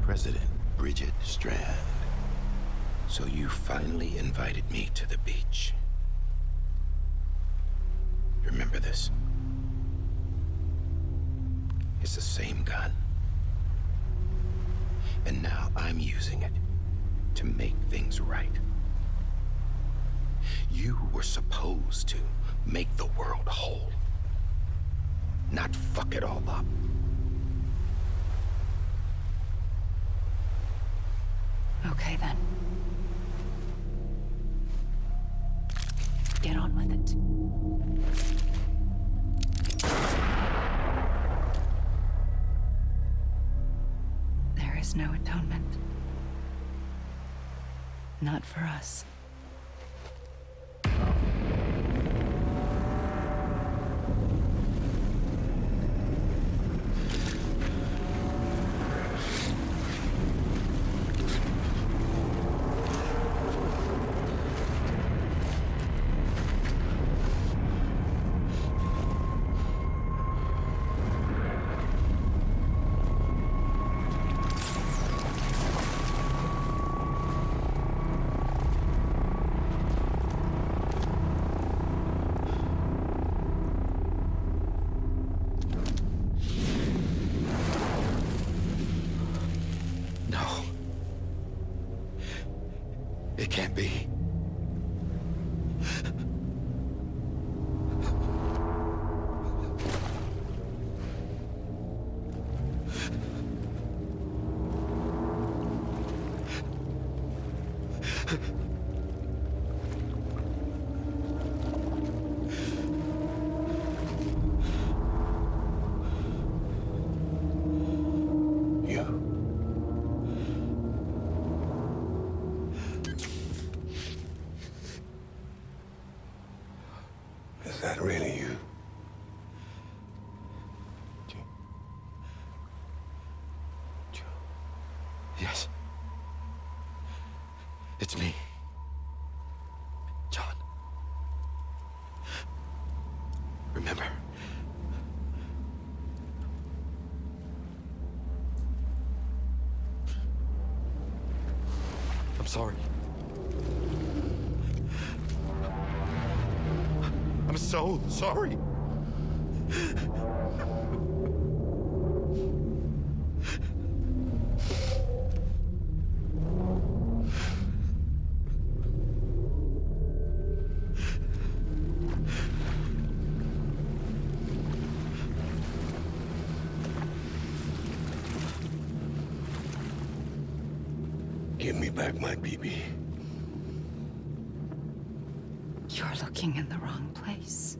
President Bridget Strand. So you finally invited me to the beach. Remember this? It's the same gun. And now I'm using it to make things right. You were supposed to make the world whole, not fuck it all up. Okay, then. Get on with it. There is no atonement. Not for us. It can't be. Is that really you? Yes. It's me. John. Remember? I'm sorry. I'm so sorry. Give me back my BB. You're looking in the wrong place.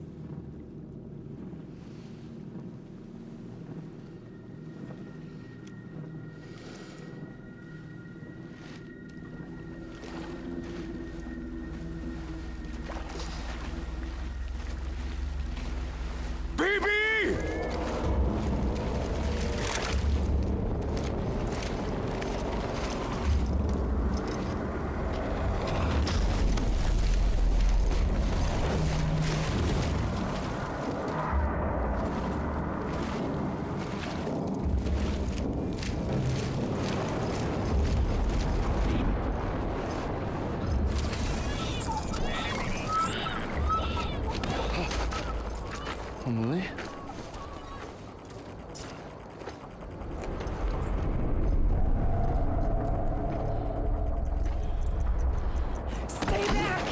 Emily? Stay back!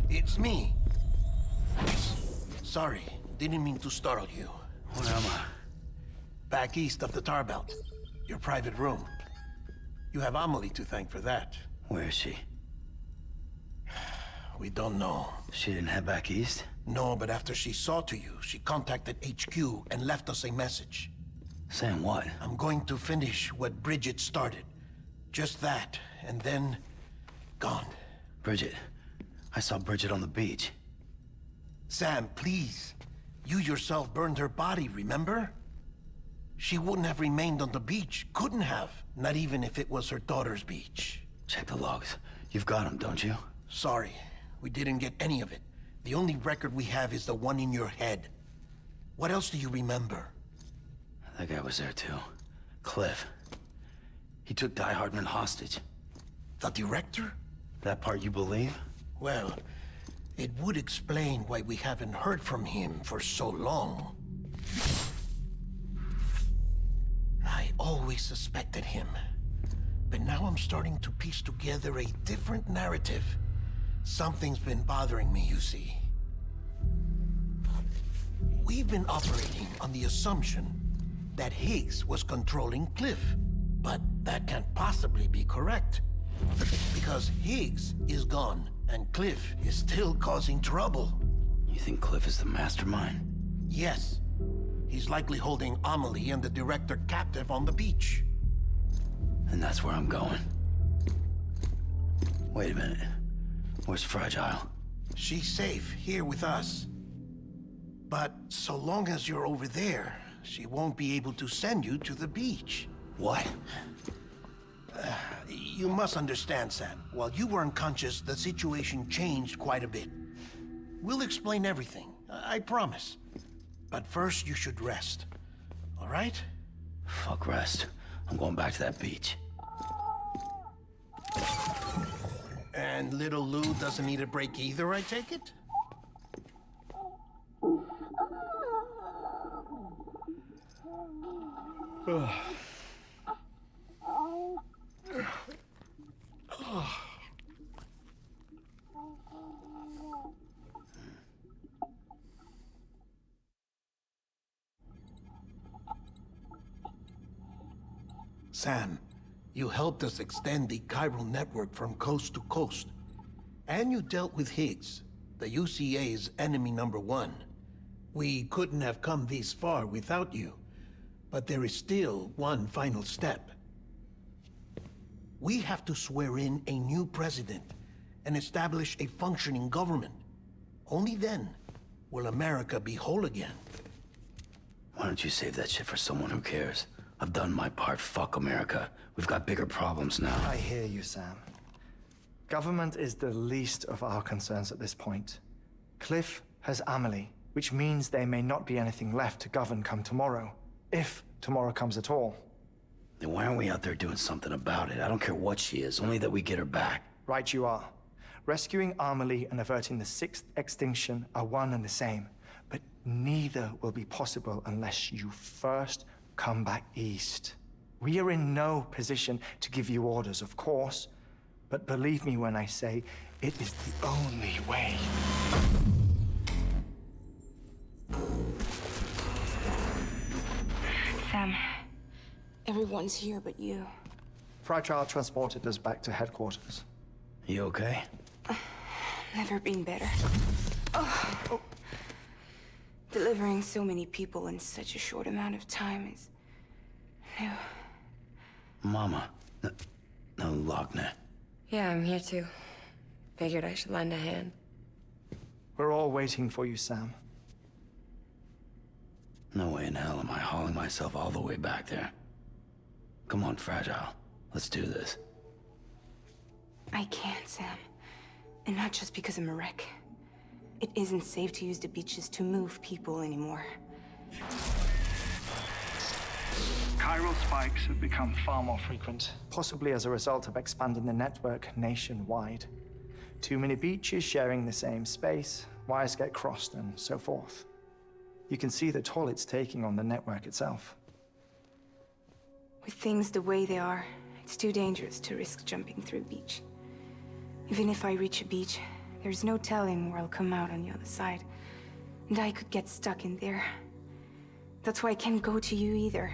It's me. Sorry, didn't mean to startle you. Where am I? Back east of the tar belt. Your private room. You have Amelie to thank for that. Where is she? We don't know. She didn't head back east? No, but after she saw to you, she contacted HQ and left us a message. Saying what? I'm going to finish what Bridget started. Just that, and then... gone. Bridget. I saw Bridget on the beach. Sam, please. You yourself burned her body, remember? She wouldn't have remained on the beach. Couldn't have. Not even if it was her daughter's beach. Check the logs. You've got them, don't you? Sorry. We didn't get any of it. The only record we have is the one in your head. What else do you remember? That guy was there too. Cliff. He took Die Hardman hostage. The director? That part you believe? Well, it would explain why we haven't heard from him for so long. I always suspected him. But now I'm starting to piece together a different narrative. Something's been bothering me, you see. We've been operating on the assumption that Higgs was controlling Cliff. But that can't possibly be correct. Because Higgs is gone, and Cliff is still causing trouble. You think Cliff is the mastermind? Yes. He's likely holding Amelie and the director captive on the beach. And that's where I'm going. Wait a minute. Where's Fragile? She's safe here with us. But so long as you're over there, she won't be able to send you to the beach. What? You must understand, Sam. While you were unconscious, the situation changed quite a bit. We'll explain everything, I promise. But first, you should rest. All right? Fuck rest. I'm going back to that beach. And little Lou doesn't need a break either, I take it? Sam, you helped us extend the chiral network from coast to coast. And you dealt with Higgs, the UCA's enemy #1. We couldn't have come this far without you. But there is still one final step. We have to swear in a new president and establish a functioning government. Only then will America be whole again. Why don't you save that shit for someone who cares? I've done my part. Fuck America. We've got bigger problems now. I hear you, Sam. Government is the least of our concerns at this point. Cliff has Amelie, which means there may not be anything left to govern come tomorrow, if tomorrow comes at all. Then why aren't we out there doing something about it? I don't care what she is, only that we get her back. Right you are. Rescuing Amelie and averting the 6th extinction are one and the same, but neither will be possible unless you first come back east. We are in no position to give you orders, of course, but believe me when I say it is the only way. Sam, everyone's here but you. Fragile transported us back to headquarters. You okay? Never been better. Oh. Delivering so many people in such a short amount of time is new. Mama. No, Wagner. Yeah, I'm here too. Figured I should lend a hand. We're all waiting for you, Sam. No way in hell am I hauling myself all the way back there. Come on, Fragile. Let's do this. I can't, Sam. And not just because I'm a wreck. It isn't safe to use the beaches to move people anymore. Chiral spikes have become far more frequent, possibly as a result of expanding the network nationwide. Too many beaches sharing the same space, wires get crossed, and so forth. You can see the toll it's taking on the network itself. With things the way they are, it's too dangerous to risk jumping through a beach. Even if I reach a beach, there's no telling where I'll come out on the other side. And I could get stuck in there. That's why I can't go to you either.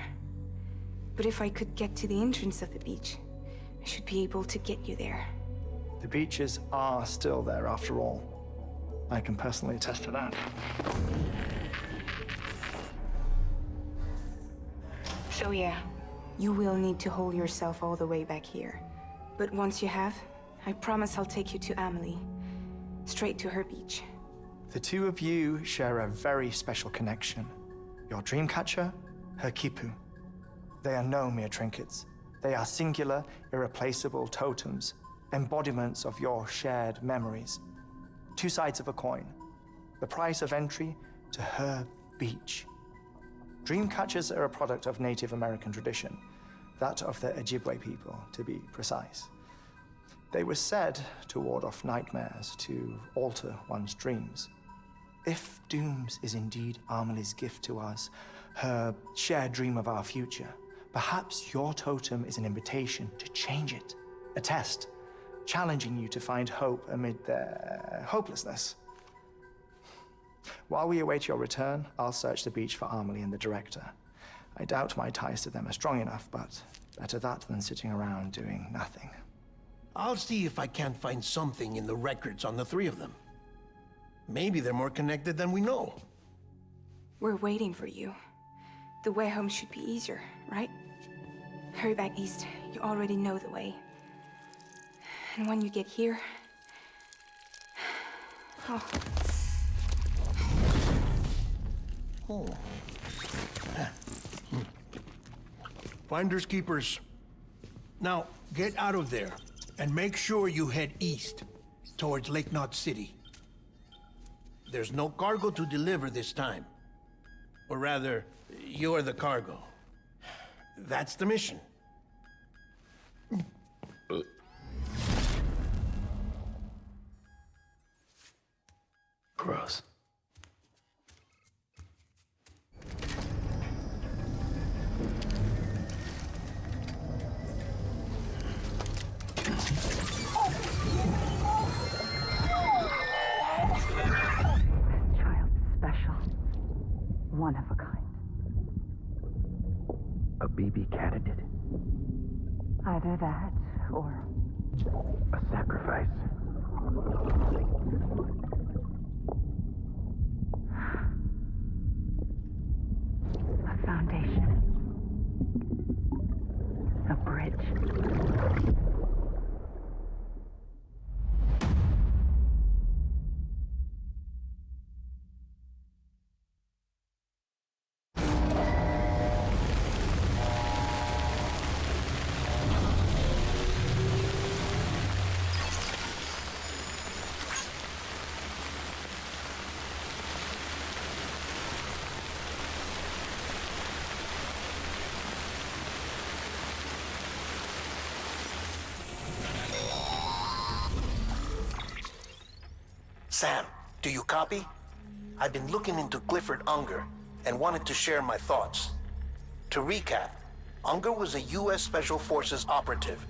But if I could get to the entrance of the beach, I should be able to get you there. The beaches are still there after all. I can personally attest to that. So yeah, you will need to hold yourself all the way back here. But once you have, I promise I'll take you to Amelie. Straight to her beach. The two of you share a very special connection. Your dreamcatcher, her Kipu. They are no mere trinkets. They are singular, irreplaceable totems, embodiments of your shared memories. Two sides of a coin. The price of entry to her beach. Dreamcatchers are a product of Native American tradition, that of the Ojibwe people, to be precise. They were said to ward off nightmares, to alter one's dreams. If Dooms is indeed Amelie's gift to us, her shared dream of our future, perhaps your totem is an invitation to change it. A test, challenging you to find hope amid their hopelessness. While we await your return, I'll search the beach for Amelie and the director. I doubt my ties to them are strong enough, but better that than sitting around doing nothing. I'll see if I can't find something in the records on the three of them. Maybe they're more connected than we know. We're waiting for you. The way home should be easier, right? Hurry back east. You already know the way. And when you get here... Oh. Finders keepers. Now, get out of there. And make sure you head east, towards Lake Knot City. There's no cargo to deliver this time. Or rather, you're the cargo. That's the mission. Gross. One of a kind. A BB candidate? Either that, or... a sacrifice. A foundation. A bridge. Sam, do you copy? I've been looking into Clifford Unger and wanted to share my thoughts. To recap, Unger was a U.S. Special Forces operative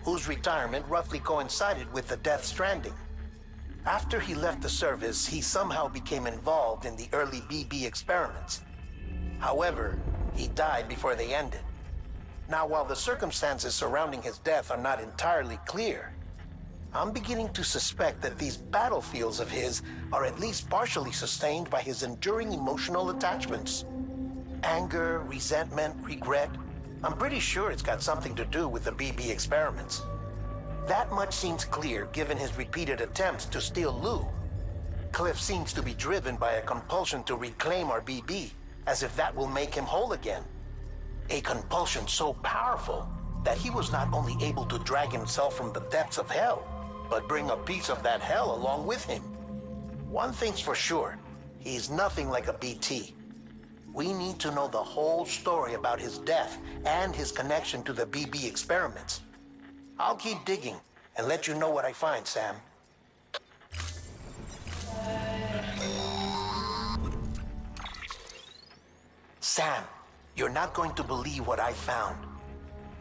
whose retirement roughly coincided with the Death Stranding. After he left the service, he somehow became involved in the early BB experiments. However, he died before they ended. Now, while the circumstances surrounding his death are not entirely clear, I'm beginning to suspect that these battlefields of his are at least partially sustained by his enduring emotional attachments. Anger, resentment, regret. I'm pretty sure it's got something to do with the BB experiments. That much seems clear given his repeated attempts to steal Lou. Cliff seems to be driven by a compulsion to reclaim our BB, as if that will make him whole again. A compulsion so powerful that he was not only able to drag himself from the depths of hell, but bring a piece of that hell along with him. One thing's for sure, he's nothing like a BT. We need to know the whole story about his death and his connection to the BB experiments. I'll keep digging and let you know what I find, Sam. Sam, you're not going to believe what I found.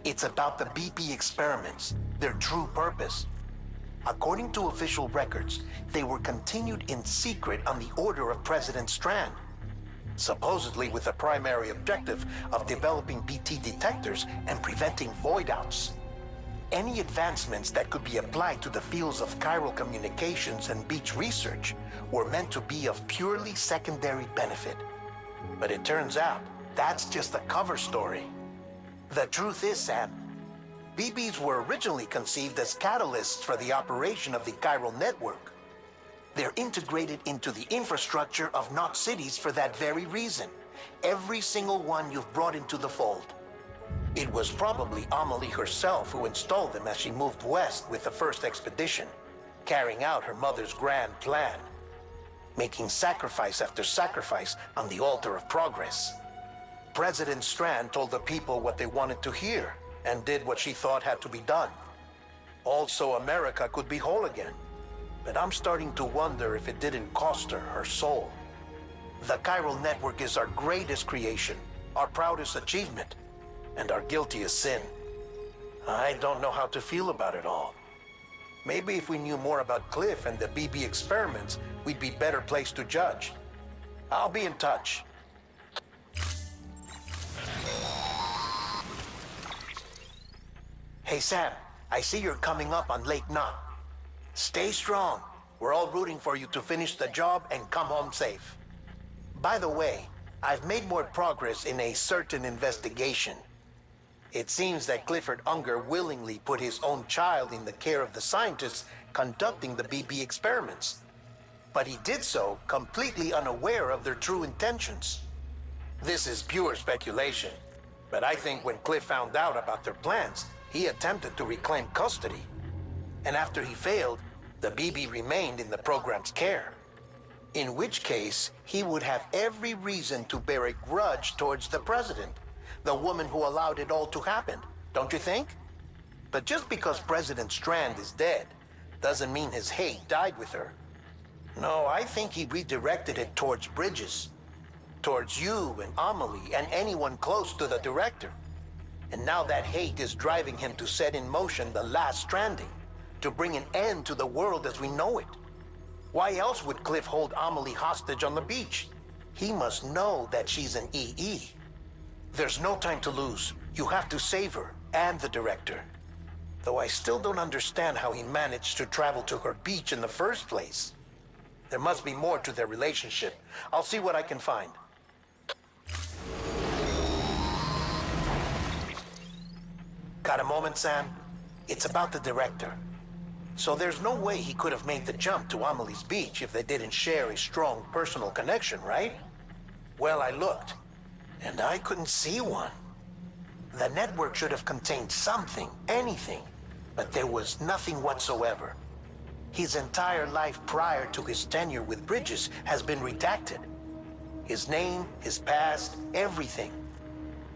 It's about the BB experiments, their true purpose. According to official records, they were continued in secret on the order of President Strand, supposedly with the primary objective of developing BT detectors and preventing void-outs. Any advancements that could be applied to the fields of chiral communications and beach research were meant to be of purely secondary benefit. But it turns out, that's just a cover story. The truth is, Sam, BBs were originally conceived as catalysts for the operation of the chiral network. They're integrated into the infrastructure of Knot cities for that very reason. Every single one you've brought into the fold. It was probably Amelie herself who installed them as she moved west with the first expedition, carrying out her mother's grand plan, making sacrifice after sacrifice on the altar of progress. President Strand told the people what they wanted to hear and did what she thought had to be done. Also, America could be whole again. But I'm starting to wonder if it didn't cost her her soul. The chiral network is our greatest creation, our proudest achievement, and our guiltiest sin. I don't know how to feel about it all. Maybe if we knew more about Cliff and the BB experiments, we'd be better placed to judge. I'll be in touch. Hey Sam, I see you're coming up on Lake Knot. Stay strong. We're all rooting for you to finish the job and come home safe. By the way, I've made more progress in a certain investigation. It seems that Clifford Unger willingly put his own child in the care of the scientists conducting the BB experiments. But he did so completely unaware of their true intentions. This is pure speculation, but I think when Cliff found out about their plans, he attempted to reclaim custody. And after he failed, the BB remained in the program's care. In which case, he would have every reason to bear a grudge towards the president, the woman who allowed it all to happen, don't you think? But just because President Strand is dead, doesn't mean his hate died with her. No, I think he redirected it towards Bridges, towards you and Amelie and anyone close to the director. And now that hate is driving him to set in motion the last stranding, to bring an end to the world as we know it. Why else would Cliff hold Amelie hostage on the beach? He must know that she's an EE. There's no time to lose. You have to save her and the director. Though I still don't understand how he managed to travel to her beach in the first place. There must be more to their relationship. I'll see what I can find. Got a moment, Sam? It's about the director. So there's no way he could have made the jump to Amelie's beach if they didn't share a strong personal connection, right? Well, I looked, and I couldn't see one. The network should have contained something, anything, but there was nothing whatsoever. His entire life prior to his tenure with Bridges has been redacted. His name, his past, everything.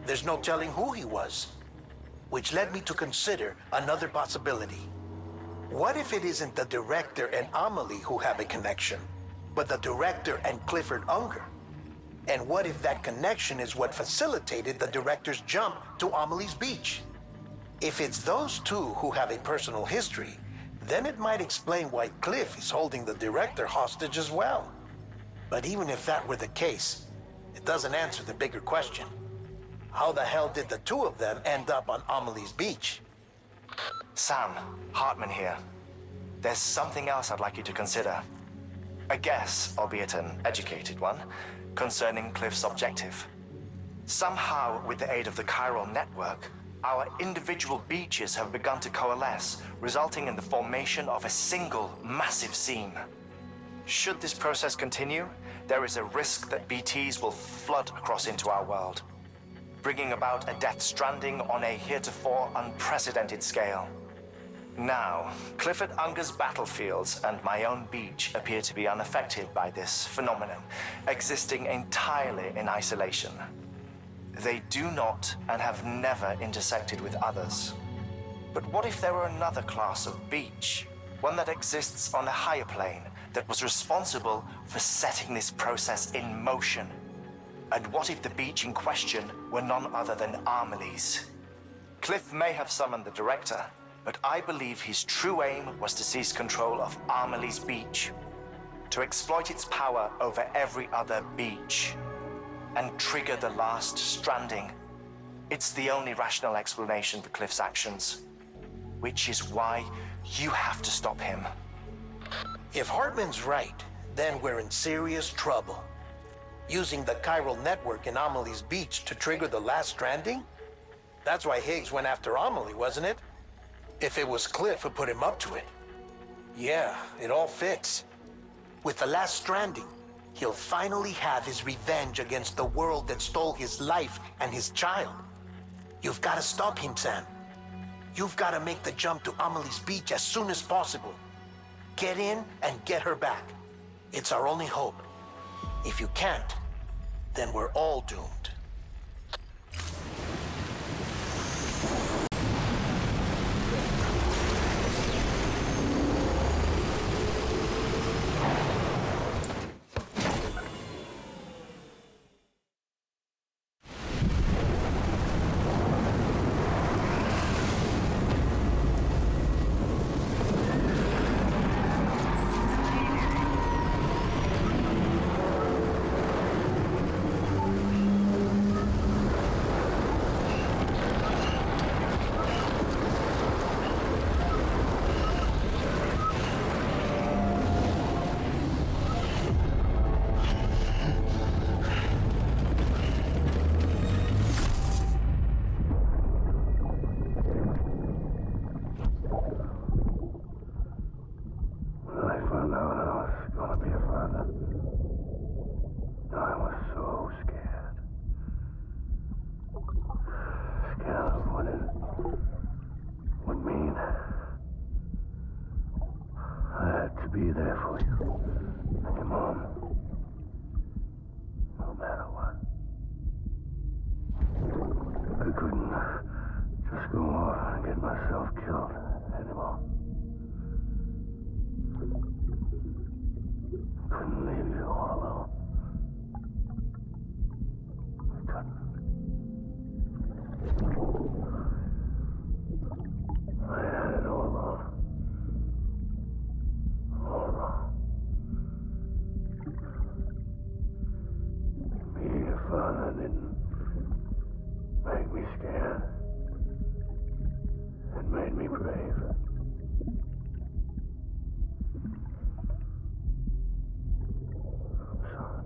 There's no telling who he was. Which led me to consider another possibility. What if it isn't the director and Amelie who have a connection, but the director and Clifford Unger? And what if that connection is what facilitated the director's jump to Amelie's beach? If it's those two who have a personal history, then it might explain why Cliff is holding the director hostage as well. But even if that were the case, it doesn't answer the bigger question. How the hell did the two of them end up on Amelie's beach? Sam, Hartman here. There's something else I'd like you to consider. A guess, albeit an educated one, concerning Cliff's objective. Somehow, with the aid of the chiral network, our individual beaches have begun to coalesce, resulting in the formation of a single massive seam. Should this process continue, there is a risk that BTs will flood across into our world, bringing about a Death Stranding on a heretofore unprecedented scale. Now, Clifford Unger's battlefields and my own beach appear to be unaffected by this phenomenon, existing entirely in isolation. They do not and have never intersected with others. But what if there were another class of beach, one that exists on a higher plane, that was responsible for setting this process in motion? And what if the beach in question were none other than Amelie's? Cliff may have summoned the director, but I believe his true aim was to seize control of Amelie's beach, to exploit its power over every other beach, and trigger the last stranding. It's the only rational explanation for Cliff's actions, which is why you have to stop him. If Hartman's right, then we're in serious trouble. Using the chiral network in Amelie's beach to trigger the last stranding? That's why Higgs went after Amelie, wasn't it? If it was Cliff who put him up to it. Yeah, it all fits. With the last stranding, he'll finally have his revenge against the world that stole his life and his child. You've got to stop him, Sam. You've got to make the jump to Amelie's beach as soon as possible. Get in and get her back. It's our only hope. If you can't, then we're all doomed. Be there for you and your mom, no matter what. I couldn't just go off and get myself killed anymore. Couldn't leave you all alone. I couldn't. I had it all wrong. Being a father didn't make me scared. It made me brave. I'm sorry.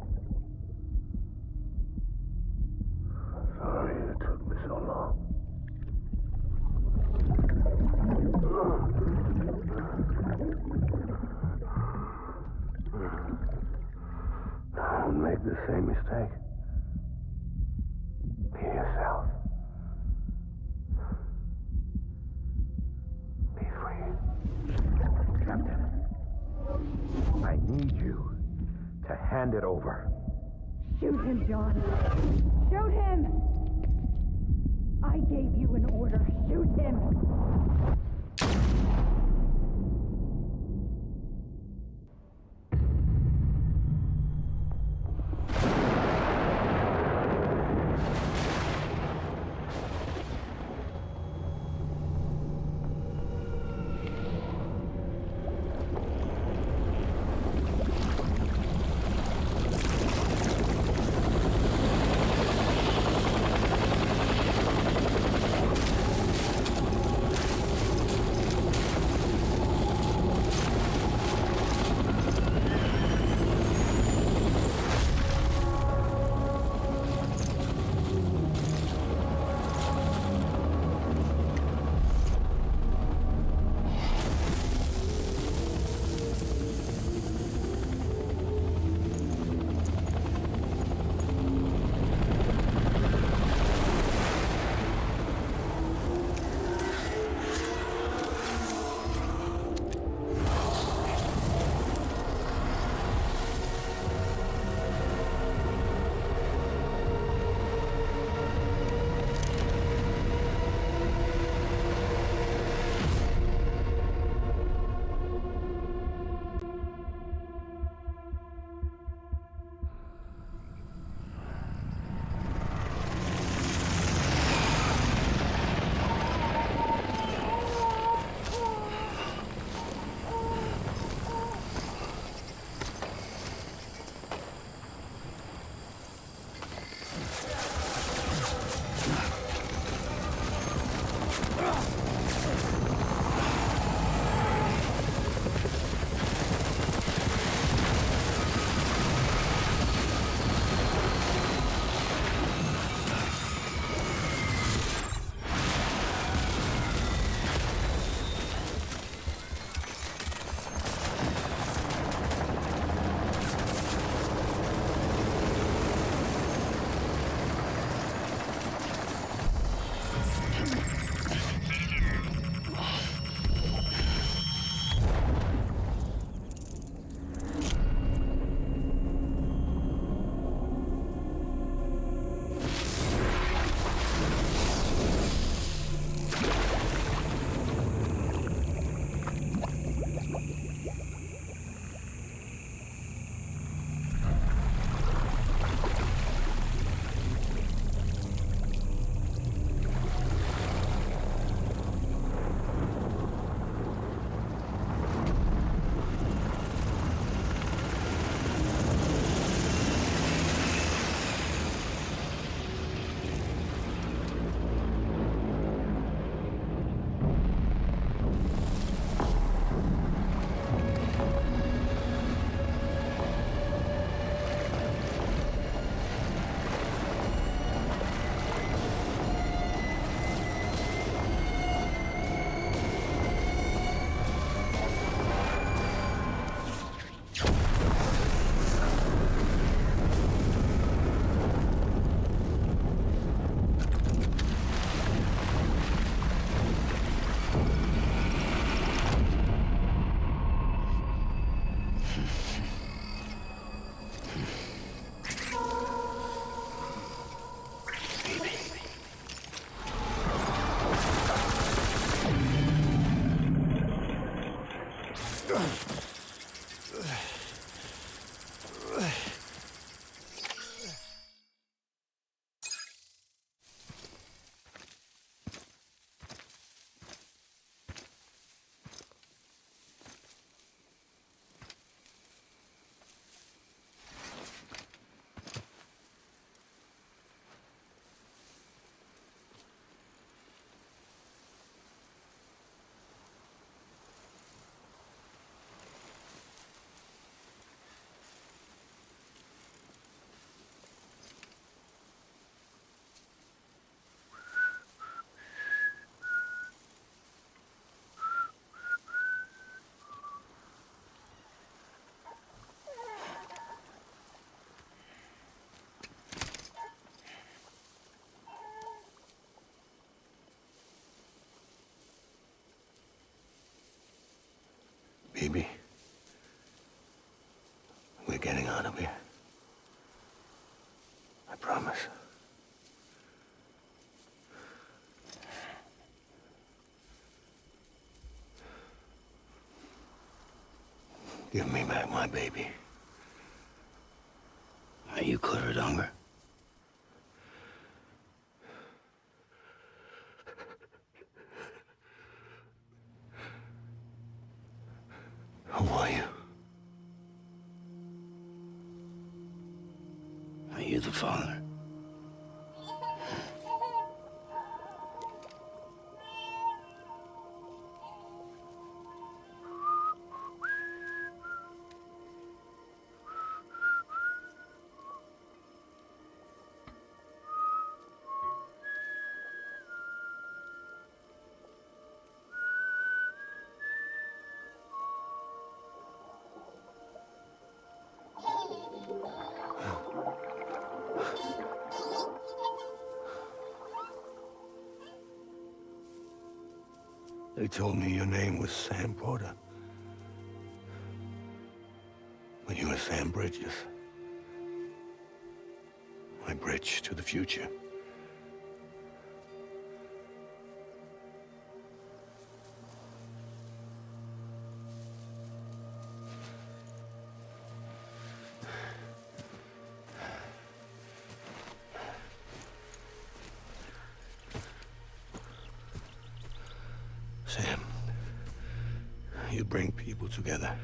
I'm sorry it took me so long. Don't make the same mistake. Be yourself. Be free. Captain, I need you to hand it over. Shoot him, John. Shoot him! I gave you an order. Shoot him! Baby, we're getting out of here. I promise. Give me back my baby. Are you clear of hunger? Who are you? Are you the father? They told me your name was Sam Porter. But you were Sam Bridges. My bridge to the future. Sam, you bring people together.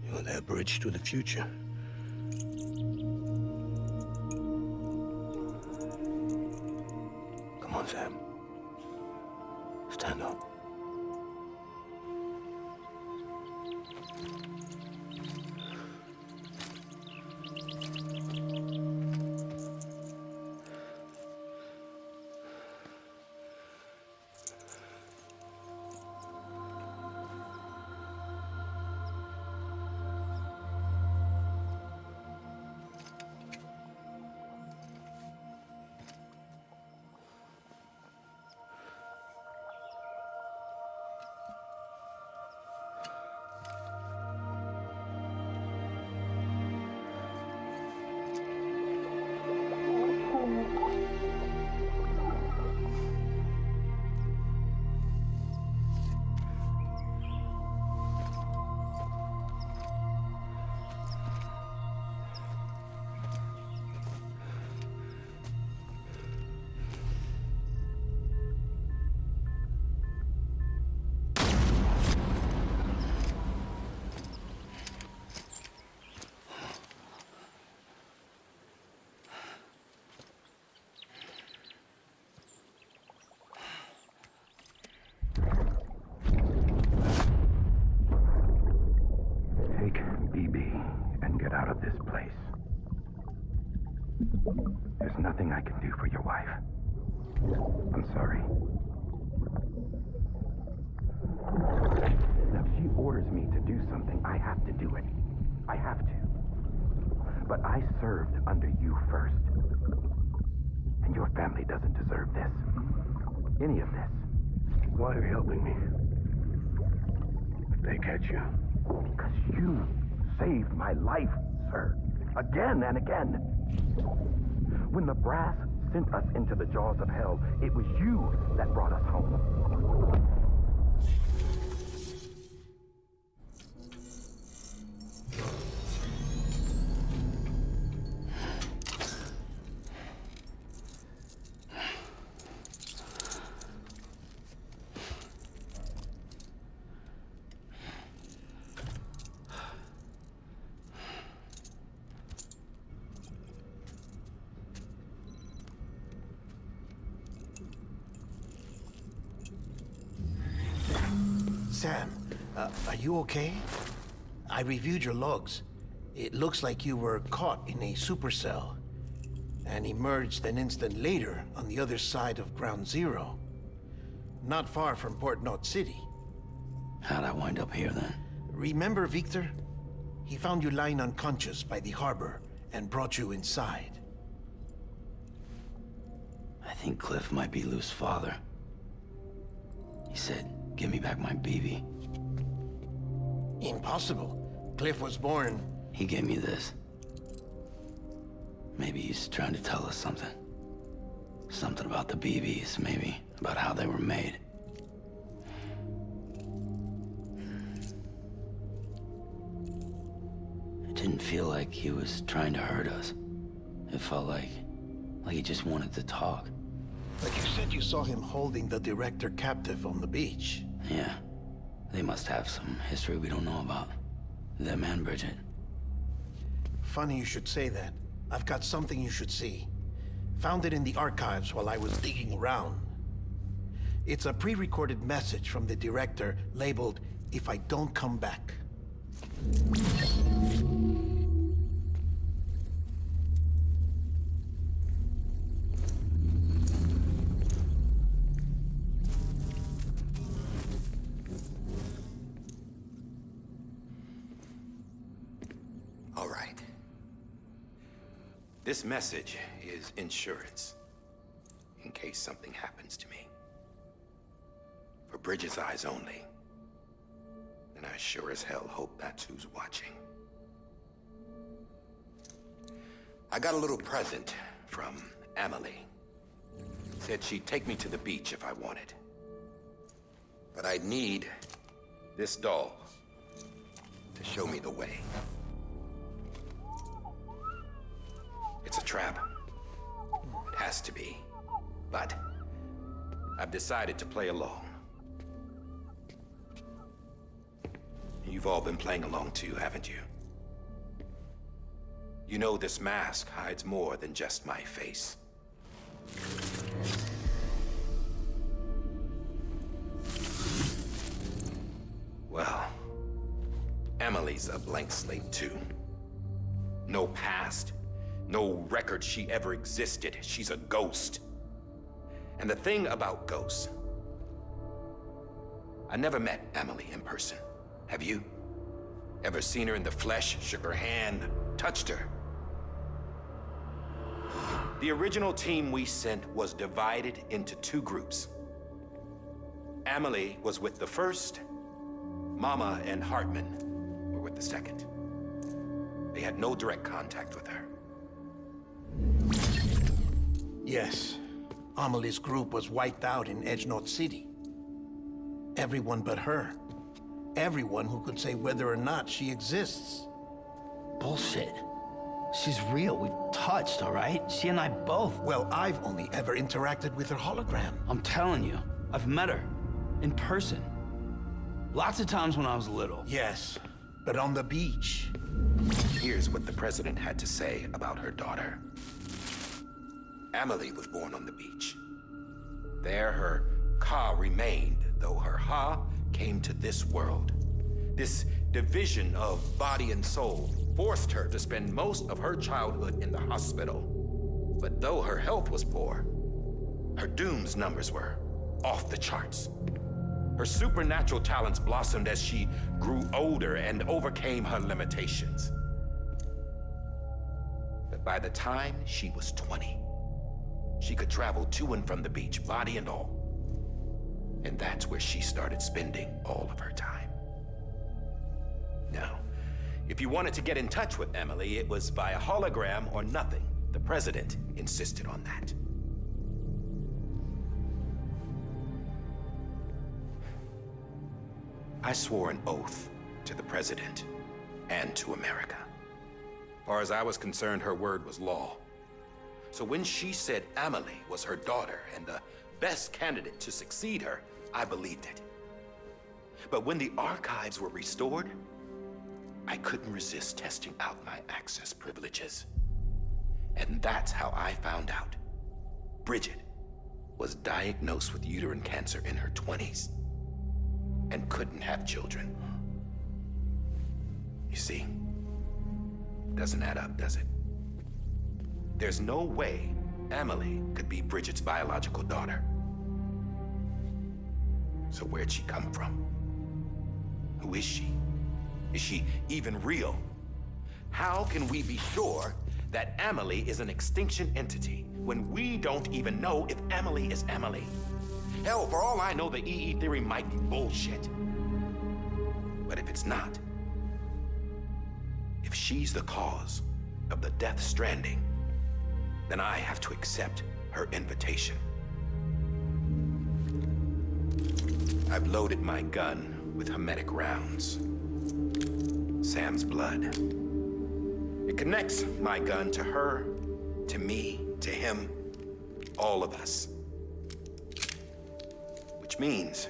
You're their bridge to the future. Come on, Sam. Stand up. There's nothing I can do for your wife. I'm sorry. Now, if she orders me to do something, I have to do it. I have to. But I served under you first. And your family doesn't deserve this. Any of this. Why are you helping me? If they catch you. Because you saved my life, sir. Again and again. When the brass sent us into the jaws of hell, it was you that brought us home. Sam, are you okay? I reviewed your logs. It looks like you were caught in a supercell and emerged an instant later on the other side of Ground Zero. Not far from Port Knot City. How'd I wind up here then? Remember Victor? He found you lying unconscious by the harbor and brought you inside. I think Cliff might be Lou's father. He said Give me back my BB. Impossible. Cliff was born... He gave me this. Maybe he's trying to tell us something. Something about the BBs, maybe. About how they were made. It didn't feel like he was trying to hurt us. It felt like he just wanted to talk. But you said you saw him holding the director captive on the beach. Yeah. They must have some history we don't know about. Them and Bridget. Funny you should say that. I've got something you should see. Found it in the archives while I was digging around. It's a pre-recorded message from the director labeled, "If I don't come back." All right. This message is insurance, in case something happens to me. For Bridget's eyes only. And I sure as hell hope that's who's watching. I got a little present from Emily. Said she'd take me to the beach if I wanted. But I'd need this doll to show me the way. It's a trap. It has to be. But I've decided to play along. You've all been playing along too, haven't you? You know this mask hides more than just my face. Well, Emily's a blank slate too. No past. No record she ever existed. She's a ghost. And the thing about ghosts, I never met Emily in person. Have you? Ever seen her in the flesh, shook her hand, touched her? The original team we sent was divided into two groups. Emily was with the first. Mama and Hartman were with the second. They had no direct contact with her. Yes. Amelie's group was wiped out in Edgenorth City. Everyone but her. Everyone who could say whether or not she exists. Bullshit. She's real. We've touched, all right? She and I both. Well, I've only ever interacted with her hologram. I'm telling you, I've met her. In person. Lots of times when I was little. Yes, but on the beach. Here's what the president had to say about her daughter. Emily was born on the beach. There her Ka remained, though her Ha came to this world. This division of body and soul forced her to spend most of her childhood in the hospital. But though her health was poor, her Doom's numbers were off the charts. Her supernatural talents blossomed as she grew older and overcame her limitations. But by the time she was 20, she could travel to and from the beach, body and all. And that's where she started spending all of her time. Now, if you wanted to get in touch with Emily, it was via hologram or nothing. The president insisted on that. I swore an oath to the president and to America. As far as I was concerned, her word was law. So when she said Emily was her daughter and the best candidate to succeed her, I believed it. But when the archives were restored, I couldn't resist testing out my access privileges. And that's how I found out Bridget was diagnosed with uterine cancer in her 20s and couldn't have children. You see, doesn't add up, does it? There's no way Emily could be Bridget's biological daughter. So where'd she come from? Who is she? Is she even real? How can we be sure that Emily is an extinction entity when we don't even know if Emily is Emily? Hell, for all I know, the EE theory might be bullshit. But if it's not, if she's the cause of the Death Stranding, then I have to accept her invitation. I've loaded my gun with hermetic rounds. Sam's blood. It connects my gun to her, to me, to him, all of us. Which means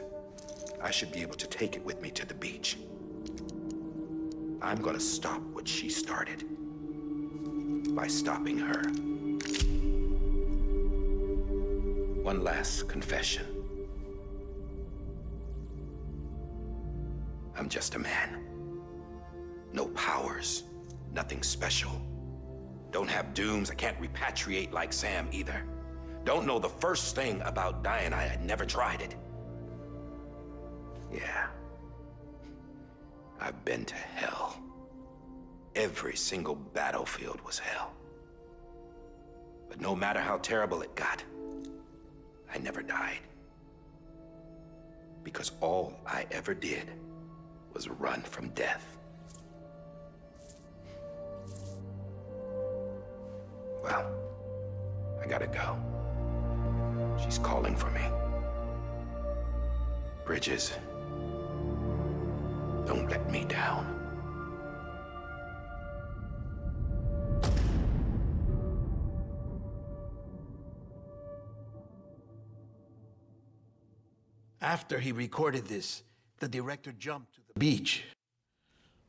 I should be able to take it with me to the beach. I'm gonna stop what she started by stopping her. One last confession. I'm just a man. No powers, nothing special. Don't have dooms, I can't repatriate like Sam either. Don't know the first thing about dying, I had never tried it. Yeah. I've been to hell. Every single battlefield was hell. But no matter how terrible it got, I never died. Because all I ever did was run from death. Well, I gotta go. She's calling for me. Bridges, don't let me down. After he recorded this, the director jumped to the beach.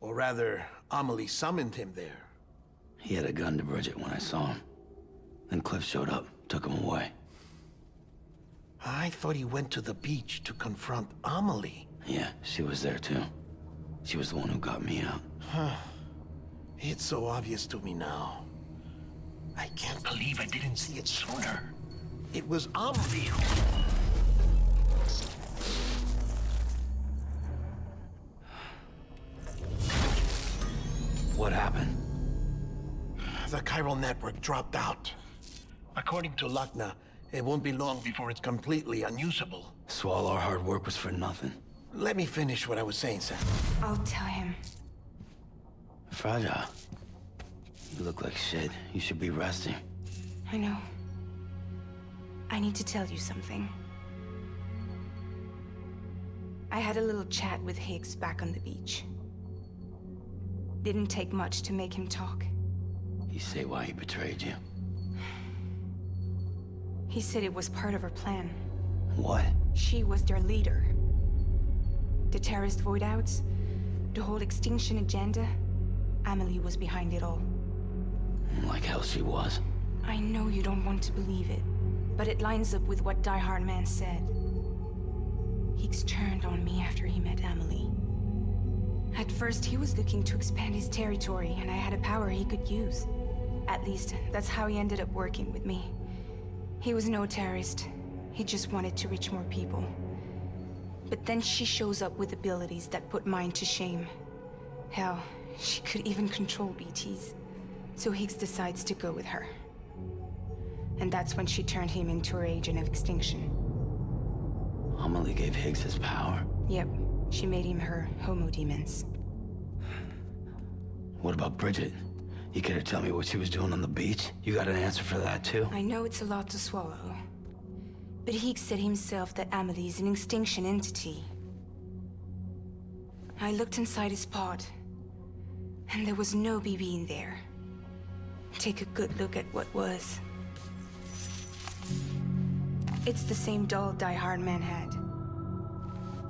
Or rather, Amelie summoned him there. He had a gun to Bridget when I saw him. Then Cliff showed up, took him away. I thought he went to the beach to confront Amelie. Yeah, she was there too. She was the one who got me out. Huh. It's so obvious to me now. I can't believe I didn't see it sooner. It was Amelie who... What happened? The chiral network dropped out. According to Lachna, it won't be long before it's completely unusable. So all our hard work was for nothing. Let me finish what I was saying, Sam. I'll tell him. Fragile. You look like shit. You should be resting. I know. I need to tell you something. I had a little chat with Higgs back on the beach. Didn't take much to make him talk. You say why he betrayed you? He said it was part of her plan. What? She was their leader. The terrorist void-outs, the whole extinction agenda, Amelie was behind it all. Like hell she was. I know you don't want to believe it, but it lines up with what Die Hard Man said. Higgs turned on me after he met Amelie. At first, he was looking to expand his territory, and I had a power he could use. At least, that's how he ended up working with me. He was no terrorist. He just wanted to reach more people. But then she shows up with abilities that put mine to shame. Hell, she could even control BTs. So Higgs decides to go with her. And that's when she turned him into her agent of extinction. Amelie gave Higgs his power? Yep. She made him her homo demons. What about Bridget? You care to tell me what she was doing on the beach? You got an answer for that too? I know it's a lot to swallow. But Higgs said himself that Amelie is an extinction entity. I looked inside his pod, and there was no BB in there. Take a good look at what was. It's the same doll Die Hard Man had.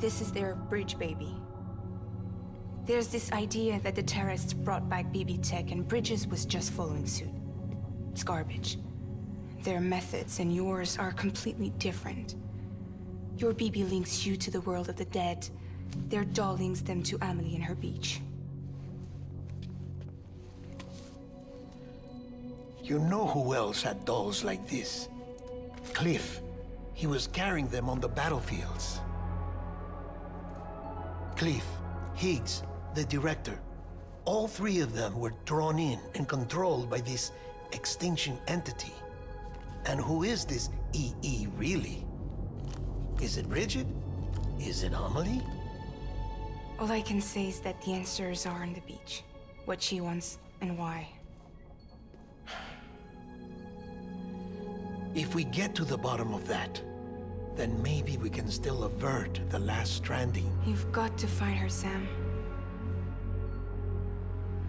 This is their bridge baby. There's this idea that the terrorists brought back BB tech and Bridges was just following suit. It's garbage. Their methods and yours are completely different. Your BB links you to the world of the dead. Their doll links them to Amelie and her beach. You know who else had dolls like this? Cliff. He was carrying them on the battlefields. Cliff, Higgs, the director. All three of them were drawn in and controlled by this extinction entity. And who is this EE really? Is it Bridget? Is it Amelie? All I can say is that the answers are on the beach. What she wants and why. If we get to the bottom of that, then maybe we can still avert the last stranding. You've got to find her, Sam.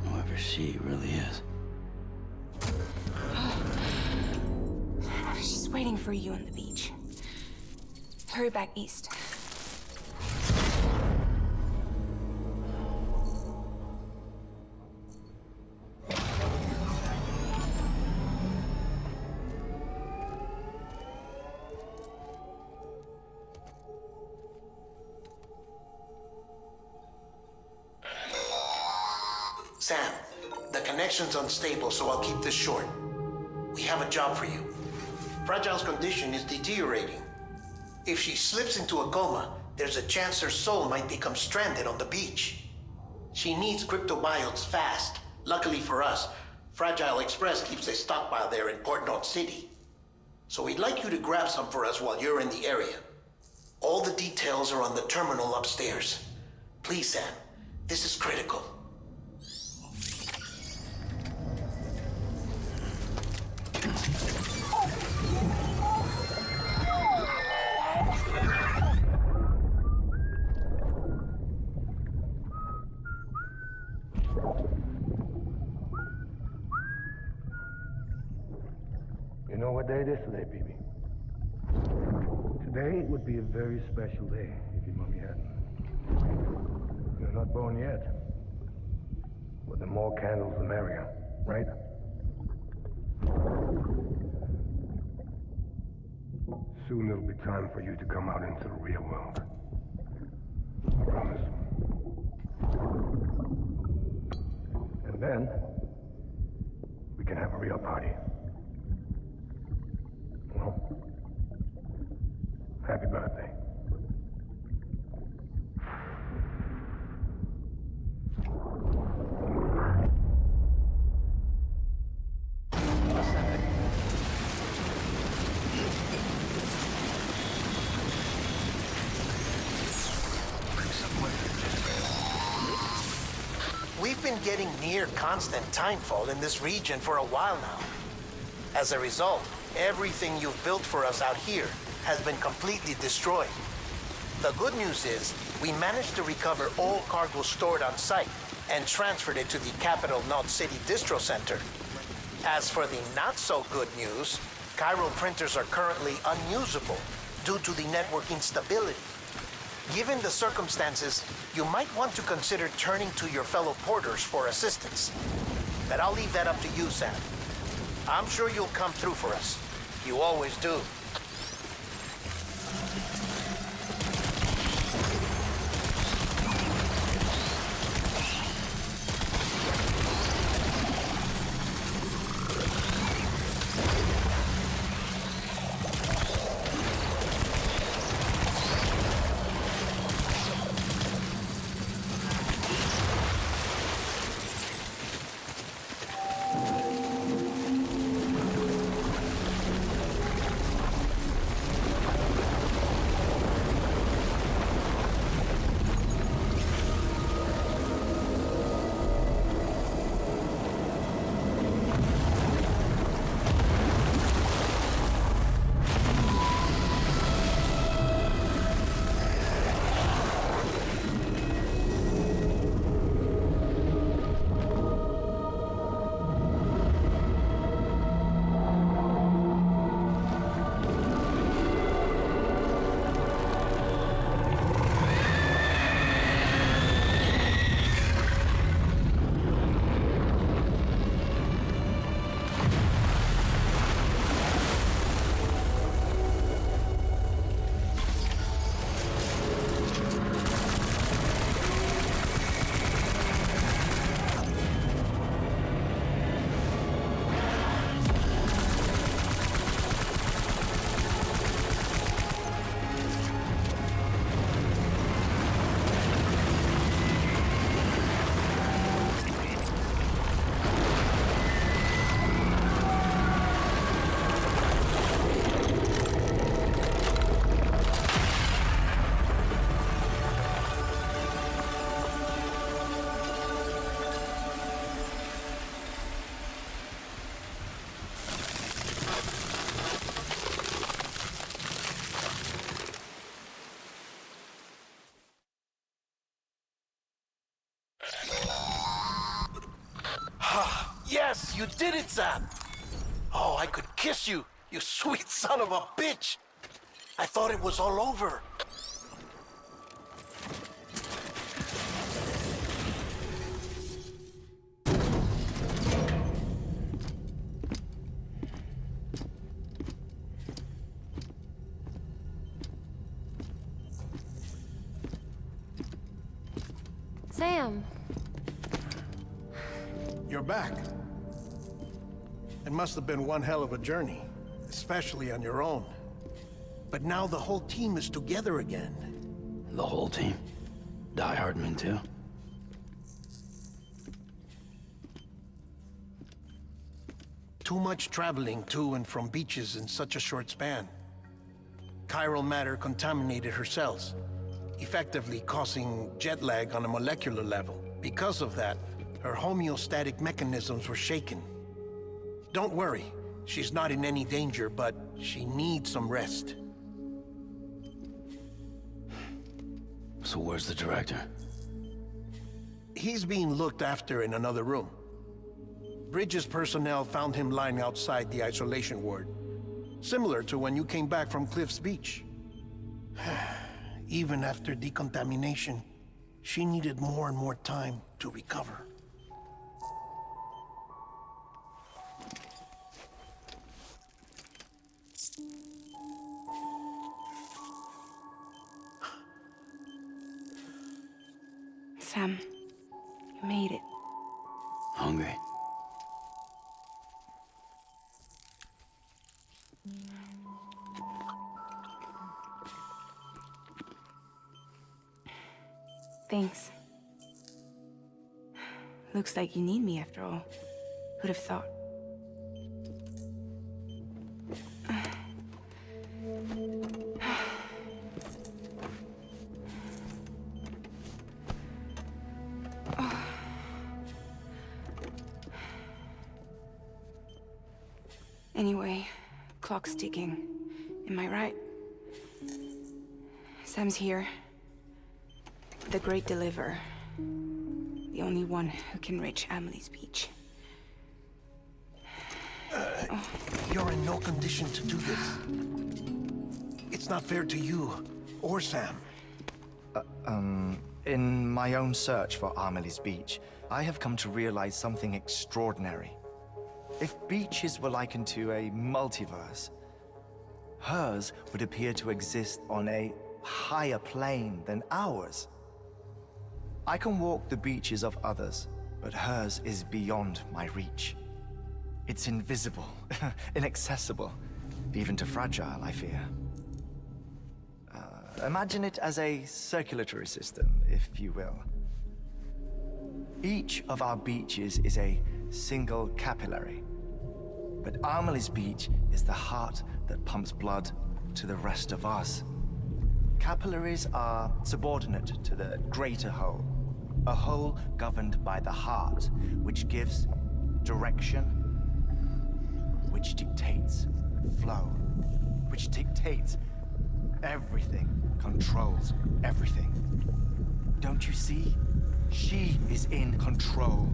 Whoever she really is. She's waiting for you on the beach. Hurry back east. Sam, the connection's unstable, so I'll keep this short. We have a job for you. Fragile's condition is deteriorating. If she slips into a coma, there's a chance her soul might become stranded on the beach. She needs cryptobiotes fast. Luckily for us, Fragile Express keeps a stockpile there in Port North City. So we'd like you to grab some for us while you're in the area. All the details are on the terminal upstairs. Please, Sam, this is critical. You know what day it is today, BB? Today would be a very special day if your mommy hadn't. You're not born yet. But the more candles, the merrier, right? Soon it'll be time for you to come out into the real world. I promise. And then, we can have a real party. Well, happy birthday. We've been getting near constant timefall in this region for a while now. As a result, everything you've built for us out here has been completely destroyed. The good news is, we managed to recover all cargo stored on site and transferred it to the Capital North City Distro Center. As for the not-so-good news, chiral printers are currently unusable due to the network instability. Given the circumstances, you might want to consider turning to your fellow porters for assistance. But I'll leave that up to you, Sam. I'm sure you'll come through for us. You always do. You did it, Sam! Oh, I could kiss you, you sweet son of a bitch! I thought it was all over. Sam. You're back. It must have been one hell of a journey, especially on your own. But now the whole team is together again. The whole team? Die Hardman too? Too much traveling to and from beaches in such a short span. Chiral matter contaminated her cells, effectively causing jet lag on a molecular level. Because of that, her homeostatic mechanisms were shaken. Don't worry, she's not in any danger, but she needs some rest. So where's the director? He's being looked after in another room. Bridges personnel found him lying outside the isolation ward, similar to when you came back from Cliff's Beach. Even after decontamination, she needed more and more time to recover. Sam, you made it. Hungry? Thanks. Looks like you need me after all. Who'd have thought? Anyway, clock's ticking. Am I right? Sam's here. The Great Deliverer. The only one who can reach Amelie's Beach. You're in no condition to do this. It's not fair to you or Sam. In my own search for Amelie's Beach, I have come to realize something extraordinary. If beaches were likened to a multiverse, hers would appear to exist on a higher plane than ours. I can walk the beaches of others, but hers is beyond my reach. It's invisible, inaccessible, even to fragile, I fear. Imagine it as a circulatory system, if you will. Each of our beaches is a single capillary, but Amelie's Beach is the heart that pumps blood to the rest of us. Capillaries are subordinate to the greater whole, a whole governed by the heart, which gives direction, which dictates flow, which dictates everything, controls everything. Don't you see? She is in control.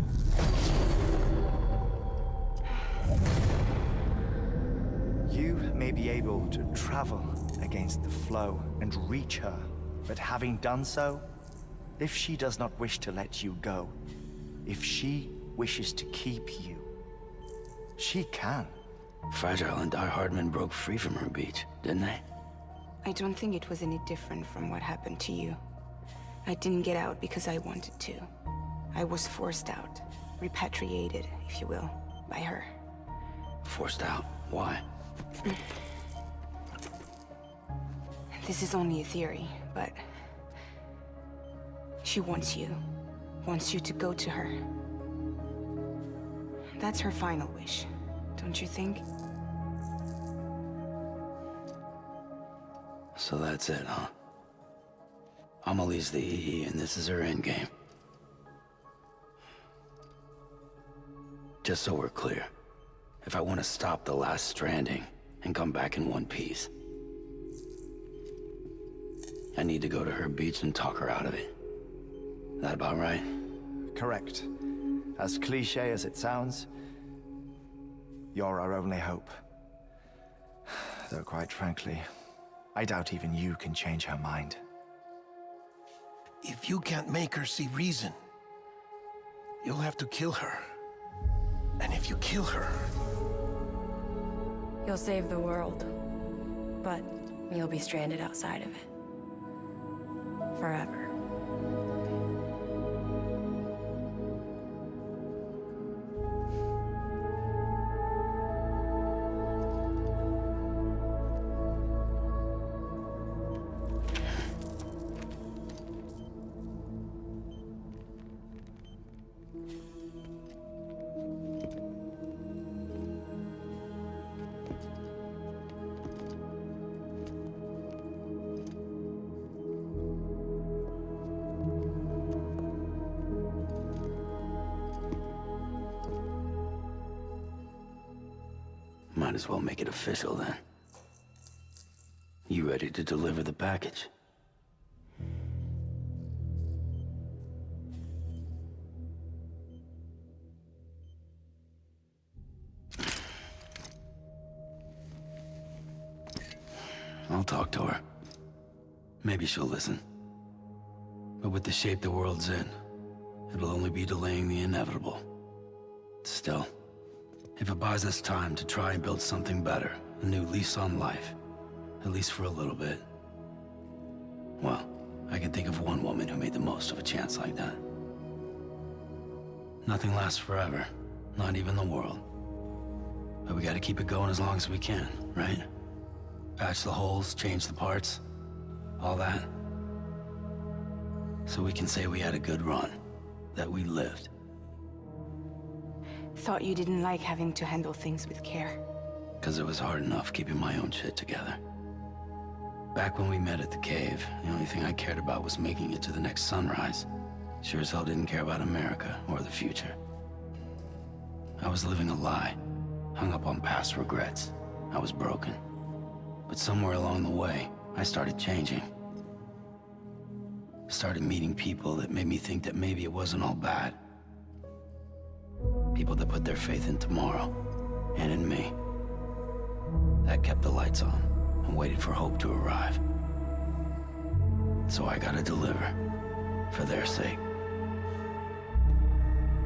You may be able to travel against the flow and reach her, but having done so, if she does not wish to let you go, if she wishes to keep you, she can. Fragile and Die Hardman broke free from her beach, didn't they? I don't think it was any different from what happened to you. I didn't get out because I wanted to. I was forced out, repatriated, if you will, by her. Forced out? Why? This is only a theory, but she wants you to go to her. That's her final wish, don't you think? So that's it, huh? Amelie's the EE, and this is her endgame. Just so we're clear, if I want to stop the last stranding and come back in one piece, I need to go to her beach and talk her out of it. That about right? Correct. As cliché as it sounds, You're our only hope. Though quite frankly, I doubt even you can change her mind. If you can't make her see reason, you'll have to kill her. And if you kill her... You'll save the world, but you'll be stranded outside of it. Forever. Might as well make it official then. You ready to deliver the package? I'll talk to her. Maybe she'll listen. But with the shape the world's in, it'll only be delaying the inevitable. Still, if it buys us time to try and build something better, a new lease on life, at least for a little bit, well, I can think of one woman who made the most of a chance like that. Nothing lasts forever, not even the world. But we gotta keep it going as long as we can, right? Patch the holes, change the parts, all that. So we can say we had a good run, that we lived. Thought you didn't like having to handle things with care. 'Cause it was hard enough keeping my own shit together. Back when we met at the cave, the only thing I cared about was making it to the next sunrise. Sure as hell didn't care about America or the future. I was living a lie, hung up on past regrets. I was broken. But somewhere along the way, I started changing. Started meeting people that made me think that maybe it wasn't all bad. People that put their faith in tomorrow, and in me. That kept the lights on, and waited for hope to arrive. So I gotta deliver, for their sake.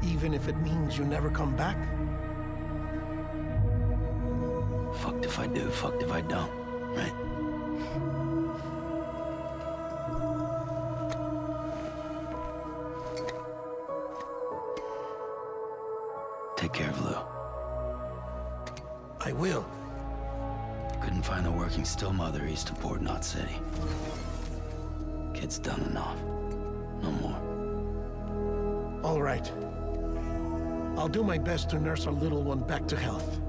Even if it means you never come back? Fucked if I do, fucked if I don't, right? Take care of Lou. I will. Couldn't find a working still mother east of Port Knot City. Kid's done enough. No more. All right. I'll do my best to nurse our little one back to health.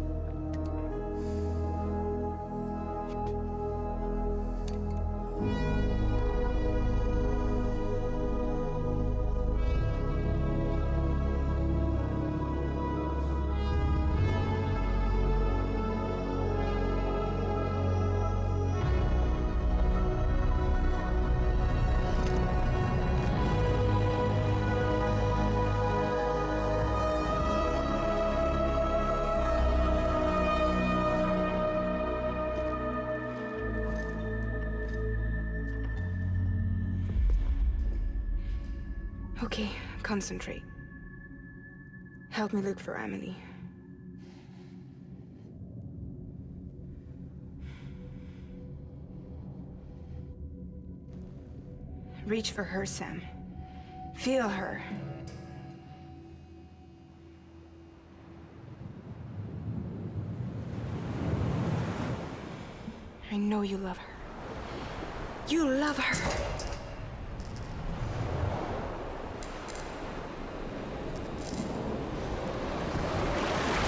Okay, concentrate. Help me look for Emily. Reach for her, Sam. Feel her. I know you love her. You love her.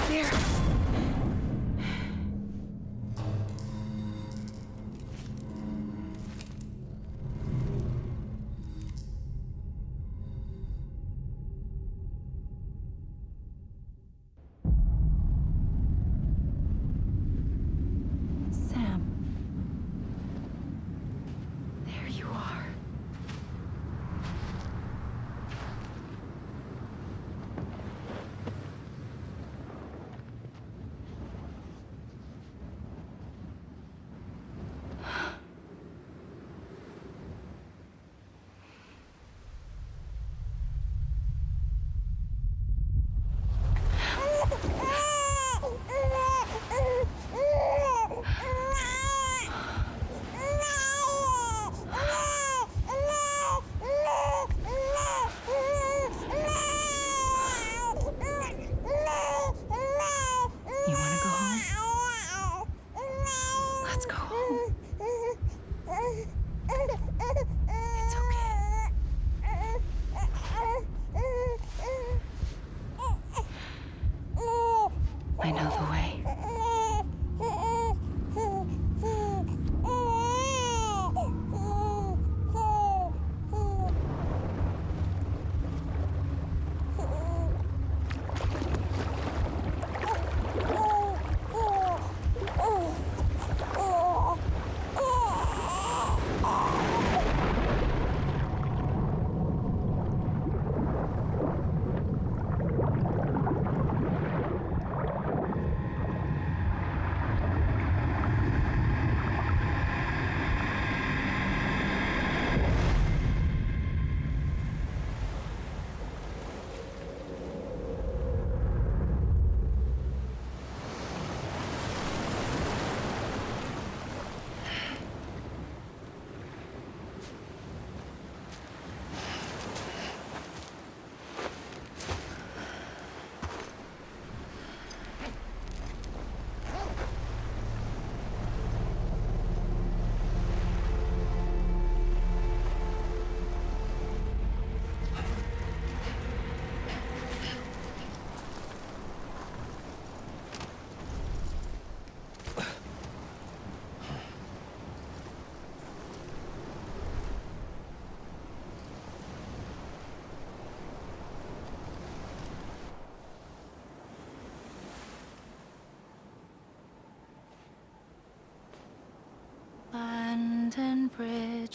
There. Sam. There you are.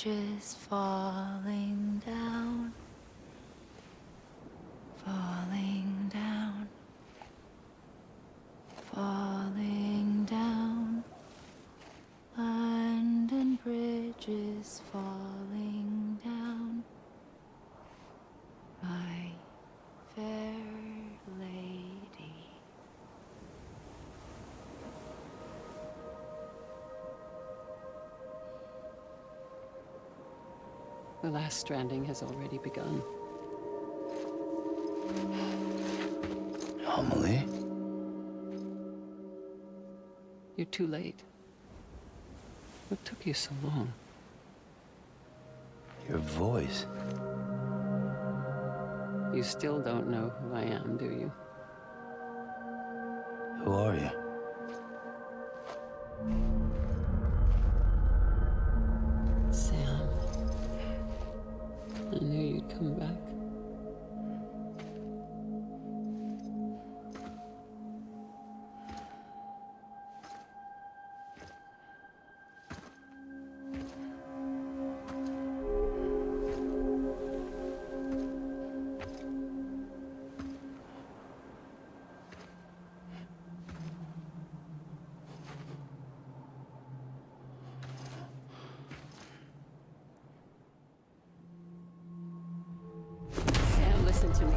bridges falling down. Falling down. Falling down. London Bridge is falling down. My fair lady. The last stranding has already begun. Amelie? You're too late. What took you so long? Your voice. You still don't know who I am, do you? Who are you? Sam. I knew you'd come back. Sam, listen to me.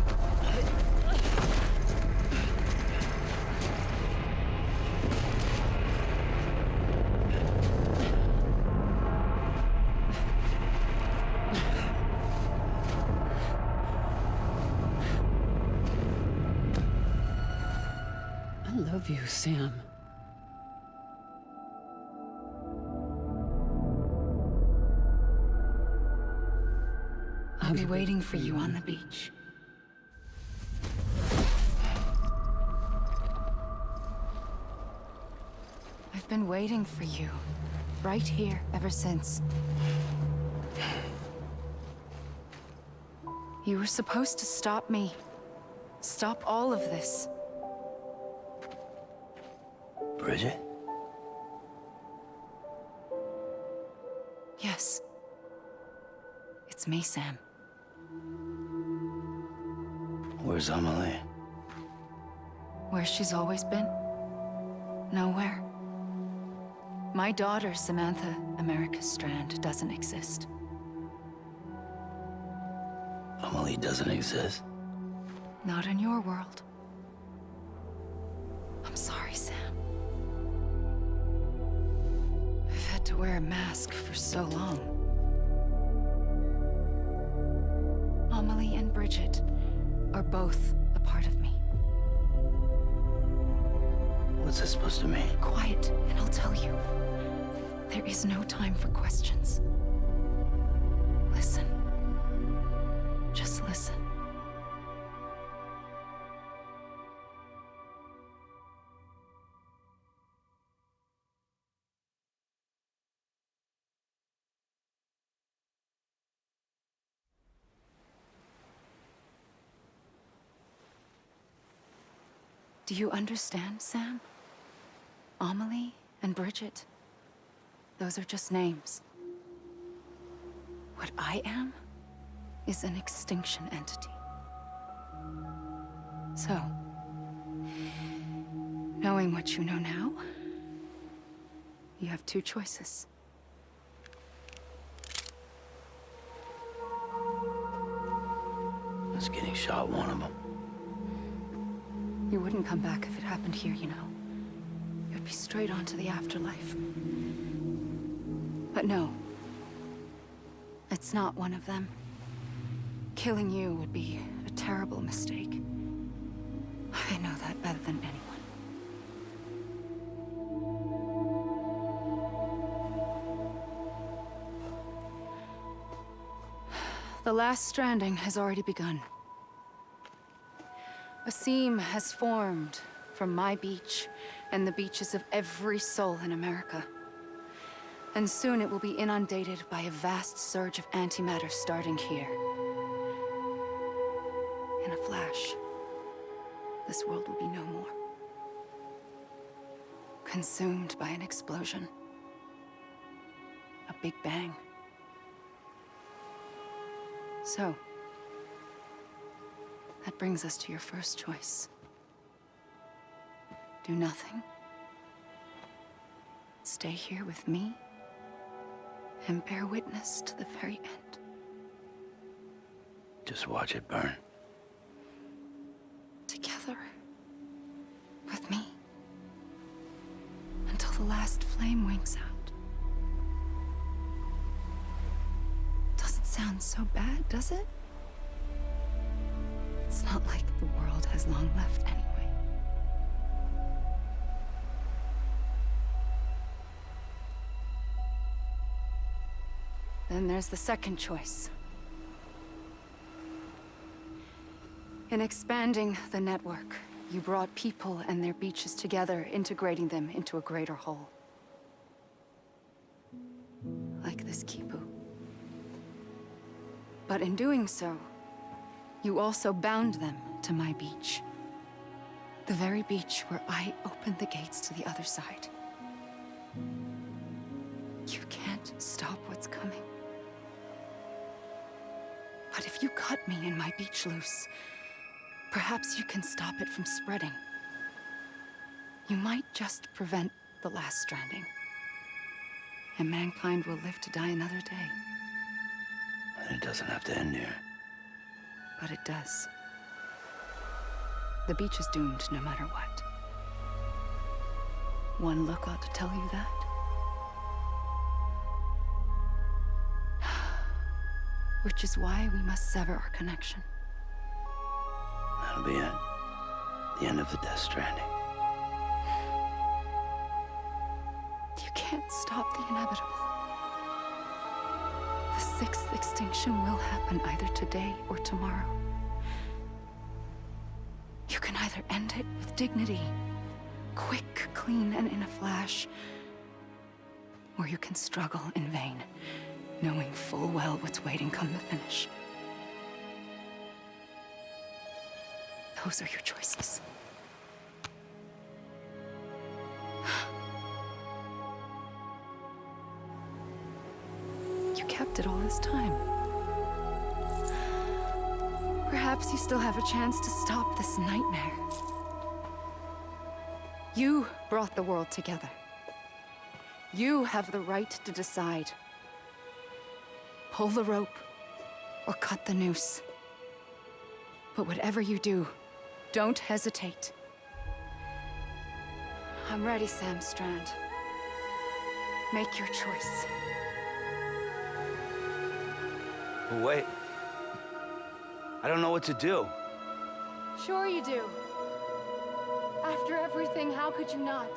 I love you, Sam. I'll be waiting for you on the beach. I've been waiting for you, right here, ever since. You were supposed to stop me. Stop all of this. Bridget? Yes. It's me, Sam. Where's Amelie? Where she's always been? Nowhere. My daughter, Samantha America Strand, doesn't exist. Amelie doesn't exist? Not in your world. I'm sorry, Sam. I've had to wear a mask for so long. Amelie and Bridget are both a part of me. What's this supposed to mean? Quiet, and I'll tell you. There is no time for questions. Listen. Just listen. Do you understand, Sam? Amelie and Bridget, those are just names. What I am is an extinction entity. So, knowing what you know now, you have two choices. Is getting shot one of them? You wouldn't come back if it happened here, you know. You'd be straight on to the afterlife. But no. It's not one of them. Killing you would be a terrible mistake. I know that better than anyone. The last stranding has already begun. A seam has formed from my beach and the beaches of every soul in America. And soon it will be inundated by a vast surge of antimatter starting here. In a flash, this world will be no more. Consumed by an explosion. A big bang. So, that brings us to your first choice. Do nothing. Stay here with me and bear witness to the very end. Just watch it burn. Together. With me. Until the last flame winks out. Doesn't sound so bad, does it? It's not like the world has long left anyway. Then there's the second choice. In expanding the network, you brought people and their beaches together, integrating them into a greater whole. Like this Kipu. But in doing so, you also bound them to my beach. The very beach where I opened the gates to the other side. You can't stop what's coming. But if you cut me and my beach loose, perhaps you can stop it from spreading. You might just prevent the last stranding. And mankind will live to die another day. And it doesn't have to end here. But it does. The beach is doomed no matter what. One look ought to tell you that. Which is why we must sever our connection. That'll be it. The end of the Death Stranding. You can't stop the inevitable. The sixth extinction will happen either today or tomorrow. You can either end it with dignity, quick, clean, and in a flash, or you can struggle in vain, knowing full well what's waiting come the finish. Those are your choices. You kept it all this time. Perhaps you still have a chance to stop this nightmare. You brought the world together. You have the right to decide. Pull the rope or cut the noose. But whatever you do, don't hesitate. I'm ready, Sam Strand. Make your choice. But wait. I don't know what to do. Sure you do. After everything, how could you not?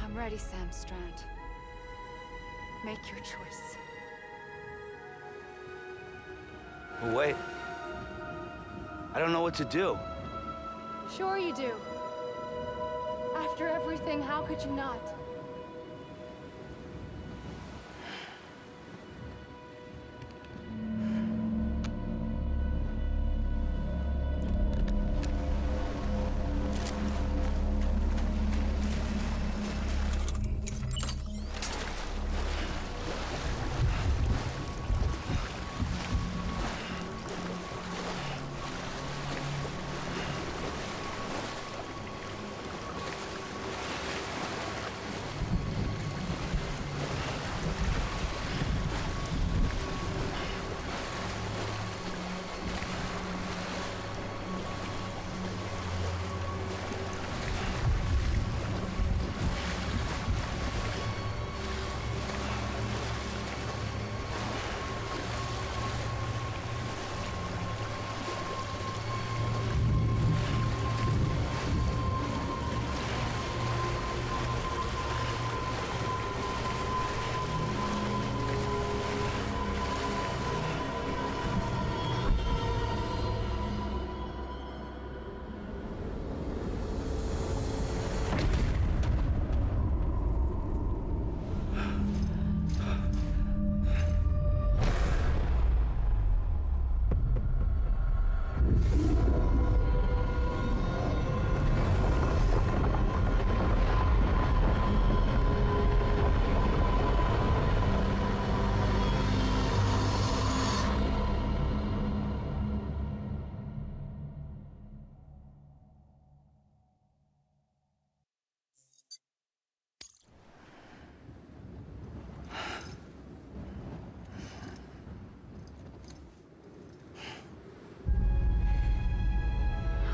I'm ready, Sam Strand. Make your choice. Well, wait. I don't know what to do. Sure you do. After everything, how could you not?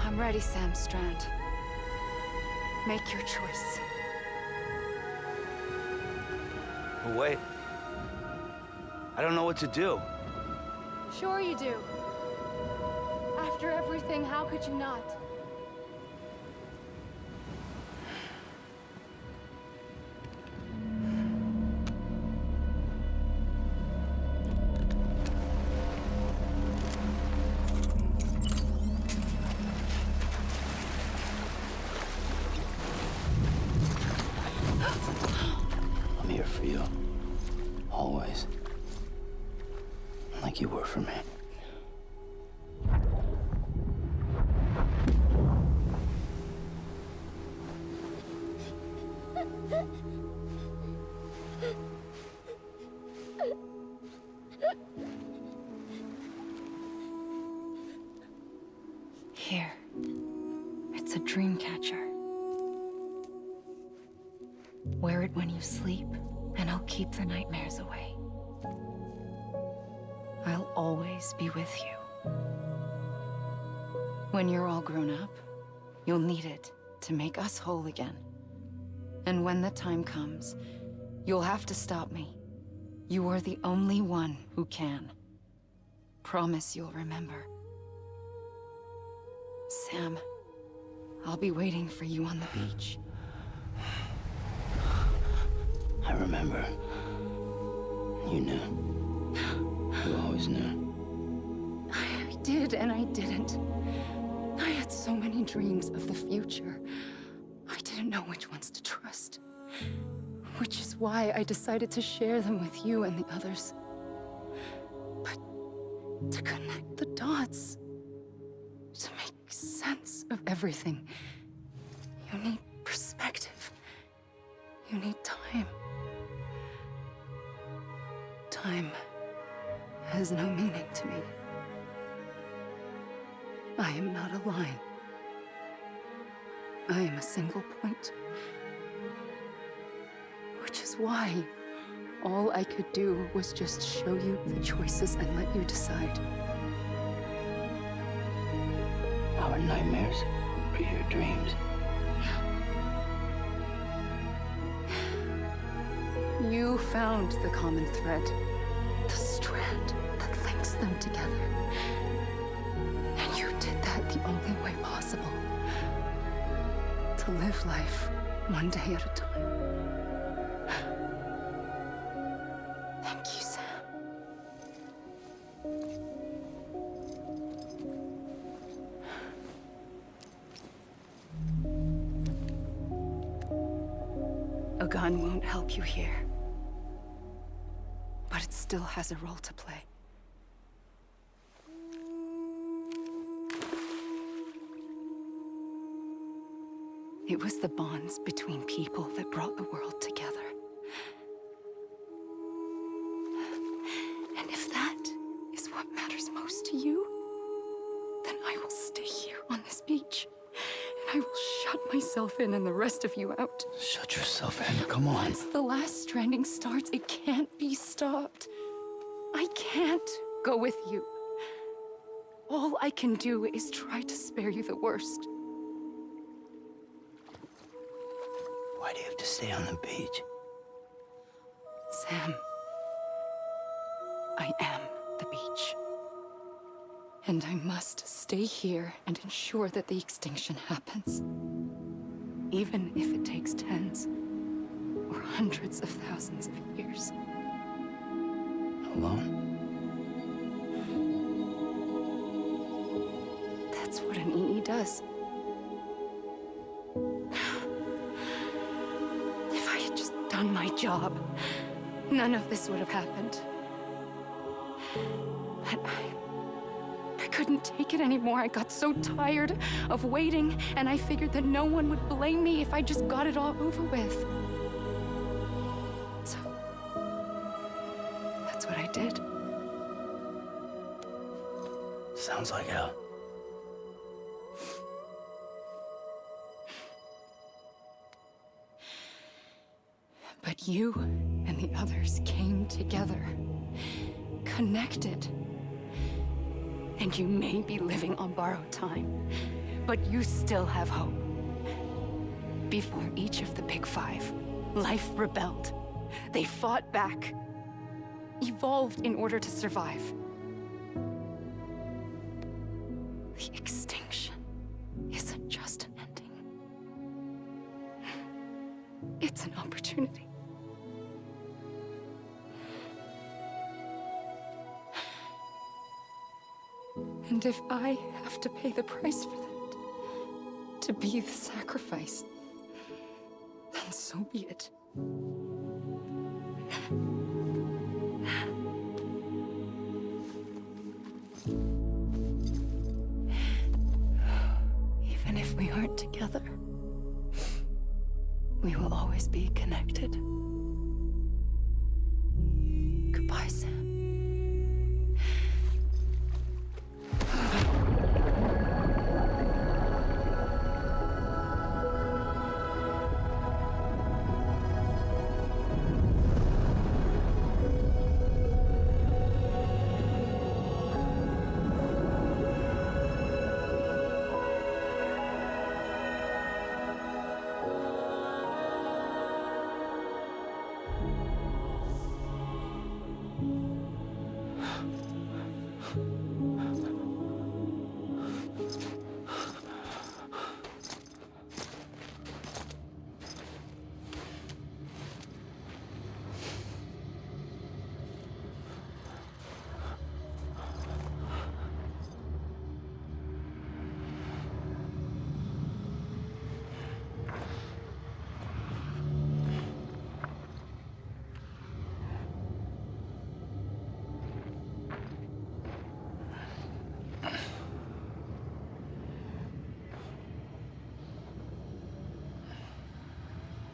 I'm ready, Sam Strand. Make your choice. Well, wait. I don't know what to do. Sure you do. After everything, how could you not? I'm here for you. Always. Like you were for me. Here. It's a dream catcher. Wear it when you sleep, and I'll keep the nightmares away. I'll always be with you. When you're all grown up, you'll need it to make us whole again. And when the time comes, you'll have to stop me. You are the only one who can. Promise you'll remember. Sam, I'll be waiting for you on the beach. I remember. You knew. You always knew. I did and I didn't. I had so many dreams of the future. I didn't know which ones to trust. Which is why I decided to share them with you and the others. But to connect the dots, to make sense of everything, you need perspective. You need time. Time has no meaning to me. I am not a line. I am a single point. Which is why all I could do was just show you the choices and let you decide. Our nightmares are your dreams. You found the common thread, the strand that links them together. And you did that the only way possible. To live life One day at a time. Thank you, Sam. A gun won't help you here. But it still has a role to play. It was the bonds between people that brought the world together. And if that is what matters most to you, then I will stay here on this beach. And I will shut myself in and the rest of you out. Shut yourself in, come on. Once the last stranding starts, it can't be stopped. I can't go with you. All I can do is try to spare you the worst. Why do you have to stay on the beach? Sam, I am the beach. And I must stay here and ensure that the extinction happens. Even if it takes tens or hundreds of thousands of years. Alone? That's what an EE does. If I had just done my job, none of this would have happened. But I couldn't take it anymore. I got so tired of waiting, and I figured that no one would blame me if I just got it all over with. So, that's what I did. Sounds like hell. But you and the others came together, connected. And you may be living on borrowed time, but you still have hope. Before each of the Big Five, life rebelled. They fought back, evolved in order to survive. The extinction isn't just an ending. It's an opportunity. And if I have to pay the price for that, to be the sacrifice, then so be it. Even if we aren't together, we will always be connected. Goodbye, Sam.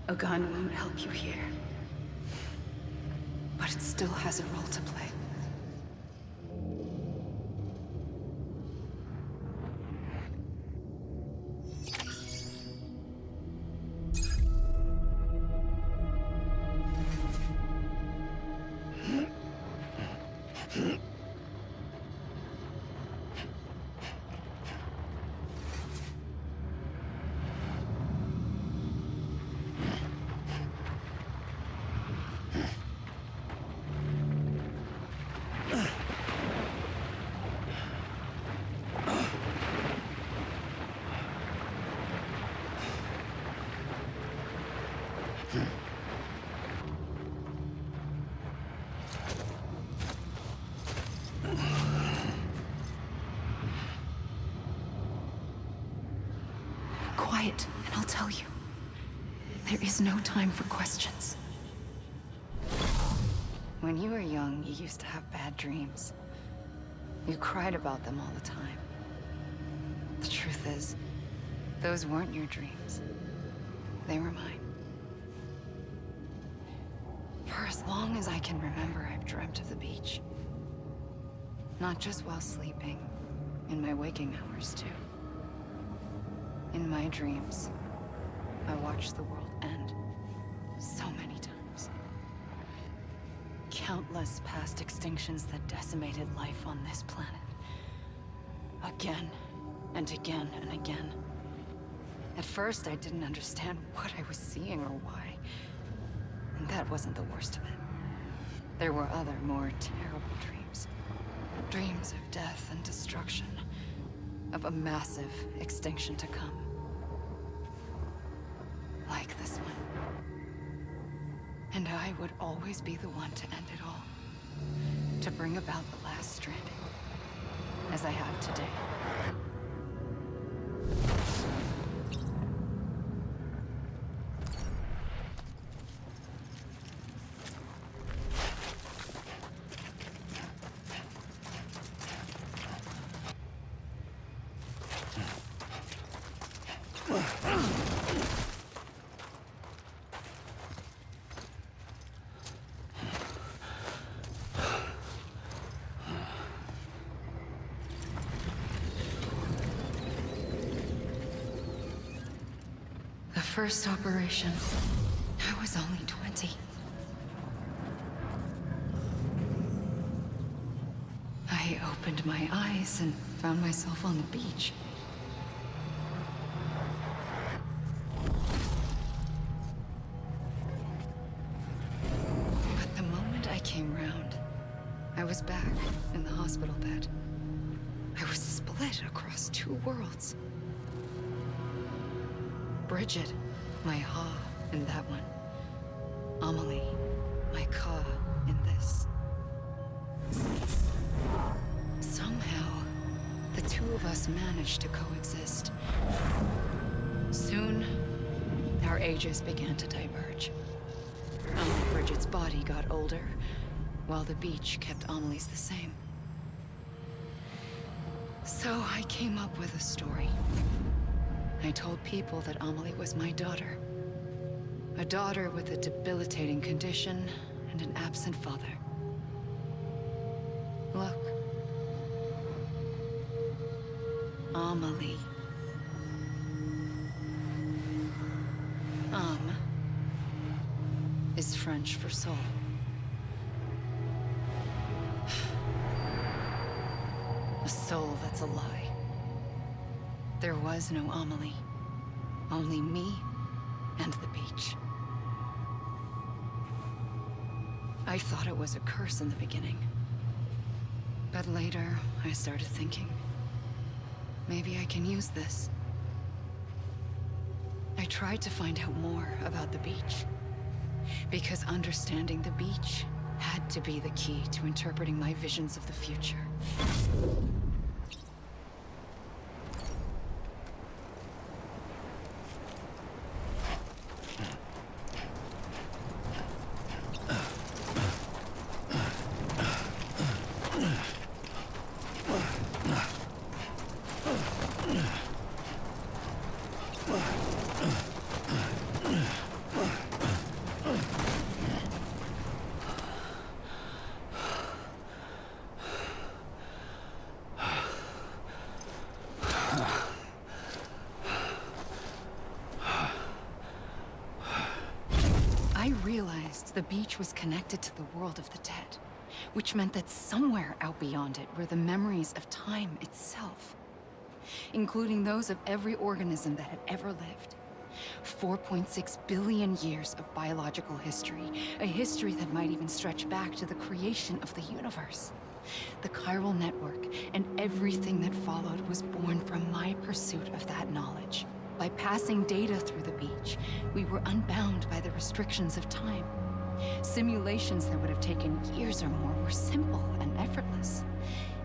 A gun won't help you here. But it still has a role to play. Quiet, and I'll tell you. There is no time for questions. When you were young, you used to have bad dreams. You cried about them all the time. The truth is, those weren't your dreams. They were mine. For as long as I can remember, I've dreamt of the beach. Not just while sleeping, in my waking hours too. In my dreams, I watched the world end so many times. Countless past extinctions that decimated life on this planet. Again, and again, and again. At first, I didn't understand what I was seeing or why. And that wasn't the worst of it. There were other, more terrible dreams. Dreams of death and destruction. Of a massive extinction to come. Like this one. And I would always be the one to end it all. To bring about the last stranding. As I have today. First operation, I was only 20. I opened my eyes and found myself on the beach. But the moment I came round, I was back in the hospital bed. I was split across two worlds. Bridget, my ha in that one. Amelie, my ka in this. Somehow, the two of us managed to coexist. Soon, our ages began to diverge. Bridget's body got older, while the beach kept Amelie's the same. So I came up with a story. I told people that Amelie was my daughter. A daughter with a debilitating condition and an absent father. Look. Amelie. Is French for soul. A soul that's a lie. There was no Amelie. Only me and the beach. I thought it was a curse in the beginning. But later, I started thinking, maybe I can use this. I tried to find out more about the beach. Because understanding the beach had to be the key to interpreting my visions of the future. The beach was connected to the world of the dead, which meant that somewhere out beyond it were the memories of time itself, including those of every organism that had ever lived. 4.6 billion years of biological history, a history that might even stretch back to the creation of the universe. The chiral network and everything that followed was born from my pursuit of that knowledge. By passing data through the beach, We were unbound by the restrictions of time. Simulations that would have taken years or more were simple and effortless.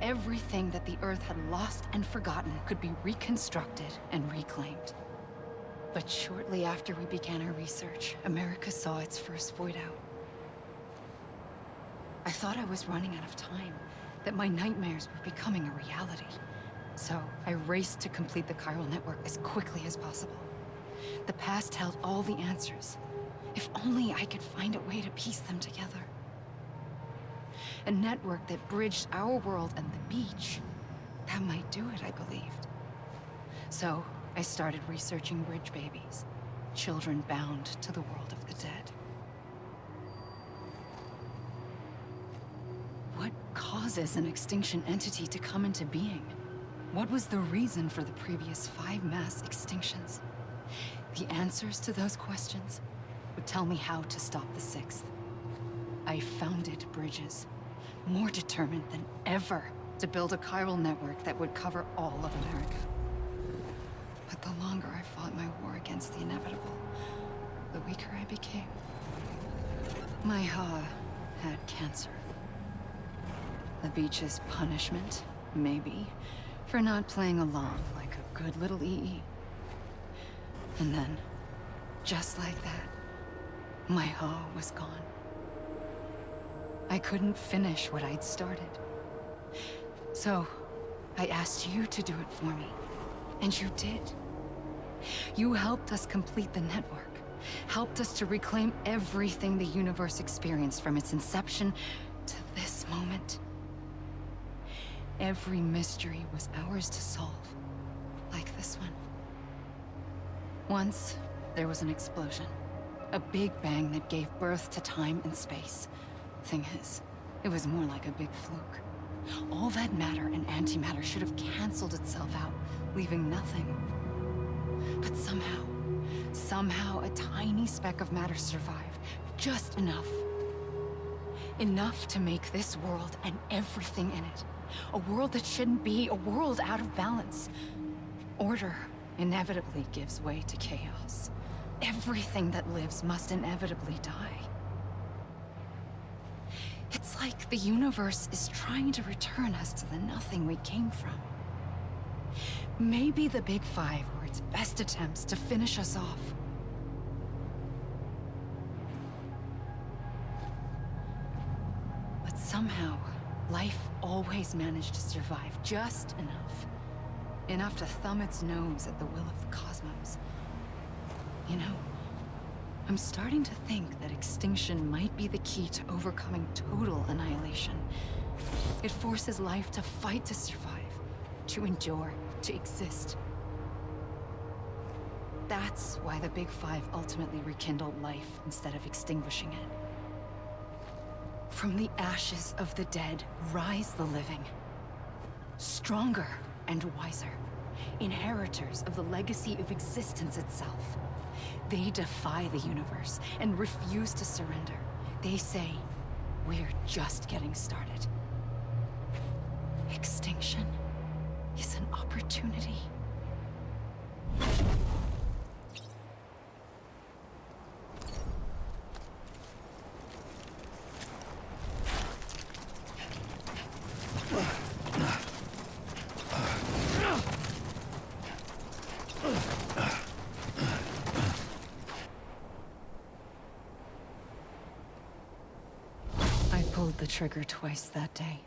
Everything that the Earth had lost and forgotten could be reconstructed and reclaimed. But shortly after we began our research, America saw its first void out. I thought I was running out of time, that my nightmares were becoming a reality. So I raced to complete the chiral network as quickly as possible. The past held all the answers. If only I could find a way to piece them together. A network that bridged our world and the beach. That might do it, I believed. So I started researching bridge babies, children bound to the world of the dead. What causes an extinction entity to come into being? What was the reason for the previous 5 mass extinctions? The answers to those questions would tell me how to stop the 6th. I founded Bridges, more determined than ever to build a chiral network that would cover all of America. But the longer I fought my war against the inevitable, the weaker I became. My Ha had cancer. The beach's punishment, maybe, for not playing along like a good little EE. And then, just like that, my Ha was gone. I couldn't finish what I'd started. So, I asked you to do it for me. And you did. You helped us complete the network. Helped us to reclaim everything the universe experienced from its inception to this moment. Every mystery was ours to solve. Like this one. Once, there was an explosion. A big bang that gave birth to time and space. Thing is, it was more like a big fluke. All that matter and antimatter should have canceled itself out, leaving nothing. But somehow a tiny speck of matter survived. Just enough. Enough to make this world and everything in it. A world that shouldn't be, a world out of balance. Order inevitably gives way to chaos. Everything that lives must inevitably die. It's like the universe is trying to return us to the nothing we came from. Maybe the Big Five were its best attempts to finish us off. But somehow, life always managed to survive just enough. Enough to thumb its nose at the will of the cosmos. You know, I'm starting to think that extinction might be the key to overcoming total annihilation. It forces life to fight to survive, to endure, to exist. That's why the Big Five ultimately rekindled life instead of extinguishing it. From the ashes of the dead rise the living. Stronger and wiser. Inheritors of the legacy of existence itself. They defy the universe and refuse to surrender. They say, we're just getting started. Extinction is an opportunity. The trigger twice that day.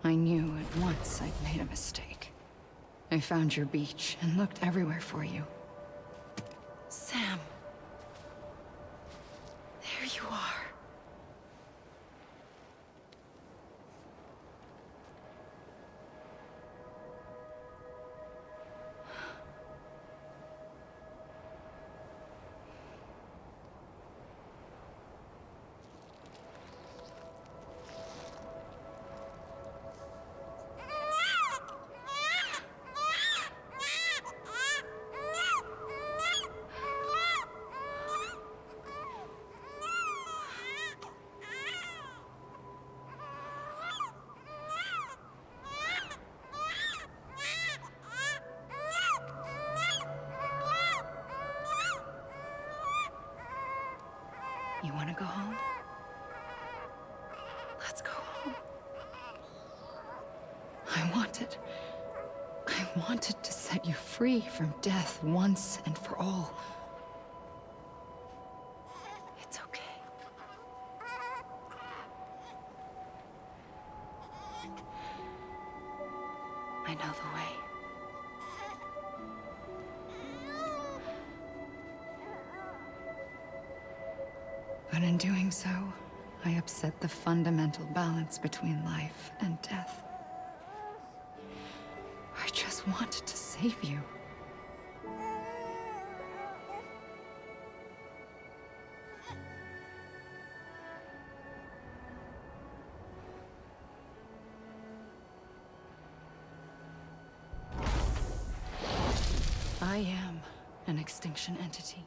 I knew at once I'd made a mistake. I found your beach and looked everywhere for you. Sam. There you are. You want to go home? Let's go home. I wanted to set you free from death once and for all. It's okay. I know the way. But in doing so, I upset the fundamental balance between life and death. I just wanted to save you. I am an extinction entity.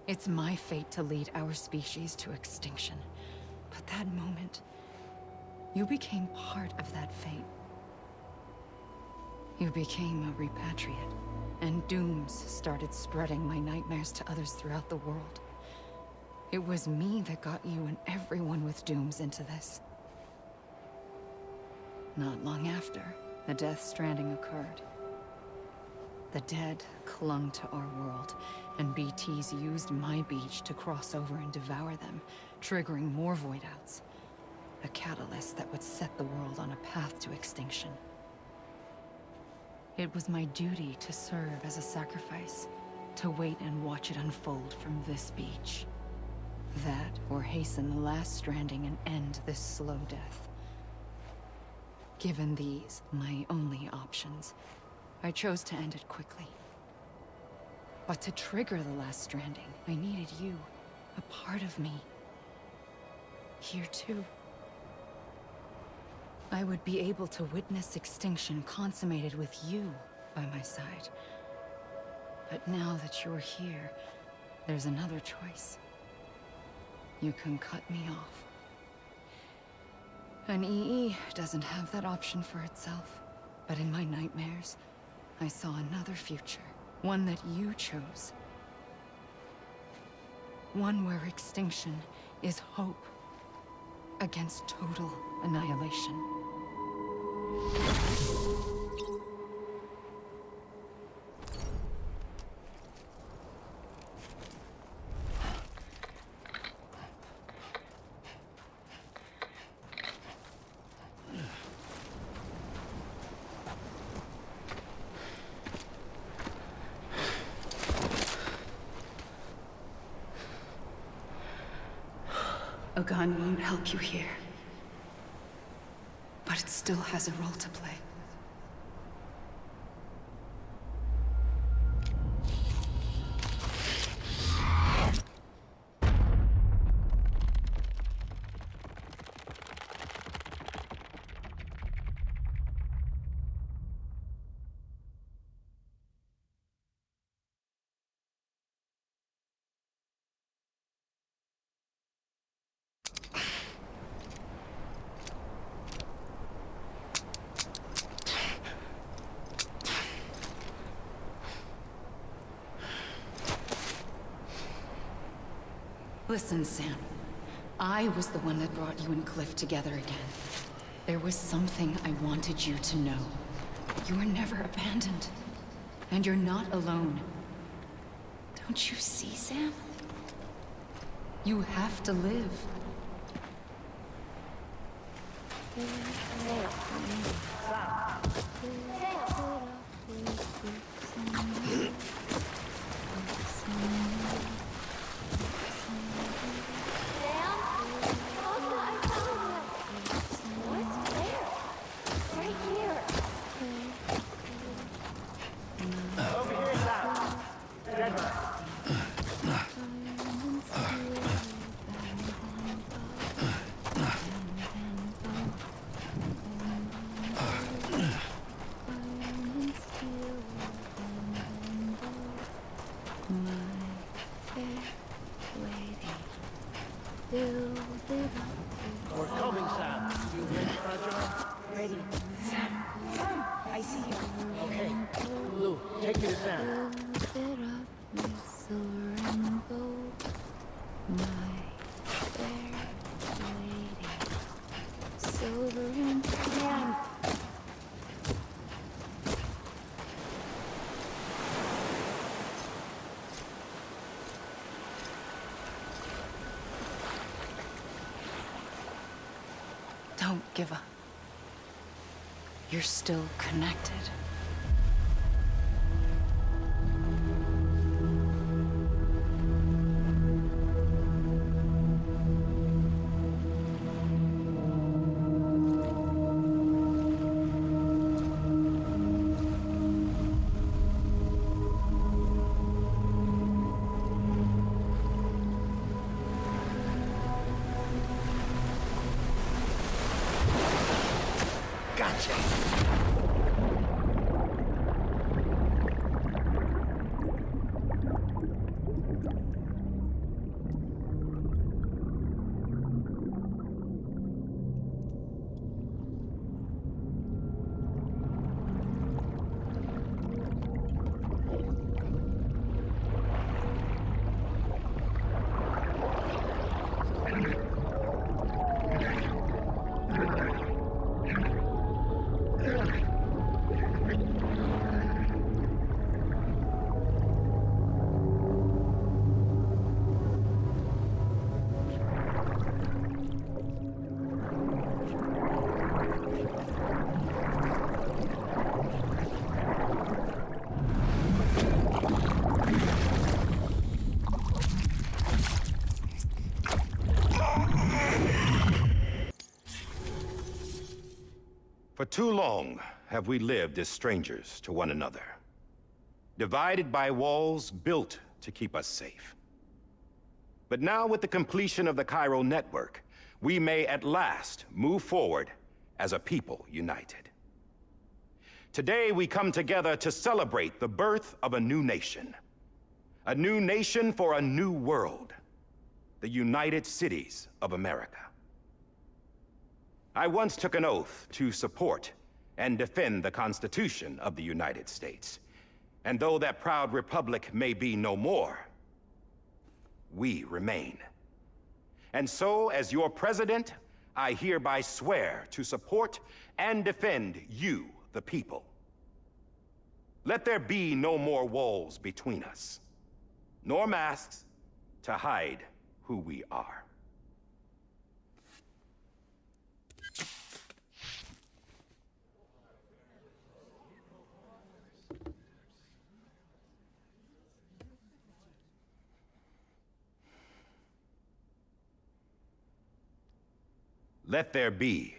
It's my fate to lead our species to extinction. But that moment, you became part of that fate. You became a repatriate, and dooms started spreading my nightmares to others throughout the world. It was me that got you and everyone with dooms into this. Not long after, the Death Stranding occurred. The dead clung to our world, and BTs used my beach to cross over and devour them, triggering more void outs. A catalyst that would set the world on a path to extinction. It was my duty to serve as a sacrifice, to wait and watch it unfold from this beach. That, or hasten the last stranding and end this slow death. Given these, my only options, I chose to end it quickly. But to trigger the last stranding, I needed you, a part of me. Here too. I would be able to witness extinction consummated with you by my side. But now that you're here, there's another choice. You can cut me off. An EE doesn't have that option for itself. But in my nightmares, I saw another future. One that you chose. One where extinction is hope against total annihilation. A gun won't help you here. But it still has a role to play. Listen, Sam. I was the one that brought you and Cliff together again. There was something I wanted you to know. You were never abandoned. And you're not alone. Don't you see, Sam? You have to live. We're coming, Sam. You ready, Fragile? Ready. Sam, I see you. Okay. Lou, take me to Sam. My Don't give up. You're still connected. For too long have we lived as strangers to one another, divided by walls built to keep us safe. But now, with the completion of the chiral network, we may at last move forward as a people united. Today, we come together to celebrate the birth of a new nation for a new world, the United Cities of America. I once took an oath to support and defend the Constitution of the United States. And though that proud republic may be no more, we remain. And so, as your president, I hereby swear to support and defend you, the people. Let there be no more walls between us, nor masks to hide who we are. Let there be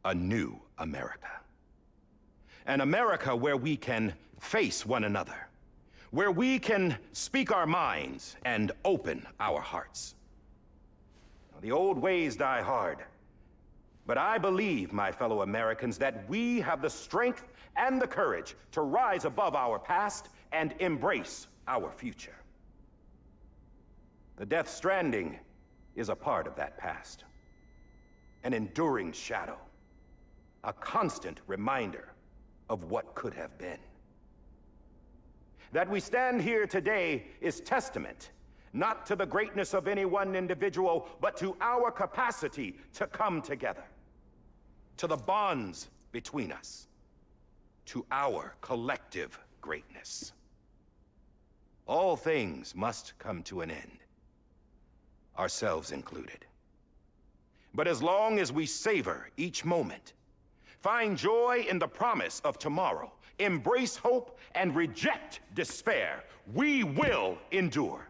a new America. An America where we can face one another, where we can speak our minds and open our hearts. Now, the old ways die hard, but I believe, my fellow Americans, that we have the strength and the courage to rise above our past and embrace our future. The Death Stranding is a part of that past. An enduring shadow, a constant reminder of what could have been. That we stand here today is testament, not to the greatness of any one individual, but to our capacity to come together, to the bonds between us, to our collective greatness. All things must come to an end, ourselves included. But as long as we savor each moment, find joy in the promise of tomorrow, embrace hope, and reject despair, we will endure.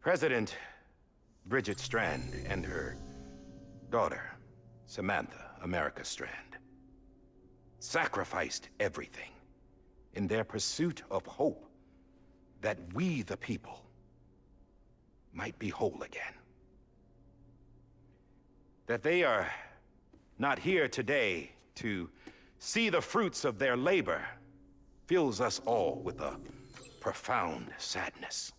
President Bridget Strand and her daughter, Samantha America Strand, sacrificed everything in their pursuit of hope that we, the people, might be whole again. That they are not here today to see the fruits of their labor fills us all with a profound sadness.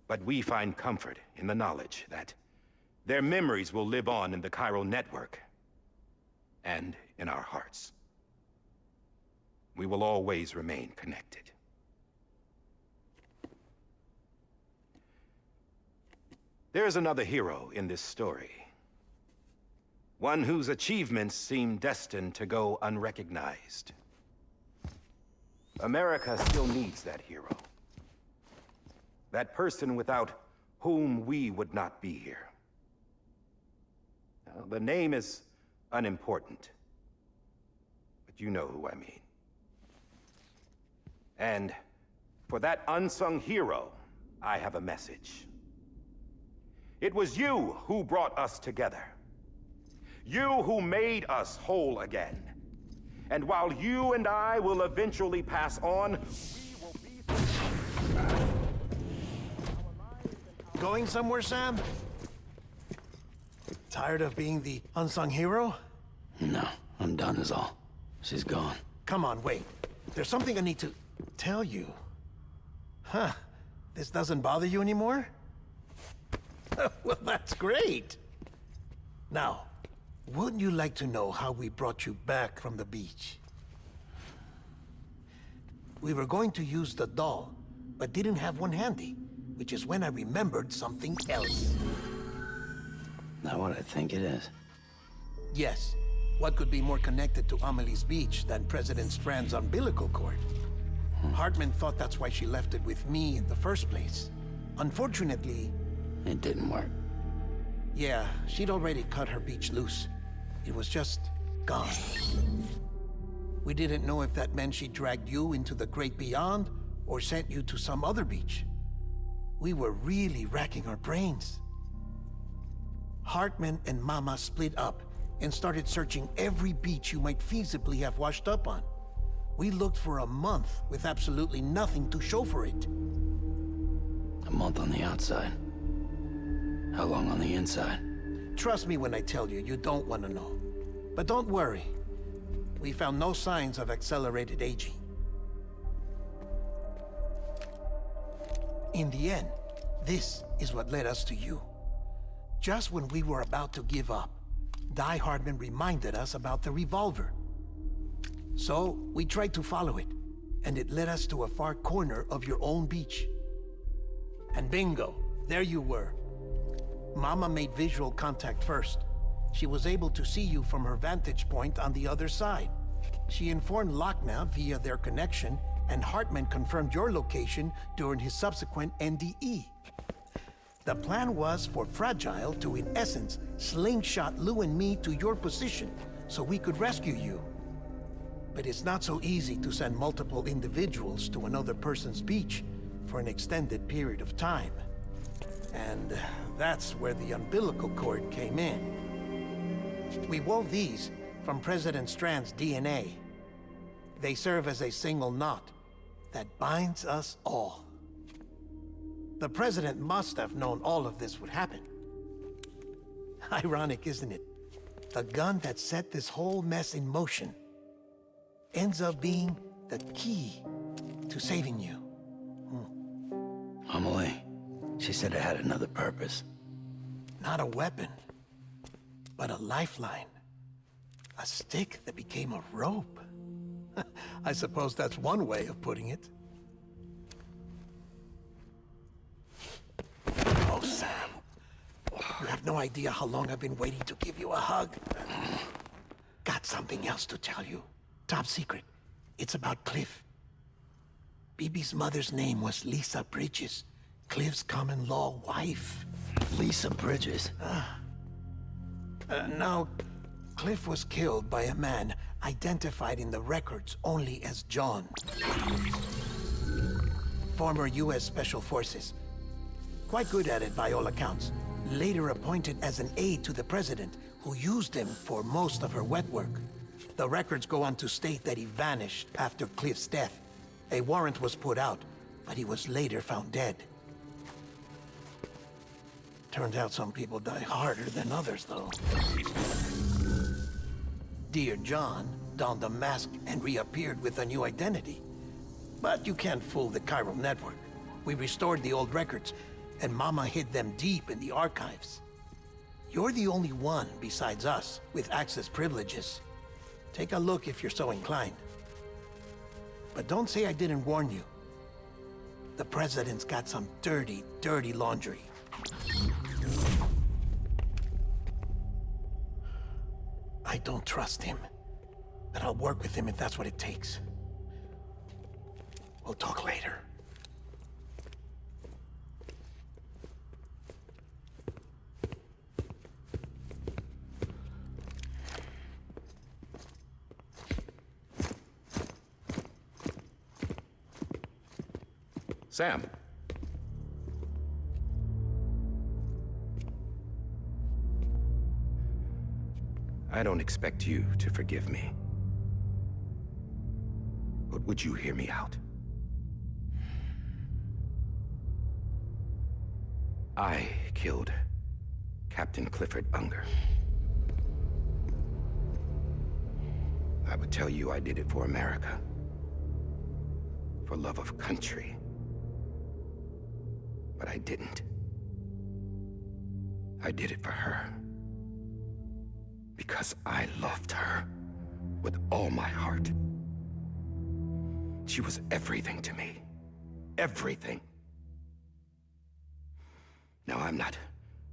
But we find comfort in the knowledge that their memories will live on in the chiral network and in our hearts. We will always remain connected. There's another hero in this story. One whose achievements seem destined to go unrecognized. America still needs that hero. That person without whom we would not be here. Now, the name is unimportant, but you know who I mean. And for that unsung hero, I have a message. It was you who brought us together. You who made us whole again. And while you and I will eventually pass on, we will be... Going somewhere, Sam? Tired of being the unsung hero? No, I'm done is all. She's gone. Come on, wait. There's something I need to tell you. Huh. This doesn't bother you anymore? Well, that's great. Now, wouldn't you like to know how we brought you back from the beach? We were going to use the doll, but didn't have one handy, which is when I remembered something else. Not what I think it is. Yes. What could be more connected to Amelie's beach than President Strand's umbilical cord? Hartman thought that's why she left it with me in the first place. Unfortunately... It didn't work. Yeah, she'd already cut her beach loose. It was just gone. We didn't know if that meant she dragged you into the great beyond or sent you to some other beach. We were really racking our brains. Hartman and Mama split up and started searching every beach you might feasibly have washed up on. We looked for a month with absolutely nothing to show for it. A month on the outside. How long on the inside? Trust me when I tell you, you don't want to know. But don't worry. We found no signs of accelerated aging. In the end, this is what led us to you. Just when we were about to give up, Die Hardman reminded us about the revolver. So, we tried to follow it, and it led us to a far corner of your own beach. And bingo, there you were. Mama made visual contact first. She was able to see you from her vantage point on the other side. She informed Lochner via their connection, and Hartman confirmed your location during his subsequent NDE. The plan was for Fragile to, in essence, slingshot Lou and me to your position so we could rescue you. But it's not so easy to send multiple individuals to another person's beach for an extended period of time. And that's where the umbilical cord came in. We wove these from President Strand's DNA. They serve as a single knot that binds us all. The President must have known all of this would happen. Ironic, isn't it? The gun that set this whole mess in motion ends up being the key to saving you. Amelie, she said it had another purpose. Not a weapon, but a lifeline. A stick that became a rope. I suppose that's one way of putting it. Oh, Sam. You have no idea how long I've been waiting to give you a hug. Got something else to tell you. Top secret. It's about Cliff. BB's mother's name was Lisa Bridges, Cliff's common-law wife. Lisa Bridges? Now, Cliff was killed by a man identified in the records only as John. Former U.S. Special Forces. Quite good at it by all accounts. Later appointed as an aide to the president, who used him for most of her wet work. The records go on to state that he vanished after Cliff's death. A warrant was put out, but he was later found dead. Turns out some people die harder than others, though. Dear John donned a mask and reappeared with a new identity. But you can't fool the chiral network. We restored the old records, and Mama hid them deep in the archives. You're the only one besides us with access privileges. Take a look if you're so inclined. But don't say I didn't warn you. The president's got some dirty, dirty laundry. I don't trust him, but I'll work with him if that's what it takes. We'll talk later. Sam. I don't expect you to forgive me. But would you hear me out? I killed Captain Clifford Unger. I would tell you I did it for America. For love of country. But I didn't. I did it for her. Because I loved her with all my heart. She was everything to me. Everything. Now, I'm not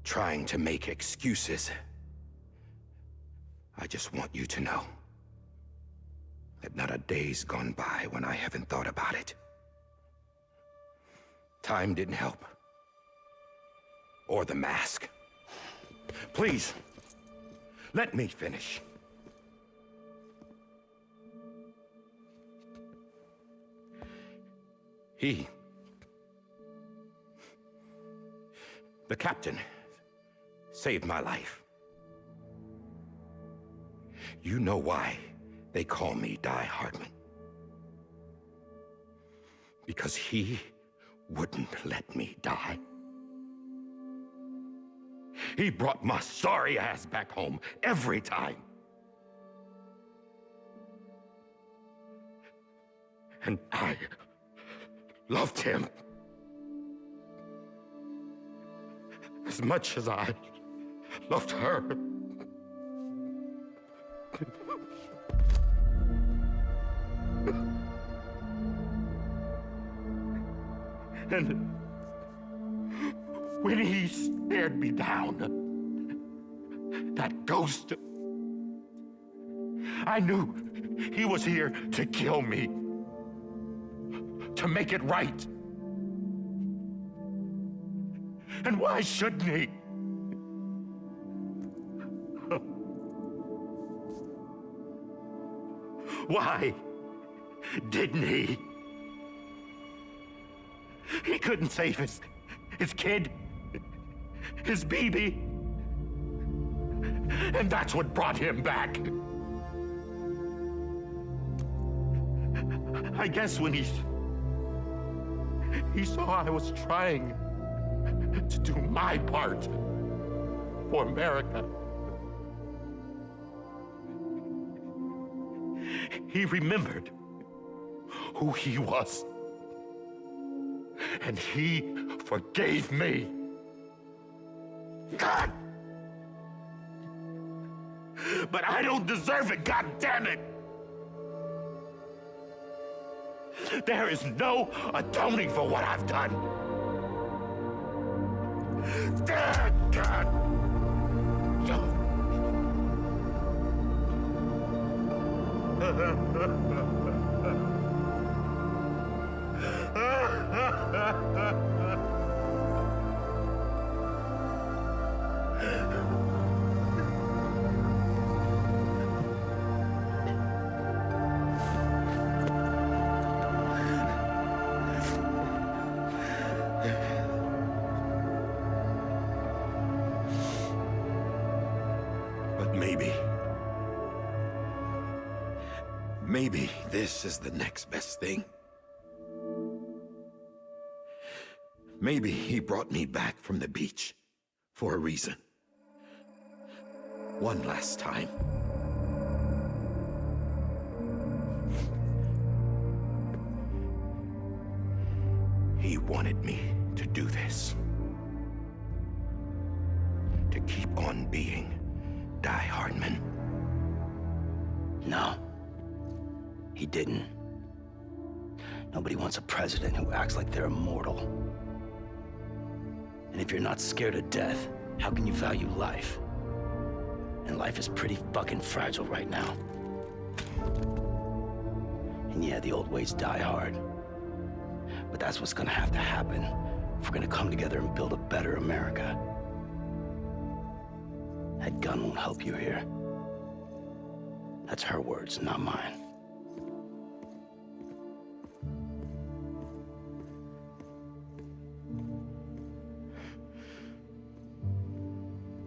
trying to make excuses. I just want you to know that not a day's gone by when I haven't thought about it. Time didn't help. Or the mask. Please, let me finish. The captain, saved my life. You know why they call me Die Hardman. Because he wouldn't let me die. He brought my sorry ass back home every time. And I loved him as much as I loved her. And when he stared me down, that ghost, I knew he was here to kill me, to make it right. And why shouldn't he? Why didn't he? He couldn't save his kid, his baby. And that's what brought him back. I guess when he saw I was trying to do my part for America, he remembered who he was. And he forgave me. God! But I don't deserve it, God damn it! There is no atoning for what I've done. God! But maybe this is the next best thing. Maybe he brought me back from the beach for a reason. One last time. He wanted me to do this. To keep on being Die Hardman. No. He didn't. Nobody wants a president who acts like they're immortal. And if you're not scared of death, how can you value life? And life is pretty fucking fragile right now. And yeah, the old ways die hard. But that's what's gonna have to happen if we're gonna come together and build a better America. That gun won't help you here. That's her words, not mine.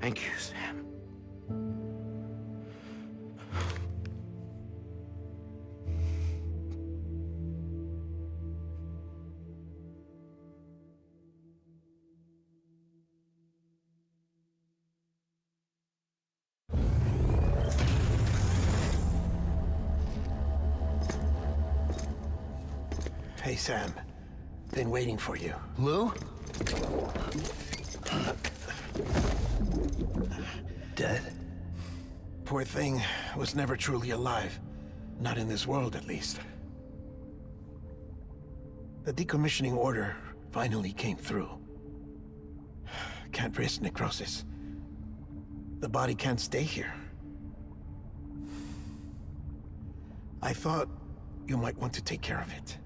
Thank you, Sam. Hey, Sam. Been waiting for you. Lou? Dead? Poor thing was never truly alive. Not in this world, at least. The decommissioning order finally came through. Can't risk necrosis. The body can't stay here. I thought you might want to take care of it.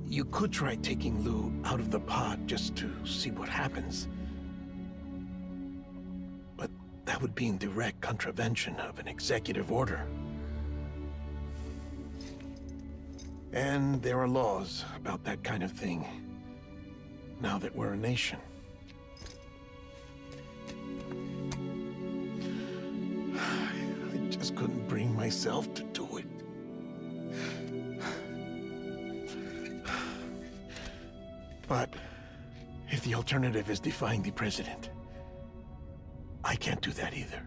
You could try taking Lou out of the pod just to see what happens. But that would be in direct contravention of an executive order. And there are laws about that kind of thing, now that we're a nation. I just couldn't bring myself to do it. But if the alternative is defying the president, I can't do that either.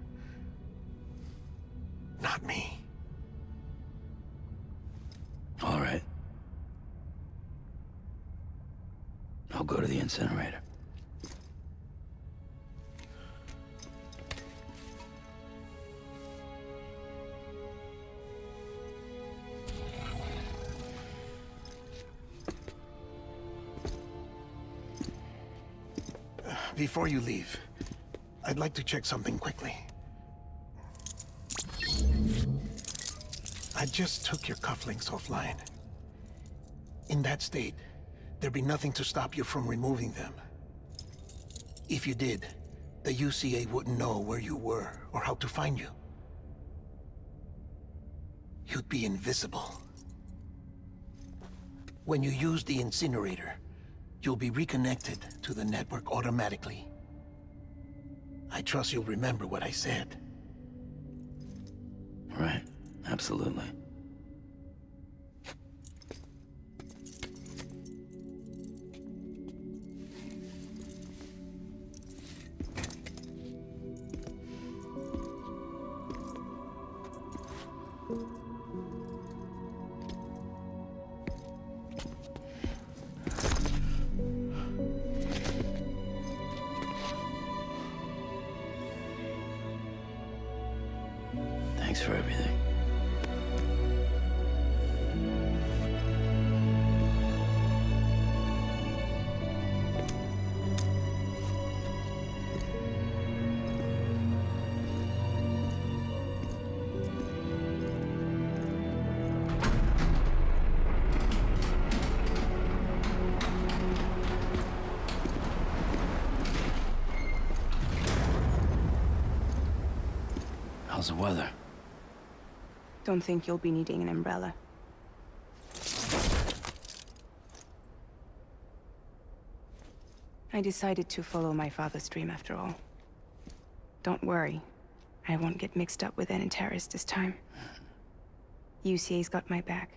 Not me. All right. I'll go to the incinerator. Before you leave, I'd like to check something quickly. I just took your cufflinks offline. In that state, there'd be nothing to stop you from removing them. If you did, the UCA wouldn't know where you were or how to find you. You'd be invisible. When you use the incinerator, you'll be reconnected to the network automatically. I trust you'll remember what I said. Right, absolutely. Thanks for everything. How's the weather? Don't think you'll be needing an umbrella. I decided to follow my father's dream after all. Don't worry, I won't get mixed up with any terrorists this time. UCA's got my back.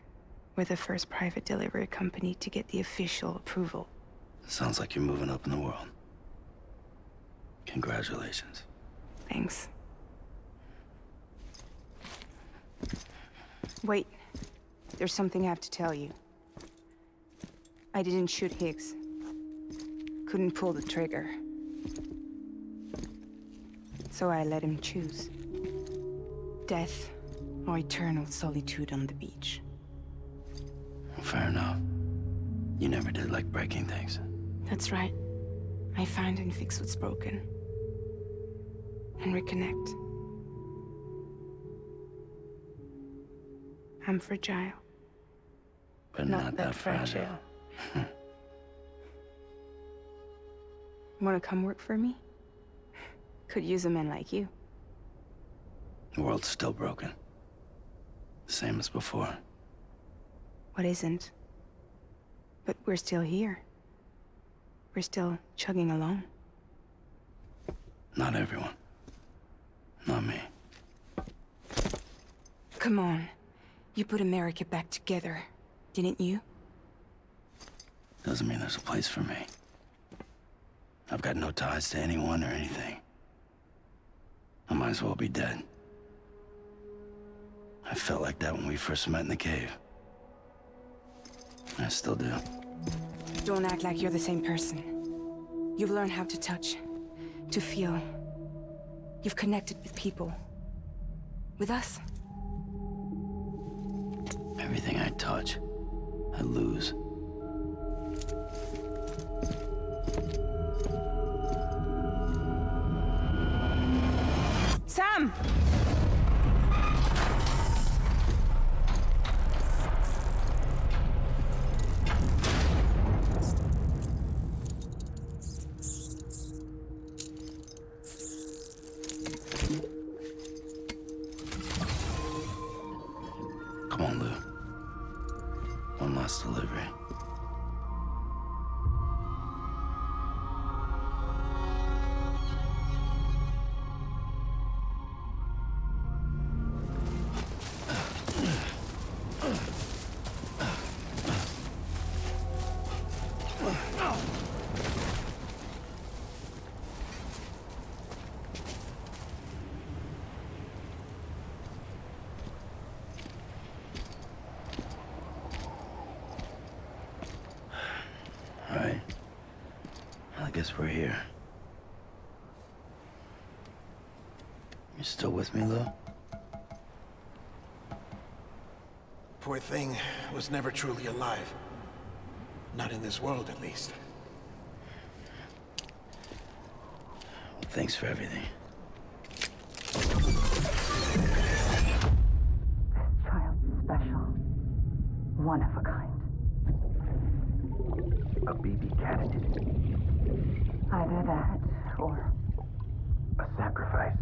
We're the first private delivery company to get the official approval. Sounds like you're moving up in the world. Congratulations. Thanks. Wait, there's something I have to tell you. I didn't shoot Higgs. Couldn't pull the trigger. So I let him choose. Death or eternal solitude on the beach. Fair enough. You never did like breaking things. That's right. I find and fix what's broken. And reconnect. I'm fragile. But not that fragile. Wanna come work for me? Could use a man like you. The world's still broken. The same as before. What isn't? But we're still here. We're still chugging along. Not everyone. Not me. Come on. You put America back together, didn't you? Doesn't mean there's a place for me. I've got no ties to anyone or anything. I might as well be dead. I felt like that when we first met in the cave. I still do. Don't act like you're the same person. You've learned how to touch, to feel. You've connected with people. With us. Everything I touch, I lose. Sam! Come on, Lou. One last delivery. I guess we're here. You still with me, Lou? Poor thing was never truly alive. Not in this world, at least. Well, thanks for everything. Child's special. One of a kind. A BB candidate. Either that, or a sacrifice.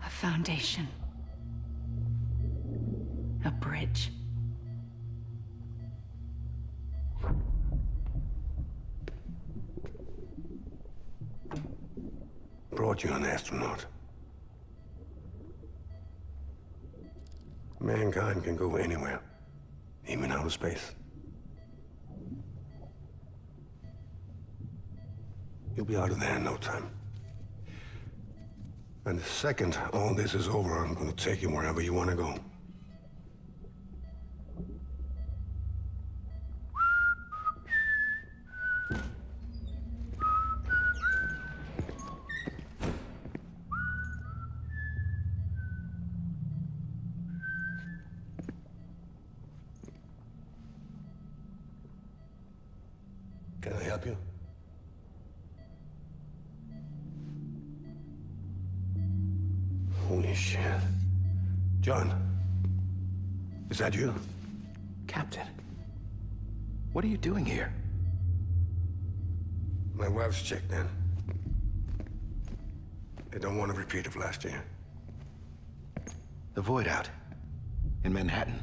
a foundation. A bridge. Brought you an astronaut. Mankind can go anywhere, even outer space. You'll be out of there in no time. And the second all this is over, I'm gonna take you wherever you want to go. Can I help you? Holy shit. John, is that you? Captain, what are you doing here? My wife's checked in. They don't want a repeat of last year. The void out in Manhattan.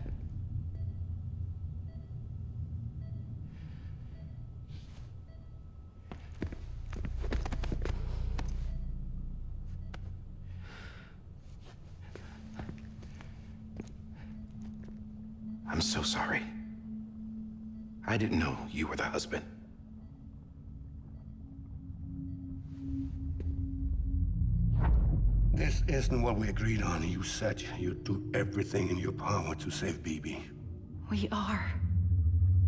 I'm so sorry. I didn't know you were the husband. This isn't what we agreed on. You said you'd do everything in your power to save BB. We are.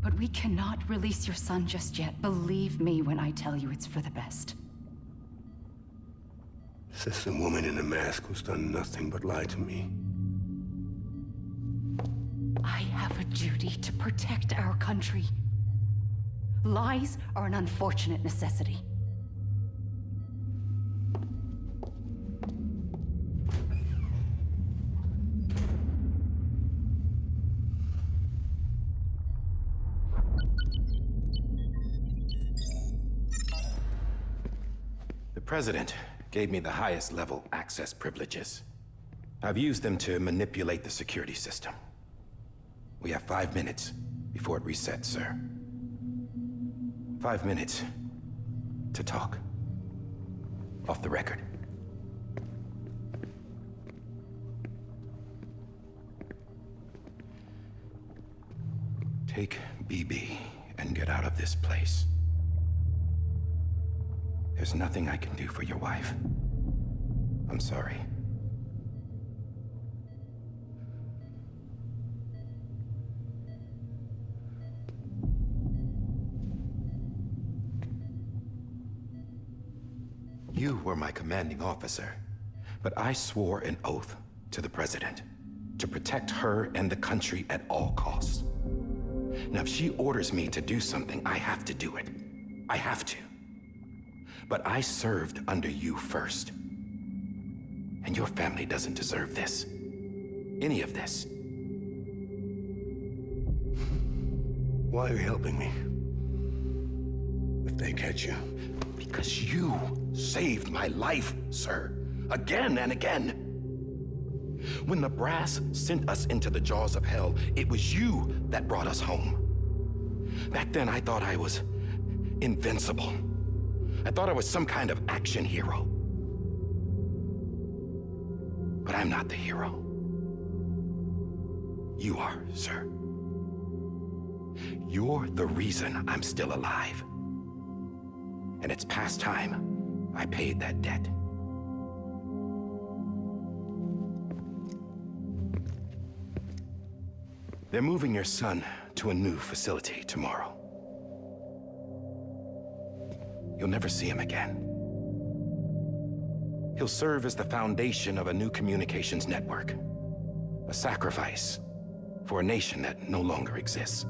But we cannot release your son just yet. Believe me when I tell you it's for the best. This is a woman in a mask who's done nothing but lie to me. I have a duty to protect our country. Lies are an unfortunate necessity. The President gave me the highest level access privileges. I've used them to manipulate the security system. We have 5 minutes before it resets, sir. 5 minutes to talk. Off the record. Take BB and get out of this place. There's nothing I can do for your wife. I'm sorry. You were my commanding officer, but I swore an oath to the President to protect her and the country at all costs. Now, if she orders me to do something, I have to do it. I have to. But I served under you first. And your family doesn't deserve this. Any of this. Why are you helping me? If they catch you. Because you saved my life, sir. Again and again. When the brass sent us into the jaws of hell, it was you that brought us home. Back then, I thought I was invincible. I thought I was some kind of action hero. But I'm not the hero. You are, sir. You're the reason I'm still alive. And it's past time I paid that debt. They're moving your son to a new facility tomorrow. You'll never see him again. He'll serve as the foundation of a new communications network. A sacrifice for a nation that no longer exists.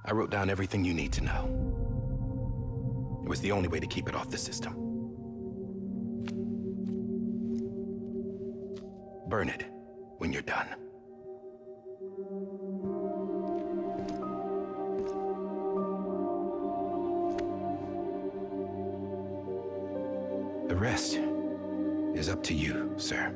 I wrote down everything you need to know. It was the only way to keep it off the system. Burn it when you're done. The rest is up to you, sir.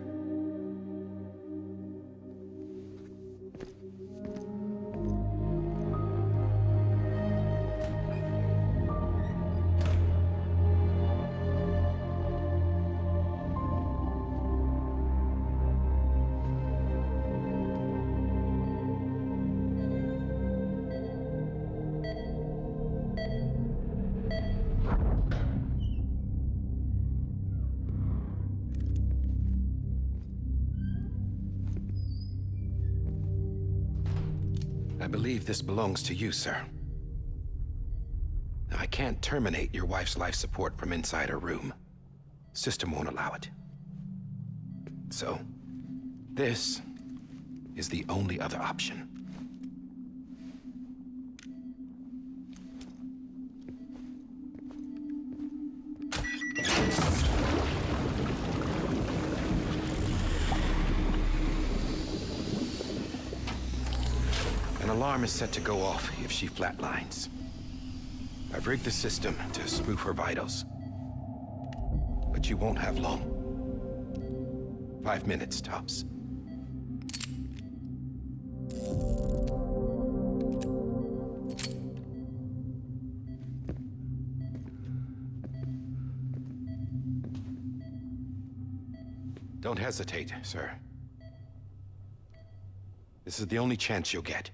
I believe this belongs to you, sir. Now, I can't terminate your wife's life support from inside her room. System won't allow it. So, this is the only other option. An alarm is set to go off if she flatlines. I've rigged the system to spoof her vitals. But you won't have long. 5 minutes, tops. Don't hesitate, sir. This is the only chance you'll get.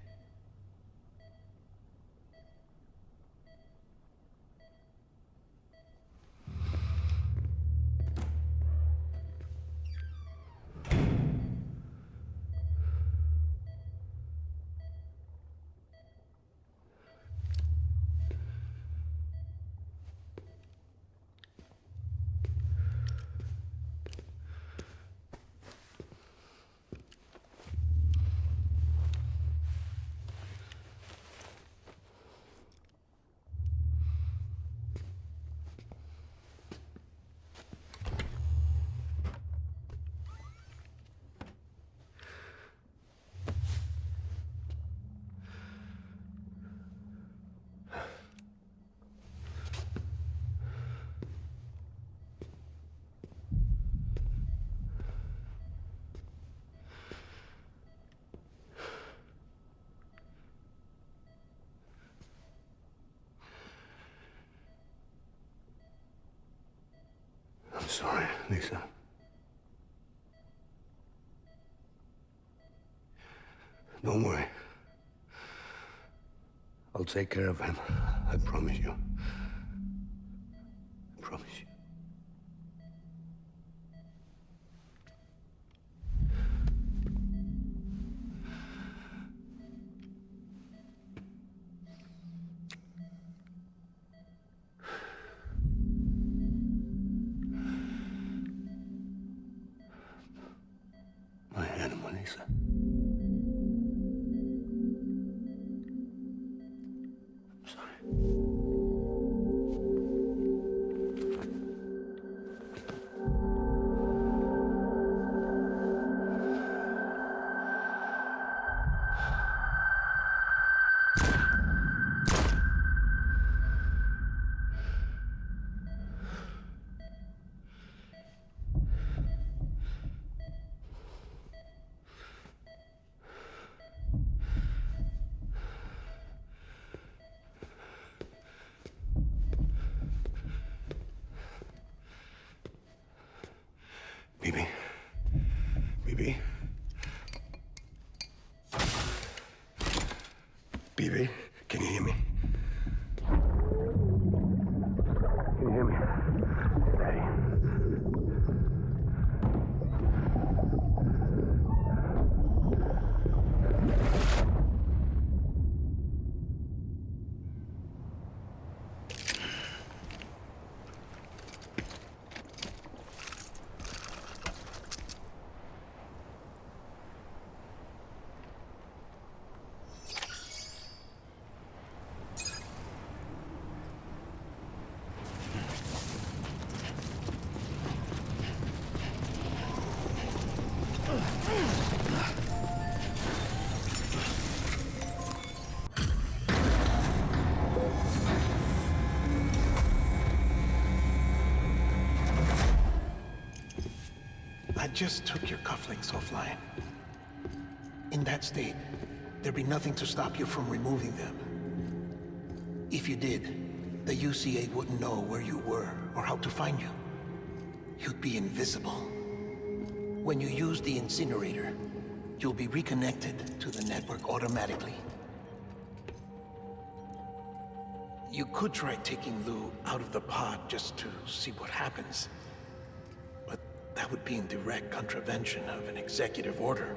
sorry, Lisa. Don't worry. I'll take care of him. I promise you. I promise you. My animal, Lisa. Bibi? Bibi? Bibi, can you hear me? Can you hear me? Daddy. I just took your cufflinks offline. In that state, there'd be nothing to stop you from removing them. If you did, the UCA wouldn't know where you were or how to find you. You'd be invisible. When you use the incinerator, you'll be reconnected to the network automatically. You could try taking Lou out of the pod just to see what happens. But that would be in direct contravention of an executive order.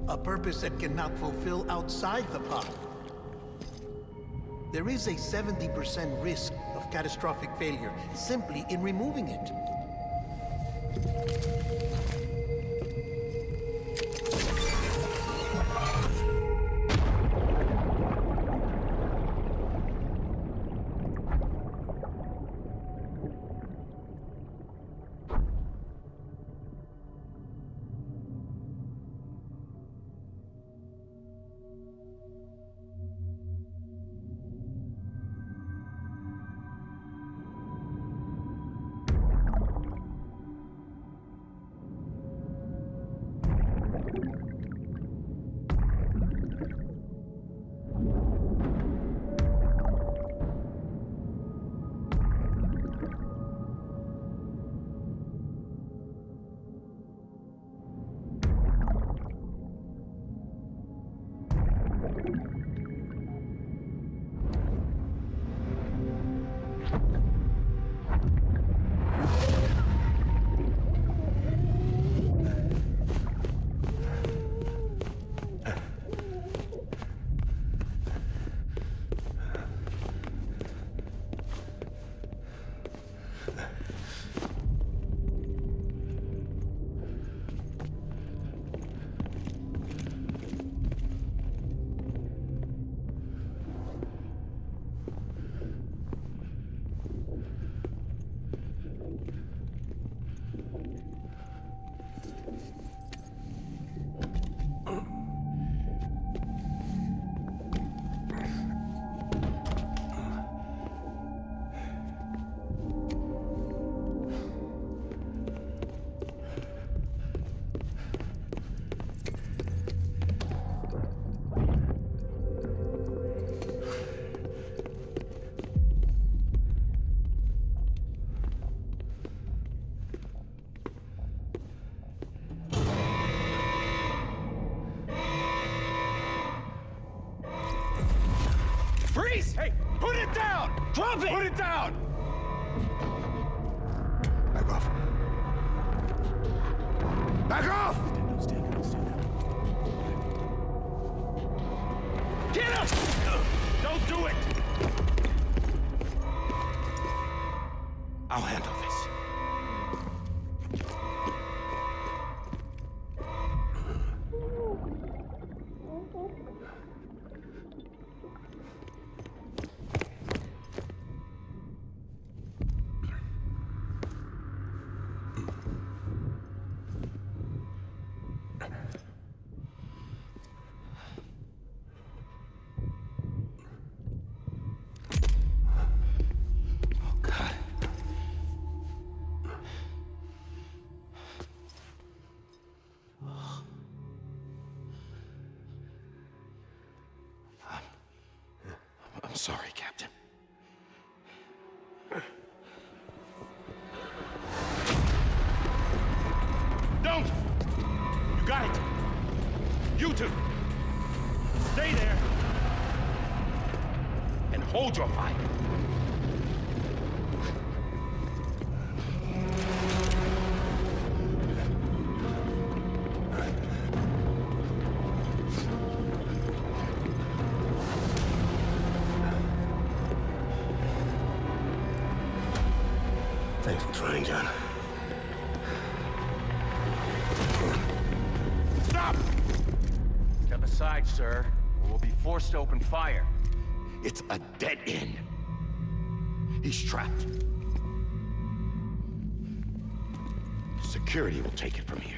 A purpose that cannot fulfill outside the pod. There is a 70% risk of catastrophic failure simply in removing it. down! Back off. Back off! Stand down. Get him! Don't do it! I'll handle this. I'm sorry, Captain. Don't! You got it! You two! Stay there! And hold your fire! Thanks for trying, John. Stop! Step aside, sir, or we'll be forced to open fire. It's a dead end. He's trapped. Security will take it from here.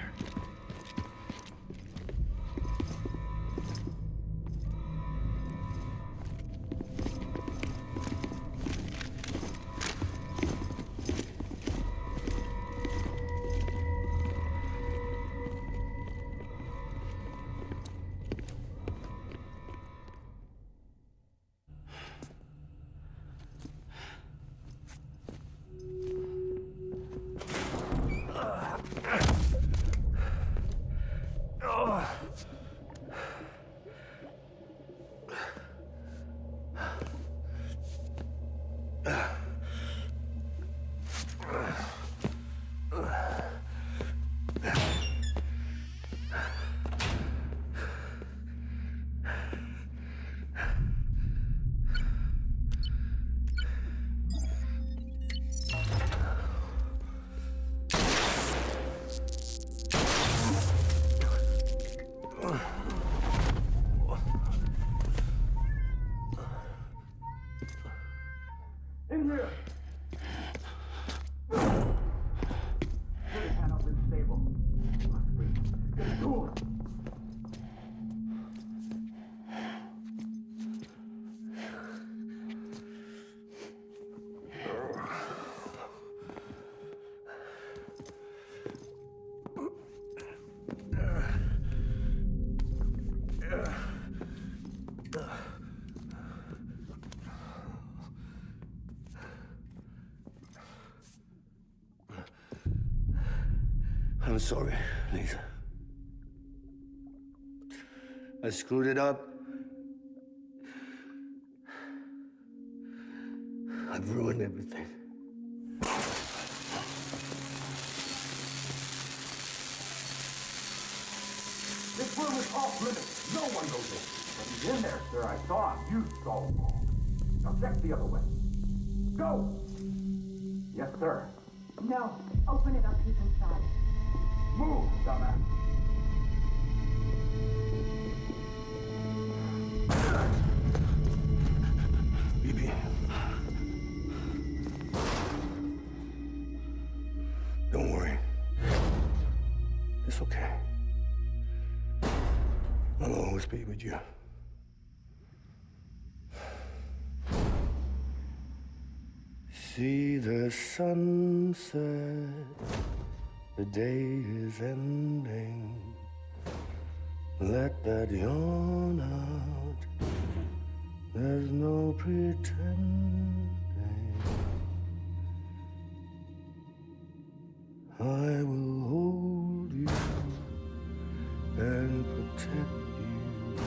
In here! Get your hand up and stable. Get the door! I'm sorry, Lisa. I screwed it up. I've ruined everything. This room is off limits. No one goes in. But he's in there, sir. I saw him. You saw him. Now check the other way. Go! Yes, sir. No. Open it up. He's inside. Move, dumbass. BB. Don't worry. It's okay. I'll always be with you. See the sunset. The day is ending. Let that yawn out. There's no pretending. I will hold you and protect you.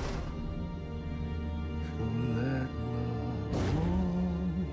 So let love warm you.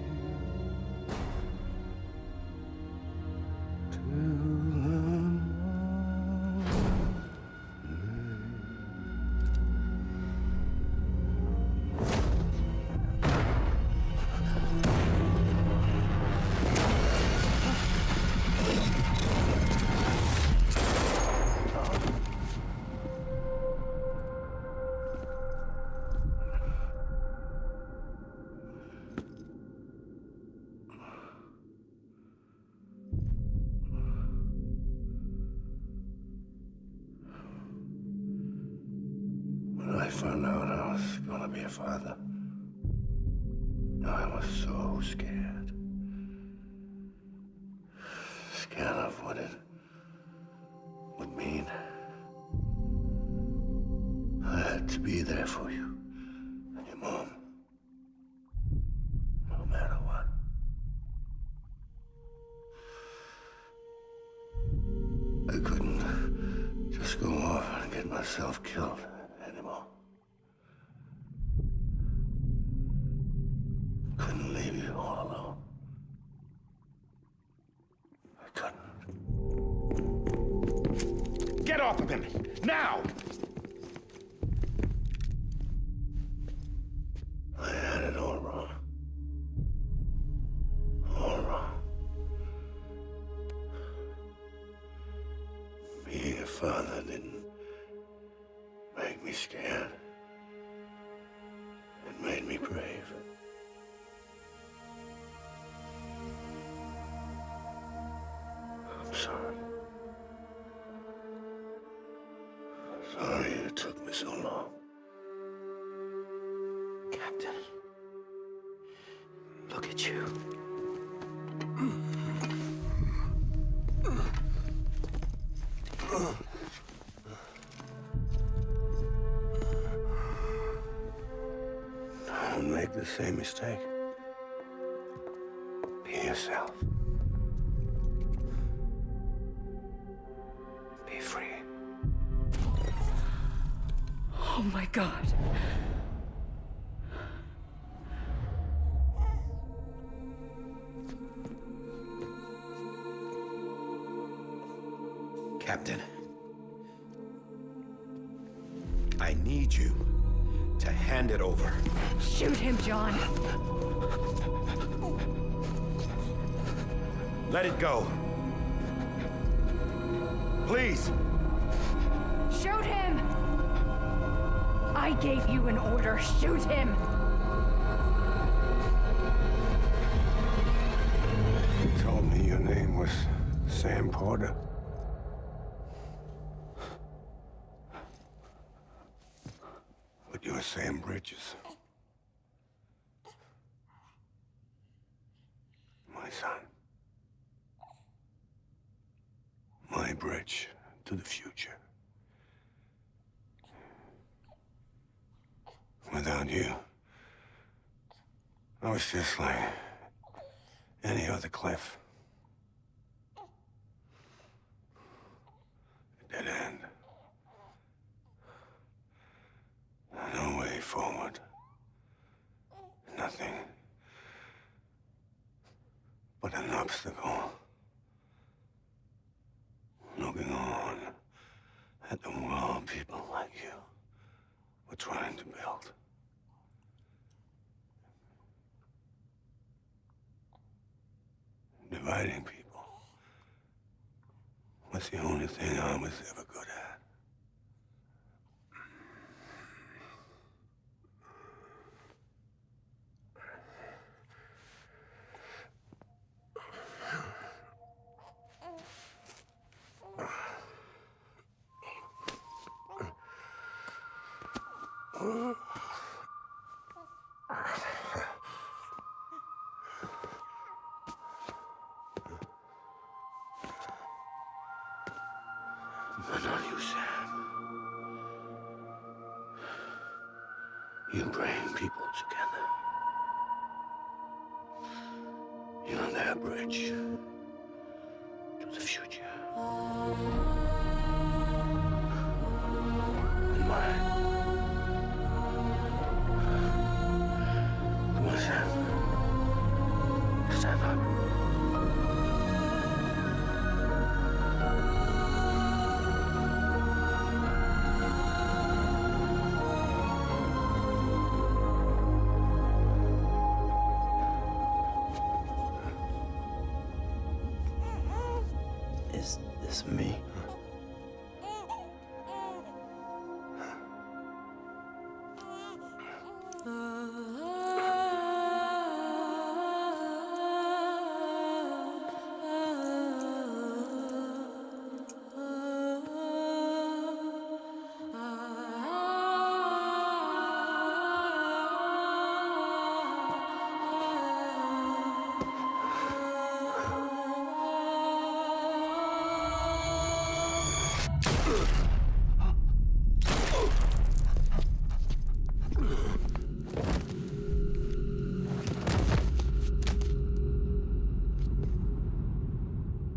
When I found out I was gonna be a father, I was so scared. Scared of what it would mean. I had to be there for you and your mom, no matter what. I couldn't just go off and get myself killed anymore. Couldn't leave you all alone. I couldn't. Get off of him! Now! I had it all wrong. All wrong. Being a father didn't make me scared. It made me brave. I'm sorry. Sorry it took me so long. Captain, look at you. Don't make the same mistake. Be yourself. Be free. Oh my God. Captain, I need you to hand it over. Shoot him, John. Let it go. Please. Shoot him! I gave you an order. Shoot him! You told me your name was Sam Porter. But you're Sam Bridges. My son. My bridge to the future. Without you, I was just like any other Cliff. A dead end. No way forward. Nothing but an obstacle. Looking on at the world people like you were trying to build. Dividing people was the only thing I was ever good at. But not you, Sam. You bring people together. You're their bridge to the future. And mine. Come on, Sam. Stand up. This me?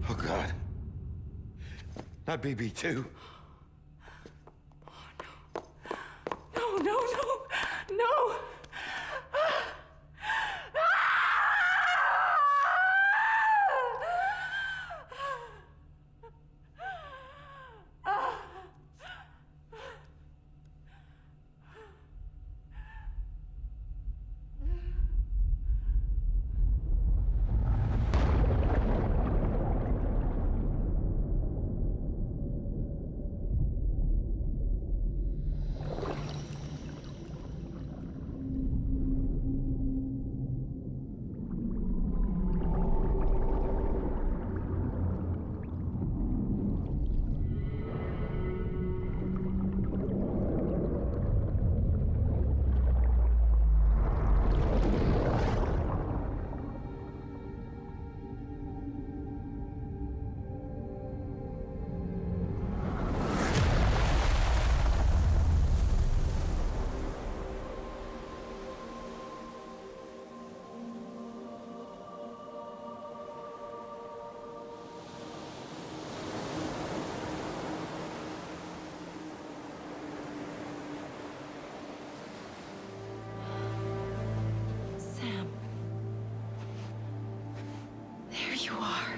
Oh, God. Not BB2. No, no, no, no! There you are.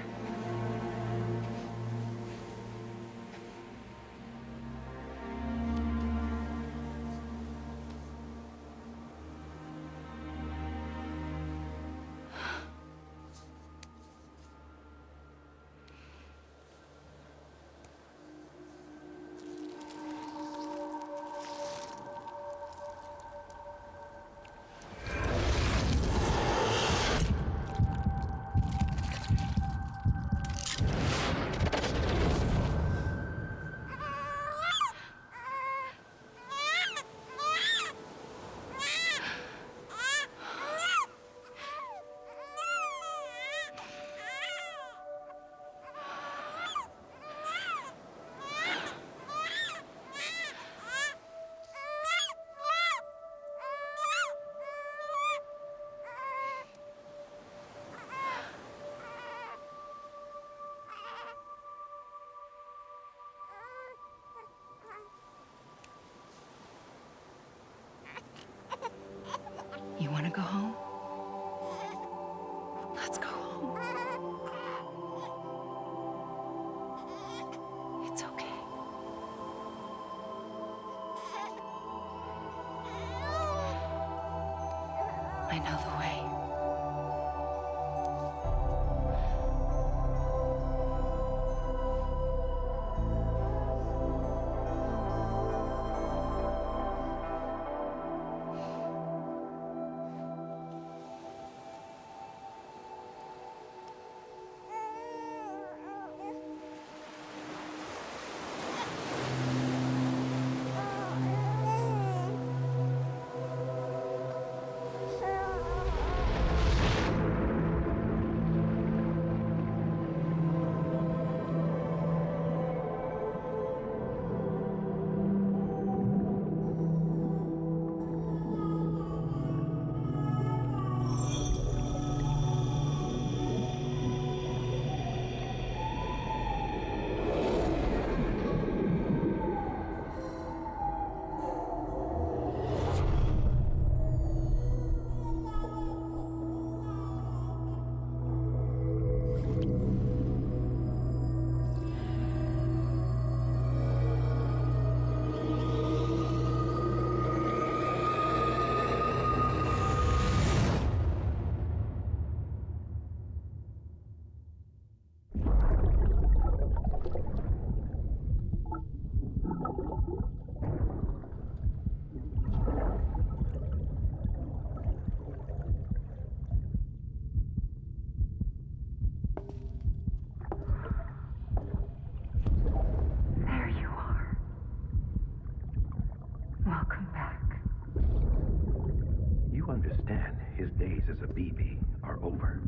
understand, his days as a BB are over,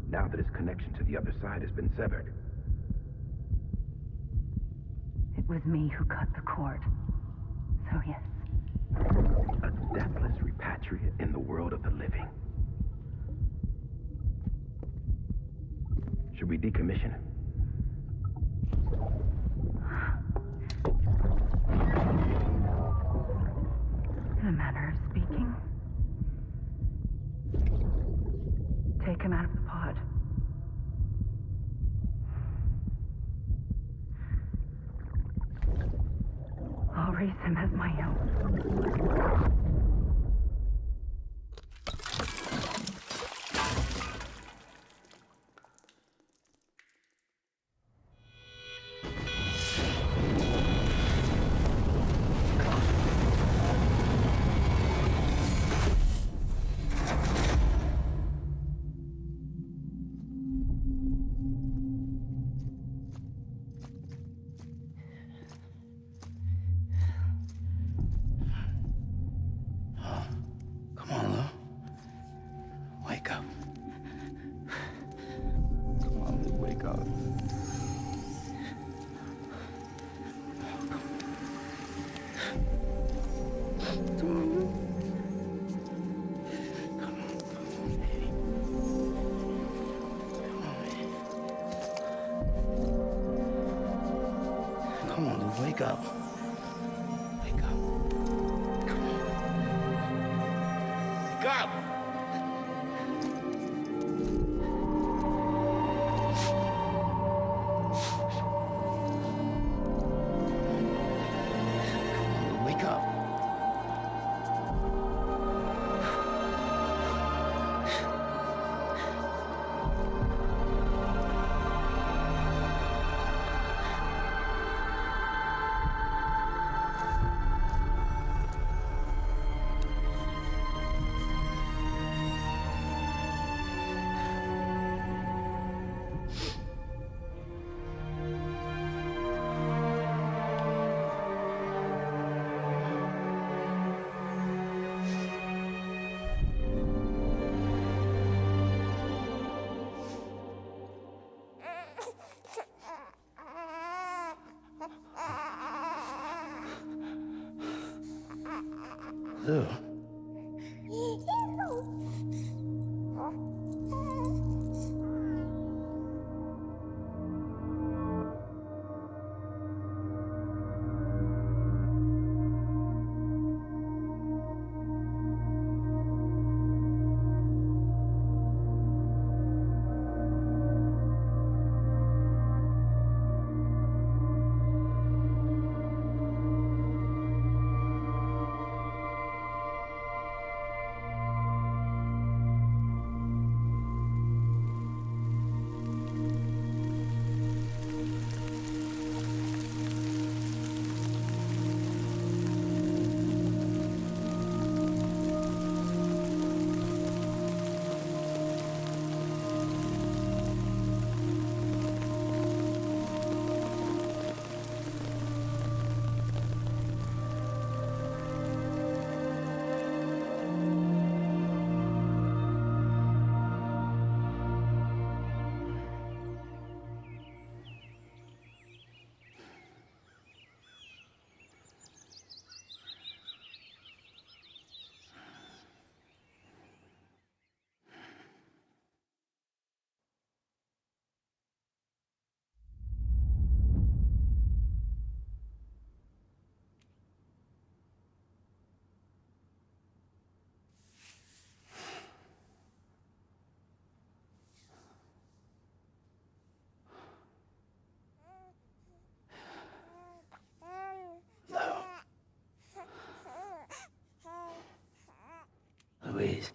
now that his connection to the other side has been severed. It was me who cut the cord. So yes. A deathless repatriate in the world of the living. Should we decommission him? In a manner of speaking. Take him out of the pod. I'll raise him as my own. Wake up. Wake up. Come on. Wake up! Wake up. Lou. Louise.